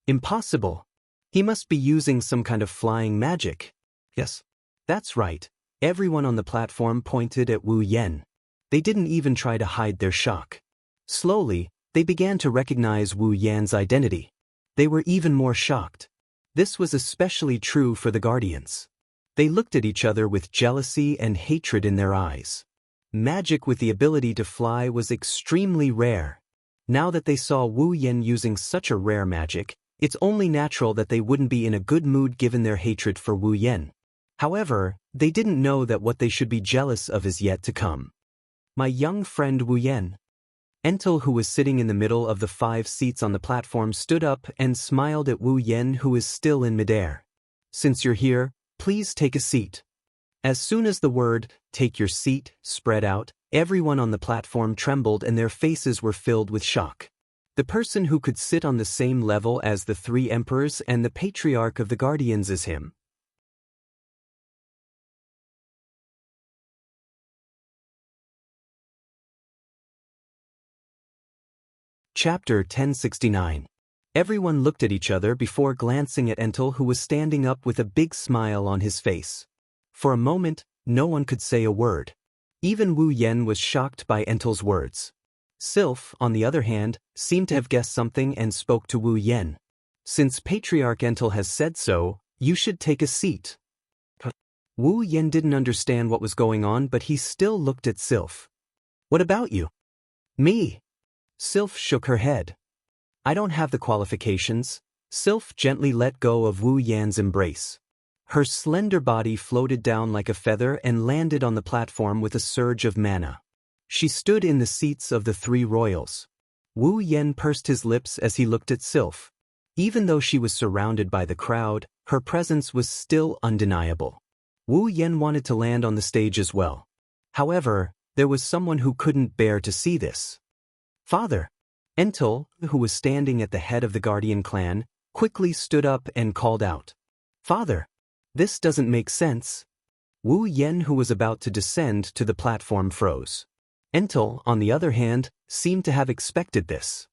Impossible. He must be using some kind of flying magic. Yes. That's right. Everyone on the platform pointed at Wu Yan. They didn't even try to hide their shock. Slowly, they began to recognize Wu Yan's identity. They were even more shocked. This was especially true for the Guardians. They looked at each other with jealousy and hatred in their eyes. Magic with the ability to fly was extremely rare. Now that they saw Wu Yan using such a rare magic, it's only natural that they wouldn't be in a good mood given their hatred for Wu Yan. However, they didn't know that what they should be jealous of is yet to come. My young friend Wu Yan. Entel, who was sitting in the middle of the 5 seats on the platform, stood up and smiled at Wu Yan, who is still in midair. Since you're here, please take a seat. As soon as the word, take your seat, spread out, everyone on the platform trembled and their faces were filled with shock. The person who could sit on the same level as the 3 emperors and the patriarch of the guardians is him. Chapter 1069. Everyone looked at each other before glancing at Entel, who was standing up with a big smile on his face. For a moment, no one could say a word. Even Wu Yan was shocked by Entel's words. Sylph, on the other hand, seemed to have guessed something and spoke to Wu Yan. Since Patriarch Entel has said so, you should take a seat. Wu Yan didn't understand what was going on, but he still looked at Sylph. What about you? Me? Sylph shook her head. I don't have the qualifications. Sylph gently let go of Wu Yan's embrace. Her slender body floated down like a feather and landed on the platform with a surge of mana. She stood in the seats of the 3 royals. Wu Yan pursed his lips as he looked at Sylph. Even though she was surrounded by the crowd, her presence was still undeniable. Wu Yan wanted to land on the stage as well. However, there was someone who couldn't bear to see this. Father! Entel, who was standing at the head of the Guardian clan, quickly stood up and called out. Father! This doesn't make sense. Wu Yan, who was about to descend to the platform, froze. Entel, on the other hand, seemed to have expected this.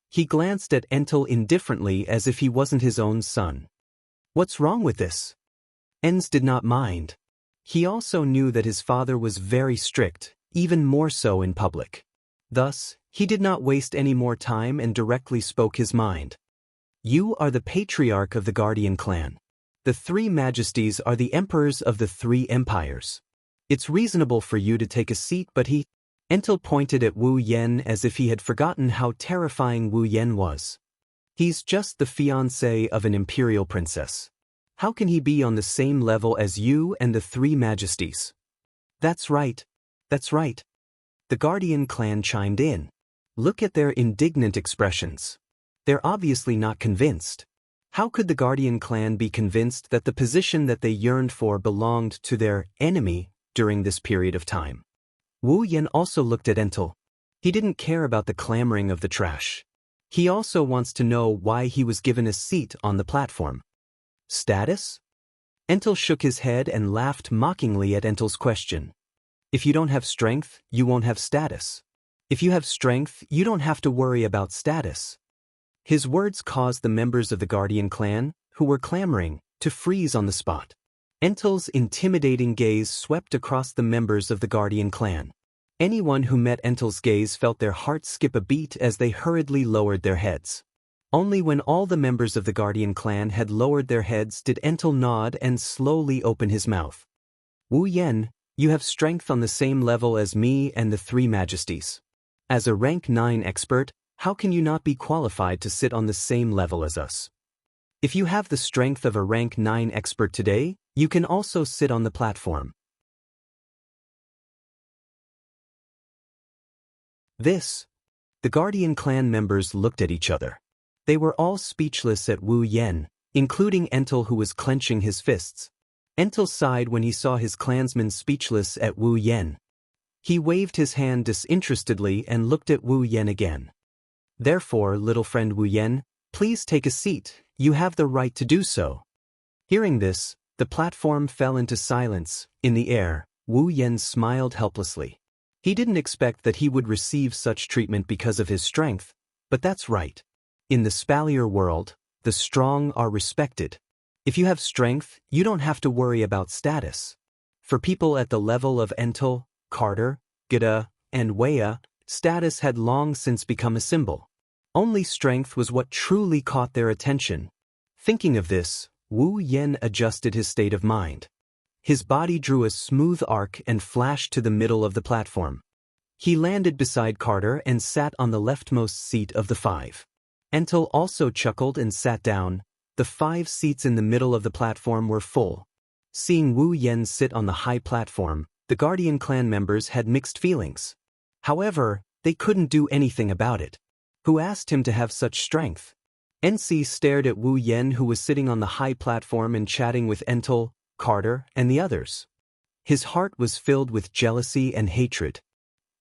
He glanced at Entel indifferently as if he wasn't his own son. What's wrong with this? Ens did not mind. He also knew that his father was very strict, even more so in public. Thus, he did not waste any more time and directly spoke his mind. You are the patriarch of the Guardian clan. The 3 majesties are the emperors of the 3 empires. It's reasonable for you to take a seat, but he... Entel pointed at Wu Yan as if he had forgotten how terrifying Wu Yan was. He's just the fiancé of an imperial princess. How can he be on the same level as you and the 3 majesties? That's right. That's right. The Guardian clan chimed in. Look at their indignant expressions. They're obviously not convinced. How could the Guardian clan be convinced that the position that they yearned for belonged to their enemy during this period of time? Wu Yan also looked at Entel. He didn't care about the clamoring of the trash. He also wants to know why he was given a seat on the platform. Status? Entel shook his head and laughed mockingly at Entel's question. If you don't have strength, you won't have status. If you have strength, you don't have to worry about status. His words caused the members of the Guardian clan, who were clamoring, to freeze on the spot. Entel's intimidating gaze swept across the members of the Guardian clan. Anyone who met Entel's gaze felt their hearts skip a beat as they hurriedly lowered their heads. Only when all the members of the Guardian clan had lowered their heads did Entel nod and slowly open his mouth. Wu Yan, you have strength on the same level as me and the 3 majesties. As a rank 9 expert, how can you not be qualified to sit on the same level as us? If you have the strength of a rank 9 expert today, you can also sit on the platform. The Guardian clan members looked at each other. They were all speechless at Wu Yan, including Entel, who was clenching his fists. Entel sighed when he saw his clansmen speechless at Wu Yan. He waved his hand disinterestedly and looked at Wu Yan again. Therefore, little friend Wu Yan, please take a seat. You have the right to do so. Hearing this, the platform fell into silence. In the air, Wu Yan smiled helplessly. He didn't expect that he would receive such treatment because of his strength, but that's right. In the Spalier world, the strong are respected. If you have strength, you don't have to worry about status. For people at the level of Entel, Carter, Gida, and Weya, status had long since become a symbol. Only strength was what truly caught their attention. Thinking of this, Wu Yan adjusted his state of mind. His body drew a smooth arc and flashed to the middle of the platform. He landed beside Carter and sat on the leftmost seat of the 5. Entel also chuckled and sat down. The 5 seats in the middle of the platform were full. Seeing Wu Yen sit on the high platform, the Guardian clan members had mixed feelings. However, they couldn't do anything about it. Who asked him to have such strength? NC stared at Wu Yen, who was sitting on the high platform and chatting with Entel, Carter, and the others. His heart was filled with jealousy and hatred.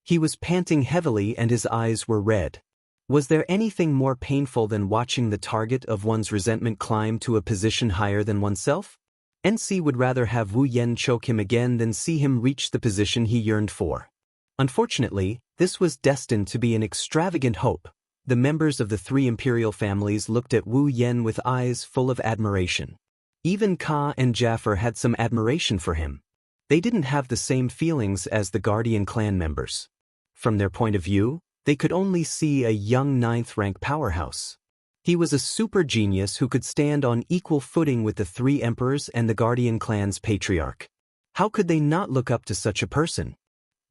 He was panting heavily and his eyes were red. Was there anything more painful than watching the target of one's resentment climb to a position higher than oneself? NC would rather have Wu Yen choke him again than see him reach the position he yearned for. Unfortunately, this was destined to be an extravagant hope. The members of the 3 imperial families looked at Wu Yen with eyes full of admiration. Even Ka and Jaffer had some admiration for him. They didn't have the same feelings as the Guardian clan members. From their point of view, they could only see a young 9th-rank powerhouse. He was a super genius who could stand on equal footing with the 3 emperors and the Guardian clan's patriarch. How could they not look up to such a person?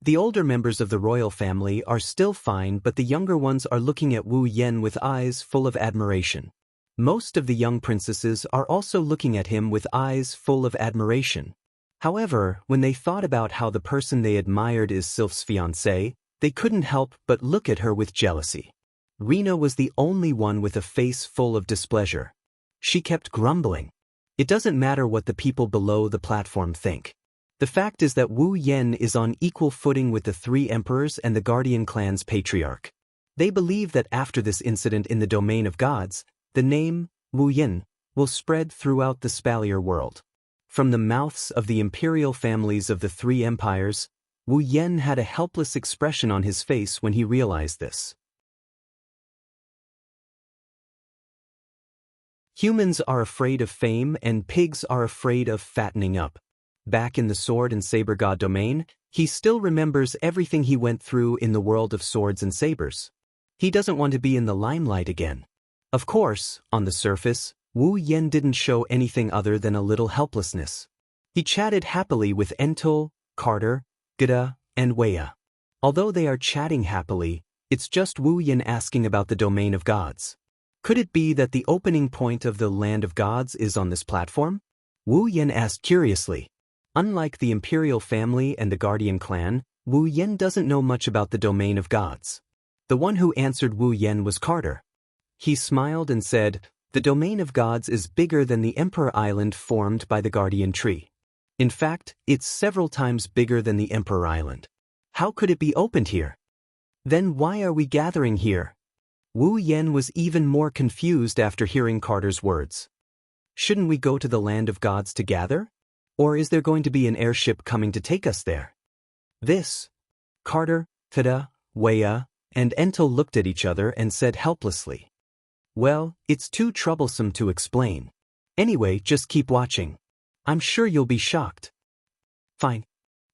The older members of the royal family are still fine, but the younger ones are looking at Wu Yen with eyes full of admiration. Most of the young princesses are also looking at him with eyes full of admiration. However, when they thought about how the person they admired is Sylph's fiancé, they couldn't help but look at her with jealousy. Rena was the only one with a face full of displeasure. She kept grumbling. It doesn't matter what the people below the platform think. The fact is that Wu Yen is on equal footing with the 3 emperors and the Guardian clan's patriarch. They believe that after this incident in the domain of gods, the name, Wu Yen, will spread throughout the Spalier world. From the mouths of the imperial families of the 3 empires, Wu Yen had a helpless expression on his face when he realized this. Humans are afraid of fame and pigs are afraid of fattening up. Back in the sword and saber god domain, he still remembers everything he went through in the world of swords and sabers. He doesn't want to be in the limelight again. Of course, on the surface, Wu Yen didn't show anything other than a little helplessness. He chatted happily with Entel, Carter, Gida, and Weya. Although they are chatting happily, it's just Wu Yen asking about the domain of gods. Could it be that the opening point of the land of gods is on this platform? Wu Yen asked curiously. Unlike the imperial family and the Guardian clan, Wu Yen doesn't know much about the domain of gods. The one who answered Wu Yen was Carter. He smiled and said, "The domain of gods is bigger than the Emperor Island formed by the Guardian Tree. In fact, it's several times bigger than the Emperor Island. How could it be opened here? Then why are we gathering here?" Wu Yen was even more confused after hearing Carter's words. Shouldn't we go to the land of gods to gather? Or is there going to be an airship coming to take us there? Carter, Gida, Weya, and Entel looked at each other and said helplessly, "Well, it's too troublesome to explain. Anyway, just keep watching. I'm sure you'll be shocked." Fine.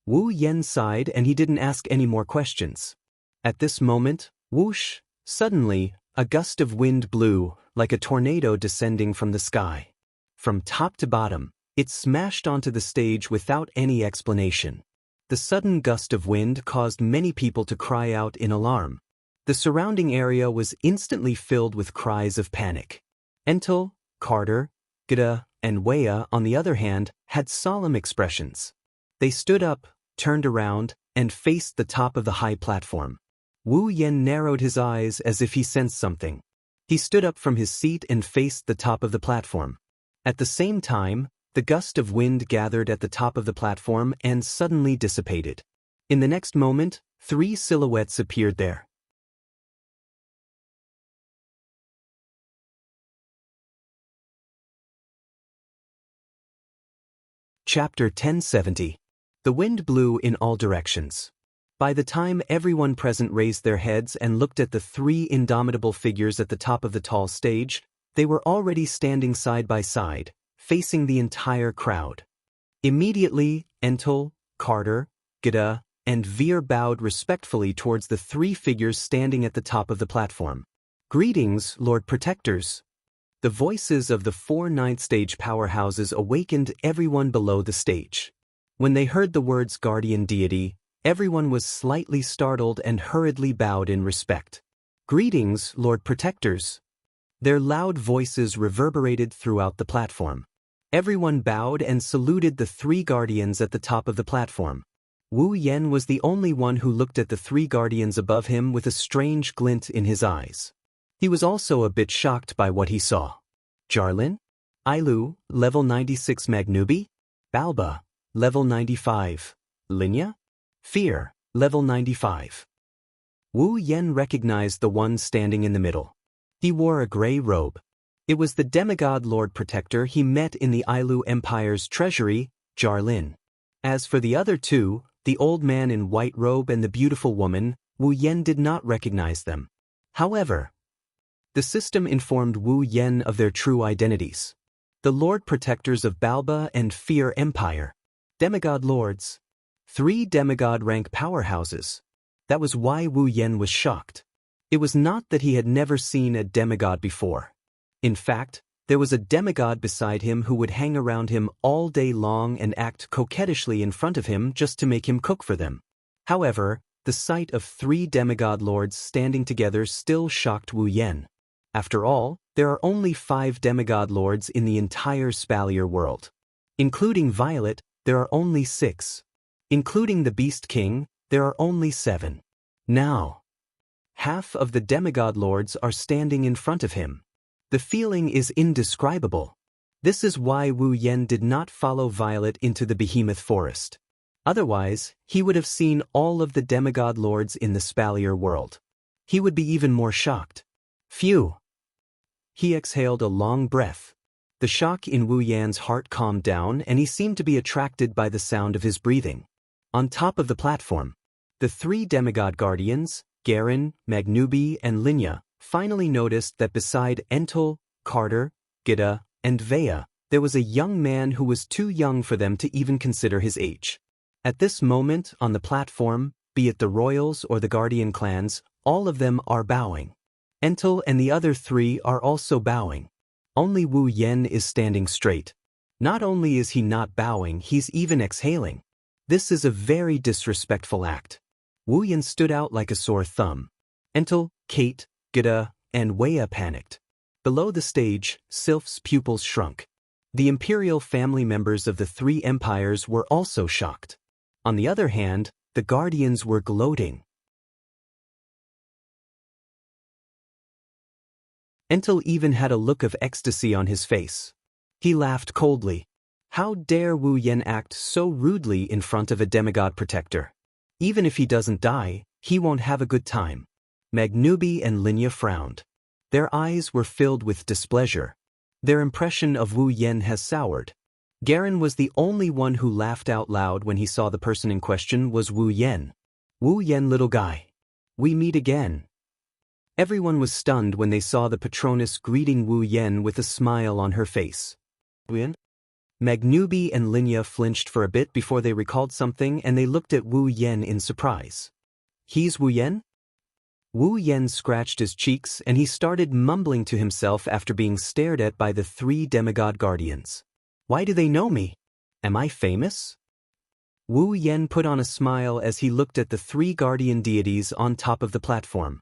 Wu Yen sighed and he didn't ask any more questions. At this moment, whoosh, suddenly, a gust of wind blew, like a tornado descending from the sky. From top to bottom, it smashed onto the stage without any explanation. The sudden gust of wind caused many people to cry out in alarm. The surrounding area was instantly filled with cries of panic. Entel, Carter, Gida, and Weya, on the other hand, had solemn expressions. They stood up, turned around, and faced the top of the high platform. Wu Yen narrowed his eyes as if he sensed something. He stood up from his seat and faced the top of the platform. At the same time, the gust of wind gathered at the top of the platform and suddenly dissipated. In the next moment, 3 silhouettes appeared there. Chapter 1070. The wind blew in all directions. By the time everyone present raised their heads and looked at the 3 indomitable figures at the top of the tall stage, they were already standing side by side, facing the entire crowd. Immediately, Entel, Carter, Gida, and Veer bowed respectfully towards the 3 figures standing at the top of the platform. "Greetings, Lord Protectors." The voices of the 4 ninth stage powerhouses awakened everyone below the stage. When they heard the words guardian deity, everyone was slightly startled and hurriedly bowed in respect. "Greetings, Lord Protectors." Their loud voices reverberated throughout the platform. Everyone bowed and saluted the three guardians at the top of the platform. Wu Yen was the only one who looked at the three guardians above him with a strange glint in his eyes. He was also a bit shocked by what he saw. Jarlin? Ailu, level 96 Magnubi? Balba, level 95. Linya? Fear, level 95. Wu Yen recognized the one standing in the middle. He wore a gray robe. It was the demigod Lord Protector he met in the Ailu Empire's treasury, Jarlin. As for the other two, the old man in white robe and the beautiful woman, Wu Yen did not recognize them. However, the system informed Wu Yen of their true identities. The Lord Protectors of Balba and Fear Empire. Demigod Lords. 3 demigod rank powerhouses. That was why Wu Yen was shocked. It was not that he had never seen a demigod before. In fact, there was a demigod beside him who would hang around him all day long and act coquettishly in front of him just to make him cook for them. However, the sight of 3 demigod lords standing together still shocked Wu Yen. After all, there are only 5 demigod lords in the entire Spalier world. Including Violet, there are only 6. Including the Beast King, there are only 7. Now, half of the demigod lords are standing in front of him. The feeling is indescribable. This is why Wu Yen did not follow Violet into the behemoth forest. Otherwise, he would have seen all of the demigod lords in the Spalier world. He would be even more shocked. Phew! He exhaled a long breath. The shock in Wu Yan's heart calmed down and he seemed to be attracted by the sound of his breathing. On top of the platform, the 3 demigod guardians, Garen, Magnubi, and Linya, finally noticed that beside Entel, Carter, Gida, and Vea, there was a young man who was too young for them to even consider his age. At this moment, on the platform, be it the royals or the guardian clans, all of them are bowing. Entel and the other 3 are also bowing. Only Wu Yen is standing straight. Not only is he not bowing, he's even exhaling. This is a very disrespectful act. Wu Yen stood out like a sore thumb. Entel, Kate, Gida, and Wea panicked. Below the stage, Sylph's pupils shrunk. The imperial family members of the 3 empires were also shocked. On the other hand, the guardians were gloating. Entel even had a look of ecstasy on his face. He laughed coldly. How dare Wu Yen act so rudely in front of a demigod protector? Even if he doesn't die, he won't have a good time. Magnubi and Linya frowned. Their eyes were filled with displeasure. Their impression of Wu Yen has soured. Garen was the only one who laughed out loud when he saw the person in question was Wu Yen. Wu Yen, little guy. We meet again. Everyone was stunned when they saw the Patronus greeting Wu Yen with a smile on her face. Wu Magnubi and Linya flinched for a bit before they recalled something and they looked at Wu Yen in surprise. He's Wu Yen? Wu Yen scratched his cheeks and he started mumbling to himself after being stared at by the 3 demigod guardians. Why do they know me? Am I famous? Wu Yen put on a smile as he looked at the 3 guardian deities on top of the platform.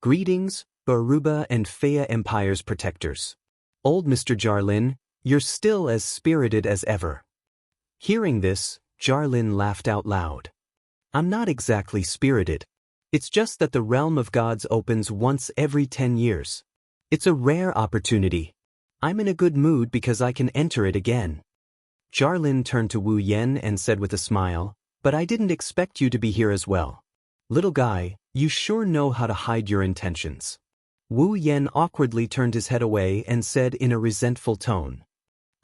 Greetings, Baruba and Fea Empire's protectors. Old Mr. Jarlin, you're still as spirited as ever. Hearing this, Jarlin laughed out loud. I'm not exactly spirited. It's just that the realm of gods opens once every 10 years. It's a rare opportunity. I'm in a good mood because I can enter it again. Jarlin turned to Wu Yen and said with a smile, but I didn't expect you to be here as well. Little guy, you sure know how to hide your intentions. Wu Yen awkwardly turned his head away and said in a resentful tone.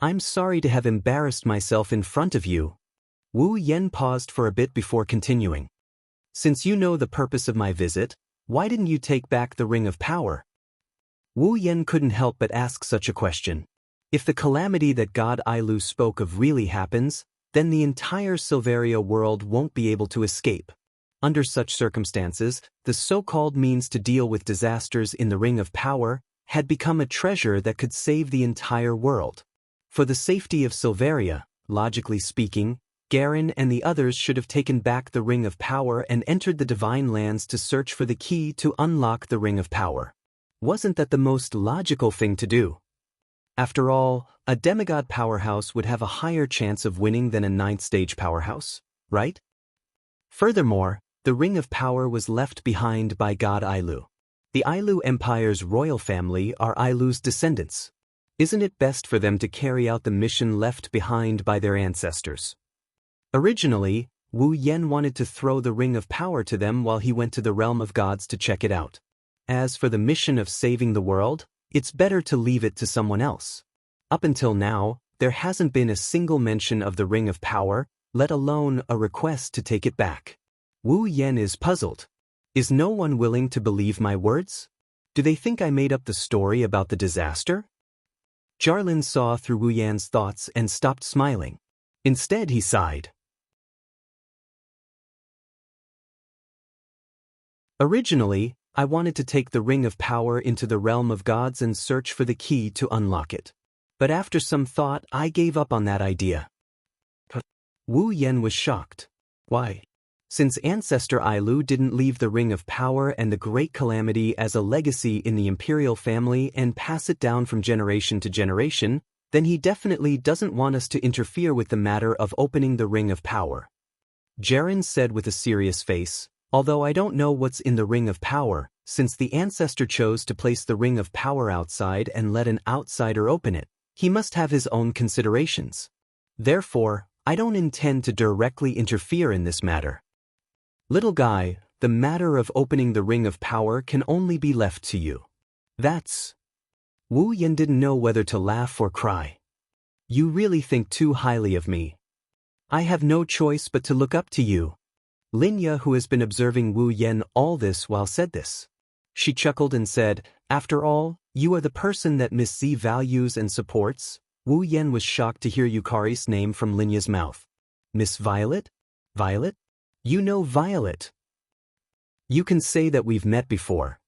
I'm sorry to have embarrassed myself in front of you. Wu Yen paused for a bit before continuing. Since you know the purpose of my visit, why didn't you take back the Ring of Power? Wu Yen couldn't help but ask such a question. If the calamity that God Ailu spoke of really happens, then the entire Silveria world won't be able to escape. Under such circumstances, the so-called means to deal with disasters in the Ring of Power had become a treasure that could save the entire world. For the safety of Silveria, logically speaking, Garen and the others should have taken back the Ring of Power and entered the Divine Lands to search for the key to unlock the Ring of Power. Wasn't that the most logical thing to do? After all, a demigod powerhouse would have a higher chance of winning than a 9th stage powerhouse, right? Furthermore, the Ring of Power was left behind by God Ailu. The Ailu Empire's royal family are Ailu's descendants. Isn't it best for them to carry out the mission left behind by their ancestors? Originally, Wu Yen wanted to throw the Ring of Power to them while he went to the realm of gods to check it out. As for the mission of saving the world, it's better to leave it to someone else. Up until now, there hasn't been a single mention of the Ring of Power, let alone a request to take it back. Wu Yen is puzzled. Is no one willing to believe my words? Do they think I made up the story about the disaster? Jarlin saw through Wu Yan's thoughts and stopped smiling. Instead, he sighed. Originally, I wanted to take the Ring of Power into the realm of gods and search for the key to unlock it. But after some thought, I gave up on that idea. Wu Yen was shocked. Why? Since Ancestor Ailu didn't leave the Ring of Power and the Great Calamity as a legacy in the imperial family and pass it down from generation to generation, then he definitely doesn't want us to interfere with the matter of opening the Ring of Power. Jaren said with a serious face, although I don't know what's in the Ring of Power, since the ancestor chose to place the Ring of Power outside and let an outsider open it, he must have his own considerations. Therefore, I don't intend to directly interfere in this matter. Little guy, the matter of opening the Ring of Power can only be left to you. That's... Wu Yen didn't know whether to laugh or cry. You really think too highly of me. I have no choice but to look up to you. Linya, who has been observing Wu Yen all this while said this. She chuckled and said, after all, you are the person that Miss Z values and supports. Wu Yen was shocked to hear Yukari's name from Linya's mouth. Miss Violet? Violet? You know Violet. You can say that we've met before.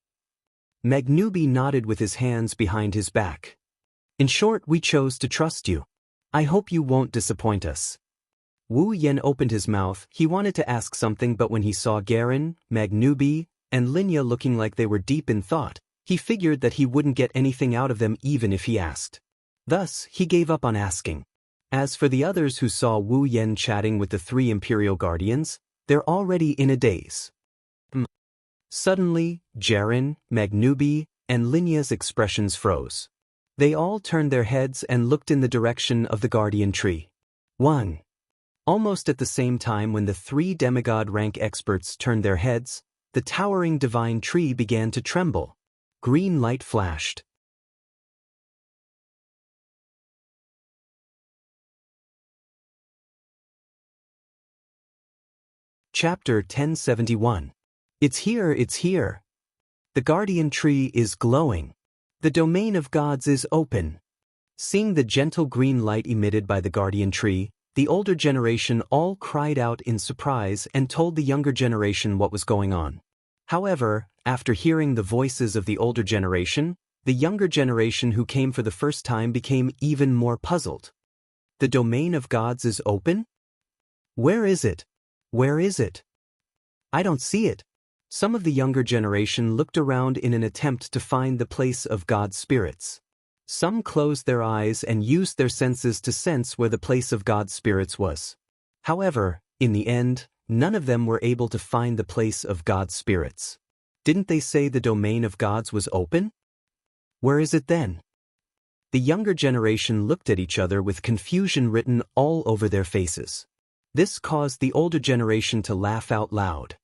Magnubi nodded with his hands behind his back. In short, we chose to trust you. I hope you won't disappoint us. Wu Yen opened his mouth. He wanted to ask something, but when he saw Garen, Magnubi, and Linya looking like they were deep in thought, he figured that he wouldn't get anything out of them even if he asked. Thus, he gave up on asking. As for the others who saw Wu Yen chatting with the 3 Imperial Guardians, they're already in a daze. Suddenly, Jaren, Magnubi, and Linya's expressions froze. They all turned their heads and looked in the direction of the Guardian Tree. 1. Almost at the same time when the 3 demigod rank experts turned their heads, the towering divine tree began to tremble. Green light flashed. Chapter 1071. It's here, it's here. The guardian tree is glowing. The domain of gods is open. Seeing the gentle green light emitted by the guardian tree, the older generation all cried out in surprise and told the younger generation what was going on. However, after hearing the voices of the older generation, the younger generation who came for the first time became even more puzzled. The domain of gods is open? Where is it? Where is it? I don't see it. Some of the younger generation looked around in an attempt to find the place of God's spirits. Some closed their eyes and used their senses to sense where the place of God's spirits was. However, in the end, none of them were able to find the place of God's spirits. Didn't they say the domain of gods was open? Where is it then? The younger generation looked at each other with confusion written all over their faces. This caused the older generation to laugh out loud.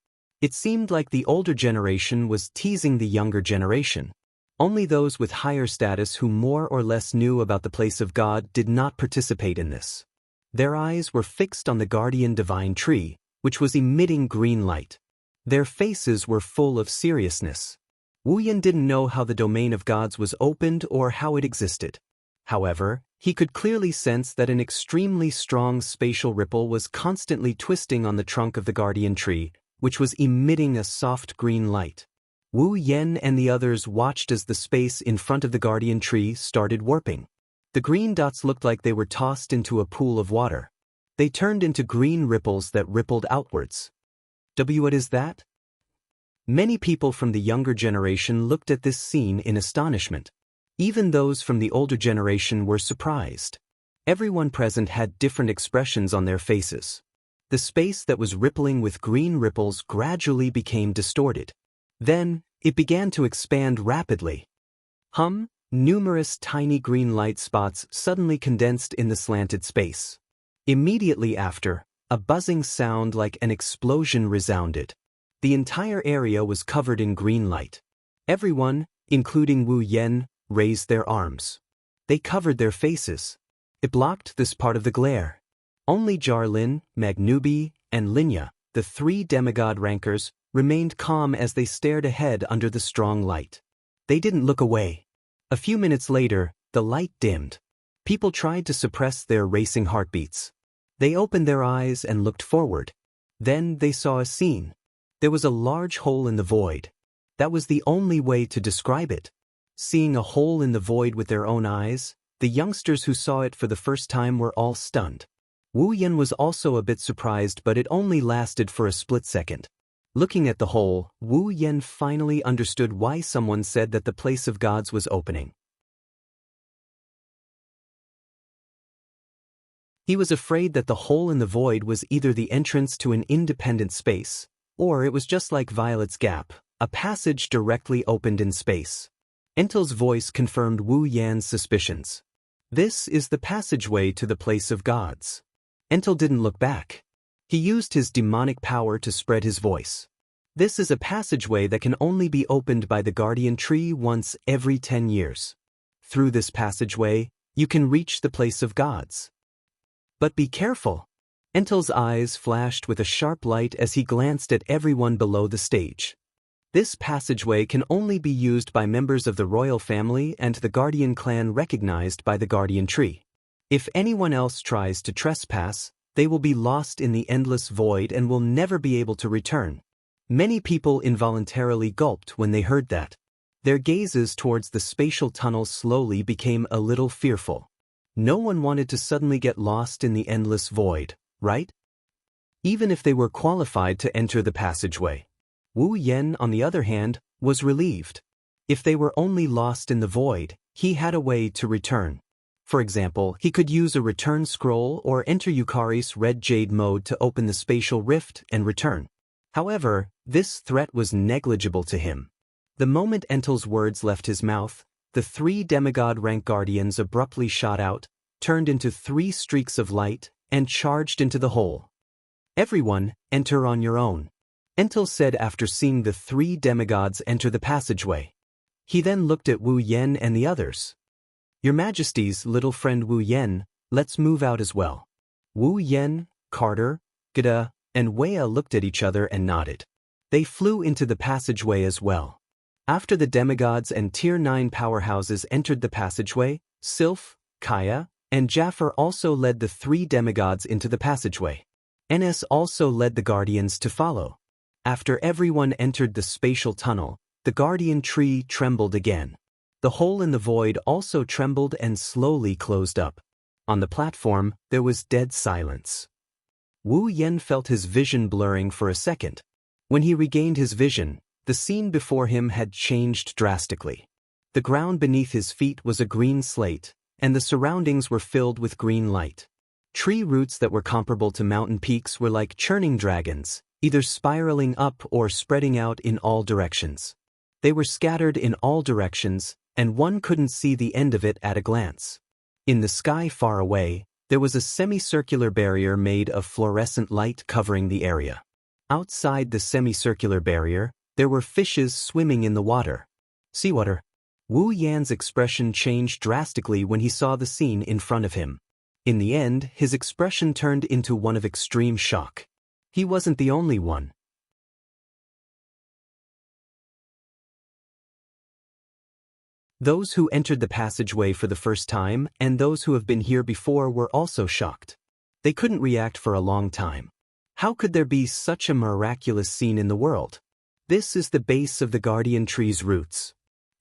It seemed like the older generation was teasing the younger generation. Only those with higher status who more or less knew about the place of God did not participate in this. Their eyes were fixed on the guardian divine tree, which was emitting green light. Their faces were full of seriousness. Wu Yen didn't know how the domain of gods was opened or how it existed. However, he could clearly sense that an extremely strong spatial ripple was constantly twisting on the trunk of the guardian tree, which was emitting a soft green light. Wu Yen and the others watched as the space in front of the guardian tree started warping. The green dots looked like they were tossed into a pool of water. They turned into green ripples that rippled outwards. What is that? Many people from the younger generation looked at this scene in astonishment. Even those from the older generation were surprised. Everyone present had different expressions on their faces. The space that was rippling with green ripples gradually became distorted. Then, it began to expand rapidly. Numerous tiny green light spots suddenly condensed in the slanted space. Immediately after, a buzzing sound like an explosion resounded. The entire area was covered in green light. Everyone, including Wu Yan, raised their arms. They covered their faces. It blocked this part of the glare. Only Jarlin, Magnubi, and Linya, the three demigod rankers, remained calm as they stared ahead under the strong light. They didn't look away. A few minutes later, the light dimmed. People tried to suppress their racing heartbeats. They opened their eyes and looked forward. Then they saw a scene. There was a large hole in the void. That was the only way to describe it. Seeing a hole in the void with their own eyes, the youngsters who saw it for the first time were all stunned. Wu Yan was also a bit surprised, but it only lasted for a split second. Looking at the hole, Wu Yan finally understood why someone said that the place of gods was opening. He was afraid that the hole in the void was either the entrance to an independent space, or it was just like Violet's Gap, a passage directly opened in space. Entel's voice confirmed Wu Yan's suspicions. This is the passageway to the place of gods. Entel didn't look back. He used his demonic power to spread his voice. This is a passageway that can only be opened by the guardian tree once every 10 years. Through this passageway, you can reach the place of gods. But be careful. Entel's eyes flashed with a sharp light as he glanced at everyone below the stage. This passageway can only be used by members of the royal family and the guardian clan recognized by the guardian tree. If anyone else tries to trespass, they will be lost in the endless void and will never be able to return. Many people involuntarily gulped when they heard that. Their gazes towards the spatial tunnel slowly became a little fearful. No one wanted to suddenly get lost in the endless void, right? Even if they were qualified to enter the passageway. Wu Yan, on the other hand, was relieved. If they were only lost in the void, he had a way to return. For example, he could use a return scroll or enter Yukari's red jade mode to open the spatial rift and return. However, this threat was negligible to him. The moment Entel's words left his mouth, the three demigod rank guardians abruptly shot out, turned into 3 streaks of light, and charged into the hole. Everyone, enter on your own, Entel said after seeing the 3 demigods enter the passageway. He then looked at Wu Yan and the others. Your Majesty's little friend Wu Yan, let's move out as well. Wu Yan, Carter, Gada, and Wei looked at each other and nodded. They flew into the passageway as well. After the demigods and Tier 9 powerhouses entered the passageway, Sylph, Kaya, and Jafar also led the 3 demigods into the passageway. NS also led the guardians to follow. After everyone entered the spatial tunnel, the guardian tree trembled again. The hole in the void also trembled and slowly closed up. On the platform, there was dead silence. Wu Yan felt his vision blurring for a second. When he regained his vision, the scene before him had changed drastically. The ground beneath his feet was a green slate, and the surroundings were filled with green light. Tree roots that were comparable to mountain peaks were like churning dragons, either spiraling up or spreading out in all directions. They were scattered in all directions, and one couldn't see the end of it at a glance. In the sky far away, there was a semicircular barrier made of fluorescent light covering the area. Outside the semicircular barrier, there were fishes swimming in the water. Seawater. Wu Yan's expression changed drastically when he saw the scene in front of him. In the end, his expression turned into one of extreme shock. He wasn't the only one. Those who entered the passageway for the first time and those who have been here before were also shocked. They couldn't react for a long time. How could there be such a miraculous scene in the world? This is the base of the guardian tree's roots.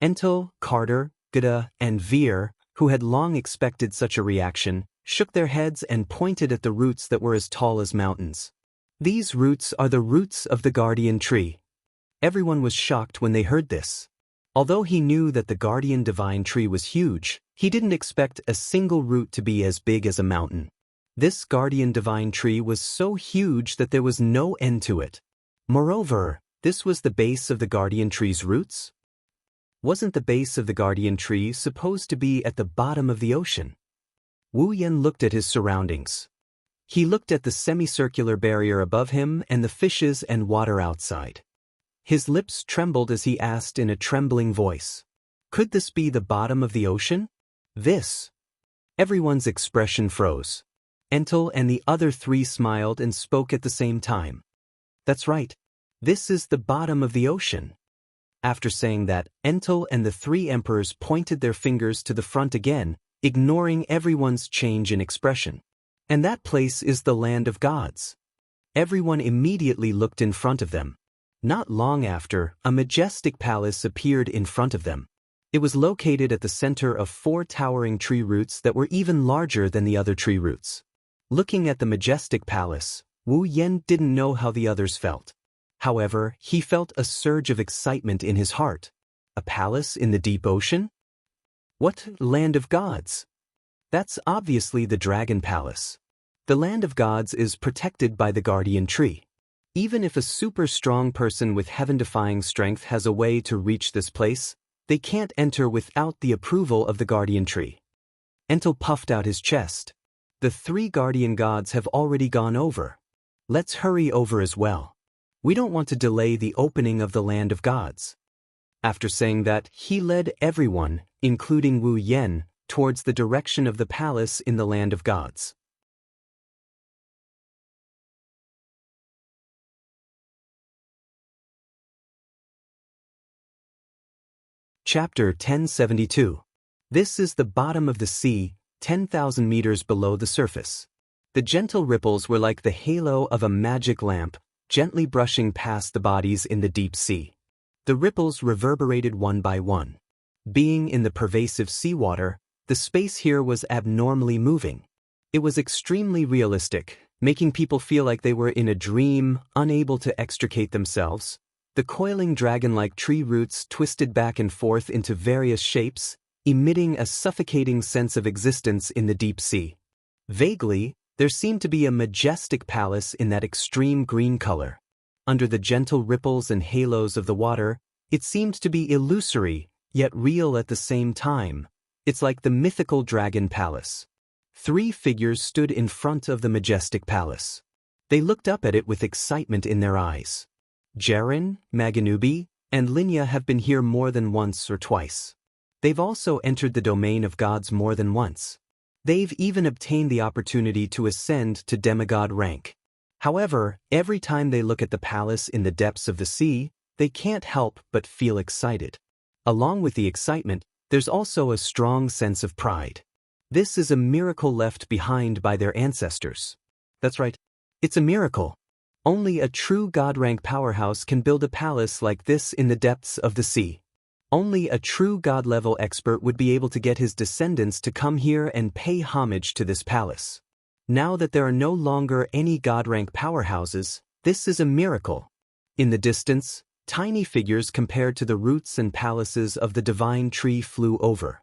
Entel, Carter, Gada, and Veer, who had long expected such a reaction, shook their heads and pointed at the roots that were as tall as mountains. These roots are the roots of the guardian tree. Everyone was shocked when they heard this. Although he knew that the guardian divine tree was huge, he didn't expect a single root to be as big as a mountain. This guardian divine tree was so huge that there was no end to it. Moreover, this was the base of the guardian tree's roots? Wasn't the base of the guardian tree supposed to be at the bottom of the ocean? Wu Yan looked at his surroundings. He looked at the semicircular barrier above him and the fishes and water outside. His lips trembled as he asked in a trembling voice, "Could this be the bottom of the ocean?" This. Everyone's expression froze. Entel and the other three smiled and spoke at the same time. That's right. This is the bottom of the ocean. After saying that, Entel and the three emperors pointed their fingers to the front again, ignoring everyone's change in expression. And that place is the land of gods. Everyone immediately looked in front of them. Not long after, a majestic palace appeared in front of them. It was located at the center of 4 towering tree roots that were even larger than the other tree roots. Looking at the majestic palace, Wu Yan didn't know how the others felt. However, he felt a surge of excitement in his heart. A palace in the deep ocean? What land of gods? That's obviously the Dragon Palace. The land of gods is protected by the guardian tree. Even if a super strong person with heaven-defying strength has a way to reach this place, they can't enter without the approval of the guardian tree. Entel puffed out his chest. The 3 guardian gods have already gone over. Let's hurry over as well. We don't want to delay the opening of the land of gods. After saying that, he led everyone, including Wu Yan, towards the direction of the palace in the land of gods. Chapter 1072. This is the bottom of the sea, 10,000 meters below the surface. The gentle ripples were like the halo of a magic lamp, gently brushing past the bodies in the deep sea. The ripples reverberated one by one. Being in the pervasive seawater, the space here was abnormally moving. It was extremely realistic, making people feel like they were in a dream, unable to extricate themselves. The coiling dragon-like tree roots twisted back and forth into various shapes, emitting a suffocating sense of existence in the deep sea. Vaguely, there seemed to be a majestic palace in that extreme green color. Under the gentle ripples and halos of the water, it seemed to be illusory, yet real at the same time. It's like the mythical dragon palace. 3 figures stood in front of the majestic palace. They looked up at it with excitement in their eyes. Jaren, Maganubi, and Linya have been here more than once or twice. They've also entered the domain of gods more than once. They've even obtained the opportunity to ascend to demigod rank. However, every time they look at the palace in the depths of the sea, they can't help but feel excited. Along with the excitement, there's also a strong sense of pride. This is a miracle left behind by their ancestors. That's right. It's a miracle. Only a true god-rank powerhouse can build a palace like this in the depths of the sea. Only a true god-level expert would be able to get his descendants to come here and pay homage to this palace. Now that there are no longer any god-rank powerhouses, this is a miracle. In the distance, tiny figures compared to the roots and palaces of the divine tree flew over.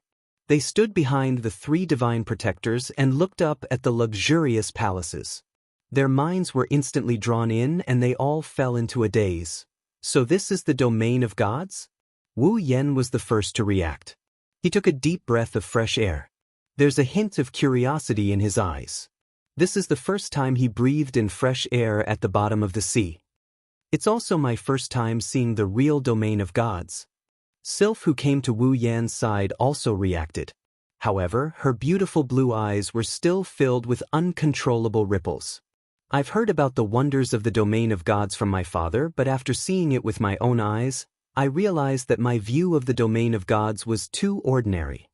They stood behind the 3 divine protectors and looked up at the luxurious palaces. Their minds were instantly drawn in and they all fell into a daze. So this is the domain of gods? Wu Yan was the first to react. He took a deep breath of fresh air. There's a hint of curiosity in his eyes. This is the first time he breathed in fresh air at the bottom of the sea. It's also my first time seeing the real domain of gods. Sylph, who came to Wu Yan's side, also reacted. However, her beautiful blue eyes were still filled with uncontrollable ripples. I've heard about the wonders of the domain of gods from my father, but after seeing it with my own eyes, I realized that my view of the domain of gods was too ordinary.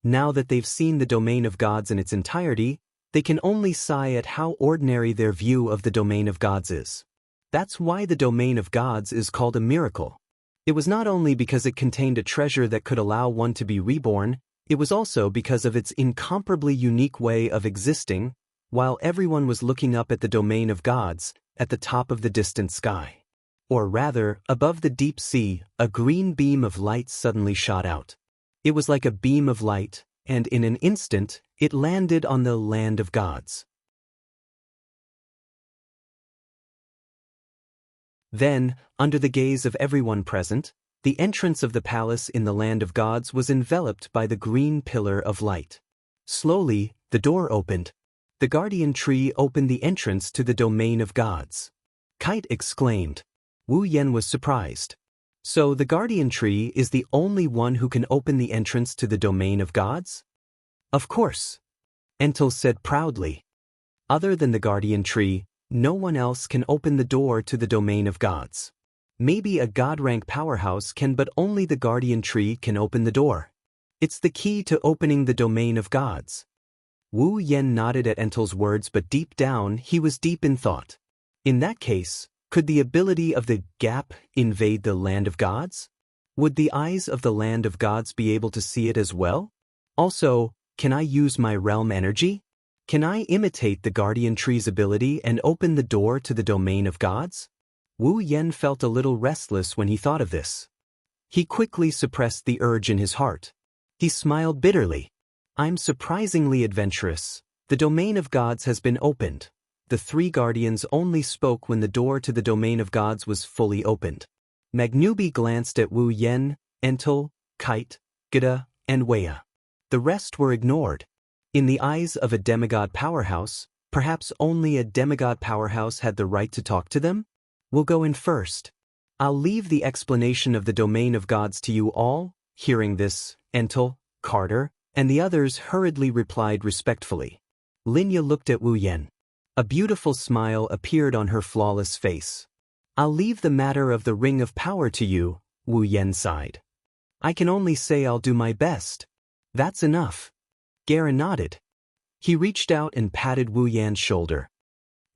Now that they've seen the domain of gods in its entirety, they can only sigh at how ordinary their view of the domain of gods is. That's why the domain of gods is called a miracle. It was not only because it contained a treasure that could allow one to be reborn, It was also because of its incomparably unique way of existing, while everyone was looking up at the domain of gods, at the top of the distant sky. Or rather, above the deep sea, a green beam of light suddenly shot out. It was like a beam of light, and in an instant, it landed on the land of gods. Then, under the gaze of everyone present, the entrance of the palace in the land of gods was enveloped by the green pillar of light. Slowly, the door opened. The guardian tree opened the entrance to the domain of gods. Kite exclaimed. Wu Yan was surprised. So the guardian tree is the only one who can open the entrance to the domain of gods? Of course. Entel said proudly. Other than the guardian tree, no one else can open the door to the domain of gods. Maybe a god-rank powerhouse can, but only the guardian tree can open the door. It's the key to opening the domain of gods. Wu Yan nodded at Entel's words, but deep down he was deep in thought. In that case, could the ability of the gap invade the land of gods? Would the eyes of the land of gods be able to see it as well? Also, can I use my realm energy? Can I imitate the guardian tree's ability and open the door to the domain of gods? Wu Yan felt a little restless when he thought of this. He quickly suppressed the urge in his heart. He smiled bitterly. I'm surprisingly adventurous. The domain of gods has been opened. The three guardians only spoke when the door to the domain of gods was fully opened. Magnubi glanced at Wu Yan, Entel, Kite, Gida, and Weya. The rest were ignored. In the eyes of a demigod powerhouse, perhaps only a demigod powerhouse had the right to talk to them? We'll go in first. I'll leave the explanation of the domain of gods to you all. Hearing this, Entel, Carter, and the others hurriedly replied respectfully. Linya looked at Wu Yan. A beautiful smile appeared on her flawless face. I'll leave the matter of the Ring of Power to you, Wu Yan sighed. I can only say I'll do my best. That's enough. Garen nodded. He reached out and patted Wu Yan's shoulder.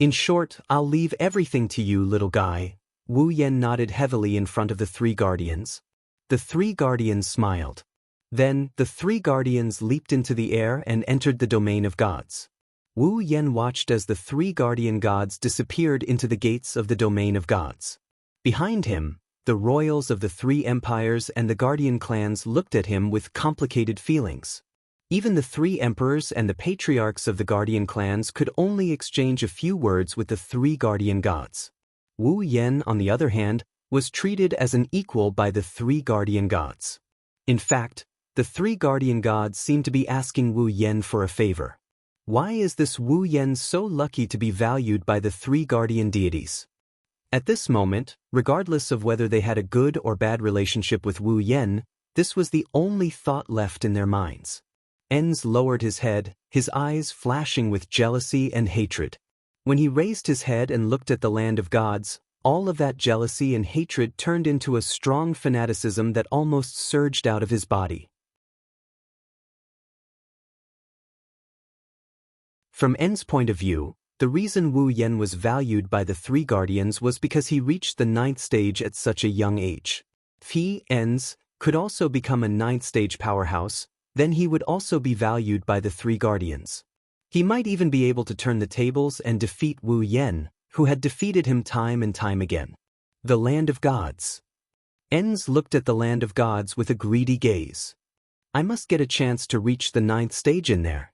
In short, I'll leave everything to you, little guy. Wu Yan nodded heavily in front of the three guardians. The three guardians smiled. Then, the three guardians leaped into the air and entered the domain of gods. Wu Yan watched as the three guardian gods disappeared into the gates of the domain of gods. Behind him, the royals of the three empires and the guardian clans looked at him with complicated feelings. Even the three emperors and the patriarchs of the guardian clans could only exchange a few words with the three guardian gods. Wu Yan, on the other hand, was treated as an equal by the three guardian gods. In fact, the three guardian gods seemed to be asking Wu Yan for a favor. Why is this Wu Yan so lucky to be valued by the three guardian deities? At this moment, regardless of whether they had a good or bad relationship with Wu Yan, this was the only thought left in their minds. Enz lowered his head, his eyes flashing with jealousy and hatred. When he raised his head and looked at the land of gods, all of that jealousy and hatred turned into a strong fanaticism that almost surged out of his body. From En's point of view, the reason Wu Yan was valued by the three guardians was because he reached the 9th stage at such a young age. If he, Enz, could also become a 9th stage powerhouse, then he would also be valued by the three guardians. He might even be able to turn the tables and defeat Wu Yan, who had defeated him time and time again. The land of gods. Enz looked at the land of gods with a greedy gaze. I must get a chance to reach the 9th stage in there.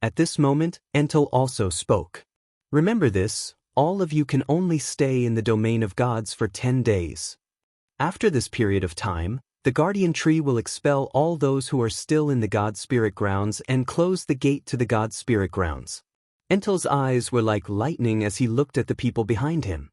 At this moment, Entel also spoke. Remember this, all of you can only stay in the domain of gods for 10 days. After this period of time, the guardian tree will expel all those who are still in the god spirit grounds and close the gate to the god spirit grounds. Entel's eyes were like lightning as he looked at the people behind him.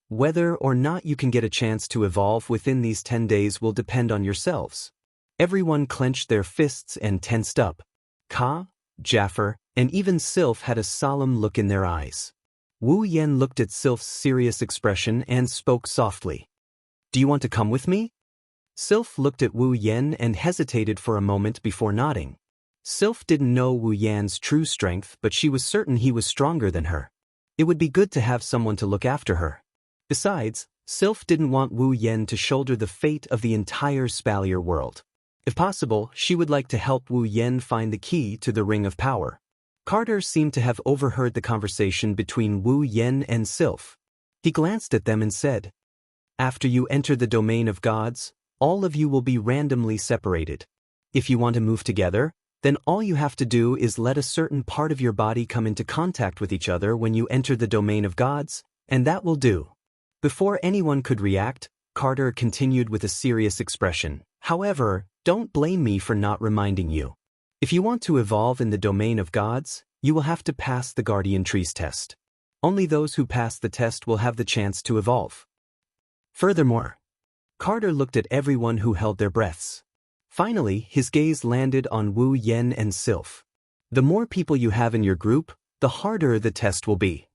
Whether or not you can get a chance to evolve within these 10 days will depend on yourselves. Everyone clenched their fists and tensed up. Ka, Jaffer, and even Sylph had a solemn look in their eyes. Wu Yan looked at Sylph's serious expression and spoke softly. Do you want to come with me? Sylph looked at Wu Yan and hesitated for a moment before nodding. Sylph didn't know Wu Yan's true strength, but she was certain he was stronger than her. It would be good to have someone to look after her. Besides, Sylph didn't want Wu Yan to shoulder the fate of the entire Spalier world. If possible, she would like to help Wu Yen find the key to the Ring of Power. Carter seemed to have overheard the conversation between Wu Yen and Sylph. He glanced at them and said, "After you enter the domain of gods, all of you will be randomly separated. If you want to move together, then all you have to do is let a certain part of your body come into contact with each other when you enter the domain of gods, and that will do." Before anyone could react, Carter continued with a serious expression. "However, don't blame me for not reminding you. If you want to evolve in the domain of gods, you will have to pass the Guardian Trees test. Only those who pass the test will have the chance to evolve." Furthermore, Carter looked at everyone who held their breaths. Finally, his gaze landed on Wu Yen and Sylph. "The more people you have in your group, the harder the test will be."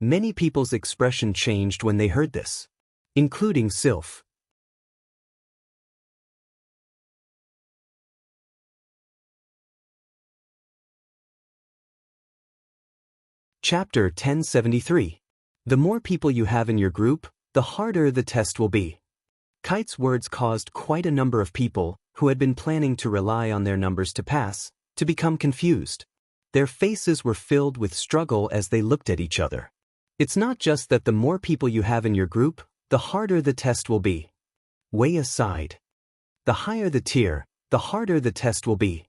Many people's expression changed when they heard this, including Sylph. Chapter 1073. The more people you have in your group, the harder the test will be. Kite's words caused quite a number of people, who had been planning to rely on their numbers to pass, to become confused. Their faces were filled with struggle as they looked at each other. It's not just that the more people you have in your group, the harder the test will be. Way aside. The higher the tier, the harder the test will be.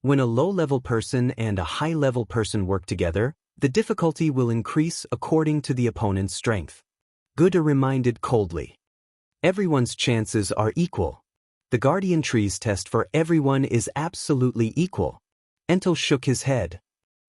When a low-level person and a high-level person work together, the difficulty will increase according to the opponent's strength. Guda reminded coldly. Everyone's chances are equal. The Guardian Trees test for everyone is absolutely equal. Entel shook his head.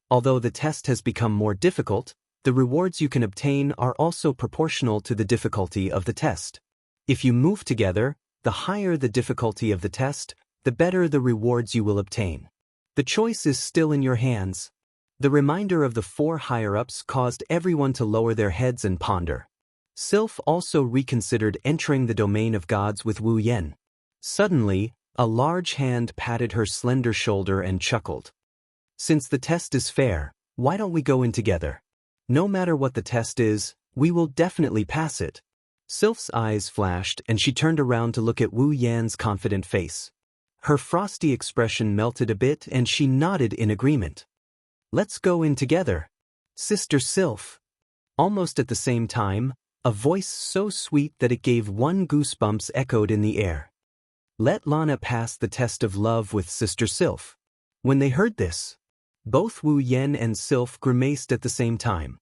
Although the test has become more difficult, the rewards you can obtain are also proportional to the difficulty of the test. If you move together, the higher the difficulty of the test, the better the rewards you will obtain. The choice is still in your hands. The reminder of the 4 higher-ups caused everyone to lower their heads and ponder. Sylph also reconsidered entering the domain of gods with Wu Yen. Suddenly, a large hand patted her slender shoulder and chuckled. "Since the test is fair, why don't we go in together? No matter what the test is, we will definitely pass it." Sylph's eyes flashed and she turned around to look at Wu Yan's confident face. Her frosty expression melted a bit and she nodded in agreement. "Let's go in together, Sister Sylph." Almost at the same time, a voice so sweet that it gave one goosebumps echoed in the air. "Let Lana pass the test of love with Sister Sylph." When they heard this, both Wu Yen and Sylph grimaced at the same time.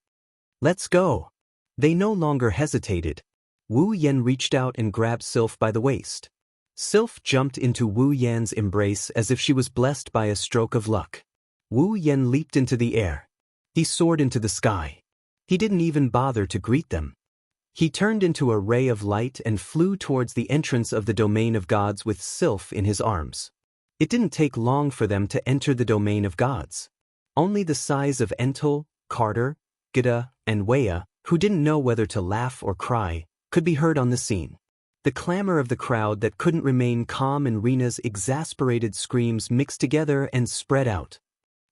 "Let's go." They no longer hesitated. Wu Yen reached out and grabbed Sylph by the waist. Sylph jumped into Wu Yan's embrace as if she was blessed by a stroke of luck. Wu Yen leaped into the air. He soared into the sky. He didn't even bother to greet them. He turned into a ray of light and flew towards the entrance of the domain of gods with Sylph in his arms. It didn't take long for them to enter the domain of gods. Only the size of Entel, Carter, Gida, and Weya, who didn't know whether to laugh or cry, could be heard on the scene. The clamor of the crowd that couldn't remain calm and Rena's exasperated screams mixed together and spread out.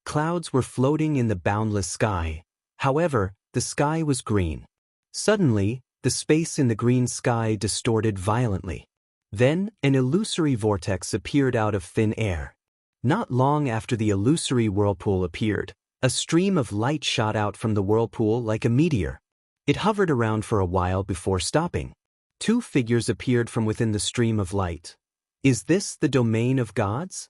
Clouds were floating in the boundless sky. However, the sky was green. Suddenly, the space in the green sky distorted violently. Then, an illusory vortex appeared out of thin air. Not long after the illusory whirlpool appeared, a stream of light shot out from the whirlpool like a meteor. It hovered around for a while before stopping. 2 figures appeared from within the stream of light. Is this the domain of gods?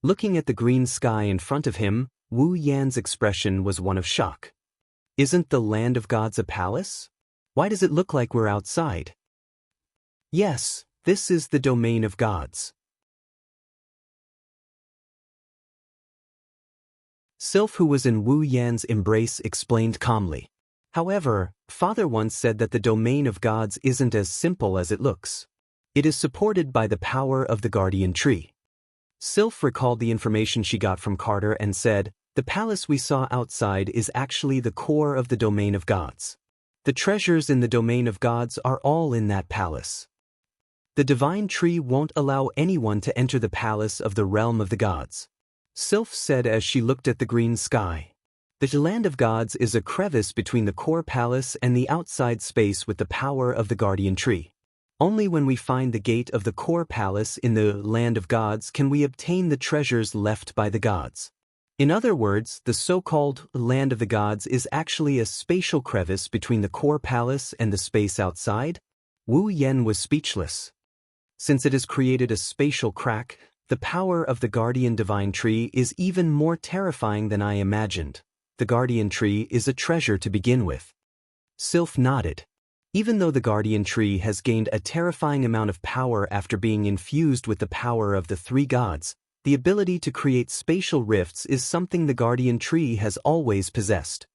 Looking at the green sky in front of him, Wu Yan's expression was one of shock. Isn't the land of gods a palace? Why does it look like we're outside? Yes, this is the domain of gods. Sylph, who was in Wu Yan's embrace, explained calmly. However, Father once said that the domain of gods isn't as simple as it looks. It is supported by the power of the Guardian Tree. Sylph recalled the information she got from Carter and said, "The palace we saw outside is actually the core of the domain of gods. The treasures in the domain of gods are all in that palace. The divine tree won't allow anyone to enter the palace of the realm of the gods," Sylph said as she looked at the green sky. The land of gods is a crevice between the core palace and the outside space with the power of the Guardian Tree. Only when we find the gate of the core palace in the land of gods can we obtain the treasures left by the gods. In other words, the so-called land of the gods is actually a spatial crevice between the core palace and the space outside. Wu Yan was speechless. Since it has created a spatial crack, the power of the guardian divine tree is even more terrifying than I imagined. The guardian tree is a treasure to begin with. Sylph nodded. Even though the guardian tree has gained a terrifying amount of power after being infused with the power of the three gods, the ability to create spatial rifts is something the guardian tree has always possessed.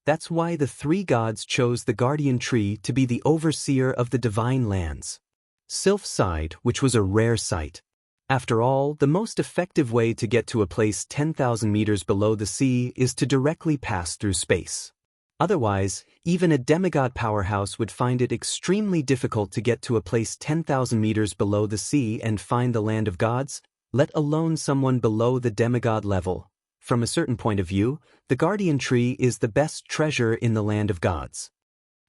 That's why the three gods chose the guardian tree to be the overseer of the divine lands. Sylph sighed, which was a rare sight. After all, the most effective way to get to a place 10,000 meters below the sea is to directly pass through space. Otherwise, even a demigod powerhouse would find it extremely difficult to get to a place 10,000 meters below the sea and find the land of gods, let alone someone below the demigod level. From a certain point of view, the guardian tree is the best treasure in the land of gods.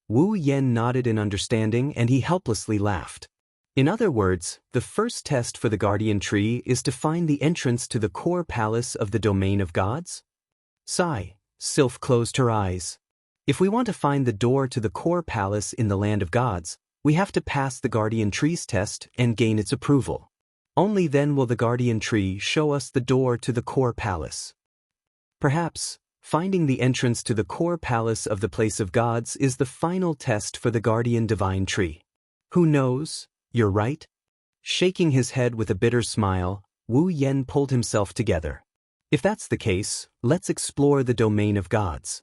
Wu Yan nodded in understanding and he helplessly laughed. In other words, the first test for the guardian tree is to find the entrance to the core palace of the domain of gods? Sigh. Sylph closed her eyes. If we want to find the door to the core palace in the land of gods, we have to pass the guardian tree's test and gain its approval. Only then will the guardian tree show us the door to the core palace. Perhaps, finding the entrance to the core palace of the place of gods is the final test for the guardian divine tree. Who knows? You're right. Shaking his head with a bitter smile, Wu Yan pulled himself together. If that's the case, let's explore the domain of gods.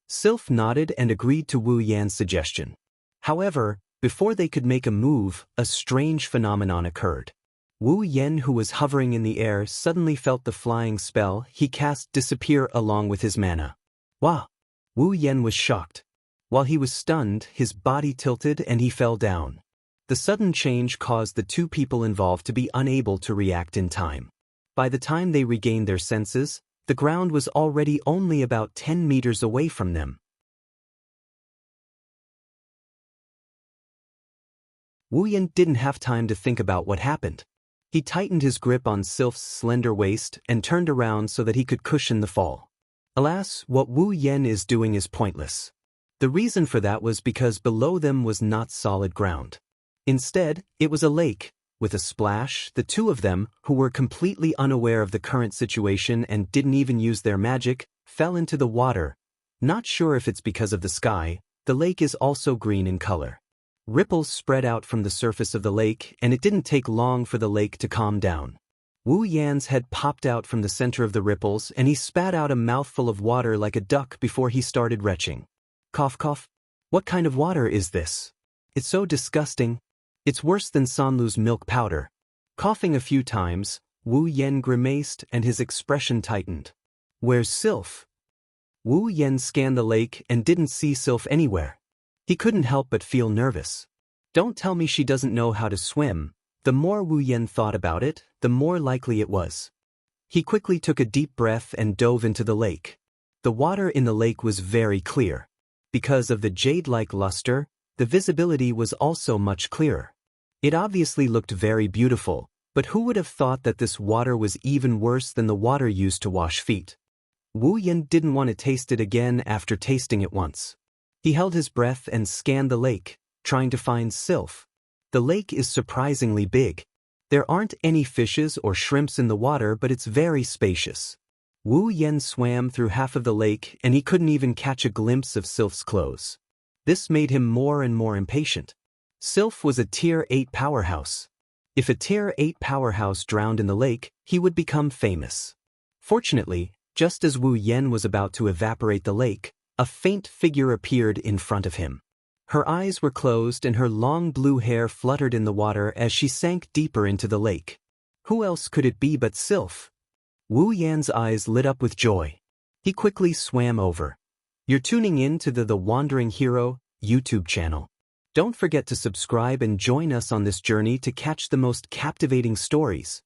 Sylph nodded and agreed to Wu Yan's suggestion. However, before they could make a move, a strange phenomenon occurred. Wu Yan, who was hovering in the air, suddenly felt the flying spell he cast disappear along with his mana. Wow! Wu Yan was shocked. While he was stunned, his body tilted and he fell down. The sudden change caused the two people involved to be unable to react in time. By the time they regained their senses, the ground was already only about 10 meters away from them. Wu Yan didn't have time to think about what happened. He tightened his grip on Sylph's slender waist and turned around so that he could cushion the fall. Alas, what Wu Yan is doing is pointless. The reason for that was because below them was not solid ground. Instead, it was a lake. With a splash, the two of them, who were completely unaware of the current situation and didn't even use their magic, fell into the water. Not sure if it's because of the sky, the lake is also green in color. Ripples spread out from the surface of the lake, and it didn't take long for the lake to calm down. Wu Yan's head popped out from the center of the ripples, and he spat out a mouthful of water like a duck before he started retching. Cough cough. What kind of water is this? It's so disgusting. It's worse than Sanlu's milk powder. Coughing a few times, Wu Yan grimaced and his expression tightened. Where's Sylph? Wu Yan scanned the lake and didn't see Sylph anywhere. He couldn't help but feel nervous. Don't tell me she doesn't know how to swim. The more Wu Yan thought about it, the more likely it was. He quickly took a deep breath and dove into the lake. The water in the lake was very clear. Because of the jade-like luster, the visibility was also much clearer. It obviously looked very beautiful, but who would have thought that this water was even worse than the water used to wash feet? Wu Yan didn't want to taste it again after tasting it once. He held his breath and scanned the lake, trying to find Sylph. The lake is surprisingly big. There aren't any fishes or shrimps in the water, but it's very spacious. Wu Yan swam through half of the lake and he couldn't even catch a glimpse of Sylph's clothes. This made him more and more impatient. Sylph was a Tier 8 powerhouse. If a Tier 8 powerhouse drowned in the lake, he would become famous. Fortunately, just as Wu Yan was about to evaporate the lake, a faint figure appeared in front of him. Her eyes were closed and her long blue hair fluttered in the water as she sank deeper into the lake. Who else could it be but Sylph? Wu Yan's eyes lit up with joy. He quickly swam over. You're tuning in to the Wandering Hero YouTube channel. Don't forget to subscribe and join us on this journey to catch the most captivating stories.